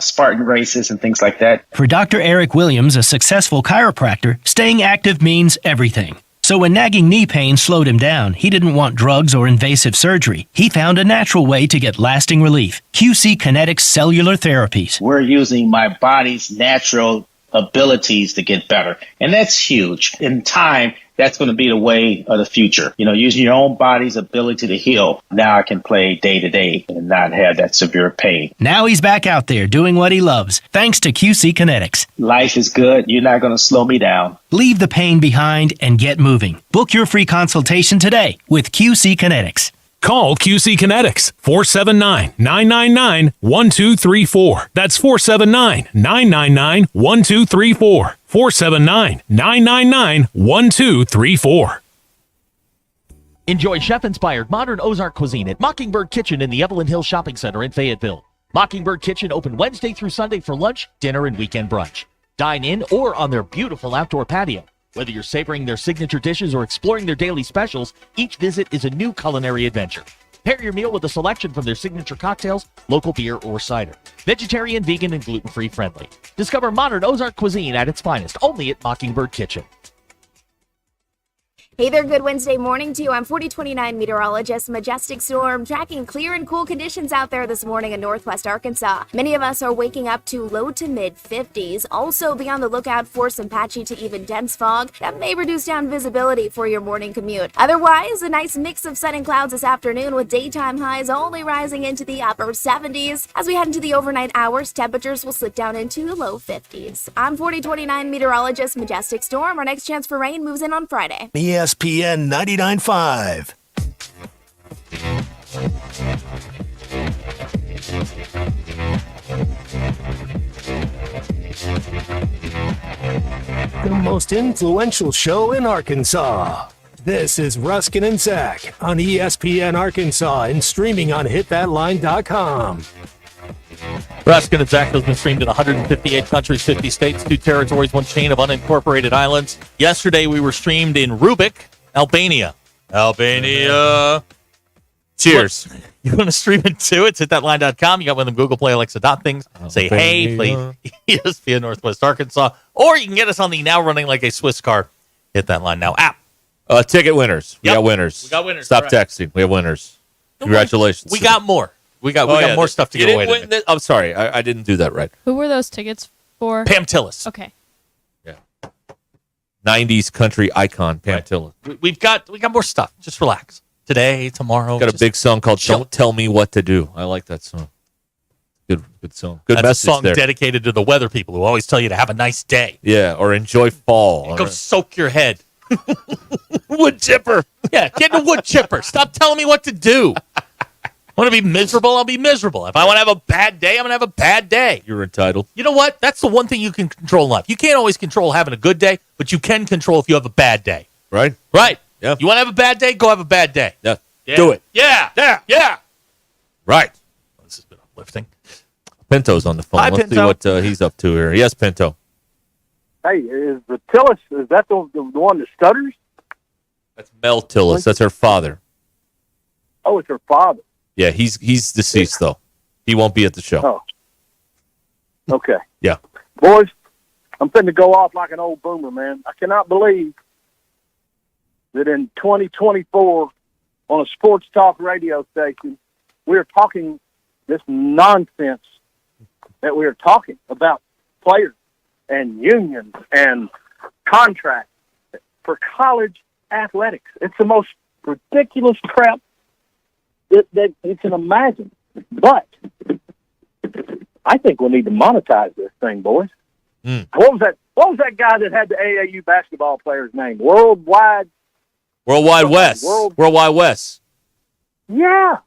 [SPEAKER 2] Spartan races and things like that.
[SPEAKER 4] For Dr. Eric Williams, a successful chiropractor, staying active means everything. So when nagging knee pain slowed him down, he didn't want drugs or invasive surgery. He found a natural way to get lasting relief. QC Kinetics Cellular Therapies.
[SPEAKER 2] We're using my body's natural abilities to get better. And that's huge. In time, that's going to be the way of the future. Using your own body's ability to heal. Now I can play day to day and not have that severe pain.
[SPEAKER 4] Now he's back out there doing what he loves, thanks to QC Kinetics.
[SPEAKER 2] Life is good. You're not going to slow me down.
[SPEAKER 4] Leave the pain behind and get moving. Book your free consultation today with QC Kinetics.
[SPEAKER 15] Call QC Kinetics, 479-999-1234. That's 479-999-1234. 479-999-1234.
[SPEAKER 21] Enjoy chef-inspired modern Ozark cuisine at Mockingbird Kitchen in the Evelyn Hill Shopping Center in Fayetteville. Mockingbird Kitchen open Wednesday through Sunday for lunch, dinner, and weekend brunch. Dine in or on their beautiful outdoor patio. Whether you're savoring their signature dishes or exploring their daily specials, each visit is a new culinary adventure. Pair your meal with a selection from their signature cocktails, local beer, or cider. Vegetarian, vegan, and gluten-free friendly. Discover modern Ozark cuisine at its finest, only at Mockingbird Kitchen.
[SPEAKER 5] Hey there, good Wednesday morning to you. I'm 4029 meteorologist Majestic Storm, tracking clear and cool conditions out there this morning in northwest Arkansas. Many of us are waking up to low to mid 50s. Also be on the lookout for some patchy to even dense fog that may reduce down visibility for your morning commute. Otherwise, a nice mix of sun and clouds this afternoon with daytime highs only rising into the upper 70s. As we head into the overnight hours, temperatures will slip down into the low 50s. I'm 4029 meteorologist Majestic Storm. Our next chance for rain moves in on Friday.
[SPEAKER 1] ESPN 99.5. The most influential show in Arkansas. This is Ruskin and Zach on ESPN Arkansas and streaming on hitthatline.com.
[SPEAKER 3] Ruscin and Zach has been streamed in 158 countries, 50 states, 2 territories, 1 chain of unincorporated islands. Yesterday, we were streamed in Rubik, Albania.
[SPEAKER 12] Cheers.
[SPEAKER 3] You want to stream it too? It's hitthatline.com. You got one of them Google Play, Alexa things. Say, hey, play ESPN Northwest Arkansas. Or you can get us on the now running like a Swiss car Hit That Line Now app.
[SPEAKER 12] Ticket winners. We got winners. Stop texting. We have winners. Congratulations.
[SPEAKER 3] We got more. We got more stuff to give away.
[SPEAKER 12] I'm sorry. I didn't do that right.
[SPEAKER 13] Who were those tickets for?
[SPEAKER 3] Pam Tillis.
[SPEAKER 13] Okay.
[SPEAKER 12] 90s country icon, Pam Tillis.
[SPEAKER 3] We got more stuff. Just relax. Today, tomorrow.
[SPEAKER 12] Got a big song called Don't Tell Me What to Do. I like that song. Good song. Good
[SPEAKER 3] That's
[SPEAKER 12] message
[SPEAKER 3] a song
[SPEAKER 12] there.
[SPEAKER 3] Dedicated to the weather people who always tell you to have a nice day.
[SPEAKER 12] Yeah, or enjoy fall.
[SPEAKER 3] Go soak your head.
[SPEAKER 12] Wood chipper.
[SPEAKER 3] Yeah, get in a wood chipper. Stop telling me what to do. Want to be miserable? I'll be miserable. If I want to have a bad day, I'm going to have a bad day.
[SPEAKER 12] You're entitled.
[SPEAKER 3] You know what? That's the one thing you can control in life. You can't always control having a good day, but you can control if you have a bad day.
[SPEAKER 12] Right?
[SPEAKER 3] Right.
[SPEAKER 12] Yeah.
[SPEAKER 3] You want to have a bad day? Go have a bad day.
[SPEAKER 12] Yeah. Do it.
[SPEAKER 3] Yeah.
[SPEAKER 12] Right.
[SPEAKER 3] This has been uplifting.
[SPEAKER 12] Pinto's on the phone.
[SPEAKER 3] Hi,
[SPEAKER 12] Let's
[SPEAKER 3] Pinto.
[SPEAKER 12] see what he's up to here. Yes, Pinto.
[SPEAKER 14] Hey, is the Tillis, is that the one that stutters?
[SPEAKER 12] That's Mel Tillis. That's her father.
[SPEAKER 14] Oh, it's her father.
[SPEAKER 12] Yeah, he's deceased, though. He won't be at the show.
[SPEAKER 14] Oh. Okay.
[SPEAKER 12] Yeah.
[SPEAKER 14] Boys, I'm finna go off like an old boomer, man. I cannot believe that in 2024 on a sports talk radio station, we're talking this nonsense that we're talking about players and unions and contracts for college athletics. It's the most ridiculous crap that you can imagine. But I think we need to monetize this thing, boys. What was that guy that had the AAU basketball player's name? Worldwide
[SPEAKER 12] West. Worldwide West.
[SPEAKER 14] Yeah.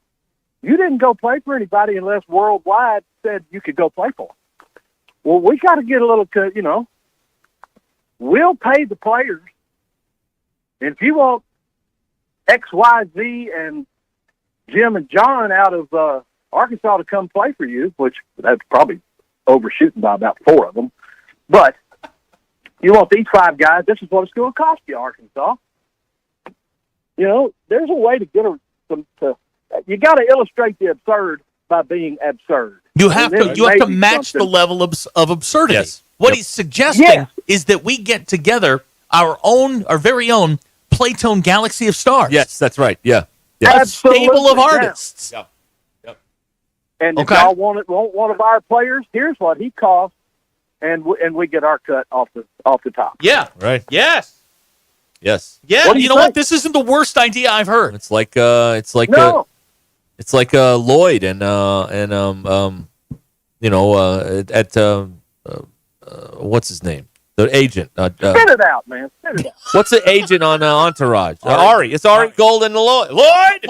[SPEAKER 14] You didn't go play for anybody unless Worldwide said you could go play for them. Well, we got to get a little, we'll pay the players. And if you want X, Y, Z, and Jim and John out of Arkansas to come play for you, which that's probably overshooting by about 4 of them. But you want these 5 guys, this is what it's going to cost you, Arkansas. There's a way to get you got to illustrate the absurd by being absurd.
[SPEAKER 3] You have
[SPEAKER 14] And then
[SPEAKER 3] to
[SPEAKER 14] maybe
[SPEAKER 3] match the
[SPEAKER 14] something-
[SPEAKER 3] level of absurdity.
[SPEAKER 12] Yes.
[SPEAKER 3] What
[SPEAKER 12] Yep.
[SPEAKER 3] he's suggesting
[SPEAKER 14] Yes.
[SPEAKER 3] is that we get together our very own Playtone Galaxy of Stars.
[SPEAKER 12] Yes, that's right. Yeah.
[SPEAKER 3] A stable of
[SPEAKER 14] Absolutely, yeah.
[SPEAKER 3] artists.
[SPEAKER 12] Yep. Yep.
[SPEAKER 14] And if
[SPEAKER 3] Okay.
[SPEAKER 14] y'all want one of our players, here's what he costs, and we get our cut off the top.
[SPEAKER 3] Yeah.
[SPEAKER 12] Right.
[SPEAKER 3] Yes.
[SPEAKER 12] Yes.
[SPEAKER 3] Yeah.
[SPEAKER 14] What do
[SPEAKER 3] You
[SPEAKER 14] you
[SPEAKER 3] know what?
[SPEAKER 14] think?
[SPEAKER 3] This isn't the worst idea I've heard.
[SPEAKER 12] It's like Lloyd and what's his name? The agent.
[SPEAKER 14] Spit it out, man. Spit it out.
[SPEAKER 12] What's the agent on Entourage? Ari. It's Ari Gold and Lloyd. Lloyd.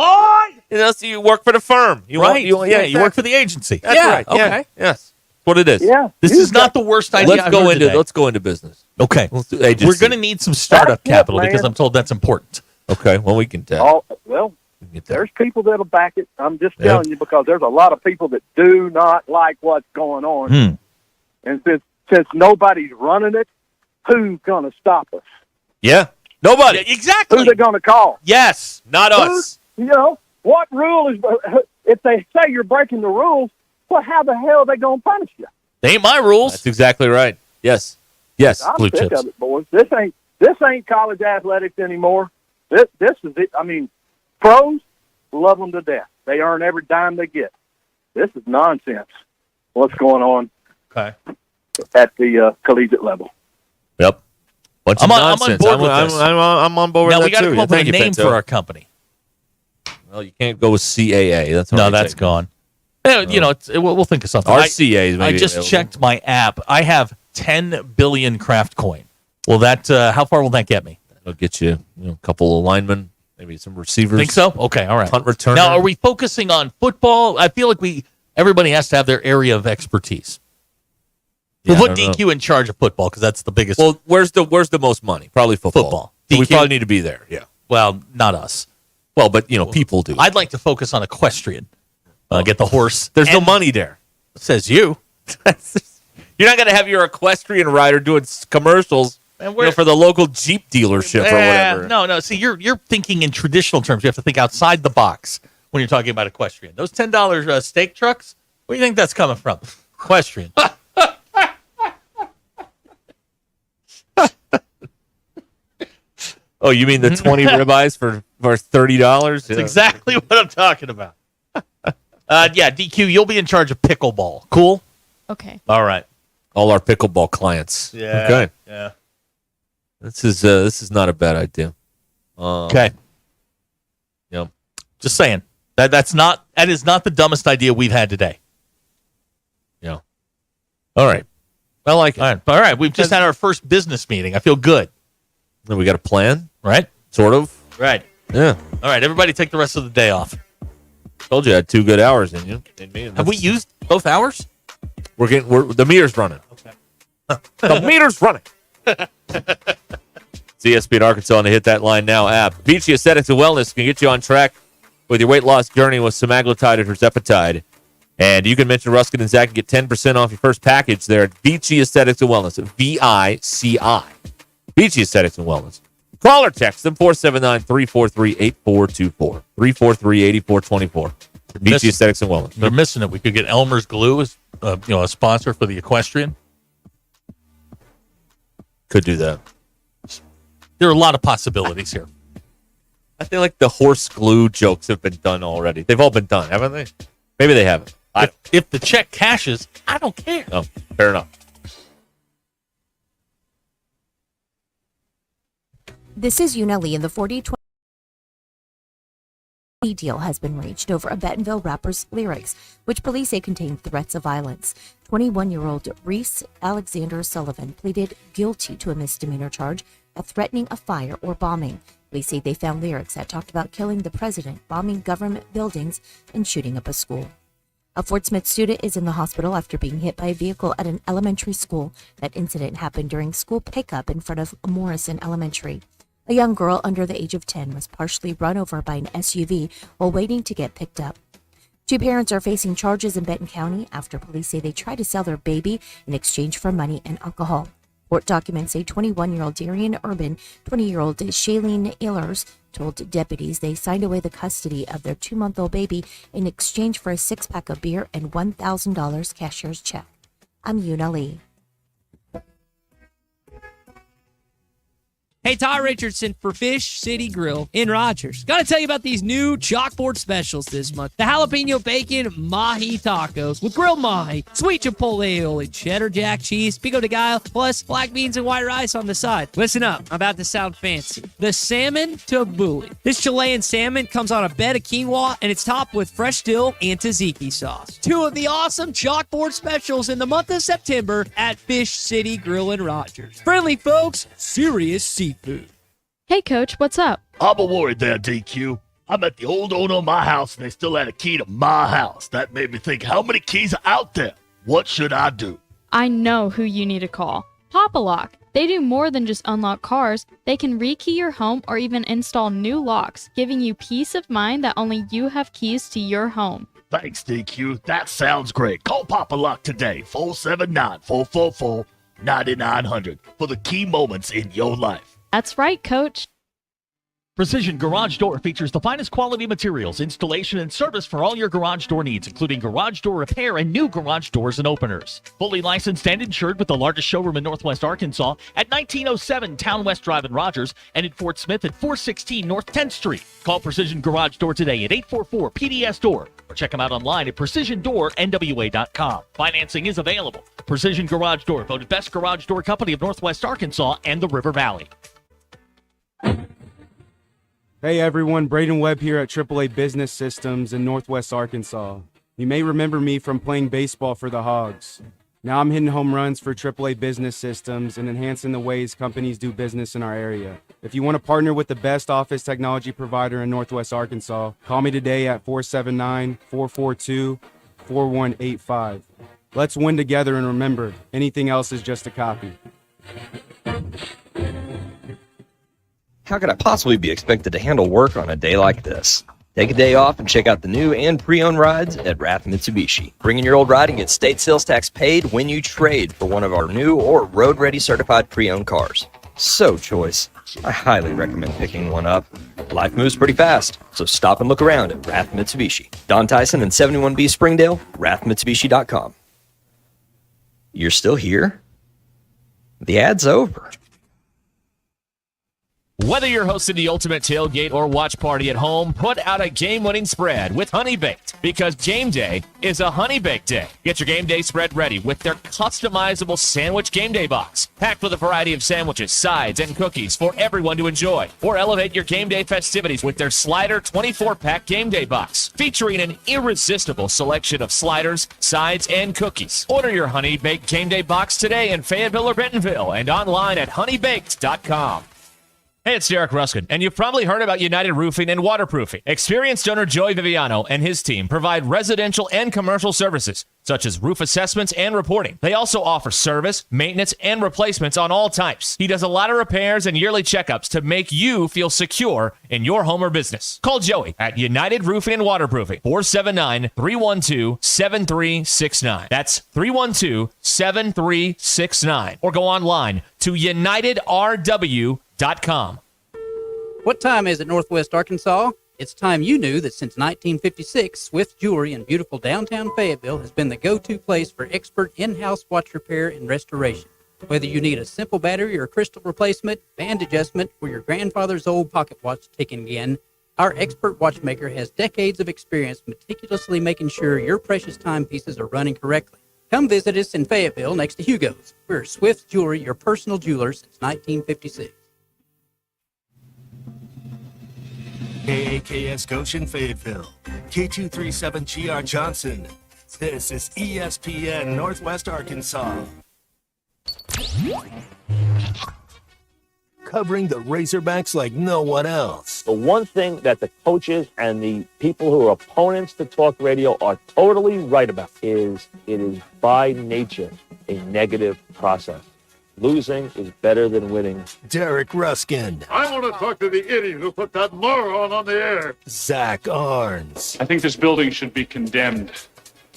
[SPEAKER 12] You know, so you work for the firm. You
[SPEAKER 3] Right.
[SPEAKER 12] You
[SPEAKER 3] work for the agency.
[SPEAKER 12] That's
[SPEAKER 3] yeah.
[SPEAKER 12] right. Yeah.
[SPEAKER 3] Okay.
[SPEAKER 12] Yes. What it is.
[SPEAKER 14] Yeah.
[SPEAKER 3] This is not the worst idea
[SPEAKER 12] Let's
[SPEAKER 3] I've
[SPEAKER 12] go
[SPEAKER 3] heard
[SPEAKER 12] into
[SPEAKER 3] today.
[SPEAKER 12] let's go into business.
[SPEAKER 3] Okay.
[SPEAKER 12] Let's do agency.
[SPEAKER 3] We're going to need some startup
[SPEAKER 14] That's it,
[SPEAKER 3] capital
[SPEAKER 14] man.
[SPEAKER 3] because I'm told that's important.
[SPEAKER 12] Okay. Well, we can tell.
[SPEAKER 14] Well, there's people that'll back it. I'm just telling you because there's a lot of people that do not like what's going on.
[SPEAKER 3] Hmm.
[SPEAKER 14] And since nobody's running it, who's going to stop us?
[SPEAKER 12] Yeah. Nobody.
[SPEAKER 3] Yeah, exactly.
[SPEAKER 14] Who's they going to call?
[SPEAKER 3] Yes.
[SPEAKER 12] Not us.
[SPEAKER 14] You know, what rule is, if they say you're breaking the rules, well, how the hell are they going to punish you?
[SPEAKER 3] They ain't my rules.
[SPEAKER 12] That's exactly right. Yes. Yes.
[SPEAKER 14] I'm
[SPEAKER 3] Blue
[SPEAKER 14] sick
[SPEAKER 3] chips.
[SPEAKER 14] of it, boys. This ain't college athletics anymore. This is it. I mean, pros love them to death. They earn every dime they get. This is nonsense. What's going on
[SPEAKER 3] Okay.
[SPEAKER 14] at the collegiate level?
[SPEAKER 12] Yep. Bunch of
[SPEAKER 3] I'm on
[SPEAKER 12] nonsense.
[SPEAKER 3] board with this.
[SPEAKER 12] I'm on board
[SPEAKER 3] Now
[SPEAKER 12] with
[SPEAKER 3] we
[SPEAKER 12] that
[SPEAKER 3] got to
[SPEAKER 12] too.
[SPEAKER 3] come up with
[SPEAKER 12] Thank
[SPEAKER 3] a
[SPEAKER 12] you,
[SPEAKER 3] name
[SPEAKER 12] Pinto.
[SPEAKER 3] for our company.
[SPEAKER 12] Well, you can't go with CAA. That's
[SPEAKER 3] No,
[SPEAKER 12] already
[SPEAKER 3] that's
[SPEAKER 12] taken.
[SPEAKER 3] gone. You know, we'll think of something.
[SPEAKER 12] RCA is maybe
[SPEAKER 3] I just
[SPEAKER 12] available.
[SPEAKER 3] checked my app. I have 10 billion craft coin. Well, that how far will that get me?
[SPEAKER 12] That'll get you, a couple of linemen, maybe some receivers.
[SPEAKER 3] Think so? Okay, all right.
[SPEAKER 12] Punt returner.
[SPEAKER 3] Now, are we focusing on football? I feel like everybody has to have their area of expertise.
[SPEAKER 12] Yeah,
[SPEAKER 3] We'll
[SPEAKER 12] I
[SPEAKER 3] put
[SPEAKER 12] don't
[SPEAKER 3] DQ in charge of football because that's the biggest.
[SPEAKER 12] Well, where's the most money? Probably football. So we
[SPEAKER 3] DQ?
[SPEAKER 12] probably need to be there. Yeah.
[SPEAKER 3] Well, not us.
[SPEAKER 12] Well, but people do.
[SPEAKER 3] I'd like to focus on equestrian. Get the horse.
[SPEAKER 12] There's no money there.
[SPEAKER 3] Says you.
[SPEAKER 12] You're not going to have your equestrian rider doing commercials for the local Jeep dealership or whatever.
[SPEAKER 3] No. See, you're thinking in traditional terms. You have to think outside the box when you're talking about equestrian. Those $10 steak trucks. Where do you think that's coming from? Equestrian.
[SPEAKER 12] Oh, you mean the 20 ribeyes for $30?
[SPEAKER 3] That's exactly what I'm talking about. Yeah, DQ, you'll be in charge of pickleball. Cool?
[SPEAKER 13] Okay.
[SPEAKER 3] All right.
[SPEAKER 12] All our pickleball clients.
[SPEAKER 3] Yeah.
[SPEAKER 12] Okay.
[SPEAKER 3] Yeah.
[SPEAKER 12] This is not a bad idea.
[SPEAKER 3] Okay.
[SPEAKER 12] Yeah.
[SPEAKER 3] Just saying. That is not the dumbest idea we've had today.
[SPEAKER 12] Yeah. All right. I like it.
[SPEAKER 3] All right. We've just had our first business meeting. I feel good.
[SPEAKER 12] Then we got a plan,
[SPEAKER 3] right?
[SPEAKER 12] Sort of.
[SPEAKER 3] Right.
[SPEAKER 12] Yeah.
[SPEAKER 3] All right. Everybody take the rest of the day off.
[SPEAKER 12] Told you I had 2 good hours in you. In me.
[SPEAKER 3] Have we used both hours?
[SPEAKER 12] The meter's running.
[SPEAKER 3] Okay.
[SPEAKER 12] The meter's running. It's ESPN Arkansas on the Hit That Line Now app. Beachy Aesthetics and Wellness can get you on track with your weight loss journey with semaglutide or tirzepatide. And you can mention Ruscin and Zach and get 10% off your first package there at Beachy Aesthetics and Wellness. VICI. Beachy Aesthetics and Wellness. Call or text them 479-343-8424. 343-8424. Beachy Aesthetics and Wellness.
[SPEAKER 3] They're missing it. We could get Elmer's Glue as a sponsor for the equestrian.
[SPEAKER 12] Could do that.
[SPEAKER 3] There are a lot of possibilities here.
[SPEAKER 12] I feel like the horse glue jokes have been done already. They've all been done, haven't they? Maybe they haven't.
[SPEAKER 3] If the check cashes, I don't care.
[SPEAKER 12] Oh, fair enough.
[SPEAKER 6] This is Una Lee in the 4020 deal has been reached over a Bentonville rapper's lyrics, which police say contained threats of violence. 21-year-old Reese Alexander Sullivan pleaded guilty to a misdemeanor charge of threatening a fire or bombing. Police say they found lyrics that talked about killing the president, bombing government buildings, and shooting up a school. A Fort Smith student is in the hospital after being hit by a vehicle at an elementary school. That incident happened during school pickup in front of Morrison Elementary. A young girl under the age of 10 was partially run over by an SUV while waiting to get picked up. 2 parents are facing charges in Benton County after police say they tried to sell their baby in exchange for money and alcohol. Court documents say 21-year-old Darian Urban, 20-year-old Shailene Ehlers, told deputies they signed away the custody of their 2-month-old baby in exchange for a 6-pack of beer and $1,000 cashier's check. I'm Yuna Lee.
[SPEAKER 11] Hey, Ty Richardson for Fish City Grill in Rogers. Got to tell you about these new chalkboard specials this month. The jalapeno bacon mahi tacos with grilled mahi, sweet chipotle aioli, cheddar jack cheese, pico de gallo, plus black beans and white rice on the side. Listen up, I'm about to sound fancy. The salmon tabbouleh. This Chilean salmon comes on a bed of quinoa and it's topped with fresh dill and tzatziki sauce. 2 of the awesome chalkboard specials in the month of September at Fish City Grill in Rogers. Friendly folks, serious seafood.
[SPEAKER 13] Hey, Coach, what's up?
[SPEAKER 7] I'm a worried there, DQ. I'm at the old owner of my house, and they still had a key to my house. That made me think, how many keys are out there? What should I do?
[SPEAKER 13] I know who you need to call. Pop a Lock. They do more than just unlock cars. They can rekey your home or even install new locks, giving you peace of mind that only you have keys to your home.
[SPEAKER 7] Thanks, DQ. That sounds great. Call Papa Lock today, 479-444-9900, for the key moments in your life.
[SPEAKER 13] That's right, Coach.
[SPEAKER 21] Precision Garage Door features the finest quality materials, installation, and service for all your garage door needs, including garage door repair and new garage doors and openers. Fully licensed and insured with the largest showroom in Northwest Arkansas at 1907 Town West Drive in Rogers and in Fort Smith at 416 North 10th Street. Call Precision Garage Door today at 844-PDS-DOOR or check them out online at PrecisionDoorNWA.com. Financing is available. Precision Garage Door, voted Best Garage Door Company of Northwest Arkansas and the River Valley.
[SPEAKER 8] Hey everyone, Braden Webb here at AAA Business Systems in Northwest Arkansas. You may remember me from playing baseball for the Hogs. Now I'm hitting home runs for AAA Business Systems and enhancing the ways companies do business in our area. If you want to partner with the best office technology provider in Northwest Arkansas, call me today at 479-442-4185. Let's win together, and remember, anything else is just a copy.
[SPEAKER 10] How could I possibly be expected to handle work on a day like this? Take a day off and check out the new and pre-owned rides at Rath Mitsubishi. Bring in your old ride and get state sales tax paid when you trade for one of our new or road-ready certified pre-owned cars. So choice. I highly recommend picking one up. Life moves pretty fast, so stop and look around at Rath Mitsubishi. Don Tyson and 71B Springdale, rathmitsubishi.com. You're still here? The ad's over.
[SPEAKER 21] Whether you're hosting the ultimate tailgate or watch party at home, put out a game-winning spread with Honey Baked, because game day is a Honey Baked day. Get your game day spread ready with their customizable sandwich game day box, packed with a variety of sandwiches, sides, and cookies for everyone to enjoy. Or elevate your game day festivities with their Slider 24-pack game day box, featuring an irresistible selection of sliders, sides, and cookies. Order your Honey Baked game day box today in Fayetteville or Bentonville and online at honeybaked.com. Hey, it's Derek Ruscin, and you've probably heard about United Roofing and Waterproofing. Experienced owner Joey Viviano and his team provide residential and commercial services, such as roof assessments and reporting. They also offer service, maintenance, and replacements on all types. He does a lot of repairs and yearly checkups to make you feel secure in your home or business. Call Joey at United Roofing and Waterproofing, 479-312-7369. That's 312-7369. Or go online to UnitedRW.com.
[SPEAKER 9] What time is it, Northwest Arkansas? It's time you knew that since 1956, Swift Jewelry in beautiful downtown Fayetteville has been the go-to place for expert in-house watch repair and restoration. Whether you need a simple battery or crystal replacement, band adjustment, or your grandfather's old pocket watch ticking again, our expert watchmaker has decades of experience meticulously making sure your precious timepieces are running correctly. Come visit us in Fayetteville next to Hugo's. We're Swift Jewelry, your personal jeweler since 1956.
[SPEAKER 1] KAKS Goshen Fayetteville, K237GR Johnson. This is ESPN Northwest Arkansas. Covering the Razorbacks like no one else.
[SPEAKER 17] The one thing that the coaches and the people who are opponents to talk radio are totally right about is it is by nature a negative process. Losing is better than winning.
[SPEAKER 1] Derek Ruscin.
[SPEAKER 20] I want to talk to the idiot who put that moron on the air.
[SPEAKER 1] Zach Arns.
[SPEAKER 29] I think this building should be condemned.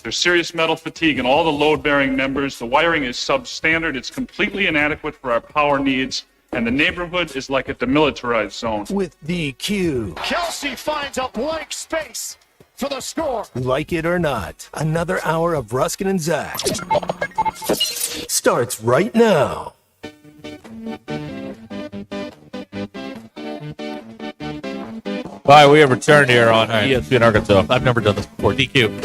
[SPEAKER 29] There's serious metal fatigue in all the load-bearing members. The wiring is substandard. It's completely inadequate for our power needs. and the neighborhood is like a demilitarized zone.
[SPEAKER 1] With DQ.
[SPEAKER 20] Kelsey finds a blank space for the score.
[SPEAKER 1] Like it or not, another hour of Ruscin and Zach starts right now.
[SPEAKER 12] All right, we have returned here on ESPN Arkansas.
[SPEAKER 3] I've never done this before. DQ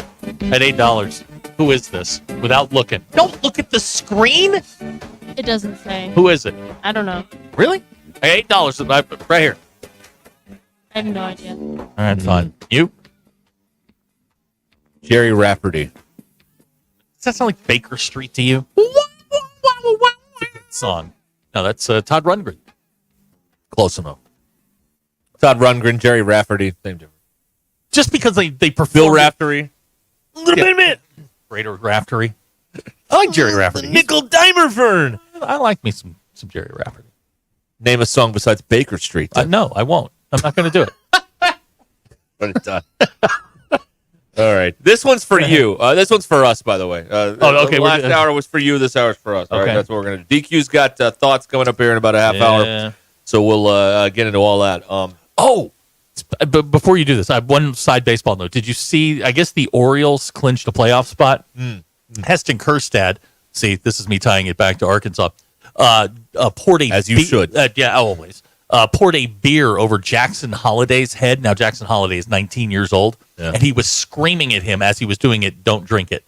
[SPEAKER 3] at $8. Who is this? Without looking. Don't look at the screen.
[SPEAKER 13] It doesn't say.
[SPEAKER 3] Who is it?
[SPEAKER 13] I don't know.
[SPEAKER 3] Really? Hey, $8 right here.
[SPEAKER 13] I have no idea.
[SPEAKER 3] All right, fine. You?
[SPEAKER 12] Jerry Rafferty.
[SPEAKER 3] Does that sound like Baker Street to you? Song. No, that's Todd Rundgren.
[SPEAKER 12] Close enough. Todd Rundgren, Jerry Rafferty, same difference.
[SPEAKER 3] Just because they perform.
[SPEAKER 12] Bill Raftery.
[SPEAKER 3] Greater Raftery. I like Jerry Rafferty.
[SPEAKER 12] Nickel Dimer Fern.
[SPEAKER 3] I like me some Jerry Rafferty.
[SPEAKER 12] Name a song besides Baker Street.
[SPEAKER 3] No, I won't. I'm not going to do it.
[SPEAKER 12] But it's done. All right. This one's for you. This one's for us, by the way.
[SPEAKER 3] Okay.
[SPEAKER 12] The last hour was for you. This hour's for us. All right.
[SPEAKER 3] Okay.
[SPEAKER 12] That's what we're going to do. DQ's got thoughts coming up here in about a half hour. So we'll get into all that.
[SPEAKER 3] But before you do this, I have one side baseball note. Did you see, I guess the Orioles clinched a playoff spot? Heston Kjerstad, see, this is me tying it back to Arkansas, poured a...
[SPEAKER 12] As you should.
[SPEAKER 3] Always. Poured a beer over Jackson Holliday's head. Now, Jackson Holliday is 19 years old, and he was screaming at him as he was doing it, "Don't drink it."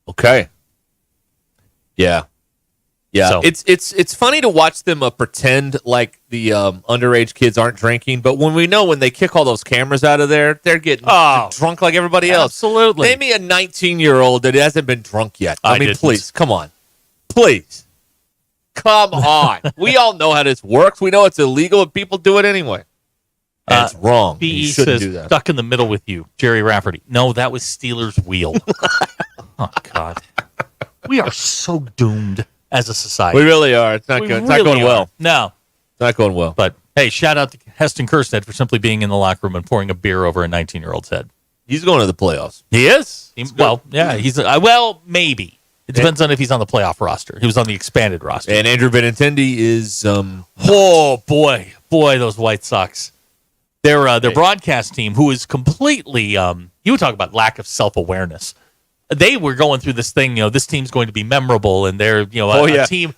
[SPEAKER 12] Okay. Yeah. Yeah,
[SPEAKER 3] So-
[SPEAKER 12] it's funny to watch them pretend like the underage kids aren't drinking, but when they kick all those cameras out of there, they're getting drunk like everybody else.
[SPEAKER 3] Absolutely.
[SPEAKER 12] Name me a 19-year-old that hasn't been drunk yet. I mean,
[SPEAKER 3] didn't.
[SPEAKER 12] please, come on. Please. Come on. We all know how this works. We know it's illegal, and people do it anyway. And it's wrong.
[SPEAKER 3] BE
[SPEAKER 12] You shouldn't
[SPEAKER 3] says,
[SPEAKER 12] do that.
[SPEAKER 3] stuck in the middle with you, Jerry Rafferty. No, that was Steelers' wheel. Oh, God. We are so doomed as a society.
[SPEAKER 12] We really are. It's not
[SPEAKER 3] We
[SPEAKER 12] good. It's not
[SPEAKER 3] really
[SPEAKER 12] going well.
[SPEAKER 3] are. No.
[SPEAKER 12] It's not going well.
[SPEAKER 3] But, hey, shout out to Heston Kjerstad for simply being in the locker room and pouring a beer over a 19-year-old's head.
[SPEAKER 12] He's going to the playoffs.
[SPEAKER 3] He is? Maybe. It depends on if he's on the playoff roster. He was on the expanded roster.
[SPEAKER 12] And Andrew Benintendi is...
[SPEAKER 3] oh, boy. Boy, those White Sox. Their broadcast team, who is completely... you would talk about lack of self-awareness. They were going through this thing, this team's going to be memorable, and they're, a team,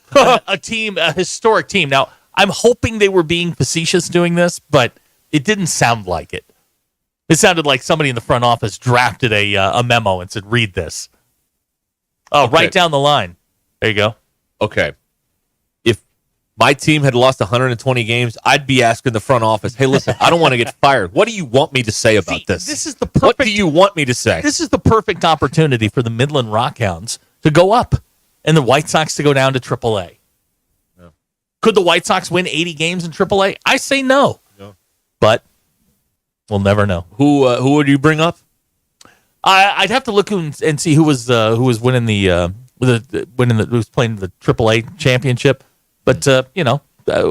[SPEAKER 3] a historic team. Now, I'm hoping they were being facetious doing this, but it didn't sound like it. It sounded like somebody in the front office drafted a memo and said, "Read this." Oh,
[SPEAKER 12] Okay.
[SPEAKER 3] right down the line. There you go.
[SPEAKER 12] Okay. If my team had lost 120 games, I'd be asking the front office, "Hey, listen, I don't want to get fired. What do you want me to say about this?
[SPEAKER 3] This is the perfect.
[SPEAKER 12] What do you want me to say?"
[SPEAKER 3] This is the perfect opportunity for the Midland Rockhounds to go up and the White Sox to go down to AAA.
[SPEAKER 12] No.
[SPEAKER 3] Could the White Sox win 80 games in AAA? I say no.
[SPEAKER 12] No.
[SPEAKER 3] But we'll never know.
[SPEAKER 12] Who would you bring up?
[SPEAKER 3] I'd have to look and see who was winning who was playing the AAA championship. But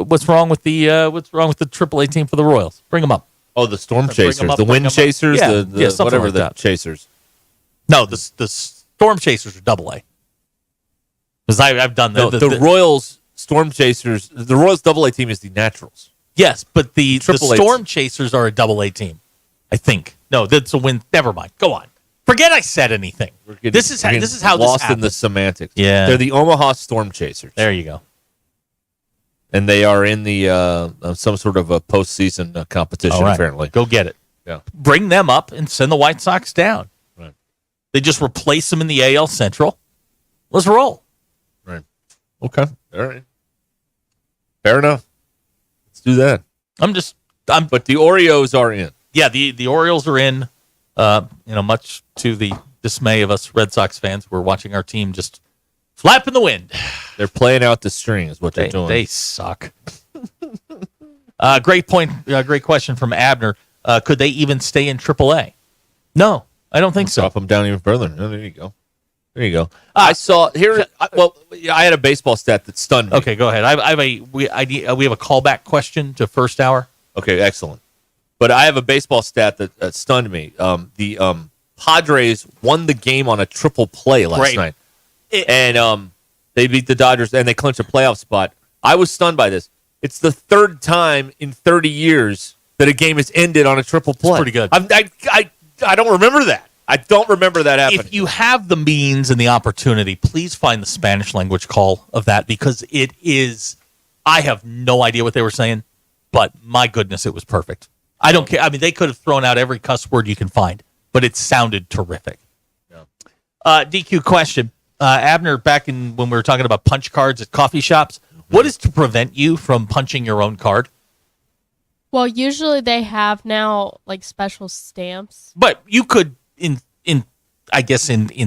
[SPEAKER 3] what's wrong with the AAA team for the Royals? Bring them up.
[SPEAKER 12] Oh, the Storm
[SPEAKER 3] Bring 'em
[SPEAKER 12] Chasers,
[SPEAKER 3] up,
[SPEAKER 12] the
[SPEAKER 3] bring 'em
[SPEAKER 12] Wind
[SPEAKER 3] up.
[SPEAKER 12] Chasers,
[SPEAKER 3] Yeah,
[SPEAKER 12] the
[SPEAKER 3] something
[SPEAKER 12] whatever
[SPEAKER 3] like
[SPEAKER 12] the
[SPEAKER 3] that.
[SPEAKER 12] Chasers.
[SPEAKER 3] No, the Storm Chasers are AA. Because I've done
[SPEAKER 12] The Royals Storm Chasers. The Royals AA team is the Naturals.
[SPEAKER 3] Yes, but the
[SPEAKER 12] AAA
[SPEAKER 3] Storm Chasers are a AA team, I think. No, that's a win. Never mind. Go on. Forget I said anything. This is how this
[SPEAKER 12] lost in
[SPEAKER 3] happens.
[SPEAKER 12] the semantics.
[SPEAKER 3] Yeah.
[SPEAKER 12] They're the Omaha Storm Chasers.
[SPEAKER 3] There you go.
[SPEAKER 12] And they are in the some sort of a postseason competition.
[SPEAKER 3] All right.
[SPEAKER 12] Apparently,
[SPEAKER 3] Go get it.
[SPEAKER 12] Yeah.
[SPEAKER 3] Bring them up and send the White Sox down.
[SPEAKER 12] Right.
[SPEAKER 3] They just replace them in the AL Central. Let's roll.
[SPEAKER 12] Right. Okay. All right. Fair enough. Let's do that. But the Oreos are in.
[SPEAKER 3] Yeah, the Orioles are in. Much to the dismay of us Red Sox fans, we're watching our team just flap in the wind.
[SPEAKER 12] They're playing out the string, is what they're doing.
[SPEAKER 3] They suck. Great point. Great question from Abner. Could they even stay in AAA? No, I don't think so.
[SPEAKER 12] Drop them down even further. Oh, there you go. There you go. I saw here. I had a baseball stat that stunned me.
[SPEAKER 3] Okay, go ahead. We have a callback question to first hour.
[SPEAKER 12] Okay, excellent. But I have a baseball stat that stunned me. The Padres won the game on a triple play last night, and they beat the Dodgers and they clinched a playoff spot. I was stunned by this. It's the third time in 30 years that a game has ended on a triple play.
[SPEAKER 3] It's pretty good.
[SPEAKER 12] I don't remember that. I don't remember that happening.
[SPEAKER 3] If you have the means and the opportunity, please find the Spanish language call of that, because it is, I have no idea what they were saying, but my goodness, it was perfect. I don't care. I mean, they could have thrown out every cuss word you can find, but it sounded terrific. DQ question. Abner, back in when we were talking about punch cards at coffee shops, what is to prevent you from punching your own card?
[SPEAKER 13] Well, usually they have now like special stamps.
[SPEAKER 3] But you could, in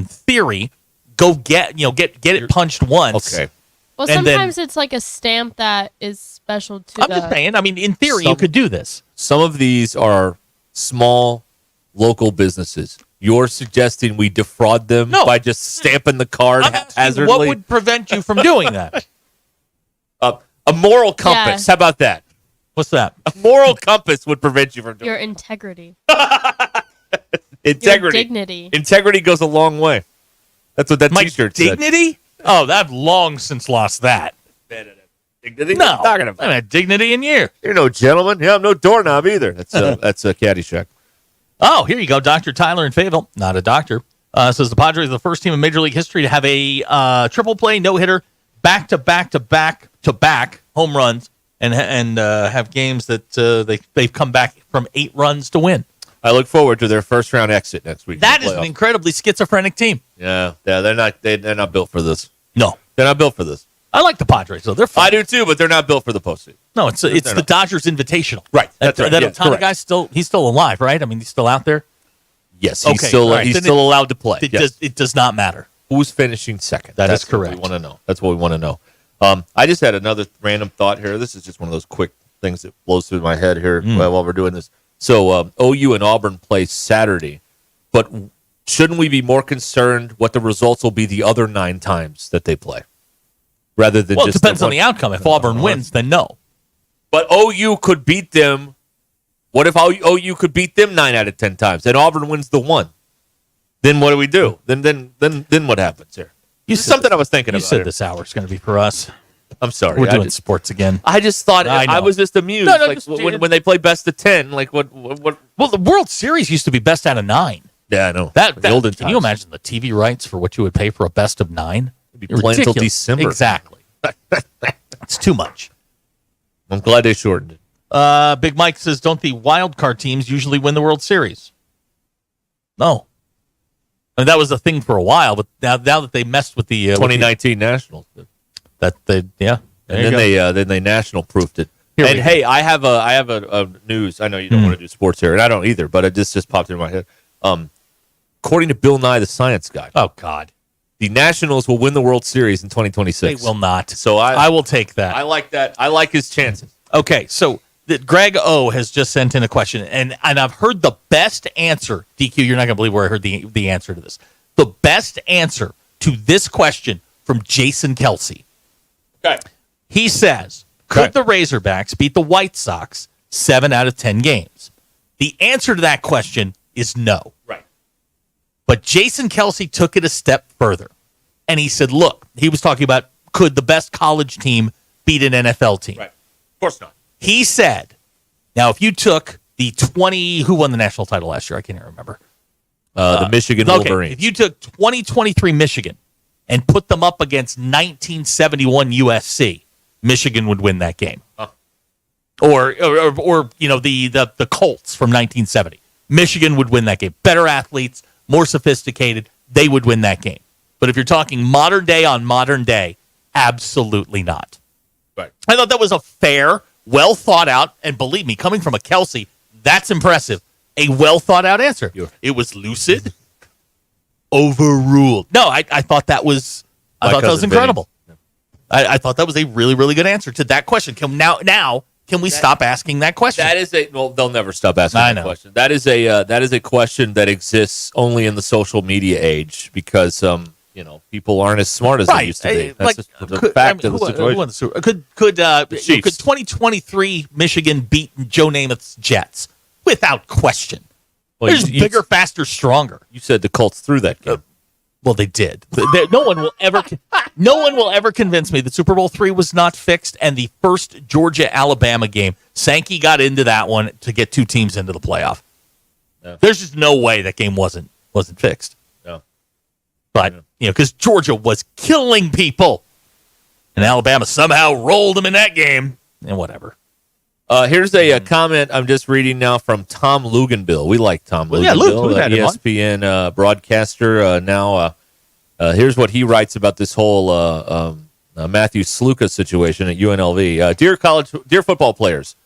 [SPEAKER 3] theory, go get it punched once.
[SPEAKER 12] Okay.
[SPEAKER 13] Well,
[SPEAKER 3] and
[SPEAKER 13] sometimes it's like a stamp that is special to
[SPEAKER 3] I'm just saying, I mean, in theory, you could do this.
[SPEAKER 12] Some of these are small local businesses. You're suggesting we defraud them by just stamping the card haphazardly?
[SPEAKER 3] What would prevent you from doing that?
[SPEAKER 12] A moral compass. How about that?
[SPEAKER 3] What's that?
[SPEAKER 12] A moral compass would prevent you from doing
[SPEAKER 13] your integrity.
[SPEAKER 12] Integrity.
[SPEAKER 13] Your dignity.
[SPEAKER 12] Integrity goes a long way. That's what that
[SPEAKER 3] My
[SPEAKER 12] T-shirt said.
[SPEAKER 3] dignity? Oh, I've long since lost that.
[SPEAKER 12] Dignity?
[SPEAKER 3] No,
[SPEAKER 12] What are you talking about?
[SPEAKER 3] I had dignity in year.
[SPEAKER 12] You're no gentleman. Yeah, I'm no doorknob either. That's a Caddyshack.
[SPEAKER 3] Oh, here you go. Dr. Tyler in Fayetteville, not a doctor, says the Padres are the first team in Major League history to have a triple play, no-hitter, back-to-back home runs, and have games that they've come back from 8 runs to win.
[SPEAKER 12] I look forward to their first-round exit next week.
[SPEAKER 3] That is an incredibly schizophrenic team.
[SPEAKER 12] Yeah, they're not built for this.
[SPEAKER 3] No.
[SPEAKER 12] They're not built for this.
[SPEAKER 3] I like the Padres, though. They're fun.
[SPEAKER 12] I do, too, but they're not built for the postseason.
[SPEAKER 3] No, it's the Dodgers Invitational.
[SPEAKER 12] Right. That's right.
[SPEAKER 3] That
[SPEAKER 12] Yeah,
[SPEAKER 3] Otani
[SPEAKER 12] correct.
[SPEAKER 3] guy, he's still alive, right? I mean, he's still out there?
[SPEAKER 12] Yes,
[SPEAKER 3] Okay,
[SPEAKER 12] he's still
[SPEAKER 3] all right.
[SPEAKER 12] he's
[SPEAKER 3] Then
[SPEAKER 12] still allowed to play.
[SPEAKER 3] It does not matter.
[SPEAKER 12] Who's finishing second?
[SPEAKER 3] That's
[SPEAKER 12] That's
[SPEAKER 3] correct.
[SPEAKER 12] What we want to know. That's what we want to know. I just had another random thought here. This is just one of those quick things that blows through my head here while we're doing this. So OU and Auburn play Saturday, but shouldn't we be more concerned what the results will be the other 9 times that they play? Rather than
[SPEAKER 3] Well,
[SPEAKER 12] just
[SPEAKER 3] it depends on the outcome. If Auburn wins, then no.
[SPEAKER 12] But OU could beat them. What if OU could beat them 9 out of 10 times, and Auburn wins the 1? Then what do we do? Then what happens here? This is something I was thinking about.
[SPEAKER 3] You said
[SPEAKER 12] here.
[SPEAKER 3] this hour is going to be for us.
[SPEAKER 12] I'm sorry.
[SPEAKER 3] We're doing sports again.
[SPEAKER 12] I just thought I was just amused.
[SPEAKER 3] No,
[SPEAKER 12] like, when they play best of 10, like what?
[SPEAKER 3] Well, the World Series used to be best out of 9.
[SPEAKER 12] Yeah, I know.
[SPEAKER 3] That
[SPEAKER 12] the olden
[SPEAKER 3] can you imagine the TV rights for what you would pay for a best of 9?
[SPEAKER 12] It'd be playing until December.
[SPEAKER 3] Exactly. It's too much.
[SPEAKER 12] I'm glad they shortened it.
[SPEAKER 3] Big Mike says, don't the wild card teams usually win the World Series? No. I mean, that was a thing for a while, but now that they messed with the
[SPEAKER 12] 2019 Nationals,
[SPEAKER 3] and
[SPEAKER 12] then they national proofed it. Hey, I have a news. I know you don't want to do sports here, and I don't either, but it just popped into my head. According to Bill Nye the Science Guy,
[SPEAKER 3] oh God,
[SPEAKER 12] the Nationals will win the World Series in 2026.
[SPEAKER 3] They will not.
[SPEAKER 12] So
[SPEAKER 3] I will take that.
[SPEAKER 12] I like that. I like his chances.
[SPEAKER 3] Okay, so Greg O has just sent in a question, and I've heard the best answer. DQ, you're not going to believe where I heard the answer to this. The best answer to this question from Jason Kelsey.
[SPEAKER 12] Okay.
[SPEAKER 3] He says, could the Razorbacks beat the White Sox 7 out of 10 games? The answer to that question is no.
[SPEAKER 12] Right.
[SPEAKER 3] But Jason Kelsey took it a step further, and he said, look, he was talking about could the best college team beat an NFL team?
[SPEAKER 12] Right. Of course not.
[SPEAKER 3] He said, now if you took the 20, who won the national title last year? I can't even remember.
[SPEAKER 12] The Michigan Wolverines.
[SPEAKER 3] If you took 2023 Michigan and put them up against 1971 USC, Michigan would win that game.
[SPEAKER 12] Huh.
[SPEAKER 3] Or the Colts from 1970. Michigan would win that game. Better athletes, more sophisticated, they would win that game. But if you're talking modern day on modern day, absolutely not.
[SPEAKER 12] Right.
[SPEAKER 3] I thought that was a fair, well thought out, and believe me, coming from a Kelsey, that's impressive. A well thought out answer. It was lucid, overruled. No, I thought that was incredible. I thought that was a really, really good answer to that question. Can we stop asking that question?
[SPEAKER 12] That is they'll never stop asking that question. That is a question that exists only in the social media age because people aren't as smart as they used to be. That's just the fact of the situation.
[SPEAKER 3] Could 2023 Michigan beat Joe Namath's Jets without question?
[SPEAKER 12] Well,
[SPEAKER 3] They're just bigger, faster, stronger.
[SPEAKER 12] You said the Colts threw that game.
[SPEAKER 3] Well, they did. No one will ever convince me that Super Bowl III was not fixed. And the first Georgia-Alabama game, Sankey got into that one to get two teams into the playoff.
[SPEAKER 12] Yeah.
[SPEAKER 3] There's just no way that game wasn't fixed.
[SPEAKER 12] No.
[SPEAKER 3] But because Georgia was killing people, and Alabama somehow rolled them in that game, and whatever.
[SPEAKER 12] Here's a comment I'm just reading now from Tom Luganbill. We like Tom Luganbill,
[SPEAKER 3] Yeah, Luke had him on.
[SPEAKER 12] ESPN broadcaster. Here's what he writes about this whole Matthew Sluka situation at UNLV. Dear football players,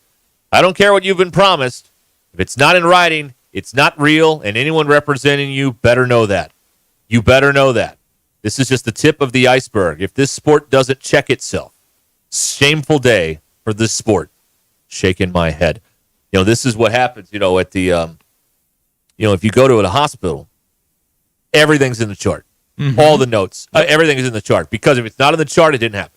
[SPEAKER 12] I don't care what you've been promised. If it's not in writing, it's not real, and anyone representing you better know that. You better know that. This is just the tip of the iceberg. If this sport doesn't check itself, shameful day for this sport. Shaking my head. This is what happens, at the, if you go to a hospital, everything's in the chart.
[SPEAKER 3] Mm-hmm.
[SPEAKER 12] All the notes, everything is in the chart. Because if it's not in the chart, it didn't happen.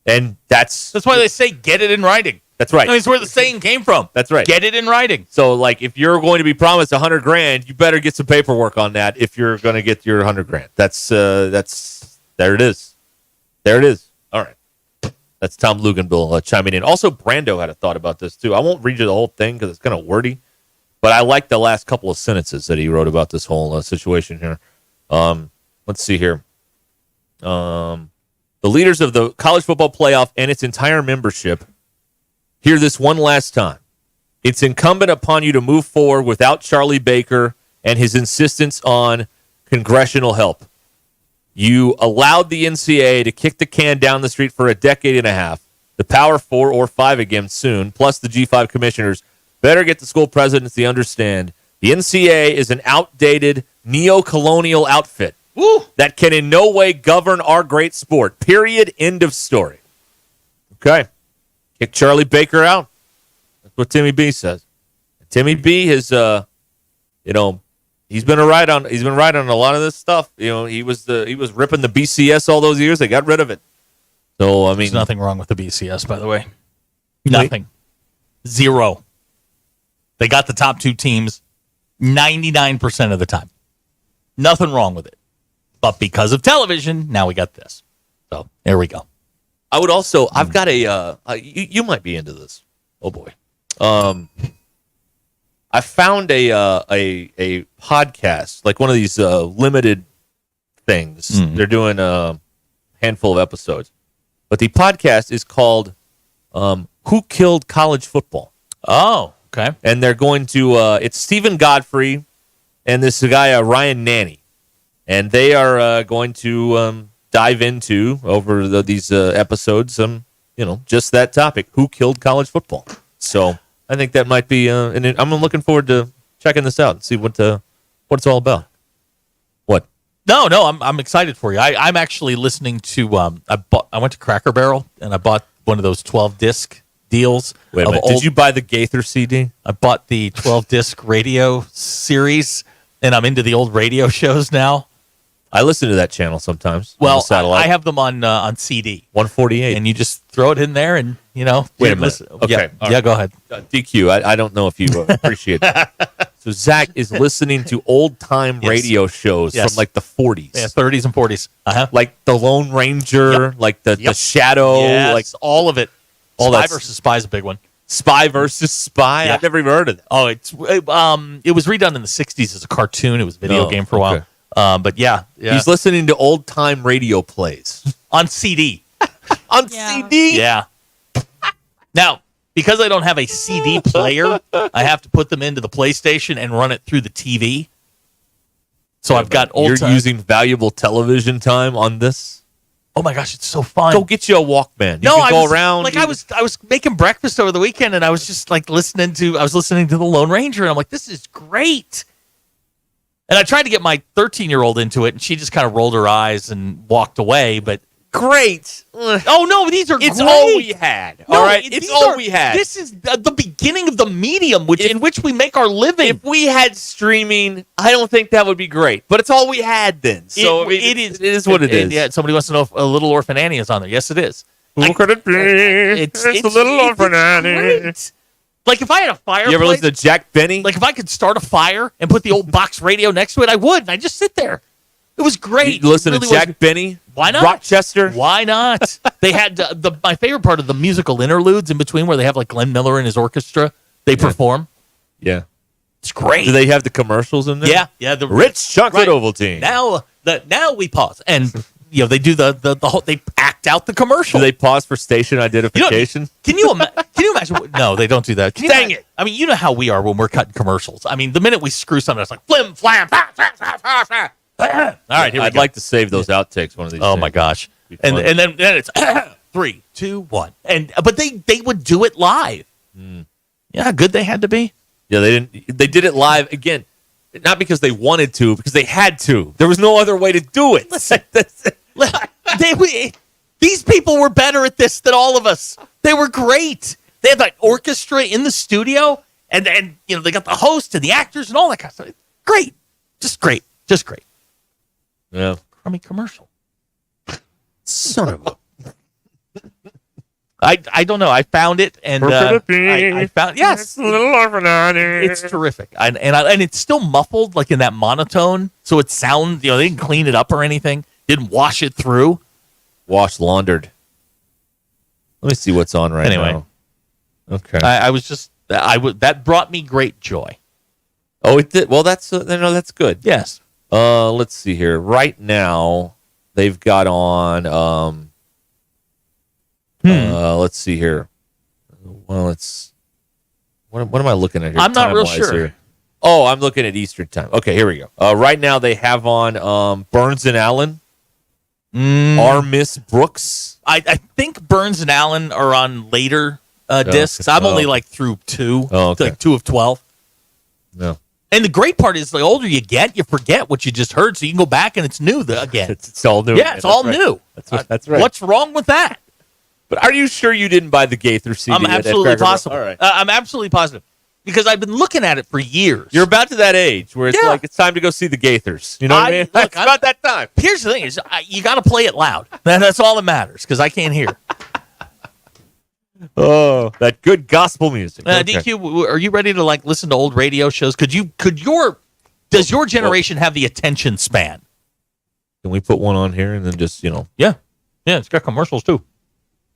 [SPEAKER 12] And that's
[SPEAKER 3] why they say get it in writing.
[SPEAKER 12] That's right.
[SPEAKER 3] That's where the saying came from.
[SPEAKER 12] That's right.
[SPEAKER 3] Get it in writing.
[SPEAKER 12] So, if you're going to be promised $100,000, you better get some paperwork on that if you're going to get your $100,000. That's there it is. There it is. All right. That's Tom Luganbill chiming in. Also, Brando had a thought about this, too. I won't read you the whole thing because it's kind of wordy, but I like the last couple of sentences that he wrote about this whole situation here. Let's see here. The leaders of the college football playoff and its entire membership hear this one last time. It's incumbent upon you to move forward without Charlie Baker and his insistence on congressional help. You allowed the NCAA to kick the can down the street for a decade and a half. The Power 4 or 5 again soon, plus the G5 commissioners, better get the school presidents to understand the NCAA is an outdated neo-colonial outfit that can in no way govern our great sport. Period. End of story. Okay. Kick Charlie Baker out. That's what Timmy B says. Timmy B has, he's been right on a lot of this stuff. He was ripping the BCS all those years. They got rid of it. So
[SPEAKER 3] There's nothing wrong with the BCS, by the way. Nothing. Zero. They got the top two teams 99% of the time. Nothing wrong with it. But because of television, now we got this. So there we go.
[SPEAKER 12] I would also, I've got you might be into this. Oh boy. I found a podcast, like one of these limited things. They're doing a handful of episodes. But the podcast is called Who Killed College Football?
[SPEAKER 3] Oh, okay.
[SPEAKER 12] And they're going to, it's Stephen Godfrey and this guy, Ryan Nanny. And they are going to dive into, over these episodes, just that topic. Who killed college football? So I think that might be, and I'm looking forward to checking this out and see what it's all about. What?
[SPEAKER 3] No, I'm excited for you. I'm actually listening to, I went to Cracker Barrel and I bought one of those 12-disc deals.
[SPEAKER 12] Wait a minute. Did you buy the Gaither CD?
[SPEAKER 3] I bought the 12-disc radio series, and I'm into the old radio shows now.
[SPEAKER 12] I listen to that channel sometimes.
[SPEAKER 3] Well, I have them on CD.
[SPEAKER 12] 148.
[SPEAKER 3] And you just throw it in there and,
[SPEAKER 12] Wait a minute.
[SPEAKER 3] Listen.
[SPEAKER 12] Okay.
[SPEAKER 3] Yeah, go ahead.
[SPEAKER 12] DQ, I don't know if you appreciate that. So Zach is listening to old-time radio shows from like the 40s.
[SPEAKER 3] Yeah, 30s and 40s. Uh-huh.
[SPEAKER 12] Like The Lone Ranger, like the Shadow.
[SPEAKER 3] Yes,
[SPEAKER 12] like
[SPEAKER 3] all of it.
[SPEAKER 12] All
[SPEAKER 3] Spy
[SPEAKER 12] that
[SPEAKER 3] versus Spy is a big one.
[SPEAKER 12] Spy versus Spy?
[SPEAKER 3] Yeah.
[SPEAKER 12] I've never even heard of that.
[SPEAKER 3] Oh, it was redone in the 60s as a cartoon. It was a video game for a while. But yeah.
[SPEAKER 12] He's listening to old-time radio plays.
[SPEAKER 3] On CD.
[SPEAKER 12] On CD?
[SPEAKER 3] Yeah. Now, because I don't have a CD player, I have to put them into the PlayStation and run it through the TV. So I've got old
[SPEAKER 12] You're
[SPEAKER 3] time.
[SPEAKER 12] using valuable television time on this?
[SPEAKER 3] Oh my gosh, it's so fun.
[SPEAKER 12] Go get you a Walkman. You can go around.
[SPEAKER 3] Like I was making breakfast over the weekend and I was just like listening to the Lone Ranger and I'm like, this is great. And I tried to get my 13-year-old into it and she just kind of rolled her eyes and walked away, but
[SPEAKER 12] great.
[SPEAKER 3] Oh no, these are
[SPEAKER 12] It's
[SPEAKER 3] great.
[SPEAKER 12] all we had.
[SPEAKER 3] No,
[SPEAKER 12] all right, it's all we had.
[SPEAKER 3] This is the beginning of the medium in which we make our living.
[SPEAKER 12] If we had streaming, I don't think that would be great. But it's all we had then. So
[SPEAKER 3] it is
[SPEAKER 12] what it is.
[SPEAKER 3] Yeah, somebody wants to know if a Little Orphan Annie is on there. Yes, it is.
[SPEAKER 12] Who could it be? It's a Little Orphan Annie.
[SPEAKER 3] Great. Like if I had a fireplace.
[SPEAKER 12] You ever listen to Jack Benny?
[SPEAKER 3] Like if I could start a fire and put the old box radio next to it, I would. And I just sit there. It was great.
[SPEAKER 12] You listen
[SPEAKER 3] It
[SPEAKER 12] to
[SPEAKER 3] really
[SPEAKER 12] Jack
[SPEAKER 3] was.
[SPEAKER 12] Benny?
[SPEAKER 3] Why not?
[SPEAKER 12] Rochester?
[SPEAKER 3] Why not? They had my favorite part of the musical interludes in between where they have like Glenn Miller and his orchestra. They perform.
[SPEAKER 12] Yeah.
[SPEAKER 3] It's great.
[SPEAKER 12] Do they have the commercials in there?
[SPEAKER 3] Yeah. The
[SPEAKER 12] Rich Chocolate Ovaltine.
[SPEAKER 3] Now we pause and they do the whole, they act out the commercial.
[SPEAKER 12] Do they pause for station identification?
[SPEAKER 3] Can you imagine? No, they don't do that. Dang it! I mean, you know how we are when we're cutting commercials. I mean, the minute we screw something, it's like flim flam. All right, here we
[SPEAKER 12] I'd
[SPEAKER 3] go.
[SPEAKER 12] like to save those outtakes one of these days.
[SPEAKER 3] Oh my gosh! And then it's 3, 2, 1, but they would do it live. Yeah, how good they had to be.
[SPEAKER 12] Yeah, they didn't. They did it live again, not because they wanted to, because they had to. There was no other way to do it.
[SPEAKER 3] Listen, these people were better at this than all of us. They were great. They had like orchestra in the studio, and they got the host and the actors and all that kind of stuff. Great, just great.
[SPEAKER 12] Yeah,
[SPEAKER 3] crummy commercial. Son of a. I don't know. I found it and I found yes, it's terrific. And it's still muffled like in that monotone, so it sounds. They didn't clean it up or anything. Didn't wash it through.
[SPEAKER 12] Laundered. Let me see what's on right now. Okay.
[SPEAKER 3] I was just that brought me great joy.
[SPEAKER 12] Oh, it did. Well, that's good.
[SPEAKER 3] Yes.
[SPEAKER 12] Let's see here. Right now, they've got on. Let's see here. Well, it's what am I looking at here?
[SPEAKER 3] I'm not real
[SPEAKER 12] time-wise
[SPEAKER 3] sure.
[SPEAKER 12] Here? Oh, I'm looking at Eastern time. Okay, here we go. Right now they have on Burns and Allen. Our Miss Brooks.
[SPEAKER 3] I think Burns and Allen are on later discs. I'm only like through 2, like 2 of 12.
[SPEAKER 12] No.
[SPEAKER 3] And the great part is the older you get, you forget what you just heard, so you can go back and it's new again.
[SPEAKER 12] It's all new.
[SPEAKER 3] Yeah, it's all new.
[SPEAKER 12] That's right.
[SPEAKER 3] What's wrong with that?
[SPEAKER 12] But are you sure you didn't buy the Gaither CD?
[SPEAKER 3] I'm absolutely positive.
[SPEAKER 12] All right.
[SPEAKER 3] I'm absolutely positive because I've been looking at it for years.
[SPEAKER 12] You're about to that age where it's like it's time to go see the Gaithers. You know what I mean? It's about that time.
[SPEAKER 3] Here's the thing: is you got to play it loud. That's all that matters because I can't hear.
[SPEAKER 12] Oh, that good gospel music. Okay.
[SPEAKER 3] DQ, are you ready to like listen to old radio shows? Does your generation have the attention span?
[SPEAKER 12] Can we put one on here and then just
[SPEAKER 3] Yeah, it's got commercials too.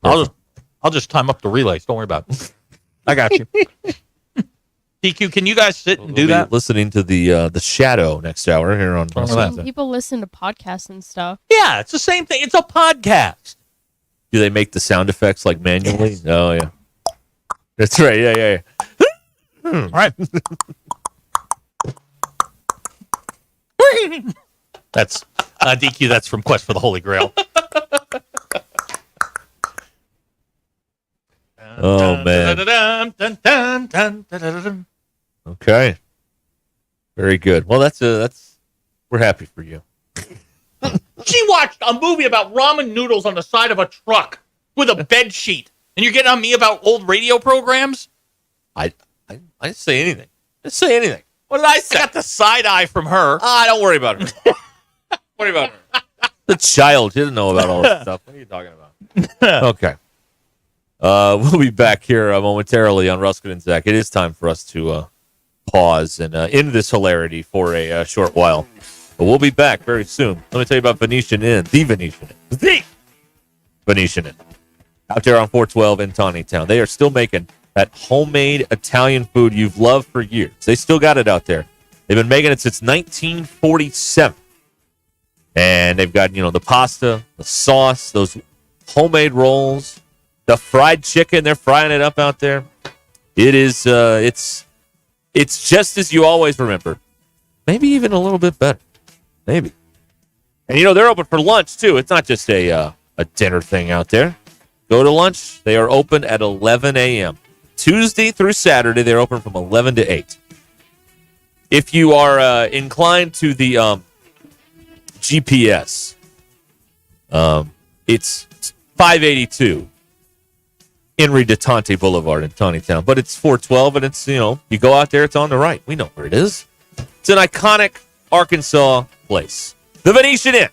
[SPEAKER 3] I'll just time up the relays. Don't worry about it. I got you. DQ, can you guys sit and do that?
[SPEAKER 12] Listening to the Shadow next hour here on.
[SPEAKER 13] People listen to podcasts and stuff.
[SPEAKER 3] Yeah, it's the same thing. It's a podcast.
[SPEAKER 12] Do they make the sound effects like manually? Oh yeah, that's right. Yeah.
[SPEAKER 3] All right. That's DQ. That's from Quest for the Holy Grail.
[SPEAKER 12] Oh man. Okay. Very good. Well, that's we're happy for you.
[SPEAKER 3] She watched a movie about ramen noodles on the side of a truck with a bed sheet, and you're getting on me about old radio programs?
[SPEAKER 12] I didn't say anything. Didn't say anything. What did I say?
[SPEAKER 3] I got the side eye from her.
[SPEAKER 12] Don't worry about her. Worry about her. The child didn't know about all this stuff. What are you talking about? Okay. We'll be back here momentarily on Ruscin and Zach. It is time for us to pause and end this hilarity for a short while. But we'll be back very soon. Let me tell you about Venetian Inn. The Venetian Inn. The Venetian Inn. Out there on 412 in Tawnytown. They are still making that homemade Italian food you've loved for years. They still got it out there. They've been making it since 1947. And they've got, the pasta, the sauce, those homemade rolls, the fried chicken. They're frying it up out there. It is, it's just as you always remember. Maybe even a little bit better. Maybe. And, they're open for lunch, too. It's not just a dinner thing out there. Go to lunch. They are open at 11 a.m. Tuesday through Saturday, they're open from 11 to 8. If you are inclined to the GPS, it's 582 Henry DeTante Boulevard in Tawnytown. But it's 412, and it's, you go out there, it's on the right. We know where it is. It's an iconic Arkansas place. The Venetian Inn.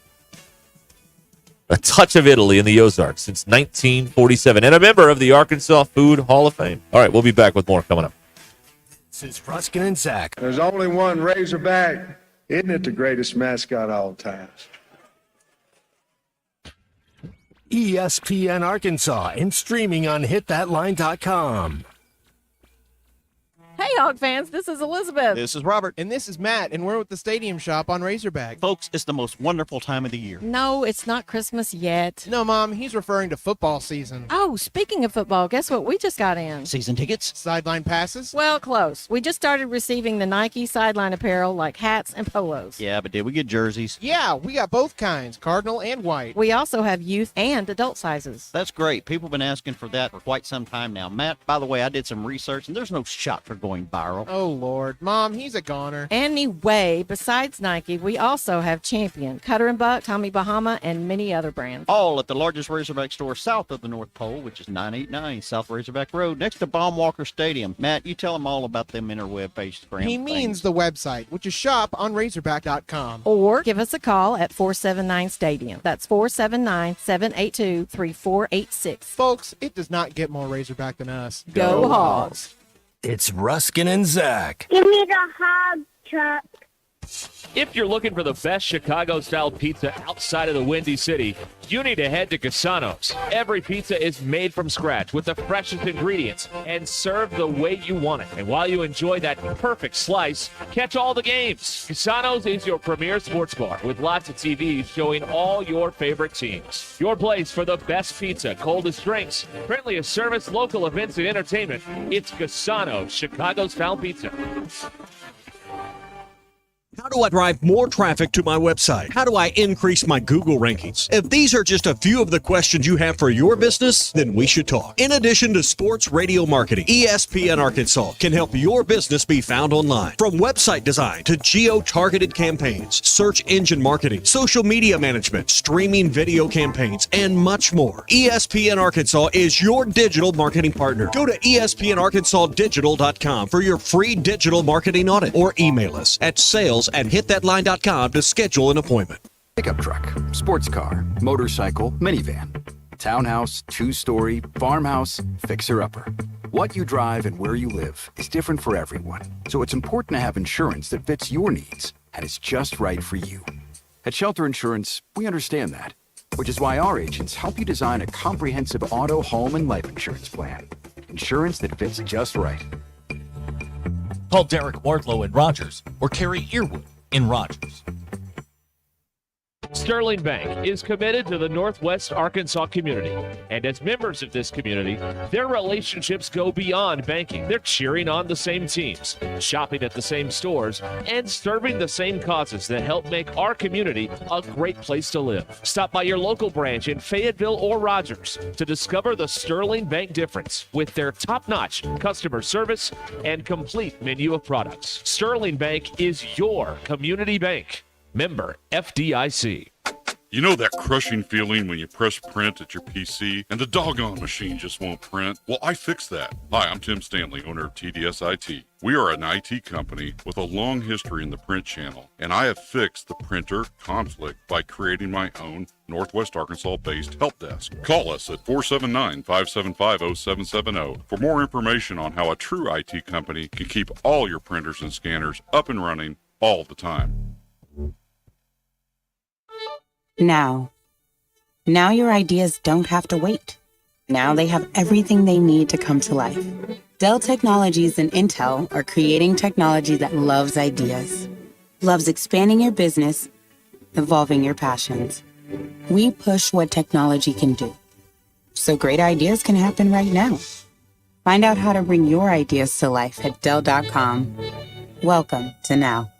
[SPEAKER 12] A touch of Italy in the Ozarks since 1947, and a member of the Arkansas Food Hall of Fame. All right, we'll be back with more coming up.
[SPEAKER 1] This is Ruscin and Zach.
[SPEAKER 16] There's only one Razorback Isn't it the greatest mascot of all time?
[SPEAKER 1] ESPN Arkansas and streaming on hitthatline.com.
[SPEAKER 18] Hey, Hog fans, this is Elizabeth.
[SPEAKER 19] This is Robert. And this is Matt, and we're with the Stadium Shop on Razorback.
[SPEAKER 22] Folks, it's the most wonderful time of the year.
[SPEAKER 18] No, it's not Christmas yet.
[SPEAKER 19] No, Mom, he's referring to football season.
[SPEAKER 18] Oh, speaking of football, guess what we just got in?
[SPEAKER 22] Season tickets?
[SPEAKER 19] Sideline passes?
[SPEAKER 18] Well, close. We just started receiving the Nike sideline apparel like hats and polos.
[SPEAKER 22] Yeah, but did we get jerseys?
[SPEAKER 19] Yeah, we got both kinds, cardinal and white.
[SPEAKER 18] We also have youth and adult sizes.
[SPEAKER 22] That's great. People have been asking for that for quite some time now. Matt, by the way, I did some research, and there's no shot for going viral.
[SPEAKER 19] Oh, Lord. Mom, he's a goner.
[SPEAKER 18] Anyway, besides Nike, we also have Champion, Cutter & Buck, Tommy Bahama, and many other brands.
[SPEAKER 22] All at the largest Razorback store south of the North Pole, which is 989 South Razorback Road, next to Baumwalker Stadium. Matt, you tell them all about them interweb-based brands.
[SPEAKER 19] He means the website, which is shoponrazorback.com.
[SPEAKER 18] Or give us a call at 479-STADIUM. That's 479-782-3486.
[SPEAKER 19] Folks, it does not get more Razorback than us.
[SPEAKER 18] Go Hogs!
[SPEAKER 1] It's Ruscin and Zach.
[SPEAKER 24] Give me the hog truck.
[SPEAKER 21] If you're looking for the best Chicago-style pizza outside of the Windy City, you need to head to Casano's. Every pizza is made from scratch with the freshest ingredients and served the way you want it. And while you enjoy that perfect slice, catch all the games. Casano's is your premier sports bar with lots of TVs showing all your favorite teams. Your place for the best pizza, coldest drinks, friendliest service, local events, and entertainment. It's Casano's Chicago-style pizza.
[SPEAKER 25] How do I drive more traffic to my website? How do I increase my Google rankings? If these are just a few of the questions you have for your business, then we should talk. In addition to sports radio marketing, ESPN Arkansas can help your business be found online. From website design to geo-targeted campaigns, search engine marketing, social media management, streaming video campaigns, and much more. ESPN Arkansas is your digital marketing partner. Go to espnarkansasdigital.com for your free digital marketing audit or email us at sales@hitthatline.com to schedule an appointment.
[SPEAKER 26] Pickup truck, sports car, motorcycle, minivan, townhouse, two-story, farmhouse, fixer-upper. What you drive and where you live is different for everyone, so it's important to have insurance that fits your needs and is just right for you. At Shelter Insurance, we understand that, which is why our agents help you design a comprehensive auto, home, and life insurance plan. Insurance that fits just right.
[SPEAKER 3] Call Derek Wardlow in Rogers or Carrie Earwood in Rogers.
[SPEAKER 21] Sterling Bank is committed to the Northwest Arkansas community. And as members of this community, their relationships go beyond banking. They're cheering on the same teams, shopping at the same stores, and serving the same causes that help make our community a great place to live. Stop by your local branch in Fayetteville or Rogers to discover the Sterling Bank difference with their top-notch customer service and complete menu of products. Sterling Bank is your community bank. Member FDIC.
[SPEAKER 27] You know that crushing feeling when you press print at your PC and the doggone machine just won't print? Well, I fixed that. Hi, I'm Tim Stanley, owner of TDS IT. We are an IT company with a long history in the print channel, and I have fixed the printer conflict by creating my own Northwest Arkansas-based help desk. Call us at 479-575-0770 for more information on how a true IT company can keep all your printers and scanners up and running all the time.
[SPEAKER 28] Now your ideas don't have to wait. Now they have everything they need to come to life. Dell Technologies and Intel are creating technology that loves ideas, loves expanding your business, evolving your passions. We push what technology can do, so great ideas can happen right now. Find out how to bring your ideas to life at Dell.com. Welcome to Now.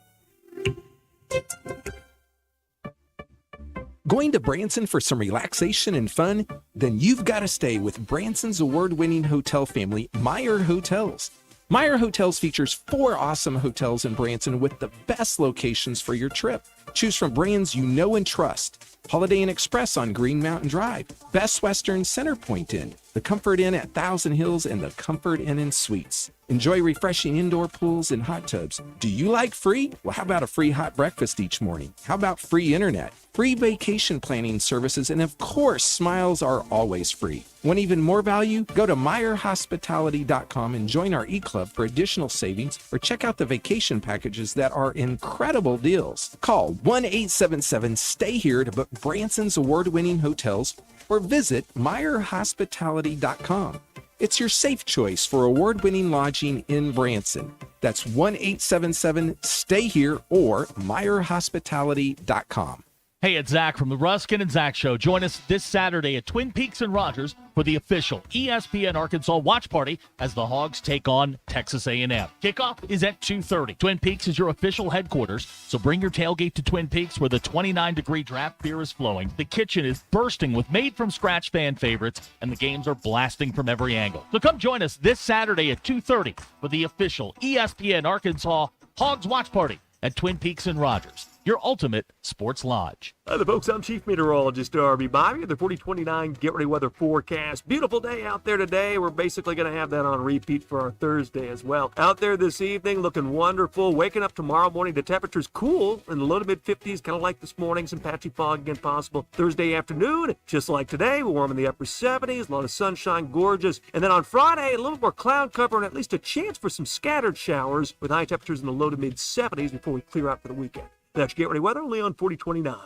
[SPEAKER 30] Going to Branson for some relaxation and fun? Then you've got to stay with Branson's award-winning hotel family, Meyer Hotels. Meyer Hotels features 4 awesome hotels in Branson with the best locations for your trip. Choose from brands you know and trust. Holiday Inn Express on Green Mountain Drive, Best Western Center Point Inn, the Comfort Inn at Thousand Hills, and the Comfort Inn and Suites. Enjoy refreshing indoor pools and hot tubs. Do you like free? Well, how about a free hot breakfast each morning? How about free internet? Free vacation planning services, and of course, smiles are always free. Want even more value? Go to MeyerHospitality.com and join our e-club for additional savings, or check out the vacation packages that are incredible deals. Call 1-877-STAY-HERE to book Branson's award-winning hotels, or visit MeyerHospitality.com. It's your safe choice for award-winning lodging in Branson. That's 1-877-STAY-HERE or MeyerHospitality.com.
[SPEAKER 21] Hey, it's Zach from the Ruscin and Zach Show. Join us this Saturday at Twin Peaks and Rogers for the official ESPN Arkansas watch party as the Hogs take on Texas A&M. Kickoff is at 2:30. Twin Peaks is your official headquarters, so bring your tailgate to Twin Peaks where the 29-degree draft beer is flowing. The kitchen is bursting with made-from-scratch fan favorites, and the games are blasting from every angle. So come join us this Saturday at 2:30 for the official ESPN Arkansas Hogs watch party at Twin Peaks and Rogers, your ultimate sports lodge.
[SPEAKER 2] Hi there, folks. I'm Chief Meteorologist Darby Bobby with the 4029 Get Ready Weather forecast. Beautiful day out there today. We're basically going to have that on repeat for our Thursday as well. Out there this evening, looking wonderful. Waking up tomorrow morning, the temperature's cool in the low to mid 50s, kind of like this morning. Some patchy fog again possible. Thursday afternoon, just like today, we're warm in the upper 70s. A lot of sunshine, gorgeous. And then on Friday, a little more cloud cover and at least a chance for some scattered showers with high temperatures in the low to mid 70s before we clear out for the weekend. That's Get Ready Weather, only on 4029.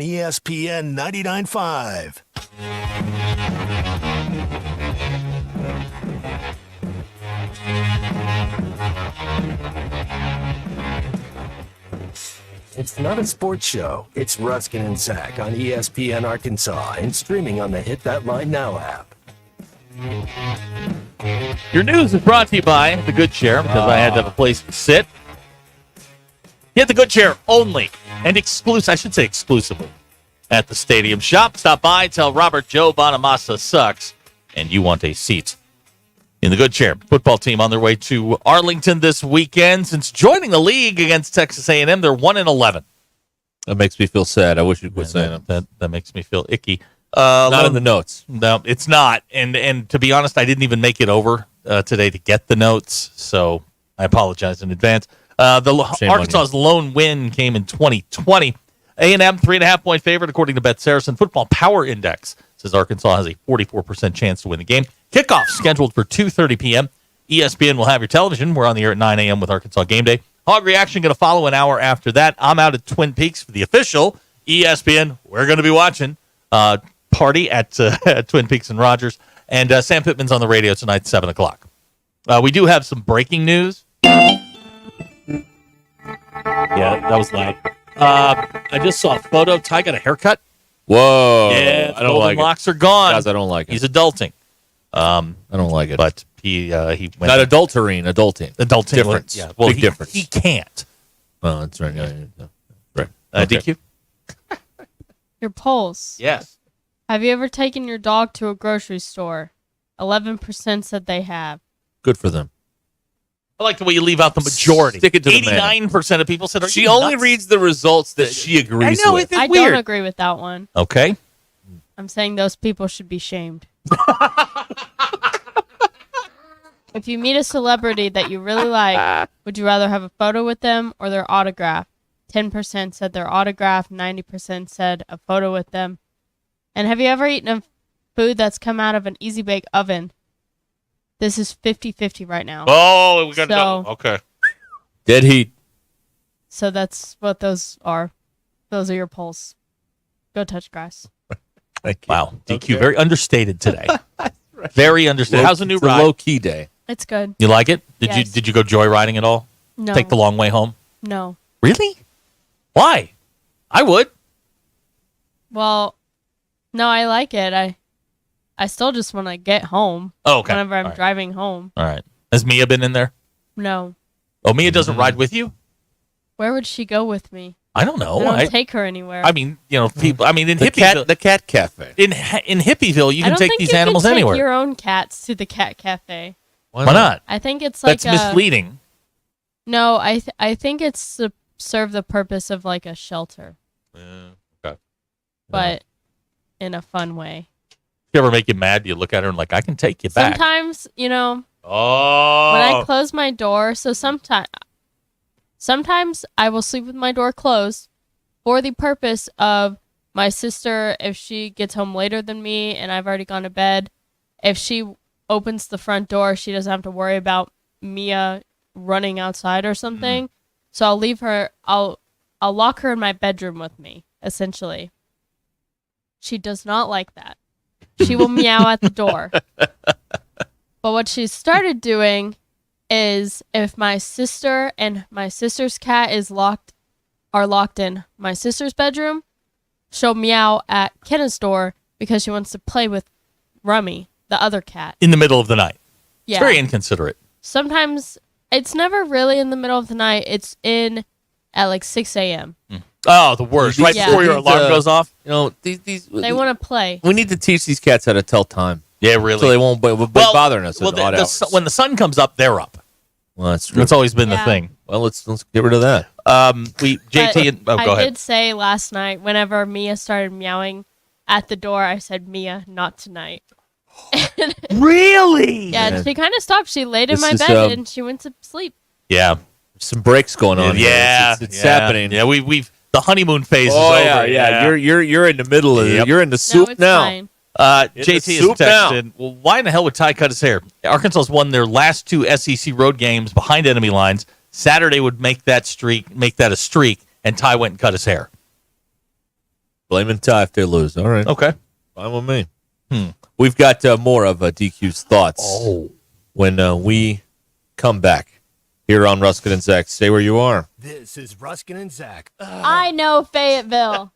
[SPEAKER 1] ESPN 99.5. It's not a sports show. It's Ruscin and Zach on ESPN Arkansas and streaming on the Hit That Line Now app.
[SPEAKER 3] Your news is brought to you by The Good Chair, because I had to have a place to sit. Get The Good Chair only and exclusively at the Stadium Shop. Stop by, tell Robert Joe Bonamassa sucks, and you want a seat in The Good Chair. Football team on their way to Arlington this weekend. Since joining the league against Texas A&M, they're 1-11.
[SPEAKER 12] That makes me feel sad. I wish you'd quit saying
[SPEAKER 3] that makes me feel icky.
[SPEAKER 12] Not in the notes.
[SPEAKER 3] No, it's not. And to be honest, I didn't even make it over today to get the notes, so I apologize in advance. Arkansas's lone win came in 2020. A&M, 3.5-point favorite, according to Bet Saracen. Football Power Index says Arkansas has a 44% chance to win the game. Kickoff scheduled for 2:30 p.m. ESPN will have your television. We're on the air at 9 a.m. with Arkansas Game Day. Hog Reaction going to follow an hour after that. I'm out at Twin Peaks for the official ESPN. We're going to be watching party at Twin Peaks and Rogers. And Sam Pittman's on the radio tonight, 7 o'clock. We do have some breaking news. Yeah, that was loud. I just saw a photo. Ty got a haircut.
[SPEAKER 12] Whoa.
[SPEAKER 3] Yeah,
[SPEAKER 12] I don't like it.
[SPEAKER 3] locks are gone.
[SPEAKER 12] Guys, I don't like it.
[SPEAKER 3] He's adulting.
[SPEAKER 12] I don't like it.
[SPEAKER 3] But he went
[SPEAKER 12] not adulting.
[SPEAKER 3] Adulting.
[SPEAKER 12] Difference.
[SPEAKER 3] Yeah. Well,
[SPEAKER 12] big difference.
[SPEAKER 3] He can't.
[SPEAKER 12] Oh, that's right. Yeah. Right.
[SPEAKER 3] DQ?
[SPEAKER 13] Your pulse.
[SPEAKER 3] Yes.
[SPEAKER 13] Have you ever taken your dog to a grocery store? 11% said they have.
[SPEAKER 12] Good for them.
[SPEAKER 3] I like the way you leave out the majority.
[SPEAKER 12] Stick it to the man.
[SPEAKER 3] 89% of people said,
[SPEAKER 12] she only reads the results that she agrees
[SPEAKER 3] I know,
[SPEAKER 12] with.
[SPEAKER 13] I don't agree with that one.
[SPEAKER 3] Okay.
[SPEAKER 13] I'm saying those people should be shamed. If you meet a celebrity that you really like, would you rather have a photo with them or their autograph? 10% said their autograph, 90% said a photo with them. And have you ever eaten a food that's come out of an Easy Bake oven? This is 50-50 right now.
[SPEAKER 3] Oh, we got to know. Okay.
[SPEAKER 12] Dead heat.
[SPEAKER 13] So that's what those are. Those are your polls. Go touch grass.
[SPEAKER 3] Wow. DQ, very understated today. Very understated. How's the new ride?
[SPEAKER 12] Low key day.
[SPEAKER 13] It's good.
[SPEAKER 3] You like it?
[SPEAKER 13] Yes.
[SPEAKER 3] Did you go joyriding at all?
[SPEAKER 13] No.
[SPEAKER 3] Take the long way home?
[SPEAKER 13] No.
[SPEAKER 3] Really? Why? I would.
[SPEAKER 13] Well, no, I like it. I still just want to get home.
[SPEAKER 3] Oh, okay.
[SPEAKER 13] Whenever I'm
[SPEAKER 3] All right.
[SPEAKER 13] driving home.
[SPEAKER 3] All right. Has Mia been in there?
[SPEAKER 13] No.
[SPEAKER 3] Oh, Mia doesn't ride with you?
[SPEAKER 13] Where would she go with me?
[SPEAKER 3] I don't know.
[SPEAKER 13] I don't take her anywhere.
[SPEAKER 3] I mean, people. I mean, in
[SPEAKER 12] The
[SPEAKER 3] Hippieville,
[SPEAKER 12] cat cafe.
[SPEAKER 3] in Hippieville, you
[SPEAKER 13] I
[SPEAKER 3] can
[SPEAKER 13] don't
[SPEAKER 3] take
[SPEAKER 13] think
[SPEAKER 3] these
[SPEAKER 13] you
[SPEAKER 3] animals
[SPEAKER 13] can take
[SPEAKER 3] anywhere.
[SPEAKER 13] your own cats to the cat cafe.
[SPEAKER 3] Why not?
[SPEAKER 13] I think it's like
[SPEAKER 3] That's misleading.
[SPEAKER 13] No, I think it's serve the purpose of like a shelter,
[SPEAKER 3] Okay.
[SPEAKER 13] but in a fun way.
[SPEAKER 3] You ever make you mad? You look at her and like, I can take you back.
[SPEAKER 13] Sometimes, you know,
[SPEAKER 3] Oh.
[SPEAKER 13] when I close my door, so sometimes I will sleep with my door closed for the purpose of my sister, if she gets home later than me and I've already gone to bed, if she opens the front door, she doesn't have to worry about Mia running outside or something. So I'll leave her, I'll lock her in my bedroom with me, essentially. She does not like that. She will meow at the door. But what she started doing is if my sister and my sister's cat are locked in my sister's bedroom, she'll meow at Kenna's door because she wants to play with Rummy, the other cat.
[SPEAKER 3] In the middle of the night.
[SPEAKER 13] Yeah.
[SPEAKER 3] It's very inconsiderate.
[SPEAKER 13] Sometimes it's never really in the middle of the night. It's in at like 6 a.m.
[SPEAKER 3] Oh, the worst. Right
[SPEAKER 13] Yeah.
[SPEAKER 3] before your alarm goes off.
[SPEAKER 12] You know, these
[SPEAKER 13] They want to play.
[SPEAKER 12] we need to teach these cats how to tell time.
[SPEAKER 3] Yeah, really.
[SPEAKER 12] So they won't be bothering us at odd hours.
[SPEAKER 3] When the sun comes up, they're up.
[SPEAKER 12] Well, that's true.
[SPEAKER 3] That's always been the thing.
[SPEAKER 12] Well, let's get rid of that.
[SPEAKER 3] JT and go
[SPEAKER 13] I
[SPEAKER 3] ahead.
[SPEAKER 13] did say last night, whenever Mia started meowing at the door, I said, Mia, not tonight.
[SPEAKER 3] Really?
[SPEAKER 13] Yeah, she kind of stopped. She laid in
[SPEAKER 12] This
[SPEAKER 13] my
[SPEAKER 12] is,
[SPEAKER 13] bed and she went to sleep.
[SPEAKER 3] Yeah.
[SPEAKER 12] Some breaks going on.
[SPEAKER 3] Yeah,
[SPEAKER 12] here. It's happening.
[SPEAKER 3] Yeah, we've the honeymoon phase is
[SPEAKER 12] Oh
[SPEAKER 3] over.
[SPEAKER 12] yeah. You're in the middle of it. You're in the soup
[SPEAKER 13] it's
[SPEAKER 12] now.
[SPEAKER 13] fine.
[SPEAKER 3] JT is texted, well, why in the hell would Ty cut his hair? Arkansas has won their last 2 SEC road games behind enemy lines. Saturday would make that a streak, and Ty went and cut his hair.
[SPEAKER 12] Blaming Ty if they lose. All right.
[SPEAKER 3] Okay.
[SPEAKER 12] Fine with me. We've got more of DQ's thoughts when we come back here on Ruscin and Zach. Stay where you are.
[SPEAKER 1] This is Ruscin and Zach.
[SPEAKER 13] I know Fayetteville.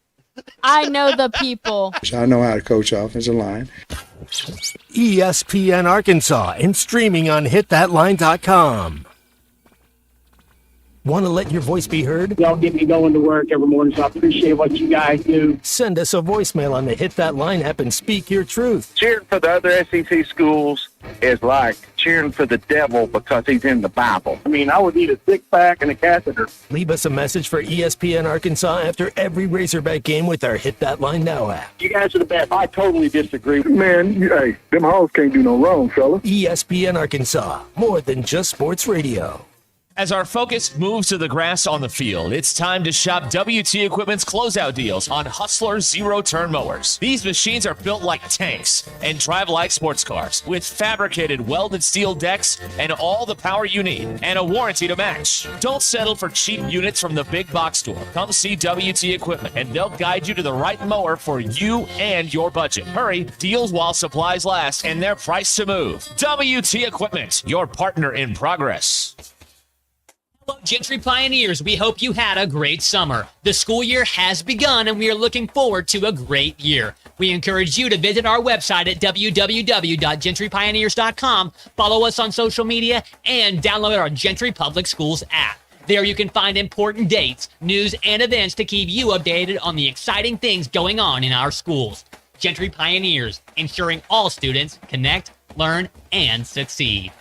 [SPEAKER 13] I know the people.
[SPEAKER 16] I know how to coach offensive line.
[SPEAKER 1] ESPN Arkansas and streaming on hitthatline.com. Want to let your voice be heard?
[SPEAKER 4] Y'all get me going to work every morning, so I appreciate what you guys do.
[SPEAKER 1] Send us a voicemail on the Hit That Line app and speak your truth.
[SPEAKER 5] Cheering for the other SEC schools is like cheering for the devil because he's in the Bible.
[SPEAKER 4] I mean, I would need a six-pack and a catheter.
[SPEAKER 1] Leave us a message for ESPN Arkansas after every Razorback game with our Hit That Line Now app.
[SPEAKER 4] You guys are the best. I totally disagree.
[SPEAKER 16] Man, hey, them hoes can't do no wrong, fella.
[SPEAKER 1] ESPN Arkansas, more than just sports radio.
[SPEAKER 21] As our focus moves to the grass on the field, it's time to shop WT Equipment's closeout deals on Hustler zero-turn mowers. These machines are built like tanks and drive like sports cars with fabricated welded steel decks and all the power you need and a warranty to match. Don't settle for cheap units from the big box store. Come see WT Equipment and they'll guide you to the right mower for you and your budget. Hurry, deals while supplies last and they're priced to move. WT Equipment, your partner in progress.
[SPEAKER 6] Hello, Gentry Pioneers. We hope you had a great summer. The school year has begun, and we are looking forward to a great year. We encourage you to visit our website at www.gentrypioneers.com, follow us on social media, and download our Gentry Public Schools app. There you can find important dates, news, and events to keep you updated on the exciting things going on in our schools. Gentry Pioneers, ensuring all students connect, learn, and succeed.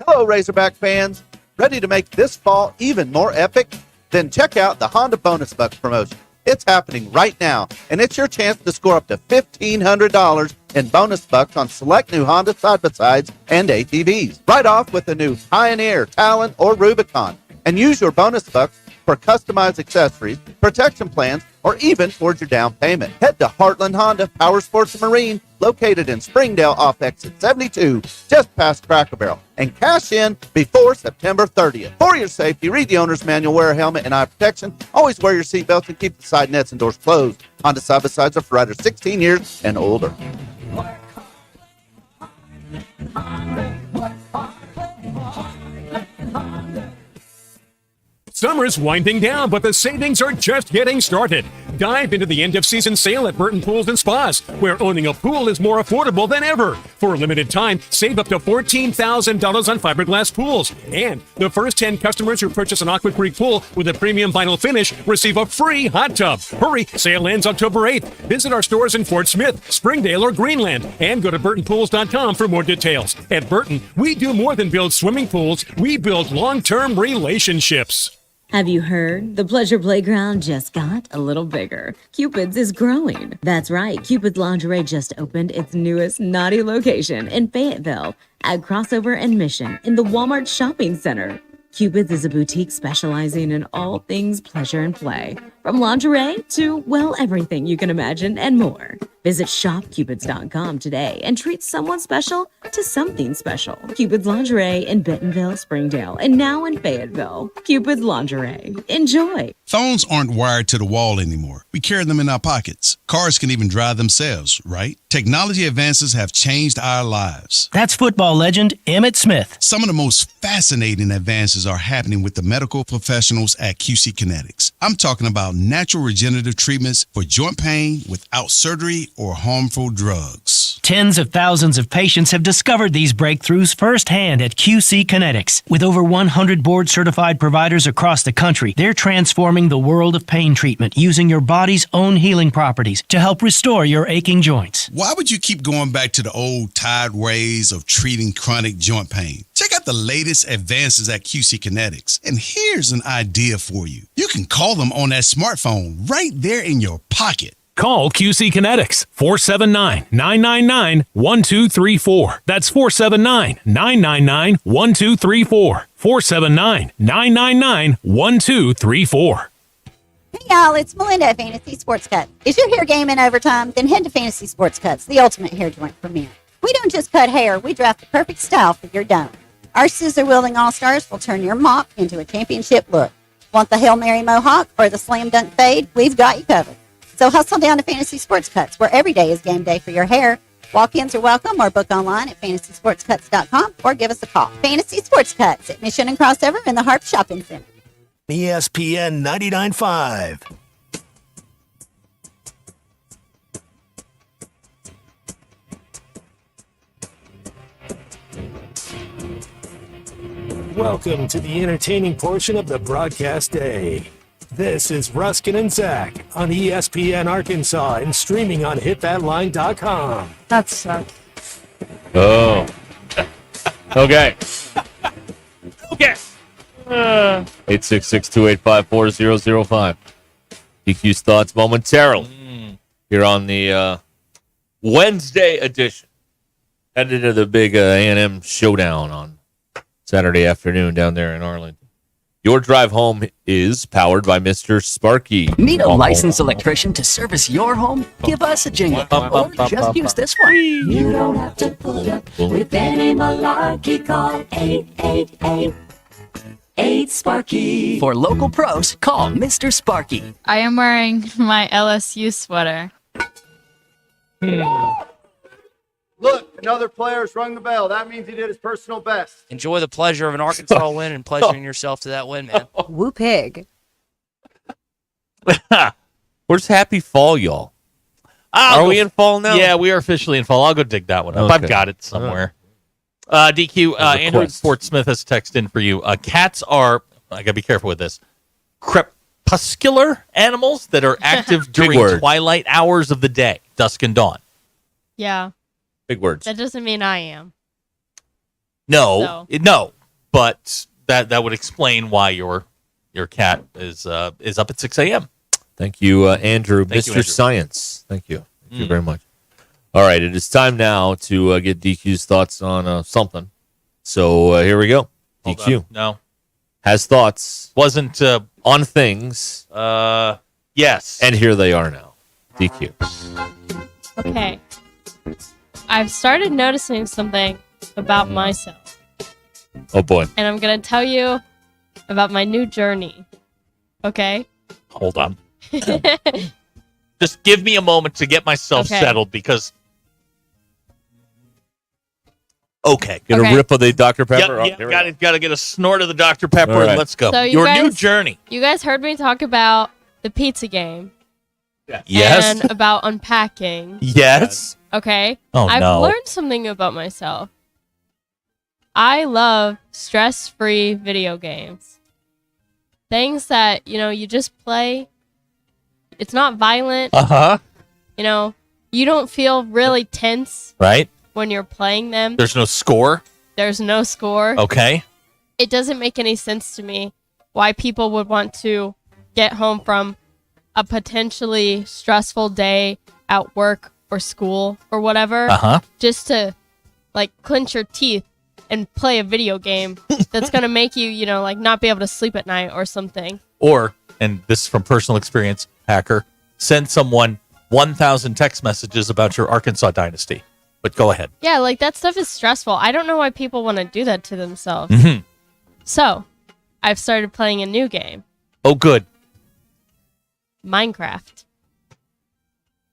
[SPEAKER 7] Hello, Razorback fans. Ready to make this fall even more epic? Then check out the Honda Bonus Bucks promotion. It's happening right now, and it's your chance to score up to $1,500 in bonus bucks on select new Honda side-by-sides and ATVs. Right off with the new Pioneer, Talon, or Rubicon. And use your bonus bucks for customized accessories, protection plans, or even towards your down payment. Head to Heartland Honda, Power Sports and Marine, located in Springdale off exit 72, just past Cracker Barrel, and cash in before September 30th. For your safety, read the owner's manual, wear a helmet and eye protection, always wear your seatbelts, and keep the side nets and doors closed. Honda side-by-sides are for riders 16 years and older.
[SPEAKER 8] Summer's winding down, but the savings are just getting started. Dive into the end-of-season sale at Burton Pools and Spas, where owning a pool is more affordable than ever. For a limited time, save up to $14,000 on fiberglass pools. And the first 10 customers who purchase an Aqua Creek pool with a premium vinyl finish receive a free hot tub. Hurry, sale ends October 8th. Visit our stores in Fort Smith, Springdale, or Greenland, and go to burtonpools.com for more details. At Burton, we do more than build swimming pools. We build long-term relationships.
[SPEAKER 9] Have you heard? The Pleasure Playground just got a little bigger. Cupid's is growing. That's right, Cupid's Lingerie just opened its newest naughty location in Fayetteville at Crossover and Mission in the Walmart Shopping Center. Cupid's is a boutique specializing in all things pleasure and play, from lingerie to, well, everything you can imagine and more. Visit shopcupids.com today and treat someone special to something special. Cupid's Lingerie in Bentonville, Springdale, and now in Fayetteville. Cupid's Lingerie. Enjoy.
[SPEAKER 10] Phones aren't wired to the wall anymore. We carry them in our pockets. Cars can even drive themselves, right? Technology advances have changed our lives.
[SPEAKER 1] That's football legend Emmitt Smith.
[SPEAKER 10] Some of the most fascinating advances are happening with the medical professionals at QC Kinetics. I'm talking about natural regenerative treatments for joint pain without surgery or harmful drugs.
[SPEAKER 1] Tens of thousands of patients have discovered these breakthroughs firsthand at QC Kinetics. With over 100 board-certified providers across the country, they're transforming the world of pain treatment using your body's own healing properties to help restore your aching joints.
[SPEAKER 10] Why would you keep going back to the old tired ways of treating chronic joint pain? Check out the latest advances at QC Kinetics. And here's an idea for you. You can call them on that smartphone right there in your pocket.
[SPEAKER 1] Call QC Kinetics, 479-999-1234. That's 479-999-1234. 479-999-1234.
[SPEAKER 11] Hey y'all, it's Melinda at Fantasy Sports Cuts. Is your hair game in overtime? Then head to Fantasy Sports Cuts, the ultimate hair joint for men. We don't just cut hair, we draft the perfect style for your dome. Our scissor-wielding all-stars will turn your mop into a championship look. Want the Hail Mary mohawk or the slam dunk fade? We've got you covered. So hustle down to Fantasy Sports Cuts, where every day is game day for your hair. Walk-ins are welcome, or book online at fantasysportscuts.com or give us a call. Fantasy Sports Cuts at Mission and Crossover in the Harp Shopping Center.
[SPEAKER 1] ESPN 99.5. Welcome to the entertaining portion of the broadcast day. This is Ruskin and Zach on ESPN Arkansas and streaming on hitthatline.com.
[SPEAKER 13] That sucks.
[SPEAKER 12] Oh. Okay.
[SPEAKER 3] Okay.
[SPEAKER 12] 866-285-4005. DQ's thoughts momentarily here on the Wednesday edition. Headed to the big A&M showdown on Saturday afternoon down there in Arlington. Your drive home is powered by Mr. Sparky.
[SPEAKER 14] Need a licensed electrician to service your home? Give us a jingle. Or just use this one.
[SPEAKER 15] You don't have to put up with any malarkey. Call 888-8 Sparky.
[SPEAKER 14] For local pros, call Mr. Sparky.
[SPEAKER 13] I am wearing my LSU sweater.
[SPEAKER 17] Look, another player's rung the bell. That means he did his personal best.
[SPEAKER 20] Enjoy the pleasure of an Arkansas win and pleasuring yourself to that win, man.
[SPEAKER 18] Woo pig.
[SPEAKER 12] Where's Happy Fall, y'all? Are we in fall now?
[SPEAKER 3] Yeah, we are officially in fall. I'll go dig that one up.
[SPEAKER 12] Okay.
[SPEAKER 3] I've got it somewhere. DQ, Andrew in Fort Smith has texted in for you. Cats are, I got to be careful with this, crepuscular animals that are active during twilight hours of the day, dusk and dawn.
[SPEAKER 13] Yeah.
[SPEAKER 12] Big words.
[SPEAKER 13] That doesn't mean I am.
[SPEAKER 3] No, but that would explain why your cat is up at 6 a.m.
[SPEAKER 12] Thank you, Andrew.
[SPEAKER 3] Thank
[SPEAKER 12] Mr.
[SPEAKER 3] you, Andrew.
[SPEAKER 12] Science. Thank you. Thank you very much. All right, it is time now to get DQ's thoughts on something. So here we go.
[SPEAKER 3] Hold
[SPEAKER 12] DQ.
[SPEAKER 3] up. No.
[SPEAKER 12] Has thoughts.
[SPEAKER 3] Wasn't
[SPEAKER 12] on things.
[SPEAKER 3] Yes.
[SPEAKER 12] And here they are now. DQ.
[SPEAKER 13] Okay. I've started noticing something about myself.
[SPEAKER 12] Oh, boy.
[SPEAKER 13] And I'm going to tell you about my new journey. Okay?
[SPEAKER 3] Hold on. Just give me a moment to get myself settled because... Okay.
[SPEAKER 12] Get a rip of the Dr. Pepper?
[SPEAKER 3] Yep, got to get a snort of the Dr. Pepper
[SPEAKER 12] All right.
[SPEAKER 3] and let's go.
[SPEAKER 13] So
[SPEAKER 3] Your new journey.
[SPEAKER 13] You guys heard me talk about the pizza game
[SPEAKER 3] Yes.
[SPEAKER 13] And about unpacking.
[SPEAKER 3] Yes.
[SPEAKER 13] Okay.
[SPEAKER 3] Oh,
[SPEAKER 13] I've
[SPEAKER 3] no.
[SPEAKER 13] learned something about myself. I love stress-free video games. Things that, you just play. It's not violent.
[SPEAKER 3] Uh-huh.
[SPEAKER 13] You don't feel really tense
[SPEAKER 3] Right?
[SPEAKER 13] when you're playing them.
[SPEAKER 3] There's no score.
[SPEAKER 13] There's no score.
[SPEAKER 3] Okay.
[SPEAKER 13] It doesn't make any sense to me why people would want to get home from a potentially stressful day at work or school or whatever, just to clench your teeth and play a video game that's going to make you, not be able to sleep at night or something.
[SPEAKER 3] Or, and this is from personal experience, hacker, send someone 1,000 text messages about your Arkansas dynasty. But go ahead.
[SPEAKER 13] Yeah, that stuff is stressful. I don't know why people want to do that to themselves.
[SPEAKER 3] Mm-hmm.
[SPEAKER 13] So, I've started playing a new game.
[SPEAKER 3] Oh, good.
[SPEAKER 13] Minecraft.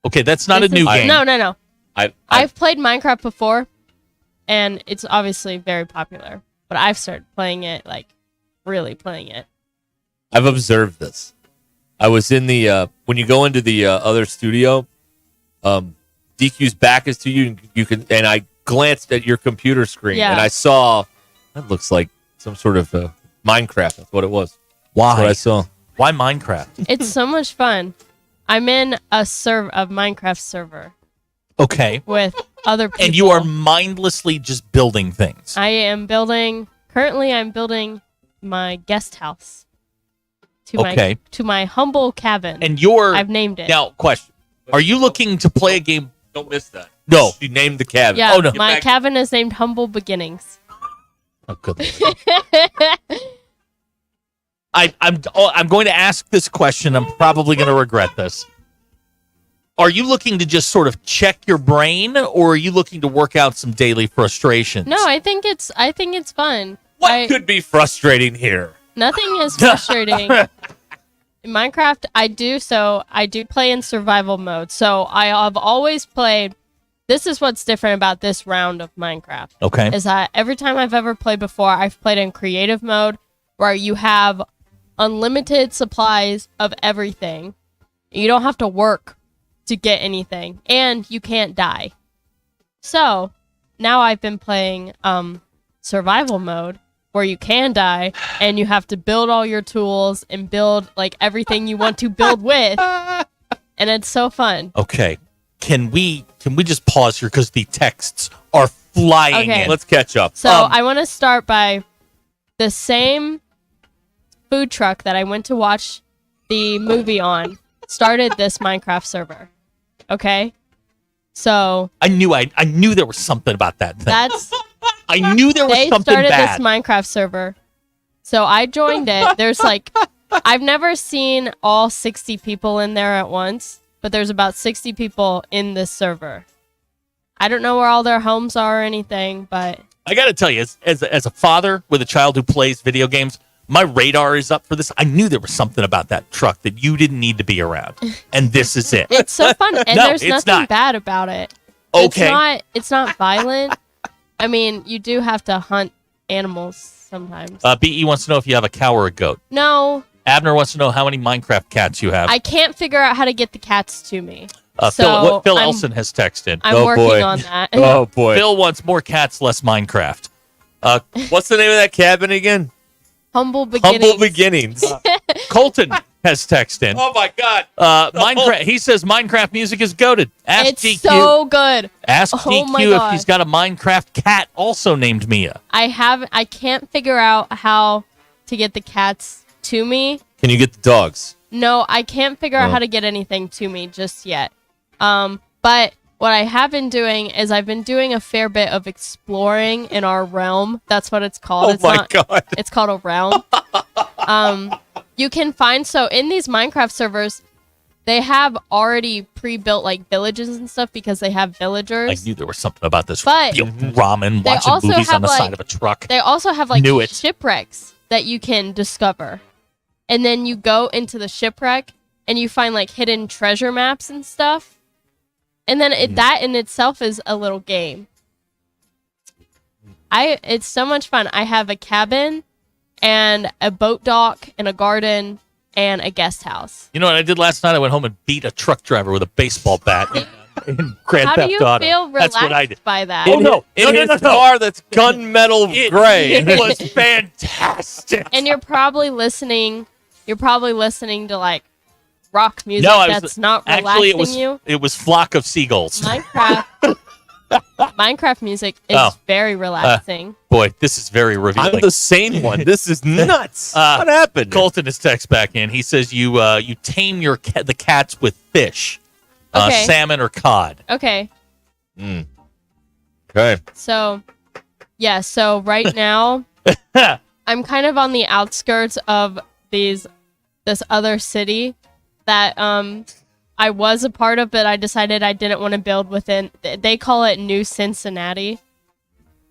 [SPEAKER 3] Okay, that's not a new game.
[SPEAKER 13] No.
[SPEAKER 12] I've
[SPEAKER 13] played Minecraft before, and it's obviously very popular. But I've started playing it, really playing it.
[SPEAKER 12] I've observed this. I was in the when you go into the other studio, DQ's back is to you. And I glanced at your computer screen, and I saw that looks like some sort of Minecraft. That's what it was.
[SPEAKER 3] Why?
[SPEAKER 12] That's what I saw.
[SPEAKER 3] Why Minecraft?
[SPEAKER 13] It's so much fun. I'm in a Minecraft server.
[SPEAKER 3] Okay.
[SPEAKER 13] With other people.
[SPEAKER 3] And you are mindlessly just building things.
[SPEAKER 13] Currently I'm building my guest house. To my humble cabin.
[SPEAKER 3] And
[SPEAKER 13] I've named it.
[SPEAKER 3] Now, question. Are you looking to play a game?
[SPEAKER 12] Don't miss that.
[SPEAKER 3] No.
[SPEAKER 12] You named the cabin.
[SPEAKER 13] Yeah,
[SPEAKER 3] oh, no.
[SPEAKER 13] my cabin is named Humble Beginnings.
[SPEAKER 3] Oh, good Lord. I'm going to ask this question. I'm probably going to regret this. Are you looking to just sort of check your brain, or are you looking to work out some daily frustrations?
[SPEAKER 13] No, I think it's fun.
[SPEAKER 12] What could be frustrating here?
[SPEAKER 13] Nothing is frustrating. In Minecraft, I do play in survival mode. So I have always played. This is what's different about this round of Minecraft.
[SPEAKER 3] Okay.
[SPEAKER 13] Is that every time I've ever played before, I've played in creative mode, where you have unlimited supplies of everything. You don't have to work to get anything, and you can't die. So now I've been playing survival mode, where you can die, and you have to build all your tools and build everything you want to build with, and it's so fun.
[SPEAKER 3] Okay, can we just pause here because the texts are flying in.
[SPEAKER 12] Let's catch up.
[SPEAKER 13] So I want to start by the same food truck that I went to watch the movie on started this Minecraft server. Okay, so
[SPEAKER 3] I knew there was something about that thing. I knew there was something
[SPEAKER 13] bad. They started
[SPEAKER 3] bad.
[SPEAKER 13] this Minecraft server, so I joined it. There's I've never seen all 60 people in there at once, but there's about 60 people in this server. I don't know where all their homes are or anything, but
[SPEAKER 3] I got to tell you, as a father with a child who plays video games, my radar is up for this. I knew there was something about that truck that you didn't need to be around, and this is it.
[SPEAKER 13] It's so fun, and
[SPEAKER 3] No,
[SPEAKER 13] there's
[SPEAKER 3] it's
[SPEAKER 13] nothing
[SPEAKER 3] not.
[SPEAKER 13] bad about it.
[SPEAKER 3] Okay.
[SPEAKER 13] It's not violent. I mean, you do have to hunt animals sometimes.
[SPEAKER 3] BE wants to know if you have a cow or a goat.
[SPEAKER 13] No,
[SPEAKER 3] Abner wants to know how many Minecraft cats you have.
[SPEAKER 13] I can't figure out how to get the cats to me.
[SPEAKER 3] Phil
[SPEAKER 13] I'm-
[SPEAKER 3] Elson has texted.
[SPEAKER 13] I'm working on that.
[SPEAKER 12] Oh boy.
[SPEAKER 3] Phil wants more cats, less Minecraft.
[SPEAKER 12] What's the name of that cabin again?
[SPEAKER 13] Humble Beginnings.
[SPEAKER 12] Humble Beginnings.
[SPEAKER 3] Colton has texted.
[SPEAKER 12] Oh my God.
[SPEAKER 3] Minecraft. He says Minecraft music is goated. Ask
[SPEAKER 13] It's
[SPEAKER 3] DQ.
[SPEAKER 13] so good.
[SPEAKER 3] Ask
[SPEAKER 13] Oh my
[SPEAKER 3] DQ if
[SPEAKER 13] God.
[SPEAKER 3] he's got a Minecraft cat also named Mia.
[SPEAKER 13] I can't figure out how to get the cats to me.
[SPEAKER 12] Can you get the dogs?
[SPEAKER 13] No, I can't figure out how to get anything to me just yet. But what I have been doing is I've been doing a fair bit of exploring in our realm. That's what it's called.
[SPEAKER 12] God.
[SPEAKER 13] It's called a realm. You can find, so in these Minecraft servers, they have already pre-built villages and stuff because they have villagers.
[SPEAKER 3] I knew there was something about this.
[SPEAKER 13] But
[SPEAKER 3] ramen,
[SPEAKER 13] they
[SPEAKER 3] watching
[SPEAKER 13] also
[SPEAKER 3] movies
[SPEAKER 13] have,
[SPEAKER 3] on the side of a truck.
[SPEAKER 13] They also have
[SPEAKER 3] Knew it.
[SPEAKER 13] shipwrecks that you can discover. And then you go into the shipwreck and you find hidden treasure maps and stuff. And then that in itself is a little game. It's so much fun. I have a cabin and a boat dock and a garden and a guest house.
[SPEAKER 3] You know what I did last night? I went home and beat a truck driver with a baseball bat in Grand
[SPEAKER 13] How
[SPEAKER 3] Theft
[SPEAKER 13] do you
[SPEAKER 3] Auto.
[SPEAKER 13] feel
[SPEAKER 3] That's what I
[SPEAKER 13] relaxed
[SPEAKER 3] did.
[SPEAKER 13] by that?
[SPEAKER 3] Oh, no.
[SPEAKER 12] In his car that's gunmetal gray.
[SPEAKER 3] It was fantastic.
[SPEAKER 13] And you're probably listening to like rock music
[SPEAKER 3] No, I was,
[SPEAKER 13] that's not
[SPEAKER 3] actually,
[SPEAKER 13] relaxing
[SPEAKER 3] it was Flock of Seagulls.
[SPEAKER 13] Minecraft music is very relaxing.
[SPEAKER 3] Boy, this is very revealing.
[SPEAKER 12] I'm the sane one. This is nuts. What happened?
[SPEAKER 3] Colton has text back in. He says you tame the cats with fish,
[SPEAKER 13] Okay.
[SPEAKER 3] salmon or cod.
[SPEAKER 13] Okay.
[SPEAKER 12] Okay.
[SPEAKER 13] So, yeah. So right now, I'm kind of on the outskirts of this other city that I was a part of, but I decided I didn't want to build within. They call it New Cincinnati.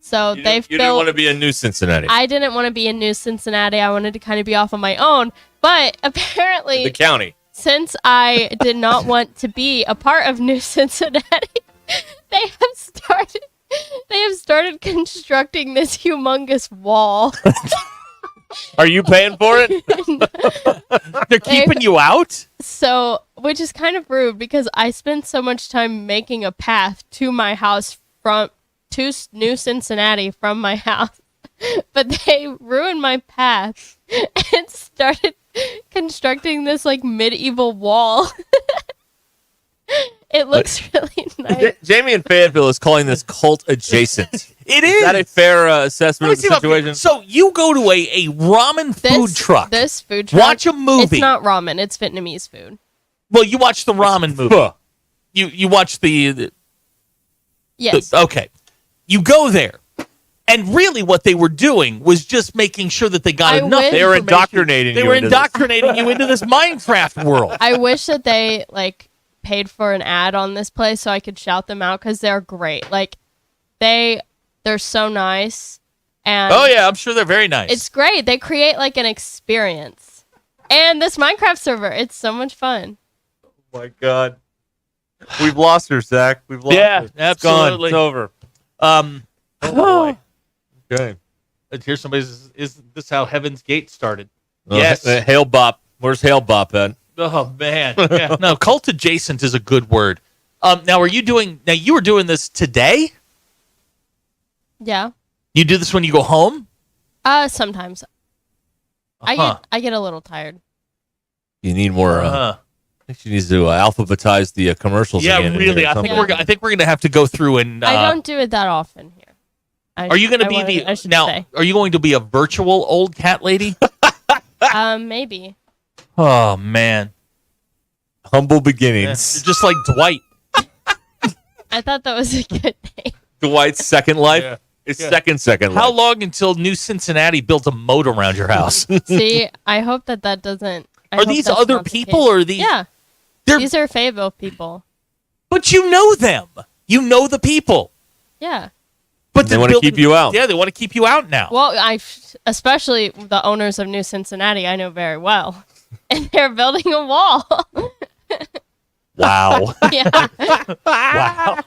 [SPEAKER 13] So
[SPEAKER 12] You
[SPEAKER 13] they've
[SPEAKER 12] didn't
[SPEAKER 13] built.
[SPEAKER 12] want to be in New Cincinnati.
[SPEAKER 13] I didn't want to be in New Cincinnati. I wanted to kind of be off on my own. But apparently,
[SPEAKER 12] the county.
[SPEAKER 13] since I did not want to be a part of New Cincinnati, they have started constructing this humongous wall.
[SPEAKER 12] Are you paying for it?
[SPEAKER 3] They're keeping you out?
[SPEAKER 13] So, which is kind of rude because I spent so much time making a path to my house to New Cincinnati from my house. But they ruined my path and started constructing this like medieval wall. It looks really nice.
[SPEAKER 12] Jamie in Fayetteville is calling this cult adjacent.
[SPEAKER 3] It
[SPEAKER 12] Is that a fair assessment of the
[SPEAKER 3] Let me see
[SPEAKER 12] situation?
[SPEAKER 3] So you go to a ramen food truck.
[SPEAKER 13] This food truck.
[SPEAKER 3] Watch a movie.
[SPEAKER 13] It's not ramen. It's Vietnamese food.
[SPEAKER 3] Well, you watch the ramen movie. You watch the
[SPEAKER 13] Yes.
[SPEAKER 3] okay. You go there. And really what they were doing was just making sure that they got enough.
[SPEAKER 12] They were
[SPEAKER 3] information.
[SPEAKER 12] indoctrinating
[SPEAKER 3] They
[SPEAKER 12] you
[SPEAKER 3] were
[SPEAKER 12] into this.
[SPEAKER 3] indoctrinating you into this Minecraft world.
[SPEAKER 13] I wish that they like paid for an ad on this place so I could shout them out because they're great. Like they're so nice. And
[SPEAKER 3] Oh yeah, I'm sure they're very nice.
[SPEAKER 13] it's great. They create like an experience. And this Minecraft server, it's so much fun.
[SPEAKER 12] Oh my God. We've lost her, Zach. We've lost
[SPEAKER 3] Yeah,
[SPEAKER 12] her. It's
[SPEAKER 3] absolutely.
[SPEAKER 12] gone. It's over.
[SPEAKER 3] Oh boy.
[SPEAKER 12] Okay.
[SPEAKER 3] Here's somebody's. Is this how Heaven's Gate started?
[SPEAKER 12] Oh,
[SPEAKER 3] Yes.
[SPEAKER 12] Hail Bop. Where's Hail Bop at?
[SPEAKER 3] Oh man. Yeah. No, cult adjacent is a good word. Now you were doing this today?
[SPEAKER 13] Yeah.
[SPEAKER 3] You do this when you go home?
[SPEAKER 13] Sometimes.
[SPEAKER 3] Uh-huh.
[SPEAKER 13] I get a little tired.
[SPEAKER 12] You need more. I think she needs to alphabetize the commercials.
[SPEAKER 3] Yeah,
[SPEAKER 12] again in
[SPEAKER 3] really.
[SPEAKER 12] here or
[SPEAKER 3] I think
[SPEAKER 12] something.
[SPEAKER 3] I think we're gonna have to go through and.
[SPEAKER 13] I don't do it that often here.
[SPEAKER 3] Are you going to be
[SPEAKER 13] I should
[SPEAKER 3] now?
[SPEAKER 13] say.
[SPEAKER 3] Are you going to be a virtual old cat lady?
[SPEAKER 13] Maybe.
[SPEAKER 3] Oh man,
[SPEAKER 12] humble beginnings.
[SPEAKER 3] You're just like Dwight.
[SPEAKER 13] I thought that was a good thing.
[SPEAKER 12] Dwight's second life.
[SPEAKER 3] Yeah.
[SPEAKER 12] His
[SPEAKER 3] Yeah.
[SPEAKER 12] second
[SPEAKER 3] How
[SPEAKER 12] life.
[SPEAKER 3] long until New Cincinnati builds a moat around your house?
[SPEAKER 13] See, I hope that doesn't. I
[SPEAKER 3] Are
[SPEAKER 13] hope
[SPEAKER 3] these
[SPEAKER 13] that's
[SPEAKER 3] other
[SPEAKER 13] not the
[SPEAKER 3] people,
[SPEAKER 13] case.
[SPEAKER 3] or are these-
[SPEAKER 13] Yeah.
[SPEAKER 3] They're-
[SPEAKER 13] These are Fayetteville people.
[SPEAKER 3] But you know them. You know the people.
[SPEAKER 13] Yeah.
[SPEAKER 3] But
[SPEAKER 12] They
[SPEAKER 3] they're
[SPEAKER 12] wanna
[SPEAKER 3] building-
[SPEAKER 12] keep you out.
[SPEAKER 3] Yeah, they want to keep you out now.
[SPEAKER 13] Well, especially the owners of New Cincinnati, I know very well, and they're building a wall.
[SPEAKER 3] Wow.
[SPEAKER 13] Yeah.
[SPEAKER 3] Wow.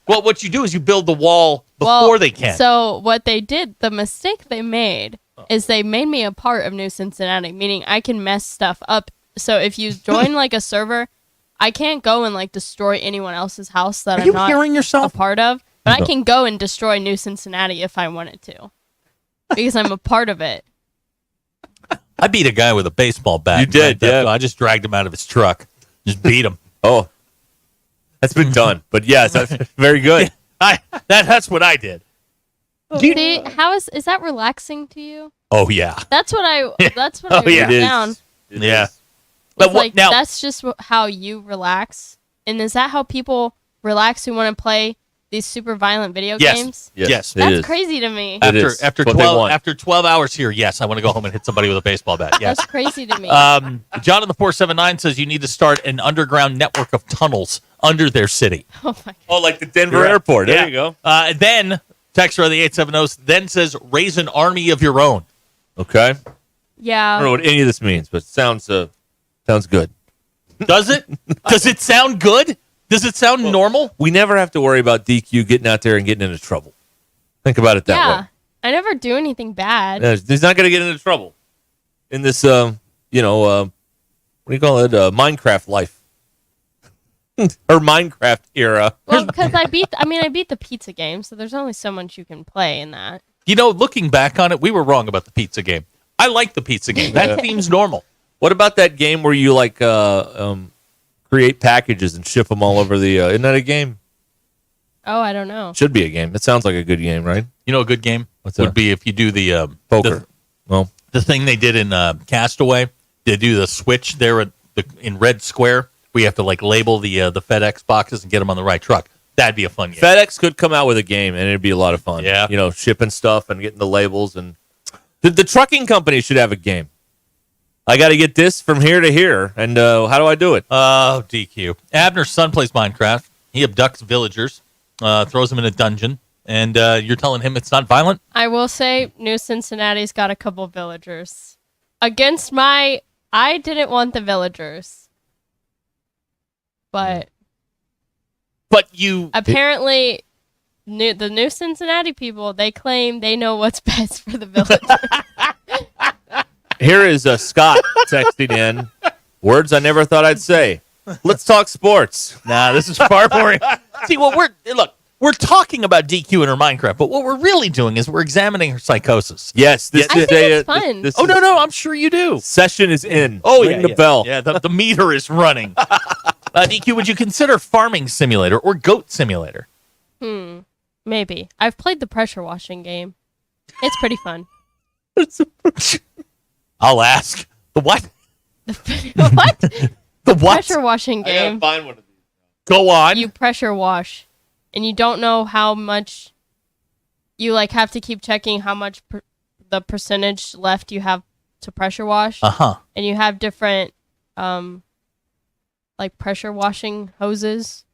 [SPEAKER 3] Well, what you do is you build the wall before they can.
[SPEAKER 13] So what they did, the mistake they made, is they made me a part of New Cincinnati, meaning I can mess stuff up. So if you join like a server, I can't go and like destroy anyone else's house that
[SPEAKER 3] Are
[SPEAKER 13] I'm
[SPEAKER 3] you
[SPEAKER 13] not
[SPEAKER 3] hearing yourself?
[SPEAKER 13] a part of. But I
[SPEAKER 12] No.
[SPEAKER 13] can go and destroy New Cincinnati if I wanted to, because I'm a part of it.
[SPEAKER 3] I beat a guy with a baseball bat.
[SPEAKER 12] You did, yeah.
[SPEAKER 3] I just dragged him out of his truck. Just beat him.
[SPEAKER 12] Oh, that's been done. But yes, that's very good.
[SPEAKER 3] That's what I did.
[SPEAKER 13] See, how is that relaxing to you?
[SPEAKER 3] Oh yeah.
[SPEAKER 13] That's what I wrote
[SPEAKER 3] It is.
[SPEAKER 13] down.
[SPEAKER 3] Yeah.
[SPEAKER 13] But
[SPEAKER 3] But what
[SPEAKER 13] like
[SPEAKER 3] now?
[SPEAKER 13] that's just how you relax. And is that how people relax who want to play these super violent video
[SPEAKER 3] Yes.
[SPEAKER 13] games?
[SPEAKER 3] Yes.
[SPEAKER 12] it
[SPEAKER 13] That's
[SPEAKER 12] is.
[SPEAKER 13] crazy to me.
[SPEAKER 12] It is.
[SPEAKER 3] After
[SPEAKER 12] What they
[SPEAKER 3] 12
[SPEAKER 12] want.
[SPEAKER 3] after 12 hours here, yes, I want to go home and hit somebody with a baseball bat. Yes.
[SPEAKER 13] That's crazy to me.
[SPEAKER 3] John in the 479 says you need to start an underground network of tunnels under their city.
[SPEAKER 13] Oh my
[SPEAKER 12] Oh, like the Denver
[SPEAKER 3] You're right.
[SPEAKER 12] airport. There
[SPEAKER 3] Yeah.
[SPEAKER 12] you go.
[SPEAKER 3] Then texter of the 870 then says raise an army of your own.
[SPEAKER 12] Okay. I
[SPEAKER 13] Yeah.
[SPEAKER 12] don't know what any of this means, but it sounds good.
[SPEAKER 3] Does it? Does it sound good? Does it sound normal?
[SPEAKER 12] We never have to worry about DQ getting out there and getting into trouble. Think about it that
[SPEAKER 13] Yeah.
[SPEAKER 12] way.
[SPEAKER 13] I never do anything bad.
[SPEAKER 12] He's not going to get into trouble in this, what do you call it? Minecraft life. Or Minecraft era.
[SPEAKER 13] Well, because I beat the pizza game, so there's only so much you can play in that.
[SPEAKER 3] You know, looking back on it, we were wrong about the pizza game. I like the pizza game. That seems normal.
[SPEAKER 12] What about that game where you create packages and ship them all over the? Isn't that a game?
[SPEAKER 13] Oh, I don't know.
[SPEAKER 12] Should be a game. It sounds like a good game, right?
[SPEAKER 3] You know, a good game
[SPEAKER 12] What's
[SPEAKER 3] would
[SPEAKER 12] that?
[SPEAKER 3] be if you do the
[SPEAKER 12] Poker.
[SPEAKER 3] The thing they did in Castaway. They do the switch there in Red Square. We have to label the FedEx boxes and get them on the right truck. That'd be a fun game.
[SPEAKER 12] FedEx could come out with a game, and it'd be a lot of fun.
[SPEAKER 3] Yeah.
[SPEAKER 12] You know, shipping stuff and getting the labels. And the trucking company should have a game. I got to get this from here to here, and how do I do it?
[SPEAKER 3] Oh, DQ. Abner's son plays Minecraft. He abducts villagers, throws them in a dungeon, and you're telling him it's not violent?
[SPEAKER 13] I will say, New Cincinnati's got a couple villagers. I didn't want the villagers. But
[SPEAKER 3] you...
[SPEAKER 13] Apparently, the New Cincinnati people, they claim they know what's best for the villagers.
[SPEAKER 12] Here is Scott texting in. Words I never thought I'd say. Let's talk sports.
[SPEAKER 3] Nah, this is far more... See, we're talking about DQ in her Minecraft, but what we're really doing is we're examining her psychosis.
[SPEAKER 12] Yes,
[SPEAKER 13] I think it's fun.
[SPEAKER 3] No, I'm sure you do.
[SPEAKER 12] Session is in.
[SPEAKER 3] Oh,
[SPEAKER 12] Ring the bell.
[SPEAKER 3] Yeah, the meter is running. DQ, would you consider Farming Simulator or Goat Simulator?
[SPEAKER 13] Maybe. I've played the pressure washing game. It's pretty fun.
[SPEAKER 3] I'll ask. The what?
[SPEAKER 13] What?
[SPEAKER 3] The what?
[SPEAKER 13] Pressure washing game.
[SPEAKER 12] Find one of these.
[SPEAKER 3] Go on.
[SPEAKER 13] You pressure wash, and you don't know how much you have to keep checking how much the percentage left you have to pressure wash. And you have different pressure washing hoses.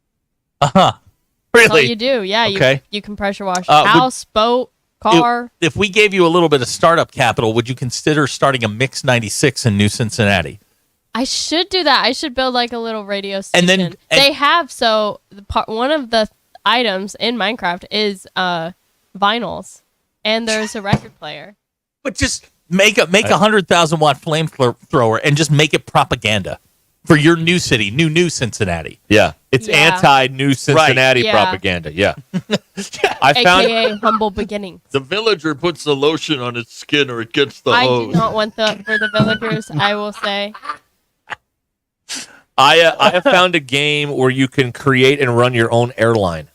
[SPEAKER 13] That's
[SPEAKER 3] Really?
[SPEAKER 13] all you do. Yeah,
[SPEAKER 3] Okay.
[SPEAKER 13] you can pressure wash house, boat, car.
[SPEAKER 3] If we gave you a little bit of startup capital, would you consider starting a Mix 96 in New Cincinnati?
[SPEAKER 13] I should do that. I should build a little radio station.
[SPEAKER 3] And then
[SPEAKER 13] they have one of the items in Minecraft is vinyls, and there's a record player.
[SPEAKER 3] But just make a 100,000 watt flamethrower and just make it propaganda for your new city, New Cincinnati.
[SPEAKER 12] Yeah, it's anti-New Cincinnati
[SPEAKER 13] Right. Yeah.
[SPEAKER 12] propaganda. Yeah, I
[SPEAKER 13] AKA humble beginning.
[SPEAKER 19] The villager puts the lotion on its skin or it gets the
[SPEAKER 13] I
[SPEAKER 19] hose.
[SPEAKER 13] do not want for the villagers. I will say.
[SPEAKER 12] I have found a game where you can create and run your own airline.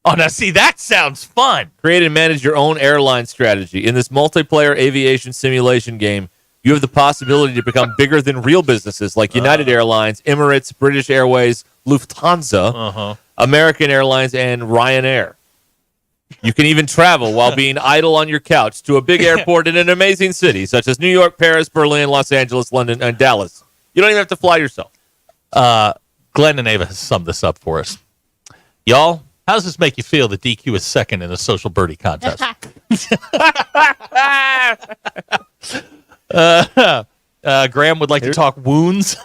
[SPEAKER 3] Oh, now see, that sounds fun.
[SPEAKER 12] Create and manage your own airline strategy. In this multiplayer aviation simulation game, you have the possibility to become bigger than real businesses like United Airlines, Emirates, British Airways, Lufthansa, American Airlines, and Ryanair. You can even travel while being idle on your couch to a big airport in an amazing city such as New York, Paris, Berlin, Los Angeles, London, and Dallas. You don't even have to fly yourself.
[SPEAKER 3] Glenn and Ava has summed this up for us. Y'all, how does this make you feel that DQ is second in the social birdie contest? Graham would like to talk wounds.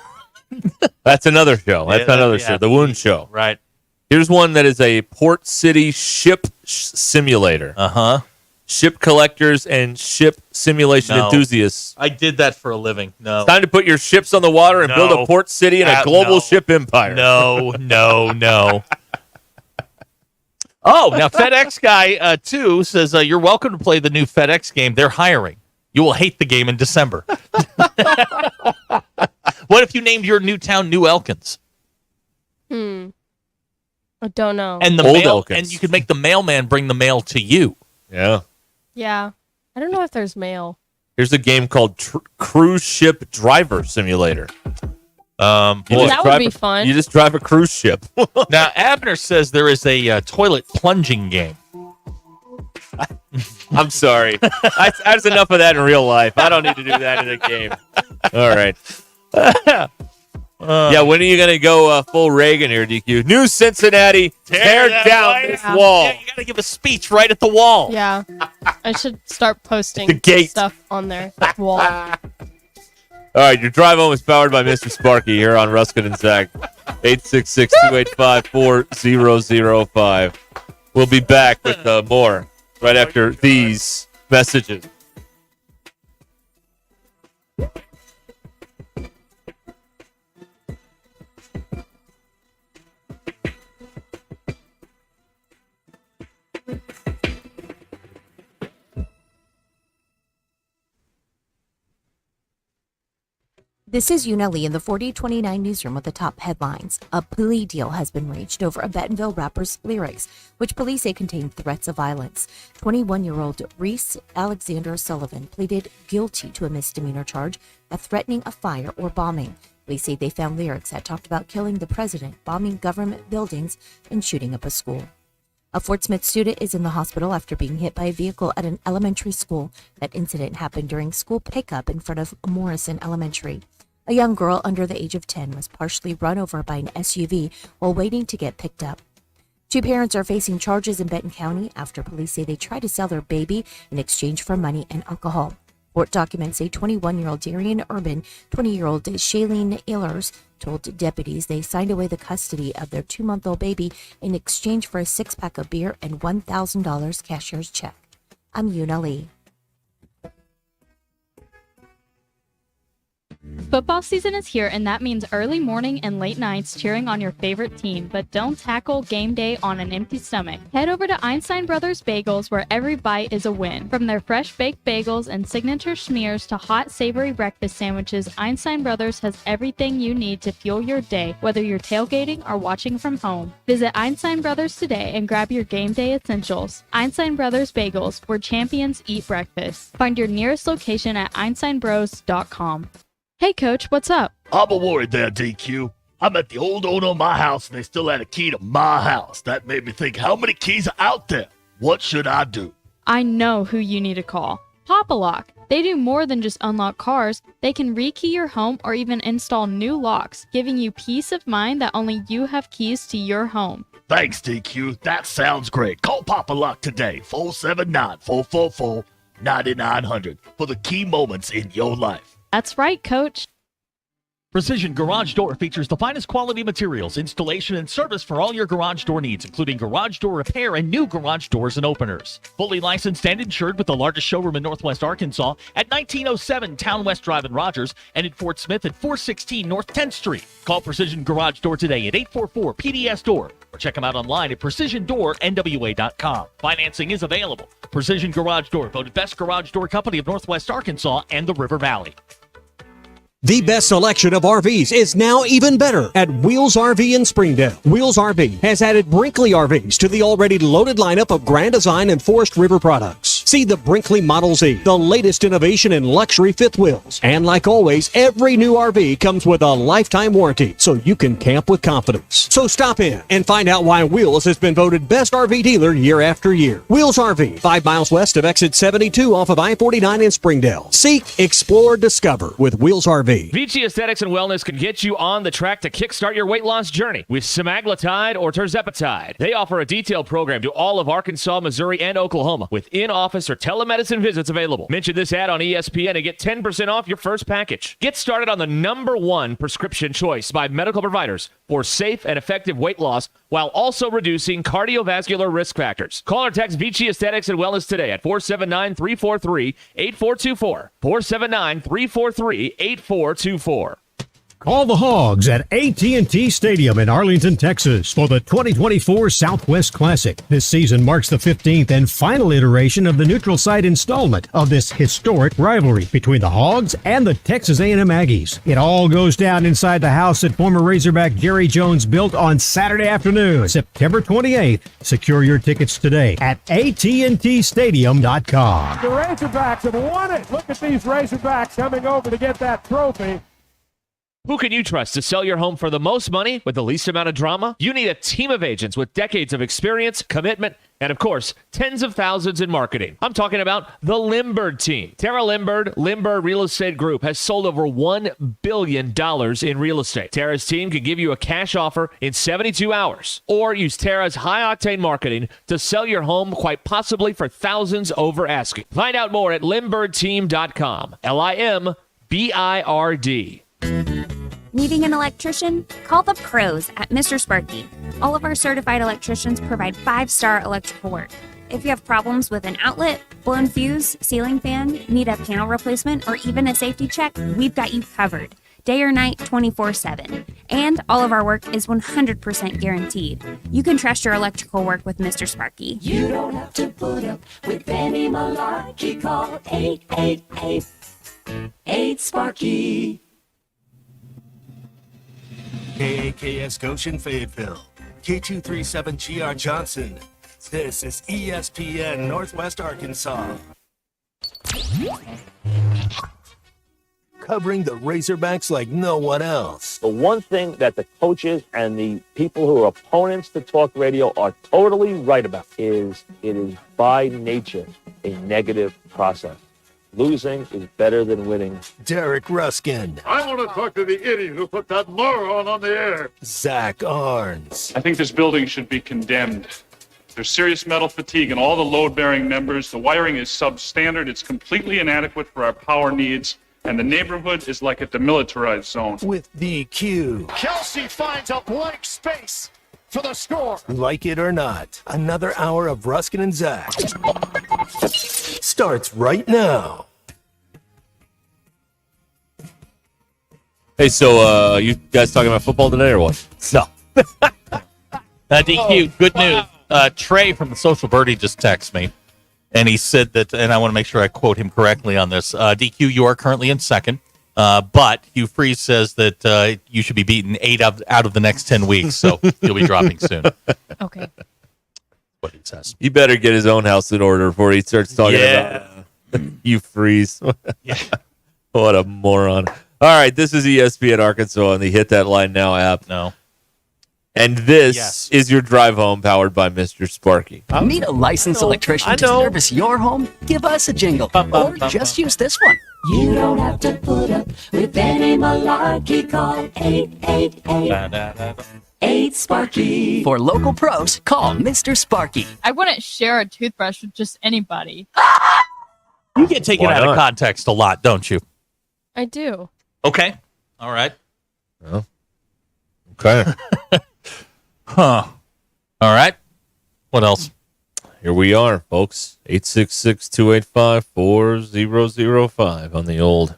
[SPEAKER 12] That's another show. That's another show. The Wound Show.
[SPEAKER 3] Right.
[SPEAKER 12] Here's one that is a port city ship simulator. Ship collectors and ship simulation enthusiasts.
[SPEAKER 3] I did that for a living. No.
[SPEAKER 12] It's time to put your ships on the water and build a port city and a global ship empire.
[SPEAKER 3] No. Oh, now FedEx guy 2 says you're welcome to play the new FedEx game. They're hiring. You will hate the game in December. What if you named your new town New Elkins?
[SPEAKER 13] I don't know.
[SPEAKER 3] And the
[SPEAKER 12] Old
[SPEAKER 3] mail,
[SPEAKER 12] Elkins.
[SPEAKER 3] and you could make the mailman bring the mail to you.
[SPEAKER 12] Yeah.
[SPEAKER 13] Yeah. I don't know if there's mail.
[SPEAKER 12] Here's a game called Cruise Ship Driver Simulator.
[SPEAKER 13] That would be fun.
[SPEAKER 12] You just drive a cruise ship.
[SPEAKER 3] Now, Abner says there is a toilet plunging game.
[SPEAKER 12] I'm sorry. There's enough of that in real life. I don't need to do that in a game. All right. Yeah, when are you going to go full Reagan here, DQ? New Cincinnati, tear down this wall.
[SPEAKER 3] Yeah, you got to give a speech right at the wall.
[SPEAKER 13] Yeah. I should start posting
[SPEAKER 12] The gate.
[SPEAKER 13] stuff on there. Wall.
[SPEAKER 12] All right, your drive home is powered by Mr. Sparky here on Ruscin and Zach. 866-285-4005. We'll be back with more right after these messages.
[SPEAKER 2] This is Una Lee in the 4029 newsroom with the top headlines. A plea deal has been reached over a Bentonville rapper's lyrics, which police say contained threats of violence. 21-year-old Reese Alexander Sullivan pleaded guilty to a misdemeanor charge of threatening a fire or bombing. Police say they found lyrics that talked about killing the president, bombing government buildings, and shooting up a school. A Fort Smith student is in the hospital after being hit by a vehicle at an elementary school. That incident happened during school pickup in front of Morrison Elementary. A young girl under the age of 10 was partially run over by an SUV while waiting to get picked up. Two parents are facing charges in Benton County after police say they tried to sell their baby in exchange for money and alcohol. Court documents say 21-year-old Darian Urban, 20-year-old Shailene Ehlers told deputies they signed away the custody of their 2-month-old baby in exchange for a 6-pack of beer and $1,000 cashier's check. I'm Una Lee.
[SPEAKER 13] Football season is here, and that means early morning and late nights cheering on your favorite team, but don't tackle game day on an empty stomach. Head over to Einstein Brothers Bagels, where every bite is a win. From their fresh baked bagels and signature schmears to hot savory breakfast sandwiches, Einstein Brothers has everything you need to fuel your day, whether you're tailgating or watching from home. Visit Einstein Brothers today and grab your game day essentials. Einstein Brothers Bagels, where champions eat breakfast. Find your nearest location at einsteinbros.com. Hey, Coach, what's up?
[SPEAKER 22] I'm a worried there, DQ. I'm at the old owner of my house, and they still had a key to my house. That made me think, how many keys are out there? What should I do?
[SPEAKER 13] I know who you need to call. Pop-A-Lock. They do more than just unlock cars. They can rekey your home or even install new locks, giving you peace of mind that only you have keys to your home.
[SPEAKER 22] Thanks, DQ. That sounds great. Call Pop-A-Lock today, 479-444-9900, for the key moments in your life.
[SPEAKER 13] That's right, Coach.
[SPEAKER 3] Precision Garage Door features the finest quality materials, installation, and service for all your garage door needs, including garage door repair and new garage doors and openers. Fully licensed and insured with the largest showroom in Northwest Arkansas at 1907 Town West Drive in Rogers and in Fort Smith at 416 North 10th Street. Call Precision Garage Door today at 844-PDS-DOOR or check them out online at PrecisionDoorNWA.com. Financing is available. Precision Garage Door, voted Best Garage Door Company of Northwest Arkansas and the River Valley.
[SPEAKER 8] The best selection of RVs is now even better at Wheels RV in Springdale. Wheels RV has added Brinkley RVs to the already loaded lineup of Grand Design and Forest River products. See the Brinkley Model Z, the latest innovation in luxury fifth wheels. And like always, every new RV comes with a lifetime warranty, so you can camp with confidence. So stop in and find out why Wheels has been voted best RV dealer year after year. Wheels RV, 5 miles west of exit 72 off of I-49 in Springdale. Seek, explore, discover with Wheels RV.
[SPEAKER 21] Vici Aesthetics and Wellness can get you on the track to kickstart your weight loss journey with semaglutide or tirzepatide. They offer a detailed program to all of Arkansas, Missouri, and Oklahoma with in-office or telemedicine visits available. Mention this ad on ESPN and get 10% off your first package. Get started on the #1 prescription choice by medical providers for safe and effective weight loss while also reducing cardiovascular risk factors. Call or text Vici Aesthetics and Wellness today at 479-343-8424. 479-343-8424.
[SPEAKER 23] Call the Hogs at AT&T Stadium in Arlington, Texas for the 2024 Southwest Classic. This season marks the 15th and final iteration of the neutral site installment of this historic rivalry between the Hogs and the Texas A&M Aggies. It all goes down inside the house that former Razorback Jerry Jones built on Saturday afternoon, September 28th. Secure your tickets today at AT&TStadium.com.
[SPEAKER 24] The Razorbacks have won it. Look at these Razorbacks coming over to get that trophy.
[SPEAKER 21] Who can you trust to sell your home for the most money with the least amount of drama? You need a team of agents with decades of experience, commitment, and of course, tens of thousands in marketing. I'm talking about the Limbird team. Tara Limbird Real Estate Group has sold over $1 billion in real estate. Tara's team can give you a cash offer in 72 hours or use Tara's high-octane marketing to sell your home quite possibly for thousands over asking. Find out more at limbirdteam.com. LIMBIRD.
[SPEAKER 25] Needing an electrician? Call the pros at Mr. Sparky. All of our certified electricians provide 5-star electrical work. If you have problems with an outlet, blown fuse, ceiling fan, need a panel replacement, or even a safety check, we've got you covered. Day or night, 24/7. And all of our work is 100% guaranteed. You can trust your electrical work with Mr. Sparky.
[SPEAKER 15] You don't have to put up with any malarkey. Call 888-8-SPARKY.
[SPEAKER 4] KAKS Goshen Fayetteville. K237GR Johnson. This is ESPN Northwest Arkansas. Covering the Razorbacks like no one else.
[SPEAKER 5] The one thing that the coaches and the people who are opponents to talk radio are totally right about is it is by nature a negative process. Losing is better than winning.
[SPEAKER 4] Derek Ruskin.
[SPEAKER 22] I want to talk to the idiot who put that moron on the air.
[SPEAKER 4] Zach Arns.
[SPEAKER 6] I think this building should be condemned. There's serious metal fatigue in all the load-bearing members. The wiring is substandard. It's completely inadequate for our power needs. And the neighborhood is like a demilitarized zone.
[SPEAKER 4] With DQ.
[SPEAKER 22] Kelsey finds a blank space for the score.
[SPEAKER 4] Like it or not, another hour of Ruskin and Zach starts right now.
[SPEAKER 12] Hey, so you guys talking about football today or what?
[SPEAKER 3] No. DQ, good news. Trey from the Social Birdie just texted me, and he said that, and I want to make sure I quote him correctly on this. DQ, you are currently in second, but Hugh Freeze says that you should be beaten 8 out of the next 10 weeks, so you'll be dropping soon.
[SPEAKER 13] Okay.
[SPEAKER 3] What he says.
[SPEAKER 12] He better get his own house in order before he starts talking about you freeze. What a moron. All right, this is ESPN Arkansas on the Hit That Line Now app.
[SPEAKER 3] No.
[SPEAKER 12] And this is your drive home powered by Mr. Sparky.
[SPEAKER 14] Need a licensed electrician to service your home? Give us a jingle. Or just use this one.
[SPEAKER 15] You don't have to put up with any malarkey. Call 888-8-Sparky.
[SPEAKER 14] For local pros, call Mr. Sparky.
[SPEAKER 7] I wouldn't share a toothbrush with just anybody.
[SPEAKER 3] You get taken out of context a lot, don't you?
[SPEAKER 13] I do.
[SPEAKER 3] Okay. All right.
[SPEAKER 12] Well, okay.
[SPEAKER 3] Huh. All right. What else?
[SPEAKER 12] Here we are, folks. 866-285-4005 on the old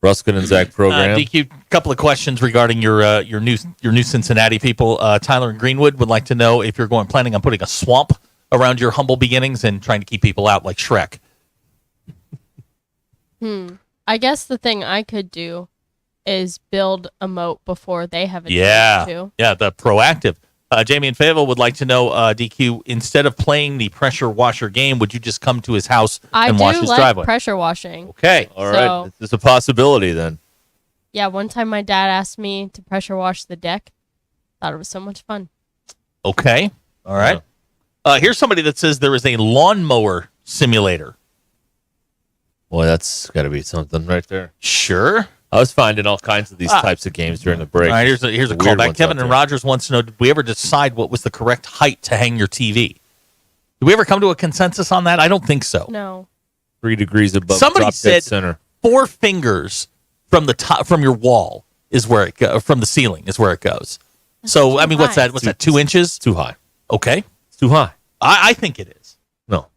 [SPEAKER 12] Ruskin and Zach program.
[SPEAKER 3] DQ, a couple of questions regarding your new Cincinnati people. Tyler and Greenwood would like to know if you're planning on putting a swamp around your humble beginnings and trying to keep people out like Shrek.
[SPEAKER 13] I guess the thing I could do is build a moat before they have a chance to.
[SPEAKER 3] Yeah, the proactive. Jamie and Fayetteville would like to know, DQ, instead of playing the pressure washer game, would you just come to his house and wash his
[SPEAKER 13] I do
[SPEAKER 3] driveway?
[SPEAKER 13] like pressure washing.
[SPEAKER 3] Okay.
[SPEAKER 12] All right. It's a possibility then.
[SPEAKER 13] Yeah, one time my dad asked me to pressure wash the deck. Thought it was so much fun.
[SPEAKER 3] Okay. All right. Here's somebody that says there is a lawnmower simulator.
[SPEAKER 12] Boy, that's got to be something right there.
[SPEAKER 3] Sure.
[SPEAKER 12] I was finding all kinds of these types of games during the break.
[SPEAKER 3] All right, here's a
[SPEAKER 12] Weird
[SPEAKER 3] callback.
[SPEAKER 12] ones
[SPEAKER 3] Kevin
[SPEAKER 12] out
[SPEAKER 3] and
[SPEAKER 12] there.
[SPEAKER 3] Rogers wants to know, did we ever decide what was the correct height to hang your TV? Did we ever come to a consensus on that? I don't think so.
[SPEAKER 13] No.
[SPEAKER 12] 3 degrees above
[SPEAKER 3] Somebody
[SPEAKER 12] drop
[SPEAKER 3] said
[SPEAKER 12] dead center.
[SPEAKER 3] 4 fingers from the top, from your wall is where it goes, from the ceiling is where it goes. So, I mean, what's that? What's that, 2 inches?
[SPEAKER 12] Too high.
[SPEAKER 3] Okay.
[SPEAKER 12] It's too high.
[SPEAKER 3] I think it is.
[SPEAKER 12] No.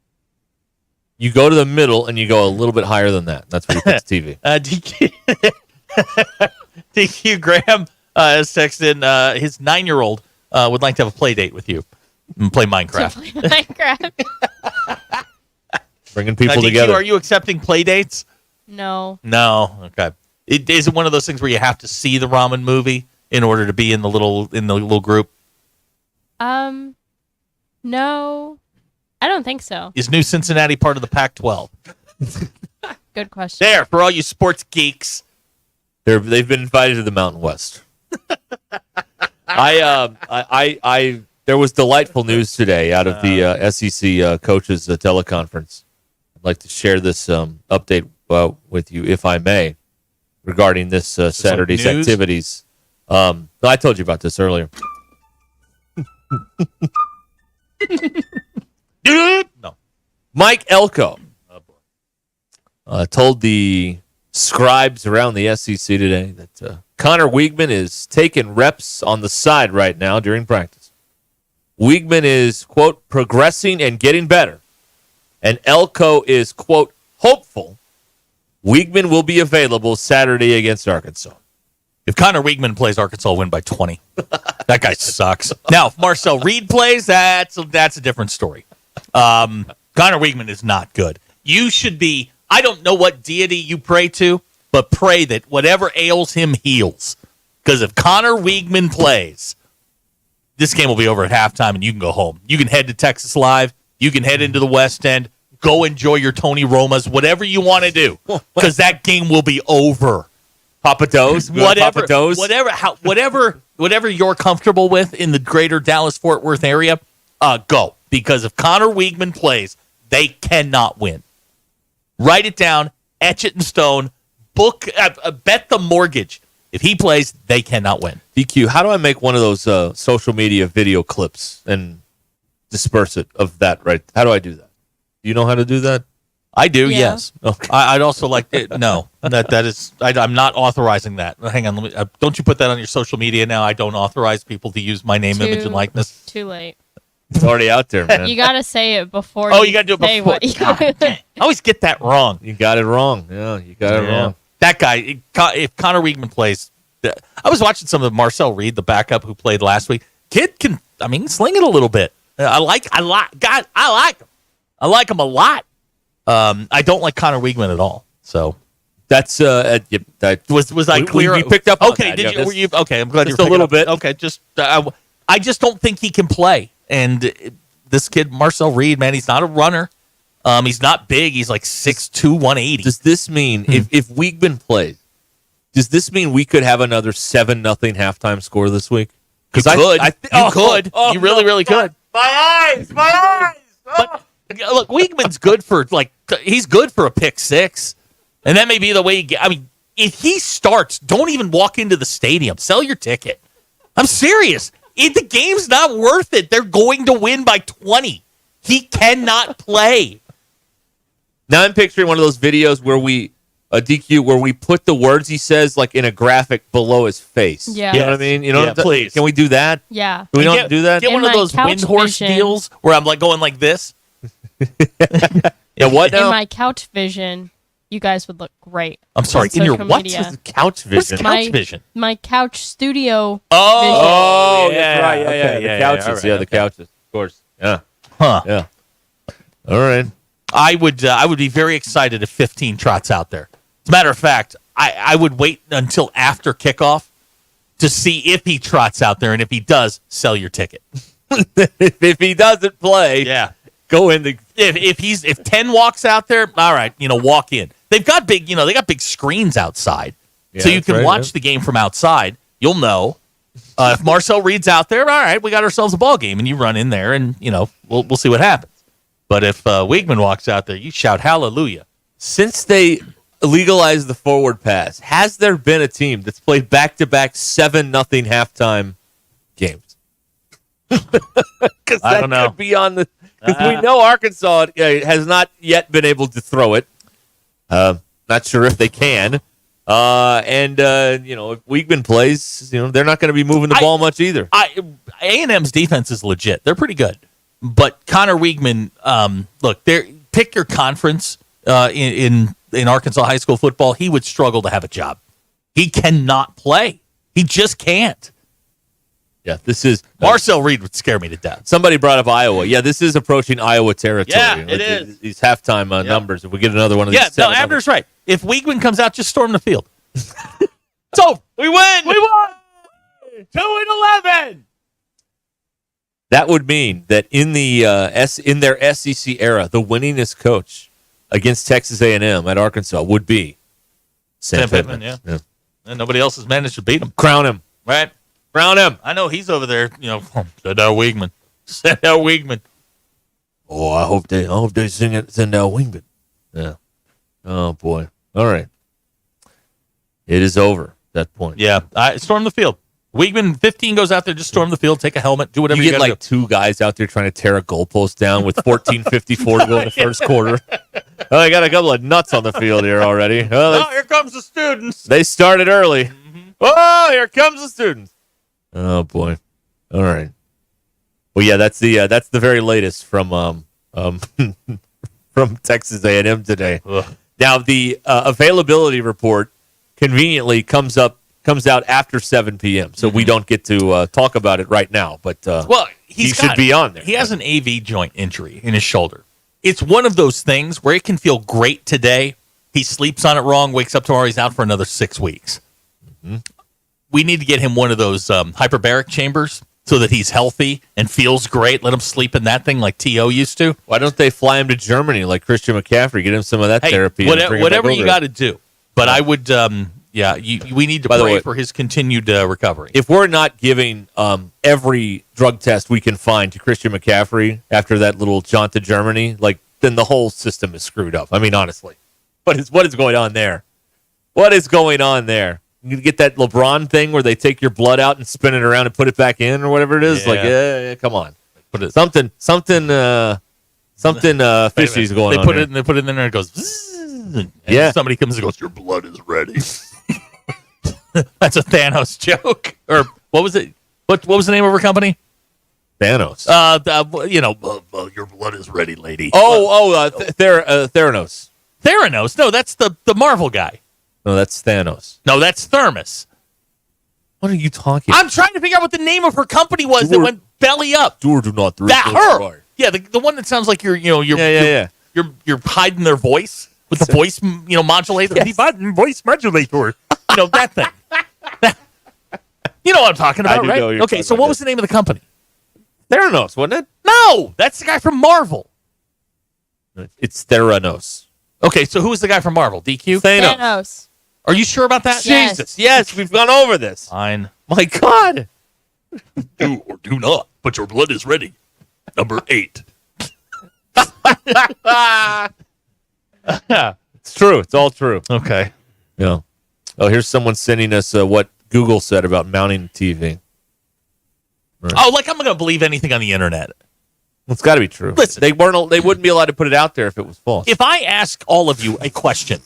[SPEAKER 12] You go to the middle and you go a little bit higher than that. That's where you put the TV.
[SPEAKER 3] DQ Graham has texted in his 9-year-old would like to have a play date with you and play Minecraft.
[SPEAKER 13] Minecraft.
[SPEAKER 12] Bringing people
[SPEAKER 3] DQ,
[SPEAKER 12] together.
[SPEAKER 3] are you accepting play dates?
[SPEAKER 13] No.
[SPEAKER 3] No. Okay. Is it one of those things where you have to see the ramen movie in order to be in the little group?
[SPEAKER 13] No. I don't think so.
[SPEAKER 3] Is New Cincinnati part of the Pac-12?
[SPEAKER 13] Good question.
[SPEAKER 3] There, for all you sports geeks.
[SPEAKER 12] They've been invited to the Mountain West. There was delightful news today out of the SEC coaches teleconference. I'd like to share this update with you, if I may, regarding this Saturday's
[SPEAKER 3] news?
[SPEAKER 12] activities. I told you about this earlier.
[SPEAKER 3] No.
[SPEAKER 12] Mike Elko told the scribes around the SEC today that Connor Weigman is taking reps on the side right now during practice. Weigman is, quote, progressing and getting better. And Elko is, quote, hopeful Weigman will be available Saturday against Arkansas.
[SPEAKER 3] If Connor Weigman plays, Arkansas will win by 20. That guy sucks. Now, if Marcel Reed plays, that's a different story. Connor Weigman is not good. You should be, I don't know what deity you pray to, but pray that whatever ails him heals. Because if Connor Wiegman plays, this game will be over at halftime, and you can go home. You can head to Texas Live. You can head into the West End. Go enjoy your Tony Romas, whatever you want to do, because that game will be over.
[SPEAKER 12] Papa Do's?
[SPEAKER 3] Whatever,
[SPEAKER 12] Papa Do's?
[SPEAKER 3] whatever you're comfortable with in the greater Dallas-Fort Worth area, go. Because if Connor Wiegman plays, they cannot win. Write it down, etch it in stone, bet the mortgage. If he plays, they cannot win.
[SPEAKER 12] DQ, how do I make one of those social media video clips and disperse it of that, right? How do I do that? Do you know how to do that?
[SPEAKER 3] I do,
[SPEAKER 13] Yeah.
[SPEAKER 3] yes. Okay. I'd also like it. No, that is. I'm not authorizing that. Hang on. Let me. Don't you put that on your social media now? I don't authorize people to use my name, image, and likeness.
[SPEAKER 13] Too late.
[SPEAKER 12] It's already out there, man.
[SPEAKER 13] You got to say it before.
[SPEAKER 3] Oh, you got to do it
[SPEAKER 13] say
[SPEAKER 3] before.
[SPEAKER 13] What you
[SPEAKER 3] I always get that wrong.
[SPEAKER 12] You got it wrong. Yeah, you got it wrong.
[SPEAKER 3] That guy, if Connor Wiegman plays, I was watching some of Marcel Reed, the backup who played last week. Kid can, sling it a little bit. I like him. I like him a lot. I don't like Connor Wiegman at all. So
[SPEAKER 12] that's
[SPEAKER 3] was I clear?
[SPEAKER 12] We picked up.
[SPEAKER 3] Okay,
[SPEAKER 12] on that.
[SPEAKER 3] Were you? Okay, I'm glad
[SPEAKER 12] just
[SPEAKER 3] you're
[SPEAKER 12] a little bit.
[SPEAKER 3] Okay, just I just don't think he can play. And this kid, Marcel Reed, man, he's not a runner. He's not big. He's like 6'2", 180.
[SPEAKER 12] Does this mean if Wiegman plays, does this mean we could have another 7-0 halftime score this week?
[SPEAKER 3] You could. You could. You really could.
[SPEAKER 12] My eyes.
[SPEAKER 3] But look, Wiegman's good for he's good for a pick six, and that may be the way you get. If he starts, don't even walk into the stadium. Sell your ticket. I'm serious. The game's not worth it. They're going to win by 20. He cannot play.
[SPEAKER 12] Now I'm picturing one of those videos where we DQ where we put the words he says like in a graphic below his face.
[SPEAKER 13] Yeah.
[SPEAKER 12] You know what I mean? You know what I'm
[SPEAKER 3] please.
[SPEAKER 12] Can we do that?
[SPEAKER 13] Yeah.
[SPEAKER 12] We don't do that?
[SPEAKER 3] Get one of those Windhorse deals where I'm like going like this. Yeah, what now?
[SPEAKER 13] In my couch vision, you guys would look great.
[SPEAKER 3] I'm sorry,
[SPEAKER 13] on
[SPEAKER 3] in your
[SPEAKER 13] social
[SPEAKER 3] what?
[SPEAKER 13] media.
[SPEAKER 12] Couch vision.
[SPEAKER 3] Couch vision.
[SPEAKER 13] My couch studio.
[SPEAKER 12] Oh,
[SPEAKER 3] yeah,
[SPEAKER 12] that's right.
[SPEAKER 3] okay,
[SPEAKER 12] The couches.
[SPEAKER 3] all right,
[SPEAKER 12] The couches. Of course. Yeah.
[SPEAKER 3] Huh.
[SPEAKER 12] Yeah. All right.
[SPEAKER 3] I would be very excited if 15 trots out there. As a matter of fact, I would wait until after kickoff to see if he trots out there, and if he does, sell your ticket.
[SPEAKER 12] If he doesn't play,
[SPEAKER 3] yeah,
[SPEAKER 12] go in the.
[SPEAKER 3] If 10 walks out there, all right, walk in. They've got big screens outside, so you can watch the game from outside. You'll know if Marcel Reed's out there. All right, we got ourselves a ball game, and you run in there, and we'll see what happens. But if Wiegman walks out there, you shout hallelujah.
[SPEAKER 12] Since they legalized the forward pass, has there been a team that's played back-to-back 7-0 halftime games? Because
[SPEAKER 3] I don't know.
[SPEAKER 12] could be on the. Because we know Arkansas has not yet been able to throw it. Not sure if they can. And if Wiegman plays, they're not going to be moving the ball much either.
[SPEAKER 3] A&M's defense is legit. They're pretty good. But Connor Wiegman, look, pick your conference in Arkansas high school football. He would struggle to have a job. He cannot play. He just can't.
[SPEAKER 12] Yeah, this is
[SPEAKER 3] Marcel Reed would scare me to death.
[SPEAKER 12] Somebody brought up Iowa. Yeah, this is approaching Iowa territory.
[SPEAKER 3] Yeah, it is.
[SPEAKER 12] These halftime numbers. If we get another one of these,
[SPEAKER 3] yeah, no, Abner's right. If Wiegman comes out, just storm the field. So
[SPEAKER 12] we win.
[SPEAKER 3] We won. 2-11.
[SPEAKER 12] That would mean that in the in their SEC era, the winningest coach against Texas A&M at Arkansas would be Sam Pittman.
[SPEAKER 3] Yeah. And nobody else has managed to beat him.
[SPEAKER 12] Crown him.
[SPEAKER 3] Right?
[SPEAKER 12] Crown him.
[SPEAKER 3] I know he's over there, send out Wiegman. Send out Wiegman.
[SPEAKER 12] Oh, I hope they sing it, send out Wiegman. Yeah. Oh, boy. All right. It is over at that point.
[SPEAKER 3] Yeah. Storm the field. Wiegman, 15 goes out there, just storm the field, take a helmet, do whatever you
[SPEAKER 12] get
[SPEAKER 3] got to do.
[SPEAKER 12] Two guys out there trying to tear a goalpost down with 14:54 to go in the first quarter. Oh, I got a couple of nuts on the field here already. Well,
[SPEAKER 3] here comes the students.
[SPEAKER 12] They started early. Mm-hmm. Oh, here comes the students. Oh boy. All right. Well, yeah, that's the very latest from from Texas A&M today.
[SPEAKER 3] Ugh.
[SPEAKER 12] Now the availability report conveniently comes out after 7 p.m., so we don't get to talk about it right now. But he should be on there.
[SPEAKER 3] He has an AV joint injury in his shoulder. It's one of those things where it can feel great today. He sleeps on it wrong, wakes up tomorrow, he's out for another 6 weeks.
[SPEAKER 12] Mm-hmm.
[SPEAKER 3] we need to get him one of those hyperbaric chambers so that he's healthy and feels great. Let him sleep in that thing like T.O. used to.
[SPEAKER 12] Why don't they fly him to Germany like Christian McCaffrey? Get him some of that therapy.
[SPEAKER 3] Whatever you got to do. But I would, we need to pray for his continued recovery.
[SPEAKER 12] If we're not giving every drug test we can find to Christian McCaffrey after that little jaunt to Germany, then the whole system is screwed up. I mean, honestly. What is going on there? What is going on there? You get that LeBron thing where they take your blood out and spin it around and put it back in or whatever it is. Come on. Something fishy is going on.
[SPEAKER 3] They put it in there and it goes. Zzz, and somebody comes and goes, "Your blood is ready." That's a Thanos joke. Or what was it? What was the name of her company?
[SPEAKER 12] Thanos.
[SPEAKER 3] Your blood is ready, lady.
[SPEAKER 12] Theranos.
[SPEAKER 3] Theranos? No, that's the Marvel guy.
[SPEAKER 12] No, that's Thanos.
[SPEAKER 3] No, that's Thermos.
[SPEAKER 12] What are you talking
[SPEAKER 3] I'm trying to figure out what the name of her company was that went belly up.
[SPEAKER 12] Do or do not.
[SPEAKER 3] That her. Yeah, the one that sounds like you're hiding their voice with the voice, modulator.
[SPEAKER 12] Yes.
[SPEAKER 3] Voice modulator. That thing. You know what I'm talking about, right? Okay, so what was the name of the company?
[SPEAKER 12] Theranos, wasn't it?
[SPEAKER 3] No, that's the guy from Marvel.
[SPEAKER 12] It's Theranos.
[SPEAKER 3] Okay, so who was the guy from Marvel? DQ?
[SPEAKER 13] Thanos.
[SPEAKER 3] Are you sure about that?
[SPEAKER 12] Jesus, yes, we've gone over this.
[SPEAKER 3] Fine.
[SPEAKER 12] My God.
[SPEAKER 19] Do or do not, but your blood is ready. Number 8.
[SPEAKER 12] It's true. It's all true.
[SPEAKER 3] Okay.
[SPEAKER 12] Yeah. Oh, here's someone sending us what Google said about mounting the TV.
[SPEAKER 3] Right. Oh, I'm going to believe anything on the internet.
[SPEAKER 12] It's got to be true.
[SPEAKER 3] Listen,
[SPEAKER 12] they wouldn't be allowed to put it out there if it was false.
[SPEAKER 3] If I ask all of you a question,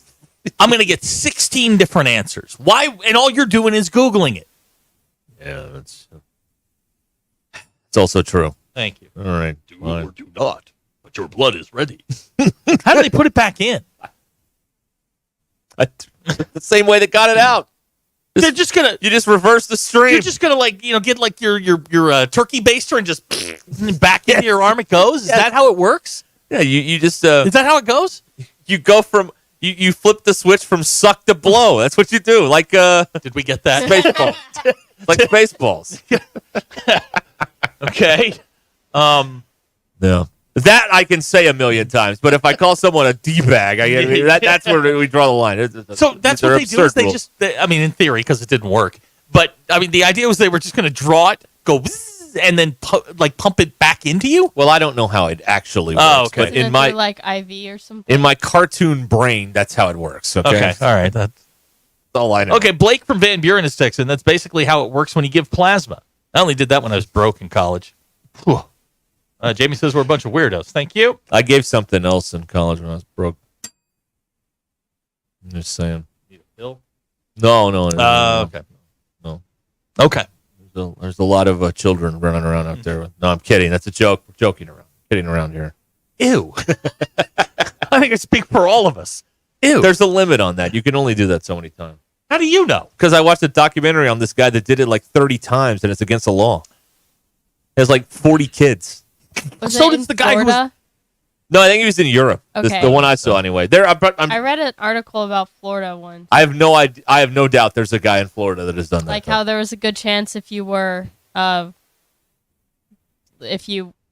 [SPEAKER 3] I'm going to get 16 different answers. Why? And all you're doing is Googling it.
[SPEAKER 12] Yeah, it's also true.
[SPEAKER 3] Thank you.
[SPEAKER 12] All right.
[SPEAKER 19] Do or do not, but your blood is ready.
[SPEAKER 3] How do they put it back in?
[SPEAKER 12] The same way they got it out.
[SPEAKER 3] They're just gonna.
[SPEAKER 12] You just reverse the stream.
[SPEAKER 3] You're just gonna get your turkey baster and just back into your arm. It goes. Is that how it works?
[SPEAKER 12] Yeah. You just.
[SPEAKER 3] Is that how it goes?
[SPEAKER 12] You go from you flip the switch from suck to blow. That's what you do. Like
[SPEAKER 3] Did we get that?
[SPEAKER 12] Baseball. Like Spaceballs.
[SPEAKER 3] Okay.
[SPEAKER 12] Yeah. That I can say a million times, but if I call someone a D-bag, that's where we draw the line.
[SPEAKER 3] So that's what they do. Is in theory, because it didn't work. But the idea was they were just going to draw it, go, bzzz, and then pump it back into you.
[SPEAKER 12] Well, I don't know how it actually works.
[SPEAKER 3] Oh, okay.
[SPEAKER 12] But in my
[SPEAKER 13] IV or something.
[SPEAKER 12] In my cartoon brain, that's how it works. Okay.
[SPEAKER 3] All right. That's
[SPEAKER 12] all I know.
[SPEAKER 3] Okay. Blake from Van Buren is texting. That's basically how it works when you give plasma. I only did that when I was broke in college. Whew. Jamie says we're a bunch of weirdos. Thank you.
[SPEAKER 12] I gave something else in college when I was broke. I'm just saying.
[SPEAKER 3] Need a pill?
[SPEAKER 12] No.
[SPEAKER 3] Okay.
[SPEAKER 12] No.
[SPEAKER 3] Okay.
[SPEAKER 12] There's a lot of children running around out there. No, I'm kidding. That's a joke. We're joking around. Kidding around here.
[SPEAKER 3] Ew. I think I speak for all of us. Ew.
[SPEAKER 12] There's a limit on that. You can only do that so many times.
[SPEAKER 3] How do you know?
[SPEAKER 12] Because I watched a documentary on this guy that did it 30 times, and it's against the law. He has 40 kids.
[SPEAKER 3] So does the guy who was...
[SPEAKER 12] No, I think he was in Europe.
[SPEAKER 13] Okay.
[SPEAKER 12] The one I saw anyway.
[SPEAKER 13] I read an article about Florida once.
[SPEAKER 12] I have no idea. I have no doubt there's a guy in Florida that has done that.
[SPEAKER 13] Like how there was a good chance if you were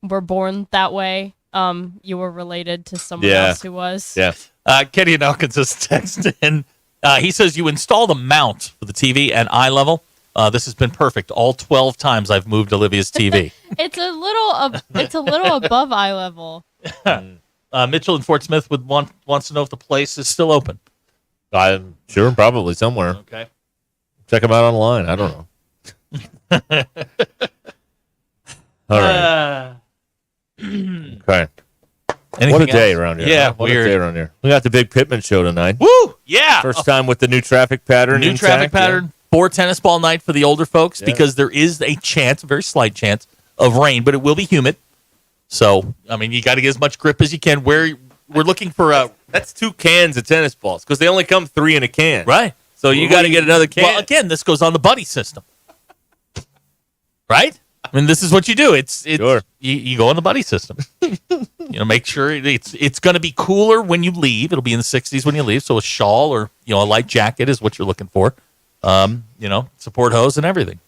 [SPEAKER 13] born that way, you were related to someone else who was.
[SPEAKER 12] Yeah.
[SPEAKER 3] Kenny and Elkins just texted in. He says you install the mount for the TV at eye level. This has been perfect. All 12 times I've moved Olivia's TV.
[SPEAKER 13] It's a little above eye level.
[SPEAKER 3] Mitchell in Fort Smith wants to know if the place is still open.
[SPEAKER 12] I'm sure, probably somewhere.
[SPEAKER 3] Okay.
[SPEAKER 12] Check them out online. I don't know. All right. Okay. What a day around here.
[SPEAKER 3] Yeah,
[SPEAKER 12] what
[SPEAKER 3] weird.
[SPEAKER 12] a day around here. We got the big Pittman show tonight.
[SPEAKER 3] Woo! Yeah.
[SPEAKER 12] First time with the new traffic pattern.
[SPEAKER 3] New traffic pattern. Yeah. 4 tennis ball night for the older folks because there is a chance, a very slight chance, of rain, but it will be humid. So, you got to get as much grip as you can. We're looking for
[SPEAKER 12] that's 2 cans of tennis balls because they only come 3 in a can.
[SPEAKER 3] Right.
[SPEAKER 12] So you got to get another can.
[SPEAKER 3] Well, again, this goes on the buddy system. Right? This is what you do. It's
[SPEAKER 12] sure.
[SPEAKER 3] You go on the buddy system. Make sure it's going to be cooler when you leave. It'll be in the 60s when you leave. So a shawl or a light jacket is what you're looking for. support hose and everything.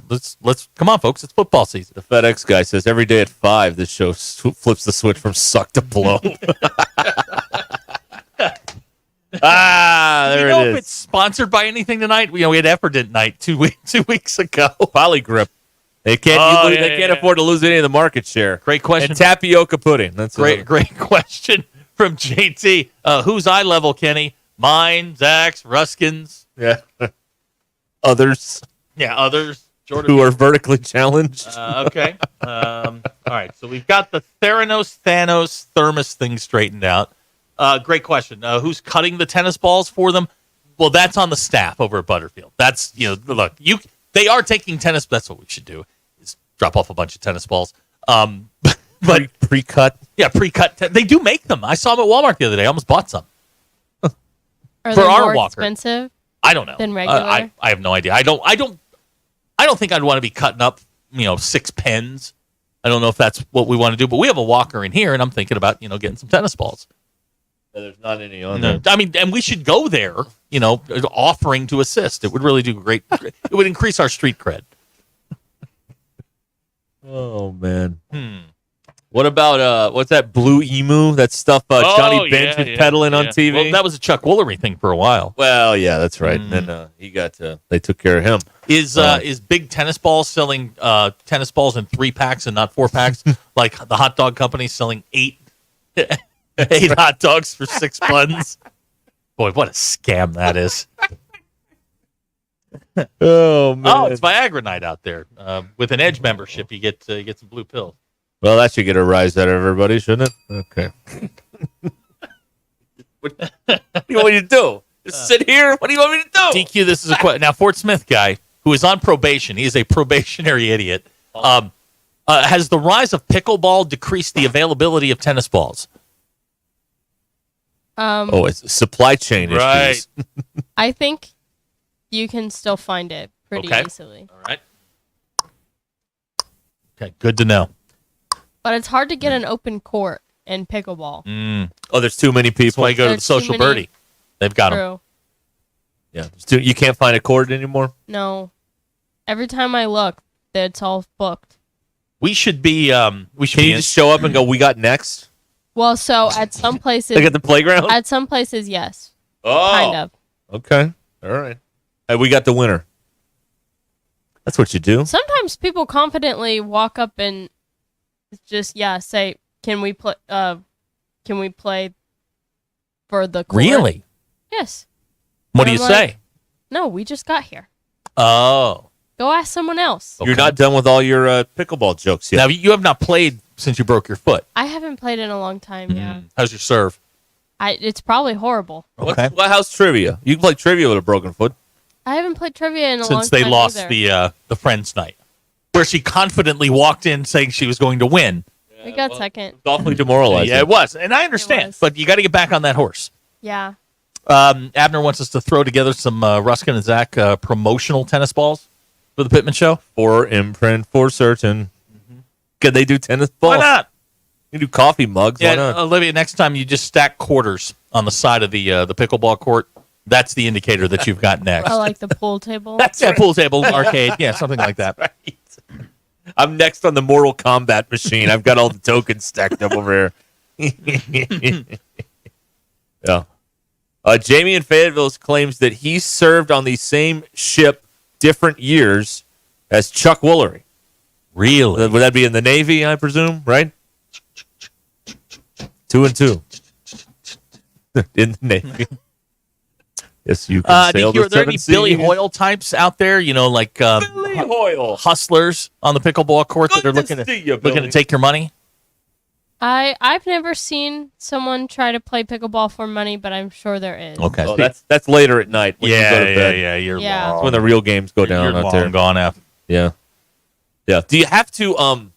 [SPEAKER 3] Let's come on, folks. It's football season.
[SPEAKER 12] The FedEx guy says every day at 5, this show flips the switch from suck to blow. There
[SPEAKER 3] Do you know
[SPEAKER 12] it
[SPEAKER 3] if
[SPEAKER 12] is.
[SPEAKER 3] it's sponsored by anything tonight? We had Effordent night 2 weeks ago.
[SPEAKER 12] Polygrip. They can't afford to lose any of the market share.
[SPEAKER 3] Great question.
[SPEAKER 12] And tapioca pudding. That's
[SPEAKER 3] Great question from JT. Whose eye level, Kenny? Mine, Zach's, Ruskin's.
[SPEAKER 12] Yeah. Others.
[SPEAKER 3] Yeah, others. Jordan.
[SPEAKER 12] Who are vertically challenged.
[SPEAKER 3] Okay. All right. So we've got the Theranos Thanos Thermos thing straightened out. Great question. Who's cutting the tennis balls for them? Well, that's on the staff over at Butterfield. That's, look, they are taking tennis. That's what we should do, is drop off a bunch of tennis balls. But
[SPEAKER 12] pre-cut.
[SPEAKER 3] Yeah, pre-cut. They do make them. I saw them at Walmart the other day. I almost bought some.
[SPEAKER 13] Are
[SPEAKER 3] For
[SPEAKER 13] they
[SPEAKER 3] our
[SPEAKER 13] more
[SPEAKER 3] walker.
[SPEAKER 13] expensive
[SPEAKER 3] I don't know.
[SPEAKER 13] than regular?
[SPEAKER 3] I have no idea. I don't think I'd want to be cutting up, 6 pens. I don't know if that's what we want to do, but we have a walker in here, and I'm thinking about, getting some tennis balls.
[SPEAKER 12] There's not any on there.
[SPEAKER 3] I mean, and we should go there, offering to assist. It would really do great. It would increase our street cred.
[SPEAKER 12] Oh, man. What about, what's that Blue Emu? That stuff Johnny Bench was peddling on TV?
[SPEAKER 3] Well, that was a Chuck Woolery thing for a while.
[SPEAKER 12] Well, yeah, that's right. And then they took care of him.
[SPEAKER 3] Is Big Tennis Ball selling tennis balls in 3 packs and not 4 packs? Like the hot dog company selling 8 hot dogs for 6 buns? Boy, what a scam that is.
[SPEAKER 12] Oh, man.
[SPEAKER 3] Oh, it's Viagra night out there. With an Edge membership, you get some blue pills.
[SPEAKER 12] Well, that should get a rise out of everybody, shouldn't it? Okay. What do you want me to do? Just sit here? What do you want me to do?
[SPEAKER 3] DQ, this is a question. Now, Fort Smith guy, who is on probation, he is a probationary idiot. Has the rise of pickleball decreased the availability of tennis balls?
[SPEAKER 12] It's a supply chain issues.
[SPEAKER 13] I think you can still find it pretty easily.
[SPEAKER 3] All right. Okay, good to know.
[SPEAKER 13] But it's hard to get an open court in pickleball.
[SPEAKER 12] Oh, there's too many people.
[SPEAKER 3] That's why you go to the
[SPEAKER 13] There's too
[SPEAKER 3] Social
[SPEAKER 13] many.
[SPEAKER 3] Birdie. They've got them.
[SPEAKER 13] True.
[SPEAKER 12] Yeah. You can't find a court anymore?
[SPEAKER 13] No. Every time I look, it's all booked.
[SPEAKER 3] We should be.
[SPEAKER 12] Can you just show up and go, we got next?
[SPEAKER 13] Well, so at some places.
[SPEAKER 12] Like at the playground?
[SPEAKER 13] At some places, yes.
[SPEAKER 12] Oh.
[SPEAKER 13] Kind of.
[SPEAKER 12] Okay. All right. Hey, we got the winner. That's what you do.
[SPEAKER 13] Sometimes people confidently walk up and just say, "Can we play? Can we play for the court?"
[SPEAKER 3] Really?
[SPEAKER 13] Yes.
[SPEAKER 3] What do you
[SPEAKER 13] I'm like,
[SPEAKER 3] say?
[SPEAKER 13] No, we just got here.
[SPEAKER 3] Oh.
[SPEAKER 13] Go ask someone else.
[SPEAKER 12] You're not done with all your pickleball jokes yet.
[SPEAKER 3] Now, you have not played since you broke your foot.
[SPEAKER 13] I haven't played in a long time. Yeah.
[SPEAKER 3] How's your serve?
[SPEAKER 13] It's probably horrible.
[SPEAKER 3] Okay.
[SPEAKER 12] How's trivia? You can play trivia with a broken foot.
[SPEAKER 13] I haven't played trivia in a long time.
[SPEAKER 3] Since they lost
[SPEAKER 13] either.
[SPEAKER 3] the Friends night, where she confidently walked in saying she was going to win.
[SPEAKER 13] We got second.
[SPEAKER 12] It's awfully demoralizing.
[SPEAKER 3] Yeah, it was. And I understand, but you got to get back on that horse.
[SPEAKER 13] Yeah.
[SPEAKER 3] Abner wants us to throw together some Ruskin and Zach promotional tennis balls for the Pittman Show.
[SPEAKER 12] For imprint, for certain. Could they do tennis balls?
[SPEAKER 3] Why not?
[SPEAKER 12] You do coffee mugs.
[SPEAKER 3] Yeah,
[SPEAKER 12] Why not?
[SPEAKER 3] Olivia, next time you just stack quarters on the side of the pickleball court. That's the indicator that you've got next.
[SPEAKER 13] I like the pool table.
[SPEAKER 3] Pool table, arcade. Yeah, something like that.
[SPEAKER 12] Right. I'm next on the Mortal Kombat machine. I've got all the tokens stacked up over here. Yeah. Jamie in Fayetteville claims that he served on the same ship different years as Chuck Woolery.
[SPEAKER 3] Really?
[SPEAKER 12] Would that be in the Navy, I presume, right? 2 and 2. In the Navy. Yes, you can sail
[SPEAKER 3] are there any
[SPEAKER 12] seven
[SPEAKER 3] Billy
[SPEAKER 12] seas.
[SPEAKER 3] Hoyle types out there? Like
[SPEAKER 12] Billy Hoyle
[SPEAKER 3] hustlers on the pickleball court that are
[SPEAKER 12] Good to
[SPEAKER 3] looking
[SPEAKER 12] see you,
[SPEAKER 3] looking
[SPEAKER 12] Billy.
[SPEAKER 3] to take your money?
[SPEAKER 13] I've never seen someone try to play pickleball for money, but I'm sure there is.
[SPEAKER 3] Okay,
[SPEAKER 12] Oh, that's later at night when you go to bed.
[SPEAKER 3] yeah. You're
[SPEAKER 13] Yeah.
[SPEAKER 3] long.
[SPEAKER 12] That's when the real games go down
[SPEAKER 3] You're
[SPEAKER 12] out
[SPEAKER 3] long
[SPEAKER 12] there.
[SPEAKER 3] gone after.
[SPEAKER 12] Yeah. Yeah. Do you have to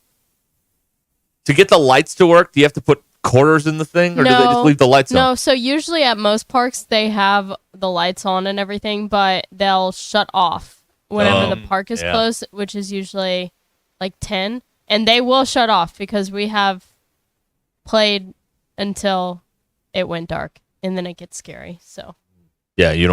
[SPEAKER 12] get the lights to work, do you have to put quarters in the thing, or do they just leave the lights on?
[SPEAKER 13] No, so usually at most parks they have the lights on and everything, but they'll shut off whenever the park is closed, which is usually like 10, and they will shut off because we have played until it went dark, and then it gets scary. So
[SPEAKER 12] Yeah, you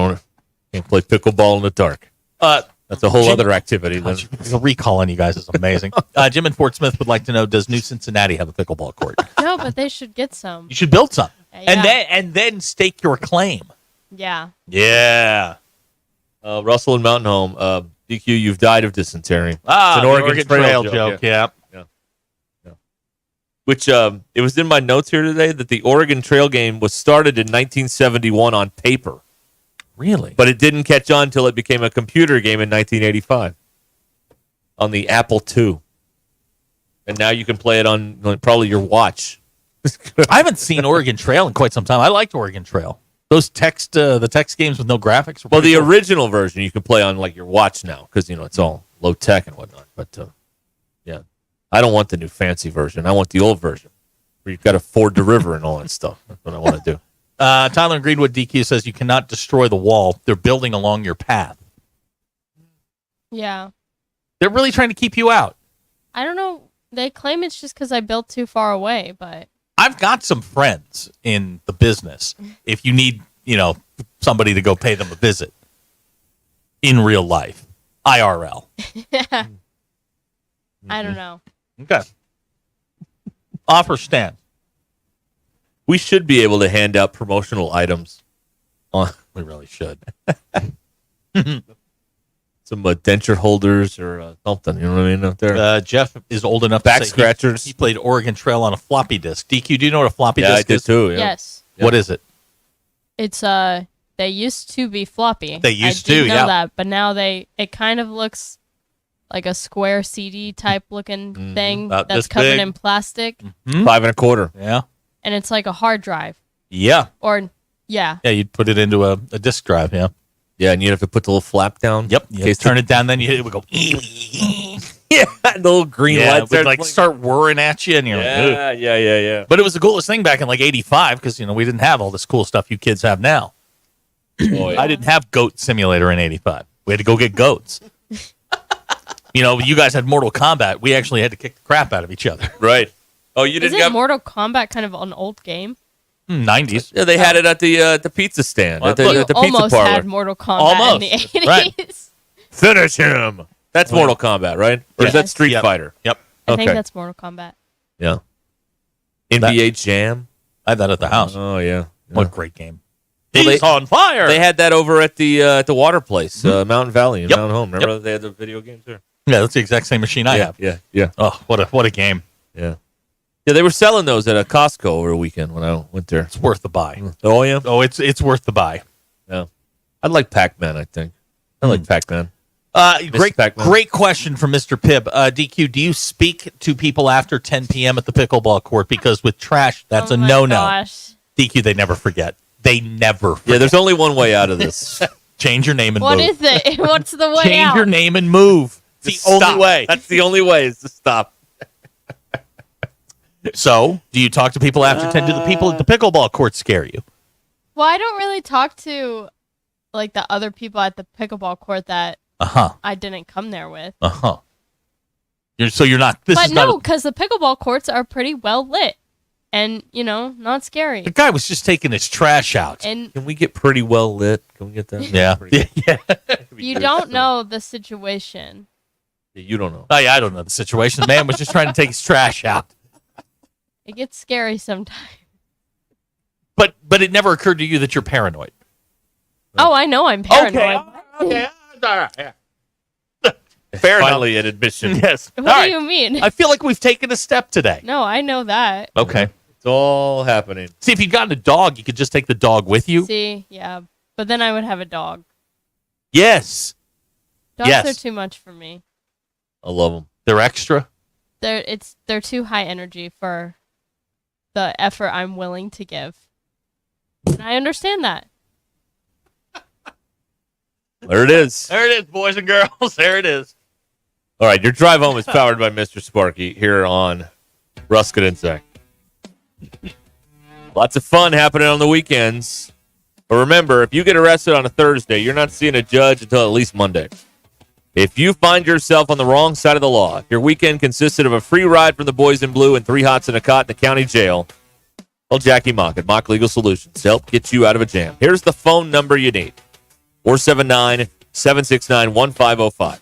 [SPEAKER 12] can't play pickleball in the dark. That's a whole
[SPEAKER 3] Jim-
[SPEAKER 12] other activity. Then.
[SPEAKER 3] The recall on you guys is amazing. Jim in Fort Smith would like to know: does New Cincinnati have a pickleball court?
[SPEAKER 13] No, but they should get some.
[SPEAKER 3] You should build some,
[SPEAKER 13] Yeah.
[SPEAKER 3] and then stake your claim.
[SPEAKER 13] Yeah.
[SPEAKER 3] Yeah.
[SPEAKER 12] Russell and Mountain Home. DQ, you've died of dysentery. It's
[SPEAKER 3] Ah,
[SPEAKER 12] an
[SPEAKER 3] the
[SPEAKER 12] Oregon Trail
[SPEAKER 3] joke. Yeah.
[SPEAKER 12] Which it was in my notes here today that the Oregon Trail game was started in 1971 on paper.
[SPEAKER 3] Really?
[SPEAKER 12] But it didn't catch on until it became a computer game in 1985 on the Apple II. And now you can play it on probably your watch.
[SPEAKER 3] I haven't seen Oregon Trail in quite some time. I liked Oregon Trail. Those the text games with no graphics. Were
[SPEAKER 12] Well, the
[SPEAKER 3] pretty cool.
[SPEAKER 12] original version you can play on like your watch now because it's all low tech and whatnot. But yeah, I don't want the new fancy version. I want the old version where you've got to ford the river and all that stuff. That's what I want to do.
[SPEAKER 3] Tyler in Greenwood DQ says you cannot destroy the wall. They're building along your path.
[SPEAKER 13] Yeah.
[SPEAKER 3] They're really trying to keep you out.
[SPEAKER 13] I don't know. They claim it's just because I built too far away, but
[SPEAKER 3] I've got some friends in the business. If you need, somebody to go pay them a visit in real life, IRL.
[SPEAKER 13] I don't know.
[SPEAKER 3] Okay. Offer stand.
[SPEAKER 12] We should be able to hand out promotional items.
[SPEAKER 3] We really should.
[SPEAKER 12] Some denture holders or something. You know what I mean? Out there.
[SPEAKER 3] Jeff is old enough
[SPEAKER 12] Back
[SPEAKER 3] to say
[SPEAKER 12] scratchers.
[SPEAKER 3] He played Oregon Trail on a floppy disk. DQ, do you know what a floppy
[SPEAKER 12] Yeah, I
[SPEAKER 3] disk
[SPEAKER 12] did
[SPEAKER 3] is?
[SPEAKER 12] too. Yeah.
[SPEAKER 13] Yes.
[SPEAKER 3] What is it?
[SPEAKER 13] It's they used to be floppy.
[SPEAKER 3] They used
[SPEAKER 13] I did
[SPEAKER 3] to,
[SPEAKER 13] know
[SPEAKER 3] yeah.
[SPEAKER 13] that, but now it kind of looks like a square CD type looking thing
[SPEAKER 3] About
[SPEAKER 13] that's
[SPEAKER 3] this
[SPEAKER 13] covered
[SPEAKER 3] big.
[SPEAKER 13] in plastic,
[SPEAKER 3] Hmm?
[SPEAKER 12] 5 1/4.
[SPEAKER 3] Yeah.
[SPEAKER 13] and it's like a hard drive.
[SPEAKER 3] Yeah.
[SPEAKER 13] Or yeah,
[SPEAKER 3] Yeah, you'd put it into a disk drive, yeah.
[SPEAKER 12] Yeah, and you'd have to put the little flap down.
[SPEAKER 3] Yep.
[SPEAKER 12] In
[SPEAKER 3] You
[SPEAKER 12] case
[SPEAKER 3] turn it down, then it would go.
[SPEAKER 12] Yeah, the little green
[SPEAKER 3] Yeah,
[SPEAKER 12] lights
[SPEAKER 3] it would like start whirring at you, and you're like, "Ugh."
[SPEAKER 12] yeah.
[SPEAKER 3] But it was the coolest thing back in like '85 because we didn't have all this cool stuff you kids have now.
[SPEAKER 12] Oh, yeah.
[SPEAKER 3] I didn't have Goat Simulator in '85. We had to go get goats. You guys had Mortal Kombat. We actually had to kick the crap out of each other.
[SPEAKER 12] Right. Oh, you didn't
[SPEAKER 13] isn't
[SPEAKER 12] have
[SPEAKER 13] Mortal Kombat kind of an old game?
[SPEAKER 3] 90s.
[SPEAKER 12] Yeah, they had it at the pizza stand at the
[SPEAKER 13] You
[SPEAKER 12] pizza
[SPEAKER 13] almost
[SPEAKER 12] parlor.
[SPEAKER 13] had Mortal Kombat
[SPEAKER 3] Almost.
[SPEAKER 13] in the 80s.
[SPEAKER 3] Right.
[SPEAKER 12] Finish him. That's Mortal Kombat, right? Or is that
[SPEAKER 13] Yes.
[SPEAKER 12] Street
[SPEAKER 3] Yep.
[SPEAKER 12] Fighter?
[SPEAKER 3] Yep.
[SPEAKER 13] I think
[SPEAKER 12] Okay.
[SPEAKER 13] that's Mortal Kombat.
[SPEAKER 12] Yeah. NBA Jam.
[SPEAKER 3] I had that at the house.
[SPEAKER 12] Oh yeah.
[SPEAKER 3] What a great game.
[SPEAKER 12] Well,
[SPEAKER 3] He's on fire.
[SPEAKER 12] They had that over at the water place, Mountain Valley in
[SPEAKER 3] Yep.
[SPEAKER 12] Mountain Home. Remember they had the video games there?
[SPEAKER 3] Yeah, that's the exact same machine I have.
[SPEAKER 12] Yeah.
[SPEAKER 3] Oh, what a game.
[SPEAKER 12] Yeah, they were selling those at a Costco over the weekend when I went there.
[SPEAKER 3] It's worth the buy.
[SPEAKER 12] Oh yeah.
[SPEAKER 3] Oh, it's worth the buy.
[SPEAKER 12] Yeah. I'd like Pac-Man. I think I like Pac-Man.
[SPEAKER 3] Great question from Mr. Pibb. DQ, do you speak to people after 10 p.m. at the pickleball court? Because with trash, that's a no-no.
[SPEAKER 13] Gosh.
[SPEAKER 3] DQ, they never forget. They never forget.
[SPEAKER 12] Yeah, there's only one way out of this.
[SPEAKER 3] Change your name and
[SPEAKER 13] What
[SPEAKER 3] move.
[SPEAKER 13] is it? What's the way
[SPEAKER 3] Change
[SPEAKER 13] out?
[SPEAKER 3] your name and move. It's the only way.
[SPEAKER 12] That's the only way is to stop.
[SPEAKER 3] So, do you talk to people after 10? Do the people at the pickleball court scare you?
[SPEAKER 13] Well, I don't really talk to like the other people at the pickleball court that
[SPEAKER 3] Uh-huh.
[SPEAKER 13] I didn't come there with.
[SPEAKER 3] Uh-huh. You're not... This
[SPEAKER 13] But
[SPEAKER 3] is
[SPEAKER 13] no,
[SPEAKER 3] not...
[SPEAKER 13] because the pickleball courts are pretty well lit and, not scary.
[SPEAKER 3] The guy was just taking his trash out.
[SPEAKER 13] And
[SPEAKER 12] Can we get pretty well lit? Can we get that?
[SPEAKER 3] Yeah. Yeah.
[SPEAKER 13] you don't know the situation.
[SPEAKER 12] You don't know.
[SPEAKER 3] Oh, yeah, I don't know the situation. The man was just trying to take his trash out.
[SPEAKER 13] It gets scary sometimes.
[SPEAKER 3] But it never occurred to you that you're paranoid.
[SPEAKER 13] Oh, I know I'm paranoid.
[SPEAKER 3] Okay. All right. Yeah. Fair
[SPEAKER 12] Finally,
[SPEAKER 3] enough.
[SPEAKER 12] an admission.
[SPEAKER 3] Yes.
[SPEAKER 13] What
[SPEAKER 3] All
[SPEAKER 13] do
[SPEAKER 3] right.
[SPEAKER 13] you mean?
[SPEAKER 3] I feel like we've taken a step today.
[SPEAKER 13] No, I know that.
[SPEAKER 3] Okay.
[SPEAKER 12] It's all happening.
[SPEAKER 3] See, if you'd gotten a dog, you could just take the dog with you.
[SPEAKER 13] See, yeah. But then I would have a dog.
[SPEAKER 3] Yes.
[SPEAKER 13] Dogs
[SPEAKER 3] Yes.
[SPEAKER 13] are too much for me.
[SPEAKER 12] I love them.
[SPEAKER 3] They're extra.
[SPEAKER 13] They're too high energy for the effort I'm willing to give. And I understand that.
[SPEAKER 12] There it is.
[SPEAKER 3] There it is, boys and girls. There it is.
[SPEAKER 12] All right, your drive home is powered by Mr. Sparky here on Ruscin and Zach. Lots of fun happening on the weekends. But remember, if you get arrested on a Thursday, you're not seeing a judge until at least Monday. If you find yourself on the wrong side of the law, if your weekend consisted of a free ride from the Boys in Blue and 3 hots and a cot in the county jail, well, Jackie Mock at Mock Legal Solutions to help get you out of a jam. Here's the phone number you need. 769-1505.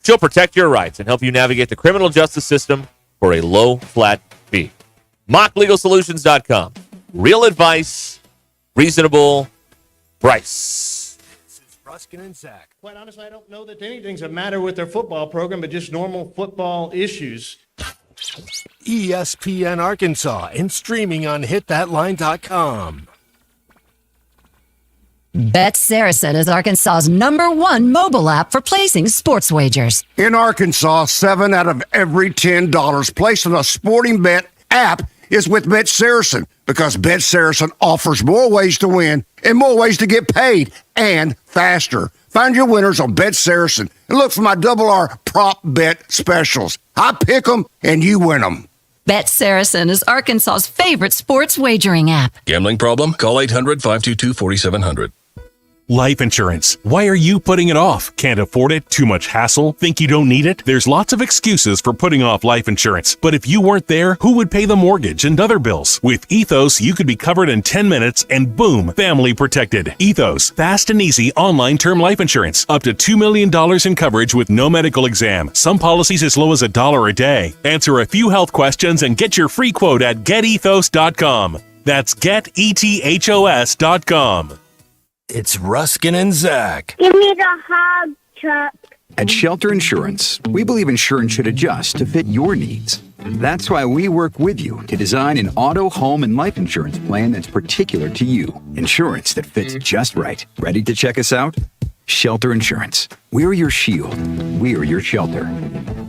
[SPEAKER 12] She'll protect your rights and help you navigate the criminal justice system for a low, flat fee. MockLegalSolutions.com. Real advice, reasonable price.
[SPEAKER 4] This is Ruscin and Zach.
[SPEAKER 1] Quite honestly, I don't know that anything's a matter with their football program, but just normal football issues.
[SPEAKER 4] ESPN Arkansas and streaming on hitthatline.com.
[SPEAKER 9] Bet Saracen is Arkansas's #1 mobile app for placing sports wagers.
[SPEAKER 10] In Arkansas, 7 out of every $10 placed on a sporting bet app is with Bet Saracen because Bet Saracen offers more ways to win and more ways to get paid and faster. Find your winners on Bet Saracen and look for my R prop bet specials. I pick them and you win them.
[SPEAKER 9] Bet Saracen is Arkansas's favorite sports wagering app.
[SPEAKER 11] Gambling problem? Call 800-522-4700.
[SPEAKER 16] Life insurance. Why are you putting it off? Can't afford it? Too much hassle? Think you don't need it? There's lots of excuses for putting off life insurance. But if you weren't there, who would pay the mortgage and other bills? With Ethos, you could be covered in 10 minutes and boom, family protected. Ethos, fast and easy online term life insurance. Up to $2 million in coverage with no medical exam. Some policies as low as $1 a day. Answer a few health questions and get your free quote at getethos.com. That's getethos.com.
[SPEAKER 4] It's Ruscin and Zach.
[SPEAKER 26] Give me the hug, Chuck.
[SPEAKER 27] At Shelter Insurance, we believe insurance should adjust to fit your needs. That's why we work with you to design an auto, home, and life insurance plan that's particular to you. Insurance that fits just right. Ready to check us out? Shelter Insurance. We're your shield. We're your shelter.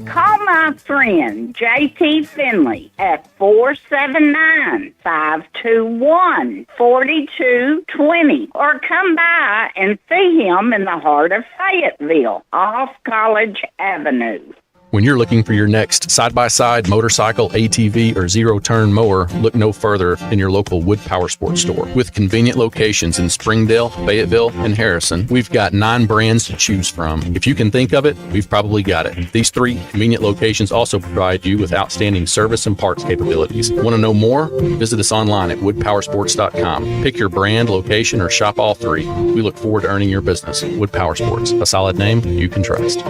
[SPEAKER 26] Call my friend J.T. Finley at 479-521-4220 or come by and see him in the heart of Fayetteville off College Avenue.
[SPEAKER 28] When you're looking for your next side-by-side, motorcycle, ATV, or zero-turn mower, look no further than your local Wood Power Sports store. With convenient locations in Springdale, Fayetteville, and Harrison, we've got 9 brands to choose from. If you can think of it, we've probably got it. These 3 convenient locations also provide you with outstanding service and parts capabilities. Want to know more? Visit us online at woodpowersports.com. Pick your brand, location, or shop all 3. We look forward to earning your business. Wood Power Sports, a solid name you can trust.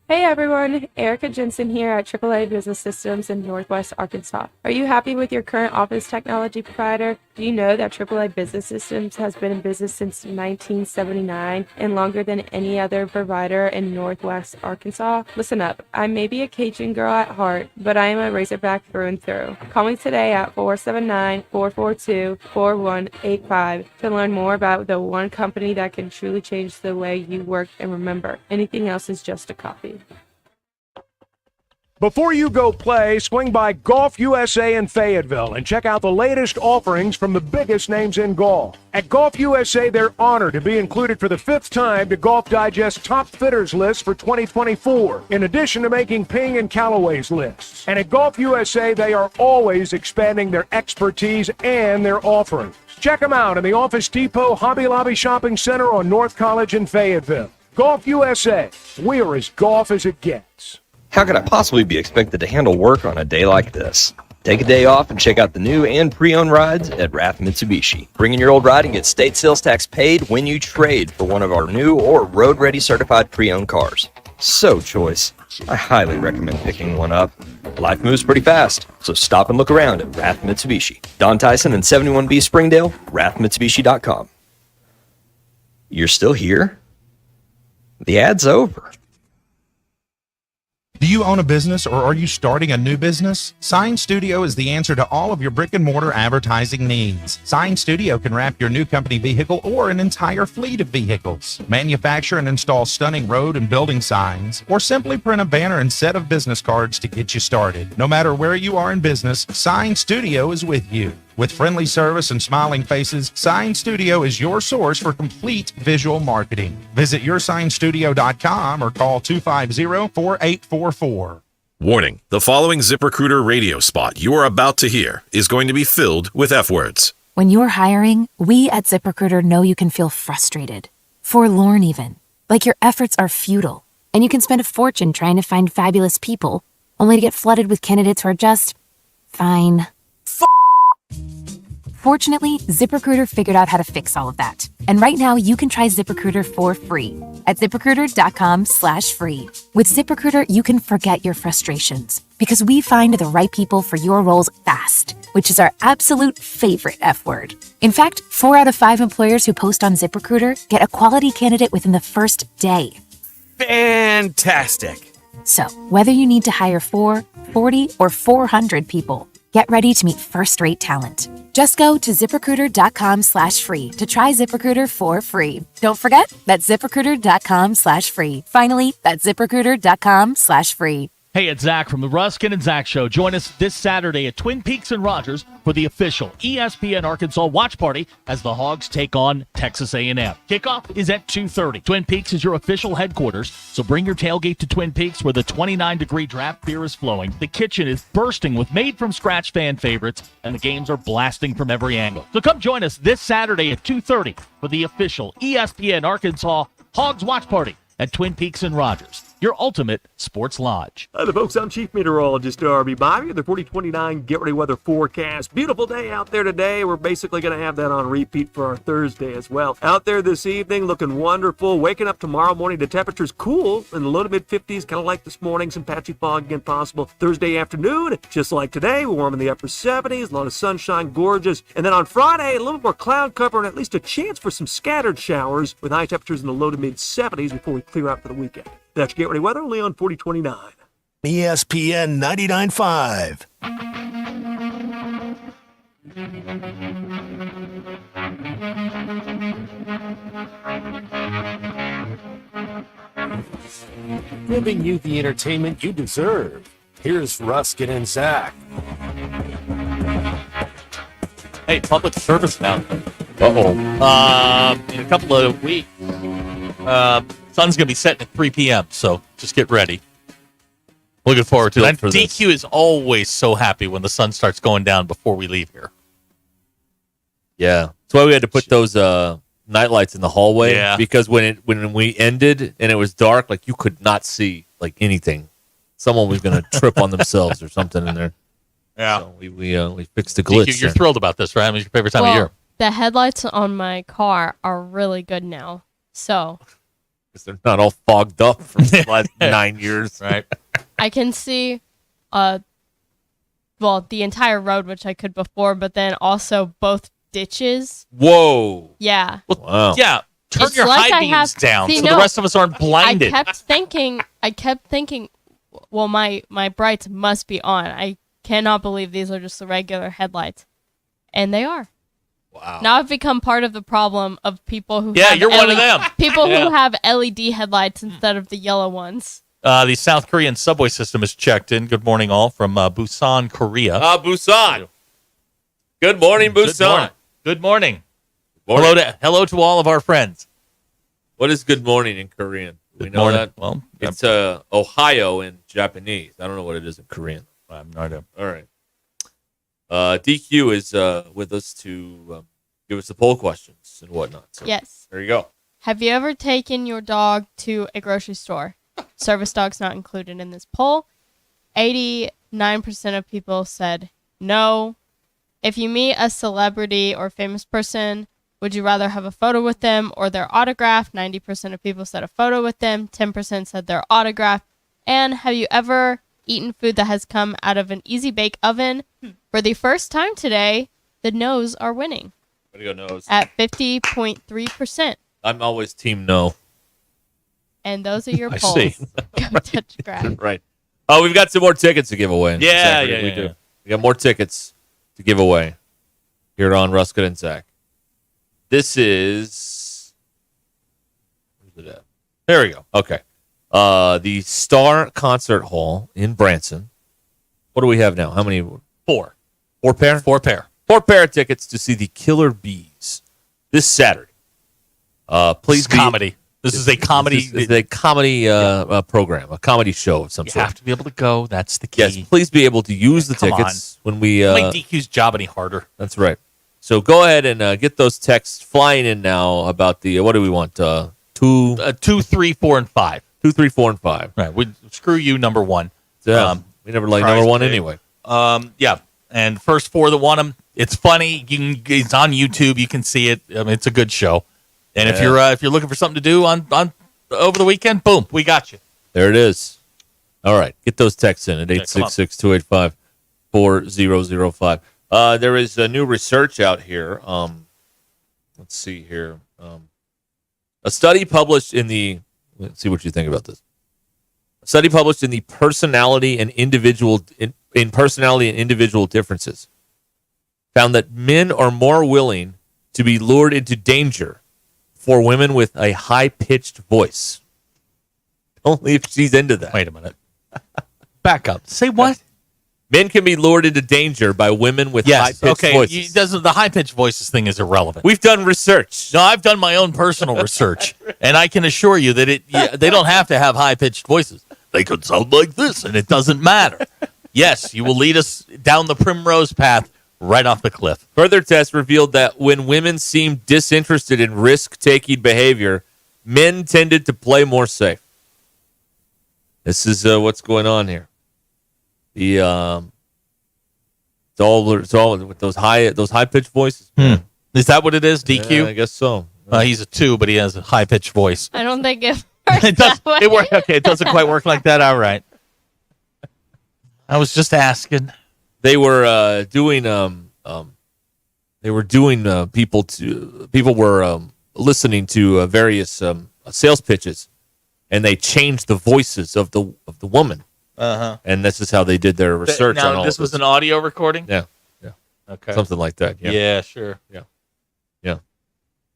[SPEAKER 29] Hey everyone, Erica Jensen here at AAA Business Systems in Northwest Arkansas. Are you happy with your current office technology provider? Do you know that AAA Business Systems has been in business since 1979 and longer than any other provider in Northwest Arkansas? Listen up, I may be a Cajun girl at heart, but I am a Razorback through and through. Call me today at 479-442-4185 to learn more about the one company that can truly change the way you work, and remember, anything else is just a copy.
[SPEAKER 24] Before you go play, swing by Golf USA in Fayetteville and check out the latest offerings from the biggest names in golf. At Golf USA, they're honored to be included for the 5th time to Golf Digest Top Fitters list for 2024, in addition to making Ping and Callaway's lists. And at Golf USA, they are always expanding their expertise and their offerings. Check them out in the Office Depot Hobby Lobby Shopping Center on North College in Fayetteville. Golf USA, we're as golf as it gets.
[SPEAKER 30] How could I possibly be expected to handle work on a day like this? Take a day off and check out the new and pre-owned rides at Rath Mitsubishi. Bring in your old ride and get state sales tax paid when you trade for one of our new or road-ready certified pre-owned cars. So choice. I highly recommend picking one up. Life moves pretty fast, so stop and look around at Rath Mitsubishi. Don Tyson and 71B Springdale, rathmitsubishi.com. You're still here? The ad's over.
[SPEAKER 31] Do you own a business or are you starting a new business? Sign Studio is the answer to all of your brick and mortar advertising needs. Sign Studio can wrap your new company vehicle or an entire fleet of vehicles, manufacture and install stunning road and building signs, or simply print a banner and set of business cards to get you started. No matter where you are in business, Sign Studio is with you. With friendly service and smiling faces, Sign Studio is your source for complete visual marketing. Visit yoursignstudio.com or call 250-4844.
[SPEAKER 32] Warning, the following ZipRecruiter radio spot you are about to hear is going to be filled with F words.
[SPEAKER 2] When you're hiring, we at ZipRecruiter know you can feel frustrated, forlorn even, like your efforts are futile, and you can spend a fortune trying to find fabulous people, only to get flooded with candidates who are just fine. Fortunately, ZipRecruiter figured out how to fix all of that. And right now, you can try ZipRecruiter for free at ZipRecruiter.com/free. With ZipRecruiter, you can forget your frustrations because we find the right people for your roles fast, which is our absolute favorite F word. In fact, 4 out of 5 employers who post on ZipRecruiter get a quality candidate within the first day.
[SPEAKER 5] Fantastic.
[SPEAKER 2] So, whether you need to hire 4, 40, or 400 people, get ready to meet first-rate talent. Just go to ZipRecruiter.com/free to try ZipRecruiter for free. Don't forget, that's ZipRecruiter.com/free. Finally, that's ZipRecruiter.com/free.
[SPEAKER 6] Hey, it's Zach from the Ruscin and Zach Show. Join us this Saturday at Twin Peaks and Rogers for the official ESPN Arkansas watch party as the Hogs take on Texas A&M. Kickoff is at 2:30. Twin Peaks is your official headquarters, so bring your tailgate to Twin Peaks where the 29-degree draft beer is flowing. The kitchen is bursting with made-from-scratch fan favorites, and the games are blasting from every angle. So come join us this Saturday at 2:30 for the official ESPN Arkansas Hogs watch party at Twin Peaks and Rogers, your ultimate sports lodge.
[SPEAKER 8] Hi, the folks. I'm Chief Meteorologist Darby Bobby. The 4029 Get Ready Weather forecast. Beautiful day out there today. We're basically going to have that on repeat for our Thursday as well. Out there this evening, looking wonderful. Waking up tomorrow morning, the temperature's cool in the low to mid 50s, kind of like this morning. Some patchy fog again possible. Thursday afternoon, just like today, we're warm in the upper 70s. A lot of sunshine, gorgeous. And then on Friday, a little bit more cloud cover and at least a chance for some scattered showers with high temperatures in the low to mid 70s before we clear out for the weekend. That's Get Ready Weather, only on 4029.
[SPEAKER 4] ESPN 99.5.
[SPEAKER 5] Giving you the entertainment you deserve. Here's Ruscin and Zach.
[SPEAKER 3] Hey, public service announcement. In a couple of weeks, sun's going to be setting at 3 p.m., so just get ready. Looking forward to it. DQ is always so happy when the sun starts going down before we leave here.
[SPEAKER 12] Yeah. That's why we had to put those night lights in the hallway.
[SPEAKER 3] Yeah.
[SPEAKER 12] Because when we ended and it was dark, like you could not see like anything. Someone was going to trip on themselves or something in there.
[SPEAKER 3] Yeah.
[SPEAKER 12] So we fixed the glitch.
[SPEAKER 3] You're thrilled about this, right? I mean, it's your favorite time of year.
[SPEAKER 13] The headlights on my car are really good now. So
[SPEAKER 12] Because they're not all fogged up from the last 9 years.
[SPEAKER 3] Right.
[SPEAKER 13] I can see the entire road, which I could before, but then also both ditches.
[SPEAKER 12] Whoa.
[SPEAKER 13] Yeah.
[SPEAKER 12] Wow.
[SPEAKER 3] Yeah. Turn
[SPEAKER 13] It's
[SPEAKER 3] your
[SPEAKER 13] like
[SPEAKER 3] high
[SPEAKER 13] I
[SPEAKER 3] beams
[SPEAKER 13] have-
[SPEAKER 3] down
[SPEAKER 13] See,
[SPEAKER 3] so
[SPEAKER 13] no,
[SPEAKER 3] the rest of us aren't blinded.
[SPEAKER 13] I kept thinking, well, my brights must be on. I cannot believe these are just the regular headlights. And they are.
[SPEAKER 12] Wow.
[SPEAKER 13] Now I've become part of the problem of people who
[SPEAKER 3] Yeah,
[SPEAKER 13] have
[SPEAKER 3] you're one of them.
[SPEAKER 13] People
[SPEAKER 3] Yeah.
[SPEAKER 13] who have LED headlights instead of the yellow ones.
[SPEAKER 3] The South Korean subway system is checked in. Good morning, all, from Busan, Korea.
[SPEAKER 12] Busan. Good morning, Busan.
[SPEAKER 3] Good morning.
[SPEAKER 12] Morning.
[SPEAKER 3] Hello to all of our friends.
[SPEAKER 12] What is good morning in Korean? We know
[SPEAKER 3] morning.
[SPEAKER 12] that?
[SPEAKER 3] Well,
[SPEAKER 12] it's Ohio in Japanese. I don't know what it is in Korean.
[SPEAKER 3] I have no idea.
[SPEAKER 12] All right. DQ is with us to give us the poll questions and whatnot. So
[SPEAKER 13] Yes.
[SPEAKER 12] there you go.
[SPEAKER 13] Have you ever taken your dog to a grocery store? Service dogs not included in this poll. 89% of people said no. If you meet a celebrity or famous person, would you rather have a photo with them or their autograph? 90% of people said a photo with them. 10% said their autograph. And have you ever eaten food that has come out of an easy bake oven? For the first time today, the no's are winning
[SPEAKER 12] Way to go, nose.
[SPEAKER 13] at 50.3%.
[SPEAKER 12] I'm always team no.
[SPEAKER 13] And those are your
[SPEAKER 12] I
[SPEAKER 13] polls.
[SPEAKER 12] see.
[SPEAKER 13] Go touch grass.
[SPEAKER 12] Right. Oh, we've got some more tickets to give away.
[SPEAKER 3] Yeah,
[SPEAKER 12] Zach,
[SPEAKER 3] yeah,
[SPEAKER 12] we
[SPEAKER 3] yeah,
[SPEAKER 12] do.
[SPEAKER 3] yeah.
[SPEAKER 12] We got more tickets to give away here on Ruscin and Zach. This is... Where's it at? There we go. Okay. The Star Concert Hall in Branson. What do we have now? How many?
[SPEAKER 3] 4.
[SPEAKER 12] 4 pair?
[SPEAKER 3] 4 pair.
[SPEAKER 12] 4 pair of tickets to see the Killer Bees this Saturday. Please be,
[SPEAKER 3] comedy. This is a comedy.
[SPEAKER 12] This is a comedy program, a comedy show of some
[SPEAKER 3] You
[SPEAKER 12] sort.
[SPEAKER 3] have to be able to go. That's the key.
[SPEAKER 12] Yes, please be able to use the
[SPEAKER 3] Come
[SPEAKER 12] tickets when we...
[SPEAKER 3] Don't make DQ's job any harder.
[SPEAKER 12] That's right. So go ahead and get those texts flying in now about the... what do we want? 2,
[SPEAKER 3] 3, 4, and 5.
[SPEAKER 12] 2, 3, 4, and 5.
[SPEAKER 3] Right. Screw you, number 1.
[SPEAKER 12] We never like number 1 anyway.
[SPEAKER 3] Yeah. And first 4 that want them, it's funny. It's on YouTube. You can see it. I mean, it's a good show. And if you're looking for something to do on over the weekend, boom, we got you.
[SPEAKER 12] There it is. All right. Get those texts in at 866-285-4005. There is a new research out here. Let's see here. A study published in the, let's see what you think about this. A study published in the Personality and Individual in Personality and Individual Differences found that men are more willing to be lured into danger for women with a high-pitched voice. Only if she's into that.
[SPEAKER 3] Wait a minute. Back up. Say what?
[SPEAKER 12] Men can be lured into danger by women with high-pitched voices.
[SPEAKER 3] The high-pitched voices thing is irrelevant.
[SPEAKER 12] We've done research.
[SPEAKER 3] No, I've done my own personal research, and I can assure you that they don't have to have high-pitched voices. They could sound like this, and it doesn't matter. Yes, you will lead us down the primrose path right off the cliff.
[SPEAKER 12] Further tests revealed that when women seemed disinterested in risk-taking behavior, men tended to play more safe. This is what's going on here. The it's all with those high-pitched voices.
[SPEAKER 3] Is that what it is? DQ?
[SPEAKER 12] Yeah, I guess so.
[SPEAKER 3] He's a 2, but he has a high-pitched voice.
[SPEAKER 13] I don't think it
[SPEAKER 3] It does. It doesn't quite work like that. All right. I was just asking.
[SPEAKER 12] They were doing. People were listening to various sales pitches, and they changed the voices of the woman. And this is how they did their research.
[SPEAKER 3] Now,
[SPEAKER 12] on all
[SPEAKER 3] this was an audio recording.
[SPEAKER 12] Yeah.
[SPEAKER 3] Okay.
[SPEAKER 12] Something like that.
[SPEAKER 3] Yeah. Sure.
[SPEAKER 12] Yeah.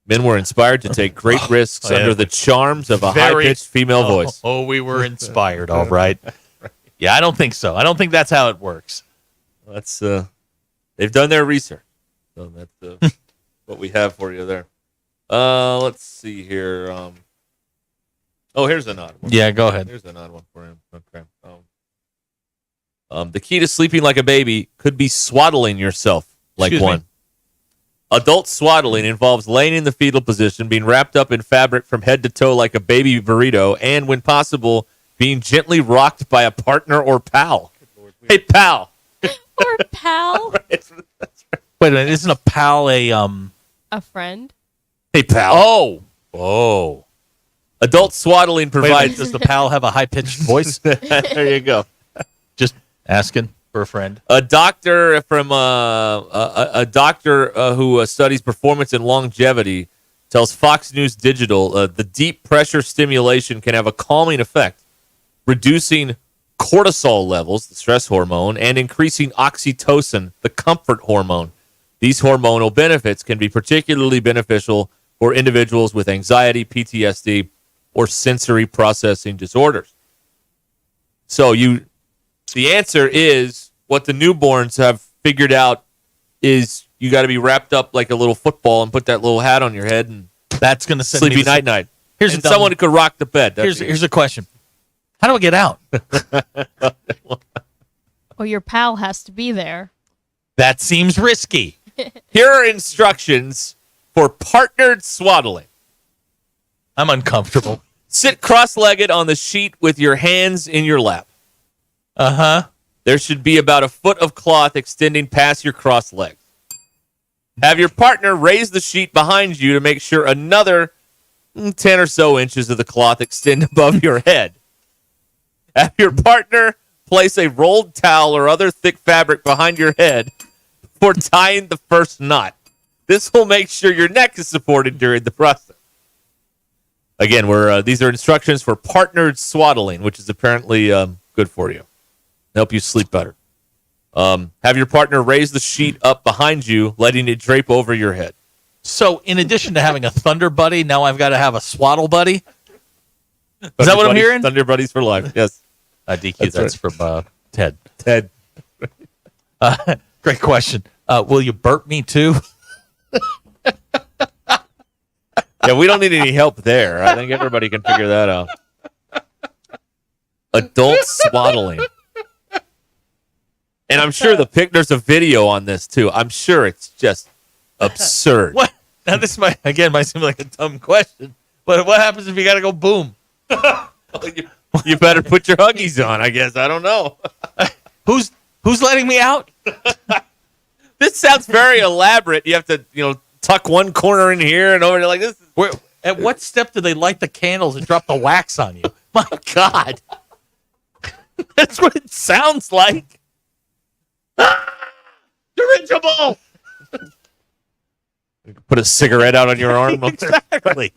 [SPEAKER 12] Men were inspired to take great risks under the charms of a high-pitched female voice.
[SPEAKER 3] Oh, we were inspired. All right. Yeah, I don't think so. I don't think that's how it works.
[SPEAKER 12] That's they've done their research. So that's what we have for you there. Let's see here. Here's an odd one.
[SPEAKER 3] Yeah, go ahead.
[SPEAKER 12] Here's an odd one for him. Okay. The key to sleeping like a baby could be swaddling yourself like
[SPEAKER 3] Excuse
[SPEAKER 12] one.
[SPEAKER 3] me?
[SPEAKER 12] Adult swaddling involves laying in the fetal position, being wrapped up in fabric from head to toe like a baby burrito, and when possible, being gently rocked by a partner or pal. Hey, pal.
[SPEAKER 13] Or pal.
[SPEAKER 3] Wait a minute, isn't a pal
[SPEAKER 13] a friend?
[SPEAKER 12] Hey, pal. Oh. Adult swaddling provides.
[SPEAKER 3] Does the pal have a high-pitched voice?
[SPEAKER 12] There you go.
[SPEAKER 3] Just asking for a friend.
[SPEAKER 12] A doctor from who studies performance and longevity tells Fox News Digital the deep pressure stimulation can have a calming effect, reducing cortisol levels, the stress hormone, and increasing oxytocin, the comfort hormone. These hormonal benefits can be particularly beneficial for individuals with anxiety, PTSD, or sensory processing disorders. So the answer is what the newborns have figured out is you got to be wrapped up like a little football and put that little hat on your head, and
[SPEAKER 3] that's going to send
[SPEAKER 12] sleepy
[SPEAKER 3] me to
[SPEAKER 12] night.
[SPEAKER 3] Here's
[SPEAKER 12] and someone who could rock the bed.
[SPEAKER 3] Here's a question. How do I get out?
[SPEAKER 13] Well, your pal has to be there.
[SPEAKER 3] That seems risky.
[SPEAKER 12] Here are instructions for partnered swaddling.
[SPEAKER 3] I'm uncomfortable.
[SPEAKER 12] Sit cross-legged on the sheet with your hands in your lap. There should be about a foot of cloth extending past your crossed legs. Have your partner raise the sheet behind you to make sure another 10 or so inches of the cloth extend above your head. Have your partner place a rolled towel or other thick fabric behind your head before tying the first knot. This will make sure your neck is supported during the process. Again, these are instructions for partnered swaddling, which is apparently good for you. Help you sleep better. Have your partner raise the sheet up behind you, letting it drape over your head.
[SPEAKER 3] So, in addition to having a Thunder Buddy, now I've got to have a Swaddle Buddy? Is that what I'm hearing?
[SPEAKER 12] Thunder Buddies for life, yes.
[SPEAKER 3] DQ, that's right. From Ted.
[SPEAKER 12] Ted.
[SPEAKER 3] Great question. Will you burp me too?
[SPEAKER 12] Yeah, we don't need any help there. I think everybody can figure that out. Adult swaddling. And I'm sure there's a video on this too. I'm sure it's just absurd.
[SPEAKER 3] What? Now this might seem like a dumb question, but what happens if you got to go boom?
[SPEAKER 12] You better put your Huggies on, I guess. I don't know.
[SPEAKER 3] Who's letting me out?
[SPEAKER 12] This sounds very elaborate. You have to, tuck one corner in here and over there like this.
[SPEAKER 3] At what step do they light the candles and drop the wax on you? My God. That's what it sounds like. Dirigible!
[SPEAKER 12] Put a cigarette out on your arm.
[SPEAKER 3] Exactly.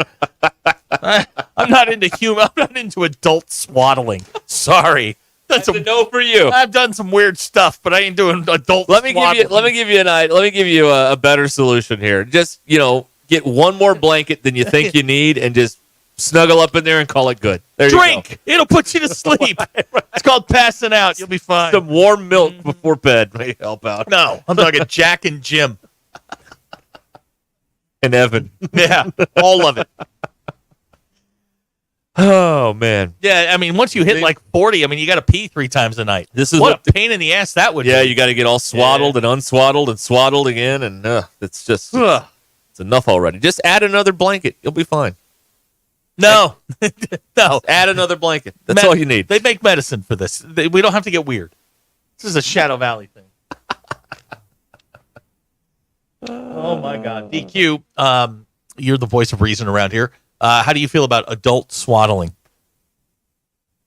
[SPEAKER 3] I'm not into adult swaddling. Sorry.
[SPEAKER 12] That's a no for you.
[SPEAKER 3] I've done some weird stuff, but I ain't doing adult
[SPEAKER 12] Let me
[SPEAKER 3] swaddling.
[SPEAKER 12] give you a better solution here. Just, get one more blanket than you think you need and just snuggle up in there and call it good. There
[SPEAKER 3] Drink.
[SPEAKER 12] You go.
[SPEAKER 3] It'll put you to sleep. It's called passing out. You'll be fine.
[SPEAKER 12] Some warm milk before bed may help out.
[SPEAKER 3] No, I'm talking Jack and Jim.
[SPEAKER 12] And Evan.
[SPEAKER 3] Yeah, all of it.
[SPEAKER 12] Oh, man.
[SPEAKER 3] Yeah, I mean, once you hit like 40, I mean, you got to pee 3 times a night.
[SPEAKER 12] This is
[SPEAKER 3] what a pain in the ass that would be.
[SPEAKER 12] Yeah, you got to get all swaddled and unswaddled and swaddled again, and it's just it's enough already. Just add another blanket. You'll be fine.
[SPEAKER 3] No. No.
[SPEAKER 12] Add another blanket. That's all you need.
[SPEAKER 3] They make medicine for this. We don't have to get weird. This is a Shadow Valley thing. Oh, my God. DQ, you're the voice of reason around here. How do you feel about adult swaddling?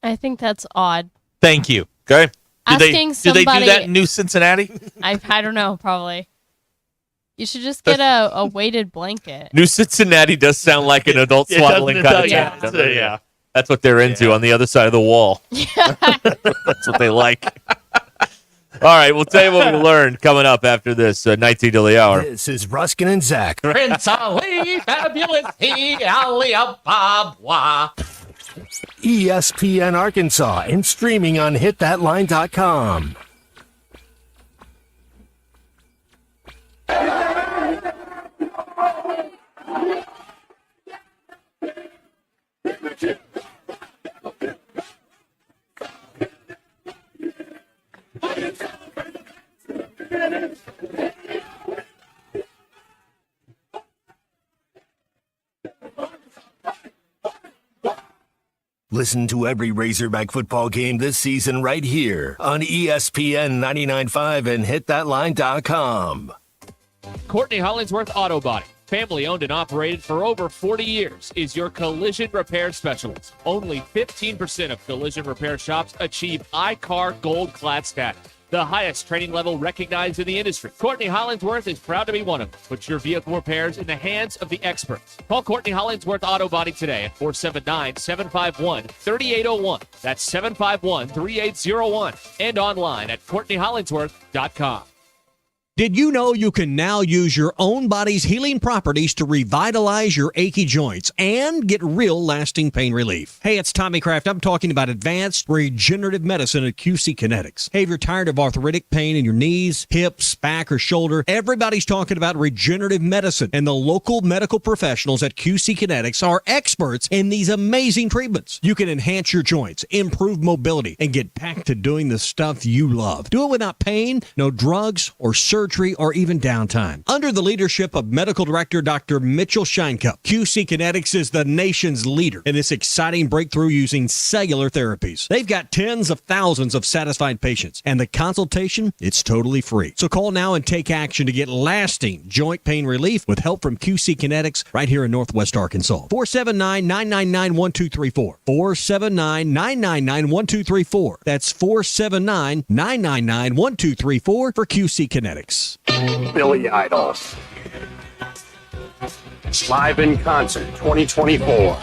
[SPEAKER 13] I think that's odd.
[SPEAKER 3] Thank you.
[SPEAKER 12] Okay.
[SPEAKER 3] Do they
[SPEAKER 13] somebody,
[SPEAKER 3] do that in New Cincinnati?
[SPEAKER 13] I don't know, probably. You should just get a weighted blanket.
[SPEAKER 12] New Cincinnati does sound like an adult swaddling kind of
[SPEAKER 13] Yeah.
[SPEAKER 12] town. Yeah. That's what they're into on the other side of the wall. That's what they like. All right, we'll tell you what we learned coming up after this 19 to the hour.
[SPEAKER 4] This is Ruskin and Zach.
[SPEAKER 3] Prince Ali, fabulous he, Ali Ababa.
[SPEAKER 4] ESPN Arkansas and streaming on hitthatline.com. Listen to every Razorback football game this season right here on ESPN 99.5 and hitthatline.com.
[SPEAKER 1] Courtney Hollingsworth Auto Body, family owned and operated for over 40 years, is your collision repair specialist. Only 15% of collision repair shops achieve iCar Gold Class status, the highest training level recognized in the industry. Courtney Hollingsworth is proud to be one of them. Put your vehicle repairs in the hands of the experts. Call Courtney Hollingsworth Auto Body today at 479-751-3801. That's 751-3801. And online at CourtneyHollingsworth.com.
[SPEAKER 7] Did you know you can now use your own body's healing properties to revitalize your achy joints and get real lasting pain relief? Hey, it's Tommy Kraft. I'm talking about advanced regenerative medicine at QC Kinetics. Hey, if you're tired of arthritic pain in your knees, hips, back, or shoulder, everybody's talking about regenerative medicine. And the local medical professionals at QC Kinetics are experts in these amazing treatments. You can enhance your joints, improve mobility, and get back to doing the stuff you love. Do it without pain, no drugs, or surgery, or even downtime. Under the leadership of Medical Director Dr. Mitchell Scheinkup, QC Kinetics is the nation's leader in this exciting breakthrough using cellular therapies. They've got tens of thousands of satisfied patients, and the consultation, it's totally free. So call now and take action to get lasting joint pain relief with help from QC Kinetics right here in Northwest Arkansas. 479-999-1234. 479-999-1234. That's 479-999-1234 for QC Kinetics.
[SPEAKER 24] Billy Idol. Live in Concert 2024.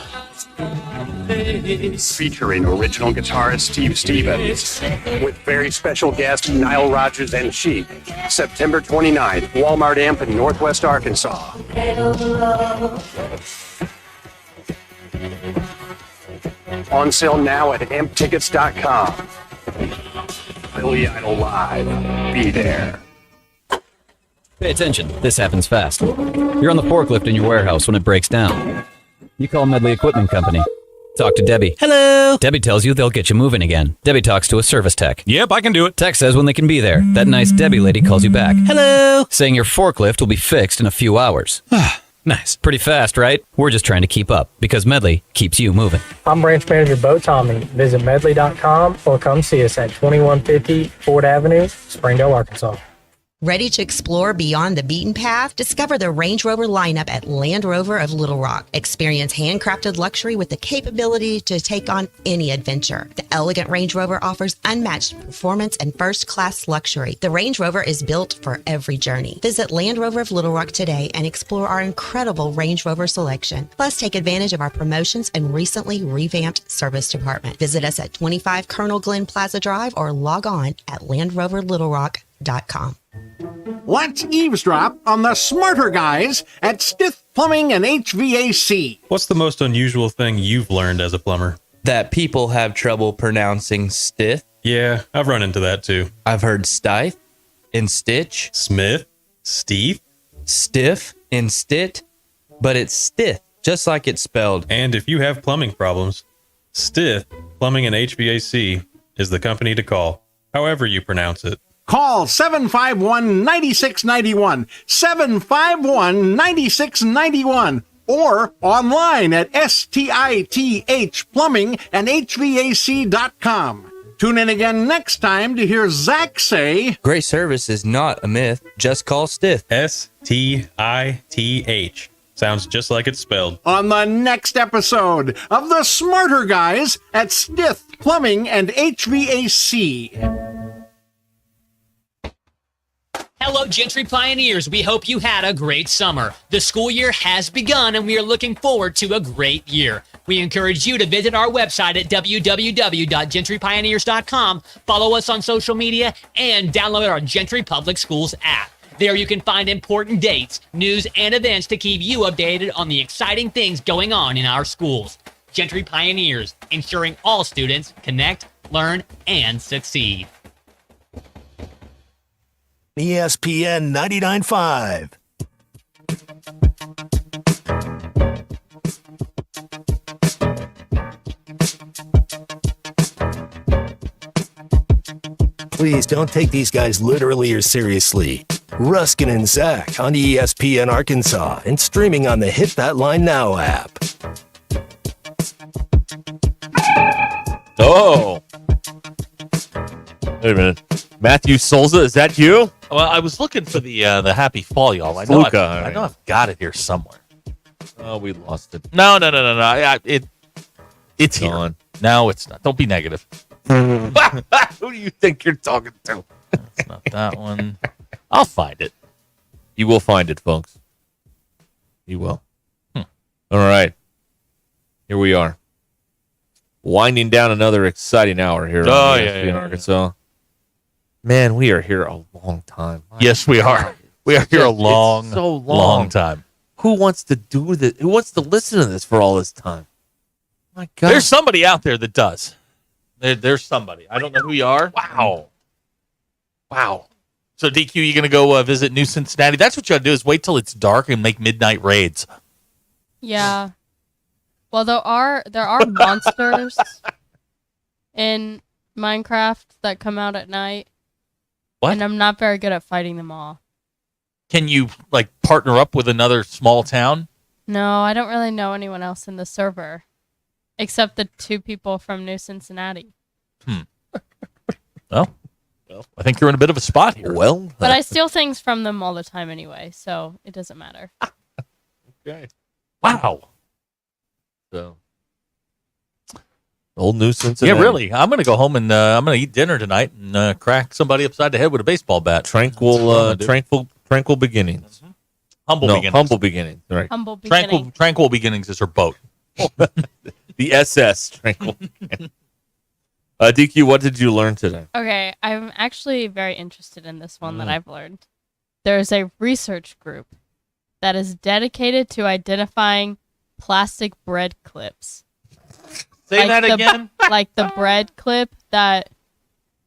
[SPEAKER 24] Featuring original guitarist Steve Stevens with very special guest Nile Rodgers and Chic. September 29th, Walmart Amp in Northwest Arkansas. On sale now at amptickets.com. Billy Idol Live. Be there.
[SPEAKER 14] Pay attention. This happens fast. You're on the forklift in your warehouse when it breaks down. You call Medley Equipment Company. Talk to Debbie.
[SPEAKER 7] Hello.
[SPEAKER 14] Debbie tells you they'll get you moving again. Debbie talks to a service tech.
[SPEAKER 16] Yep, I can do it.
[SPEAKER 14] Tech says when they can be there. That nice Debbie lady calls you back.
[SPEAKER 7] Hello.
[SPEAKER 14] Saying your forklift will be fixed in a few hours.
[SPEAKER 7] Nice.
[SPEAKER 14] Pretty fast, right? We're just trying to keep up because Medley keeps you moving.
[SPEAKER 15] I'm Branch Manager Bo Tommy. Visit medley.com or come see us at 2150 Ford Avenue, Springdale, Arkansas.
[SPEAKER 9] Ready to explore beyond the beaten path? Discover the Range Rover lineup at Land Rover of Little Rock. Experience handcrafted luxury with the capability to take on any adventure. The elegant Range Rover offers unmatched performance and first-class luxury. The Range Rover is built for every journey. Visit Land Rover of Little Rock today and explore our incredible Range Rover selection. Plus, take advantage of our promotions and recently revamped service department. Visit us at 25 Colonel Glenn Plaza Drive or log on at LandRoverLittleRock.com.
[SPEAKER 10] Let's eavesdrop on the smarter guys at Stith Plumbing and HVAC.
[SPEAKER 11] What's the most unusual thing you've learned as a plumber?
[SPEAKER 17] That people have trouble pronouncing stith.
[SPEAKER 11] Yeah, I've run into that too.
[SPEAKER 17] I've heard stith and stitch.
[SPEAKER 11] Smith, Steve,
[SPEAKER 17] stiff and stit, but it's stith, just like it's spelled.
[SPEAKER 11] And if you have plumbing problems, Stith Plumbing and HVAC is the company to call, however you pronounce it.
[SPEAKER 10] Call 751-9691, 751-9691, or online at stithplumbingandhvac.com. Tune in again next time to hear Zach say,
[SPEAKER 17] great service is not a myth, just call Stith.
[SPEAKER 11] Stith. Sounds just like it's spelled.
[SPEAKER 10] On the next episode of The Smarter Guys at Stith Plumbing and HVAC.
[SPEAKER 18] Hello, Gentry Pioneers. We hope you had a great summer. The school year has begun, and we are looking forward to a great year. We encourage you to visit our website at www.gentrypioneers.com, follow us on social media, and download our Gentry Public Schools app. There you can find important dates, news, and events to keep you updated on the exciting things going on in our schools. Gentry Pioneers, ensuring all students connect, learn, and succeed.
[SPEAKER 4] ESPN 99.5. Please don't take these guys literally or seriously. Ruscin and Zach on ESPN Arkansas and streaming on the Hit That Line Now app.
[SPEAKER 12] Oh. Wait a minute. Matthew Souza, is that you?
[SPEAKER 3] Well, I was looking for the Happy Fall, y'all. I know I've got it here somewhere.
[SPEAKER 12] Oh, we lost it.
[SPEAKER 3] No. It's here.
[SPEAKER 12] Gone.
[SPEAKER 3] No, it's not. Don't be negative.
[SPEAKER 12] Who do you think you're talking to?
[SPEAKER 3] It's not that one. I'll find it.
[SPEAKER 12] You will find it, folks. You will. All right. Here we are. Winding down another exciting hour here on ESPN Arkansas. Man, we are here a long time.
[SPEAKER 3] Yes, we are. We are here a long,
[SPEAKER 12] so long
[SPEAKER 3] time.
[SPEAKER 12] Who wants to do this? Who wants to listen to this for all this time? My God.
[SPEAKER 3] There's somebody out there that does. There's somebody. I don't know who you are. Wow. So, DQ, you going to go visit New Cincinnati? That's what you got to do is wait till it's dark and make midnight raids.
[SPEAKER 13] Yeah. Well, there are monsters in Minecraft that come out at night.
[SPEAKER 3] What?
[SPEAKER 13] And I'm not very good at fighting them all.
[SPEAKER 3] Can you, partner up with another small town?
[SPEAKER 13] No, I don't really know anyone else in the server. Except the two people from New Cincinnati.
[SPEAKER 3] Well, I think you're in a bit of a spot here.
[SPEAKER 12] Well.
[SPEAKER 13] But I steal things from them all the time anyway, so it doesn't matter.
[SPEAKER 12] Okay.
[SPEAKER 3] Wow.
[SPEAKER 12] So. Old New Cincinnati.
[SPEAKER 3] Yeah, really. I'm going to go home and I'm going to eat dinner tonight and crack somebody upside the head with a baseball bat.
[SPEAKER 12] Tranquil beginnings.
[SPEAKER 3] Humble beginnings.
[SPEAKER 12] Humble beginnings. Right.
[SPEAKER 13] Humble beginnings.
[SPEAKER 3] Tranquil beginnings is her boat.
[SPEAKER 12] The SS. Tranquil. DQ, what did you learn today?
[SPEAKER 13] Okay, I'm actually very interested in this one that I've learned. There's a research group that is dedicated to identifying plastic bread clips.
[SPEAKER 3] Say that again?
[SPEAKER 13] Like the bread clip that,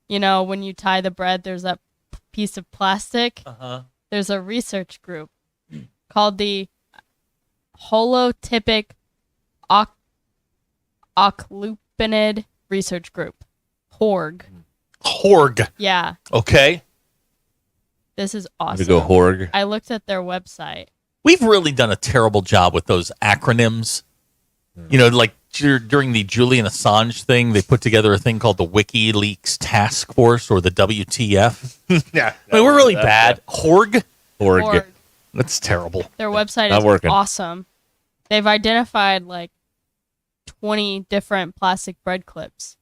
[SPEAKER 13] when you tie the bread, there's that piece of plastic.
[SPEAKER 3] Uh-huh.
[SPEAKER 13] There's a research group called the Holotypic Occlupanid Research Group. HORG.
[SPEAKER 3] HORG.
[SPEAKER 13] Yeah.
[SPEAKER 3] Okay.
[SPEAKER 13] This is awesome.
[SPEAKER 12] To go HORG.
[SPEAKER 13] I looked at their website.
[SPEAKER 3] We've really done a terrible job with those acronyms. Like during the Julian Assange thing, they put together a thing called the WikiLeaks Task Force or the WTF.
[SPEAKER 12] Yeah,
[SPEAKER 3] we're really bad. Horg.
[SPEAKER 13] Horg.
[SPEAKER 3] That's terrible.
[SPEAKER 13] Their website
[SPEAKER 3] Not
[SPEAKER 13] is
[SPEAKER 3] working.
[SPEAKER 13] awesome. They've identified like 20 different plastic bread clips.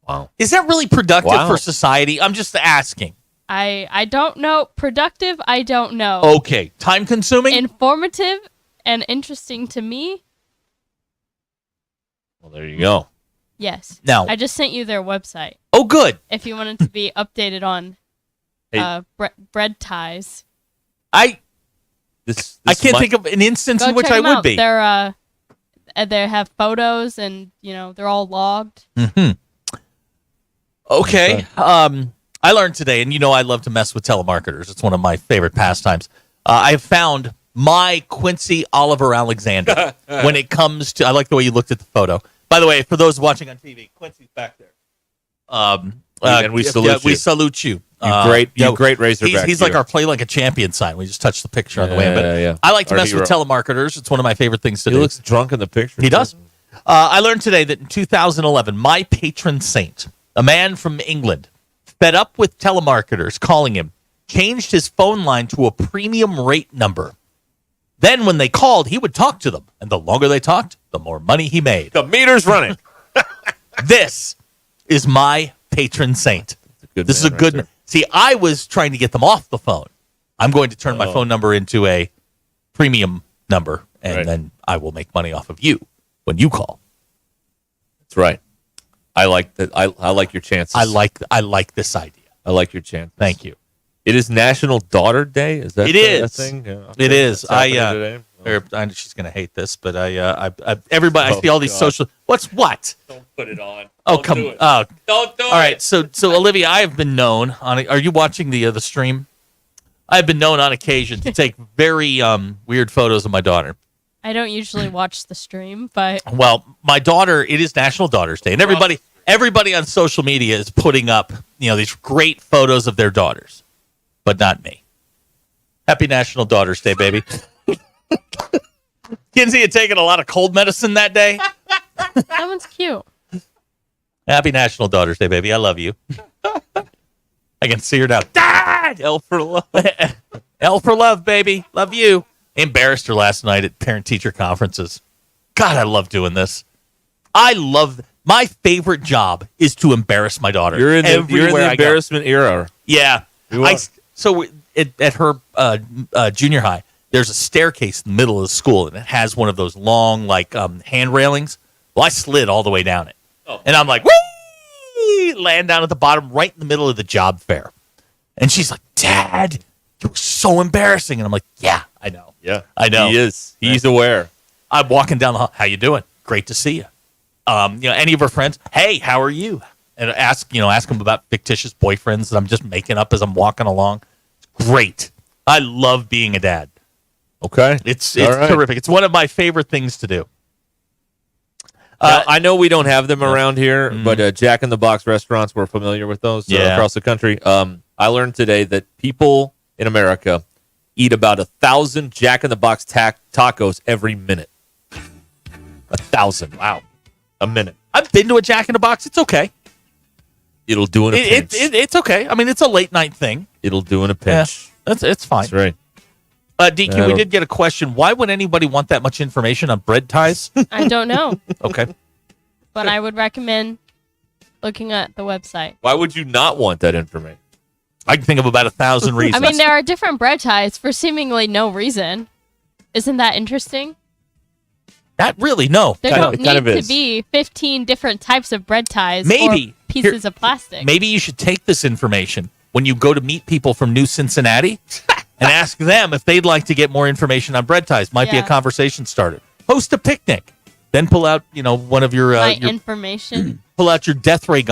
[SPEAKER 12] Wow.
[SPEAKER 3] Is that really productive
[SPEAKER 12] Wow.
[SPEAKER 3] for society? I'm just asking.
[SPEAKER 13] I don't know. Productive, I don't know.
[SPEAKER 3] Okay. Time consuming?
[SPEAKER 13] Informative and interesting to me.
[SPEAKER 12] Well, there you go.
[SPEAKER 13] Yes.
[SPEAKER 3] Now-
[SPEAKER 13] I just sent you their website.
[SPEAKER 3] Oh, good.
[SPEAKER 13] If you wanted to be updated on
[SPEAKER 12] Hey.
[SPEAKER 13] bread ties.
[SPEAKER 3] I
[SPEAKER 12] This
[SPEAKER 3] can't
[SPEAKER 12] might-
[SPEAKER 3] think of an instance
[SPEAKER 13] Go
[SPEAKER 3] in which
[SPEAKER 13] check
[SPEAKER 3] I
[SPEAKER 13] them
[SPEAKER 3] would
[SPEAKER 13] out.
[SPEAKER 3] be.
[SPEAKER 13] They have photos and, they're all logged.
[SPEAKER 3] Mm-hmm. Okay. I learned today, and I love to mess with telemarketers. It's one of my favorite pastimes. I have found my Quincy Oliver Alexander when it comes to. I like the way you looked at the photo. By the way, for those watching on TV, Quincy's back there.
[SPEAKER 12] And we salute you.
[SPEAKER 3] We salute you.
[SPEAKER 12] You great Razorback.
[SPEAKER 3] He's like our Play Like a Champion sign. We just touched the picture on the way in. But
[SPEAKER 12] yeah.
[SPEAKER 3] I like to
[SPEAKER 12] Our
[SPEAKER 3] mess with
[SPEAKER 12] hero.
[SPEAKER 3] telemarketers. It's one of my favorite things to
[SPEAKER 12] He
[SPEAKER 3] do.
[SPEAKER 12] looks drunk in the picture.
[SPEAKER 3] He does. I learned today that in 2011, my patron saint, a man from England, fed up with telemarketers calling him, changed his phone line to a premium rate number. Then when they called, he would talk to them. And the longer they talked, the more money he made.
[SPEAKER 12] The meter's running.
[SPEAKER 3] This is my patron saint. This is a good man. See, I was trying to get them off the phone. I'm going to turn my phone number into a premium number, and then I will make money off of you when you call.
[SPEAKER 12] That's right. I like that. I like your chances.
[SPEAKER 3] I like this idea.
[SPEAKER 12] I like your chances.
[SPEAKER 3] Thank you.
[SPEAKER 12] It is National Daughter Day. Is that
[SPEAKER 3] It
[SPEAKER 12] the
[SPEAKER 3] is.
[SPEAKER 12] thing? Yeah,
[SPEAKER 3] It is.
[SPEAKER 12] That's happening today?
[SPEAKER 3] She's going to hate this, but everybody. I see all these social. What?
[SPEAKER 12] Don't put it on.
[SPEAKER 3] Oh,
[SPEAKER 12] Don't
[SPEAKER 3] come
[SPEAKER 12] do it.
[SPEAKER 3] on.
[SPEAKER 12] Don't do
[SPEAKER 3] All right. So Olivia, I have been known on. Are you watching the stream? I've been known on occasion to take very weird photos of my daughter.
[SPEAKER 13] I don't usually watch the stream, but
[SPEAKER 3] Well, my daughter. It is National Daughters Day, and everybody on social media is putting up these great photos of their daughters, but not me. Happy National Daughters Day, baby. Kinsey had taken a lot of cold medicine that day.
[SPEAKER 13] that one's cute.
[SPEAKER 3] Happy National Daughters Day, baby. I love you. I can see her now. Dad!
[SPEAKER 12] L for love.
[SPEAKER 3] L for love, baby. Love you. Embarrassed her last night at parent-teacher conferences. God, I love doing this. My favorite job is to embarrass my daughter.
[SPEAKER 12] You're in the
[SPEAKER 3] everywhere I go.
[SPEAKER 12] embarrassment era.
[SPEAKER 3] Yeah.
[SPEAKER 12] You are.
[SPEAKER 3] So at her junior high, there's a staircase in the middle of the school, and it has one of those long, hand railings. Well, I slid all the way down it. And I'm like, whee! Land down at the bottom, right in the middle of the job fair. And she's like, Dad, you were so embarrassing. And I'm like, yeah, I know.
[SPEAKER 12] Yeah,
[SPEAKER 3] I know.
[SPEAKER 12] He is. He's aware.
[SPEAKER 3] I'm walking down the hall. How you doing? Great to see you. Any of her friends? Hey, how are you? And ask them about fictitious boyfriends that I'm just making up as I'm walking along. It's great. I love being a dad.
[SPEAKER 12] Okay,
[SPEAKER 3] it's
[SPEAKER 12] All right.
[SPEAKER 3] terrific. It's one of my favorite things to do.
[SPEAKER 12] Now, I know we don't have them around here, but Jack in the Box restaurants, we're familiar with those across the country. I learned today that people in America eat about 1,000 Jack in the Box tacos every minute. 1,000. Wow. A minute.
[SPEAKER 3] I've been to a Jack in the Box. It's okay.
[SPEAKER 12] It'll do in a pinch.
[SPEAKER 3] It's okay. I mean, it's a late night thing.
[SPEAKER 12] It'll do in a pinch.
[SPEAKER 3] Yeah, it's fine.
[SPEAKER 12] That's right.
[SPEAKER 3] DQ, we did get a question. Why would anybody want that much information on bread ties?
[SPEAKER 13] I don't know,
[SPEAKER 3] Okay.
[SPEAKER 13] but I would recommend looking at the website.
[SPEAKER 12] Why would you not want that information?
[SPEAKER 3] I can think of about 1,000 reasons.
[SPEAKER 13] I mean, there are different bread ties for seemingly no reason. Isn't that interesting?
[SPEAKER 3] Not really, no.
[SPEAKER 13] There don't need to be 15 different types of bread ties
[SPEAKER 3] Maybe.
[SPEAKER 13] or pieces of plastic.
[SPEAKER 3] Maybe you should take this information when you go to meet people from New Cincinnati and ask them if they'd like to get more information on bread ties. Might be a conversation starter. Host a picnic. Then pull out, one of your
[SPEAKER 13] My information.
[SPEAKER 3] Pull out your death ray gun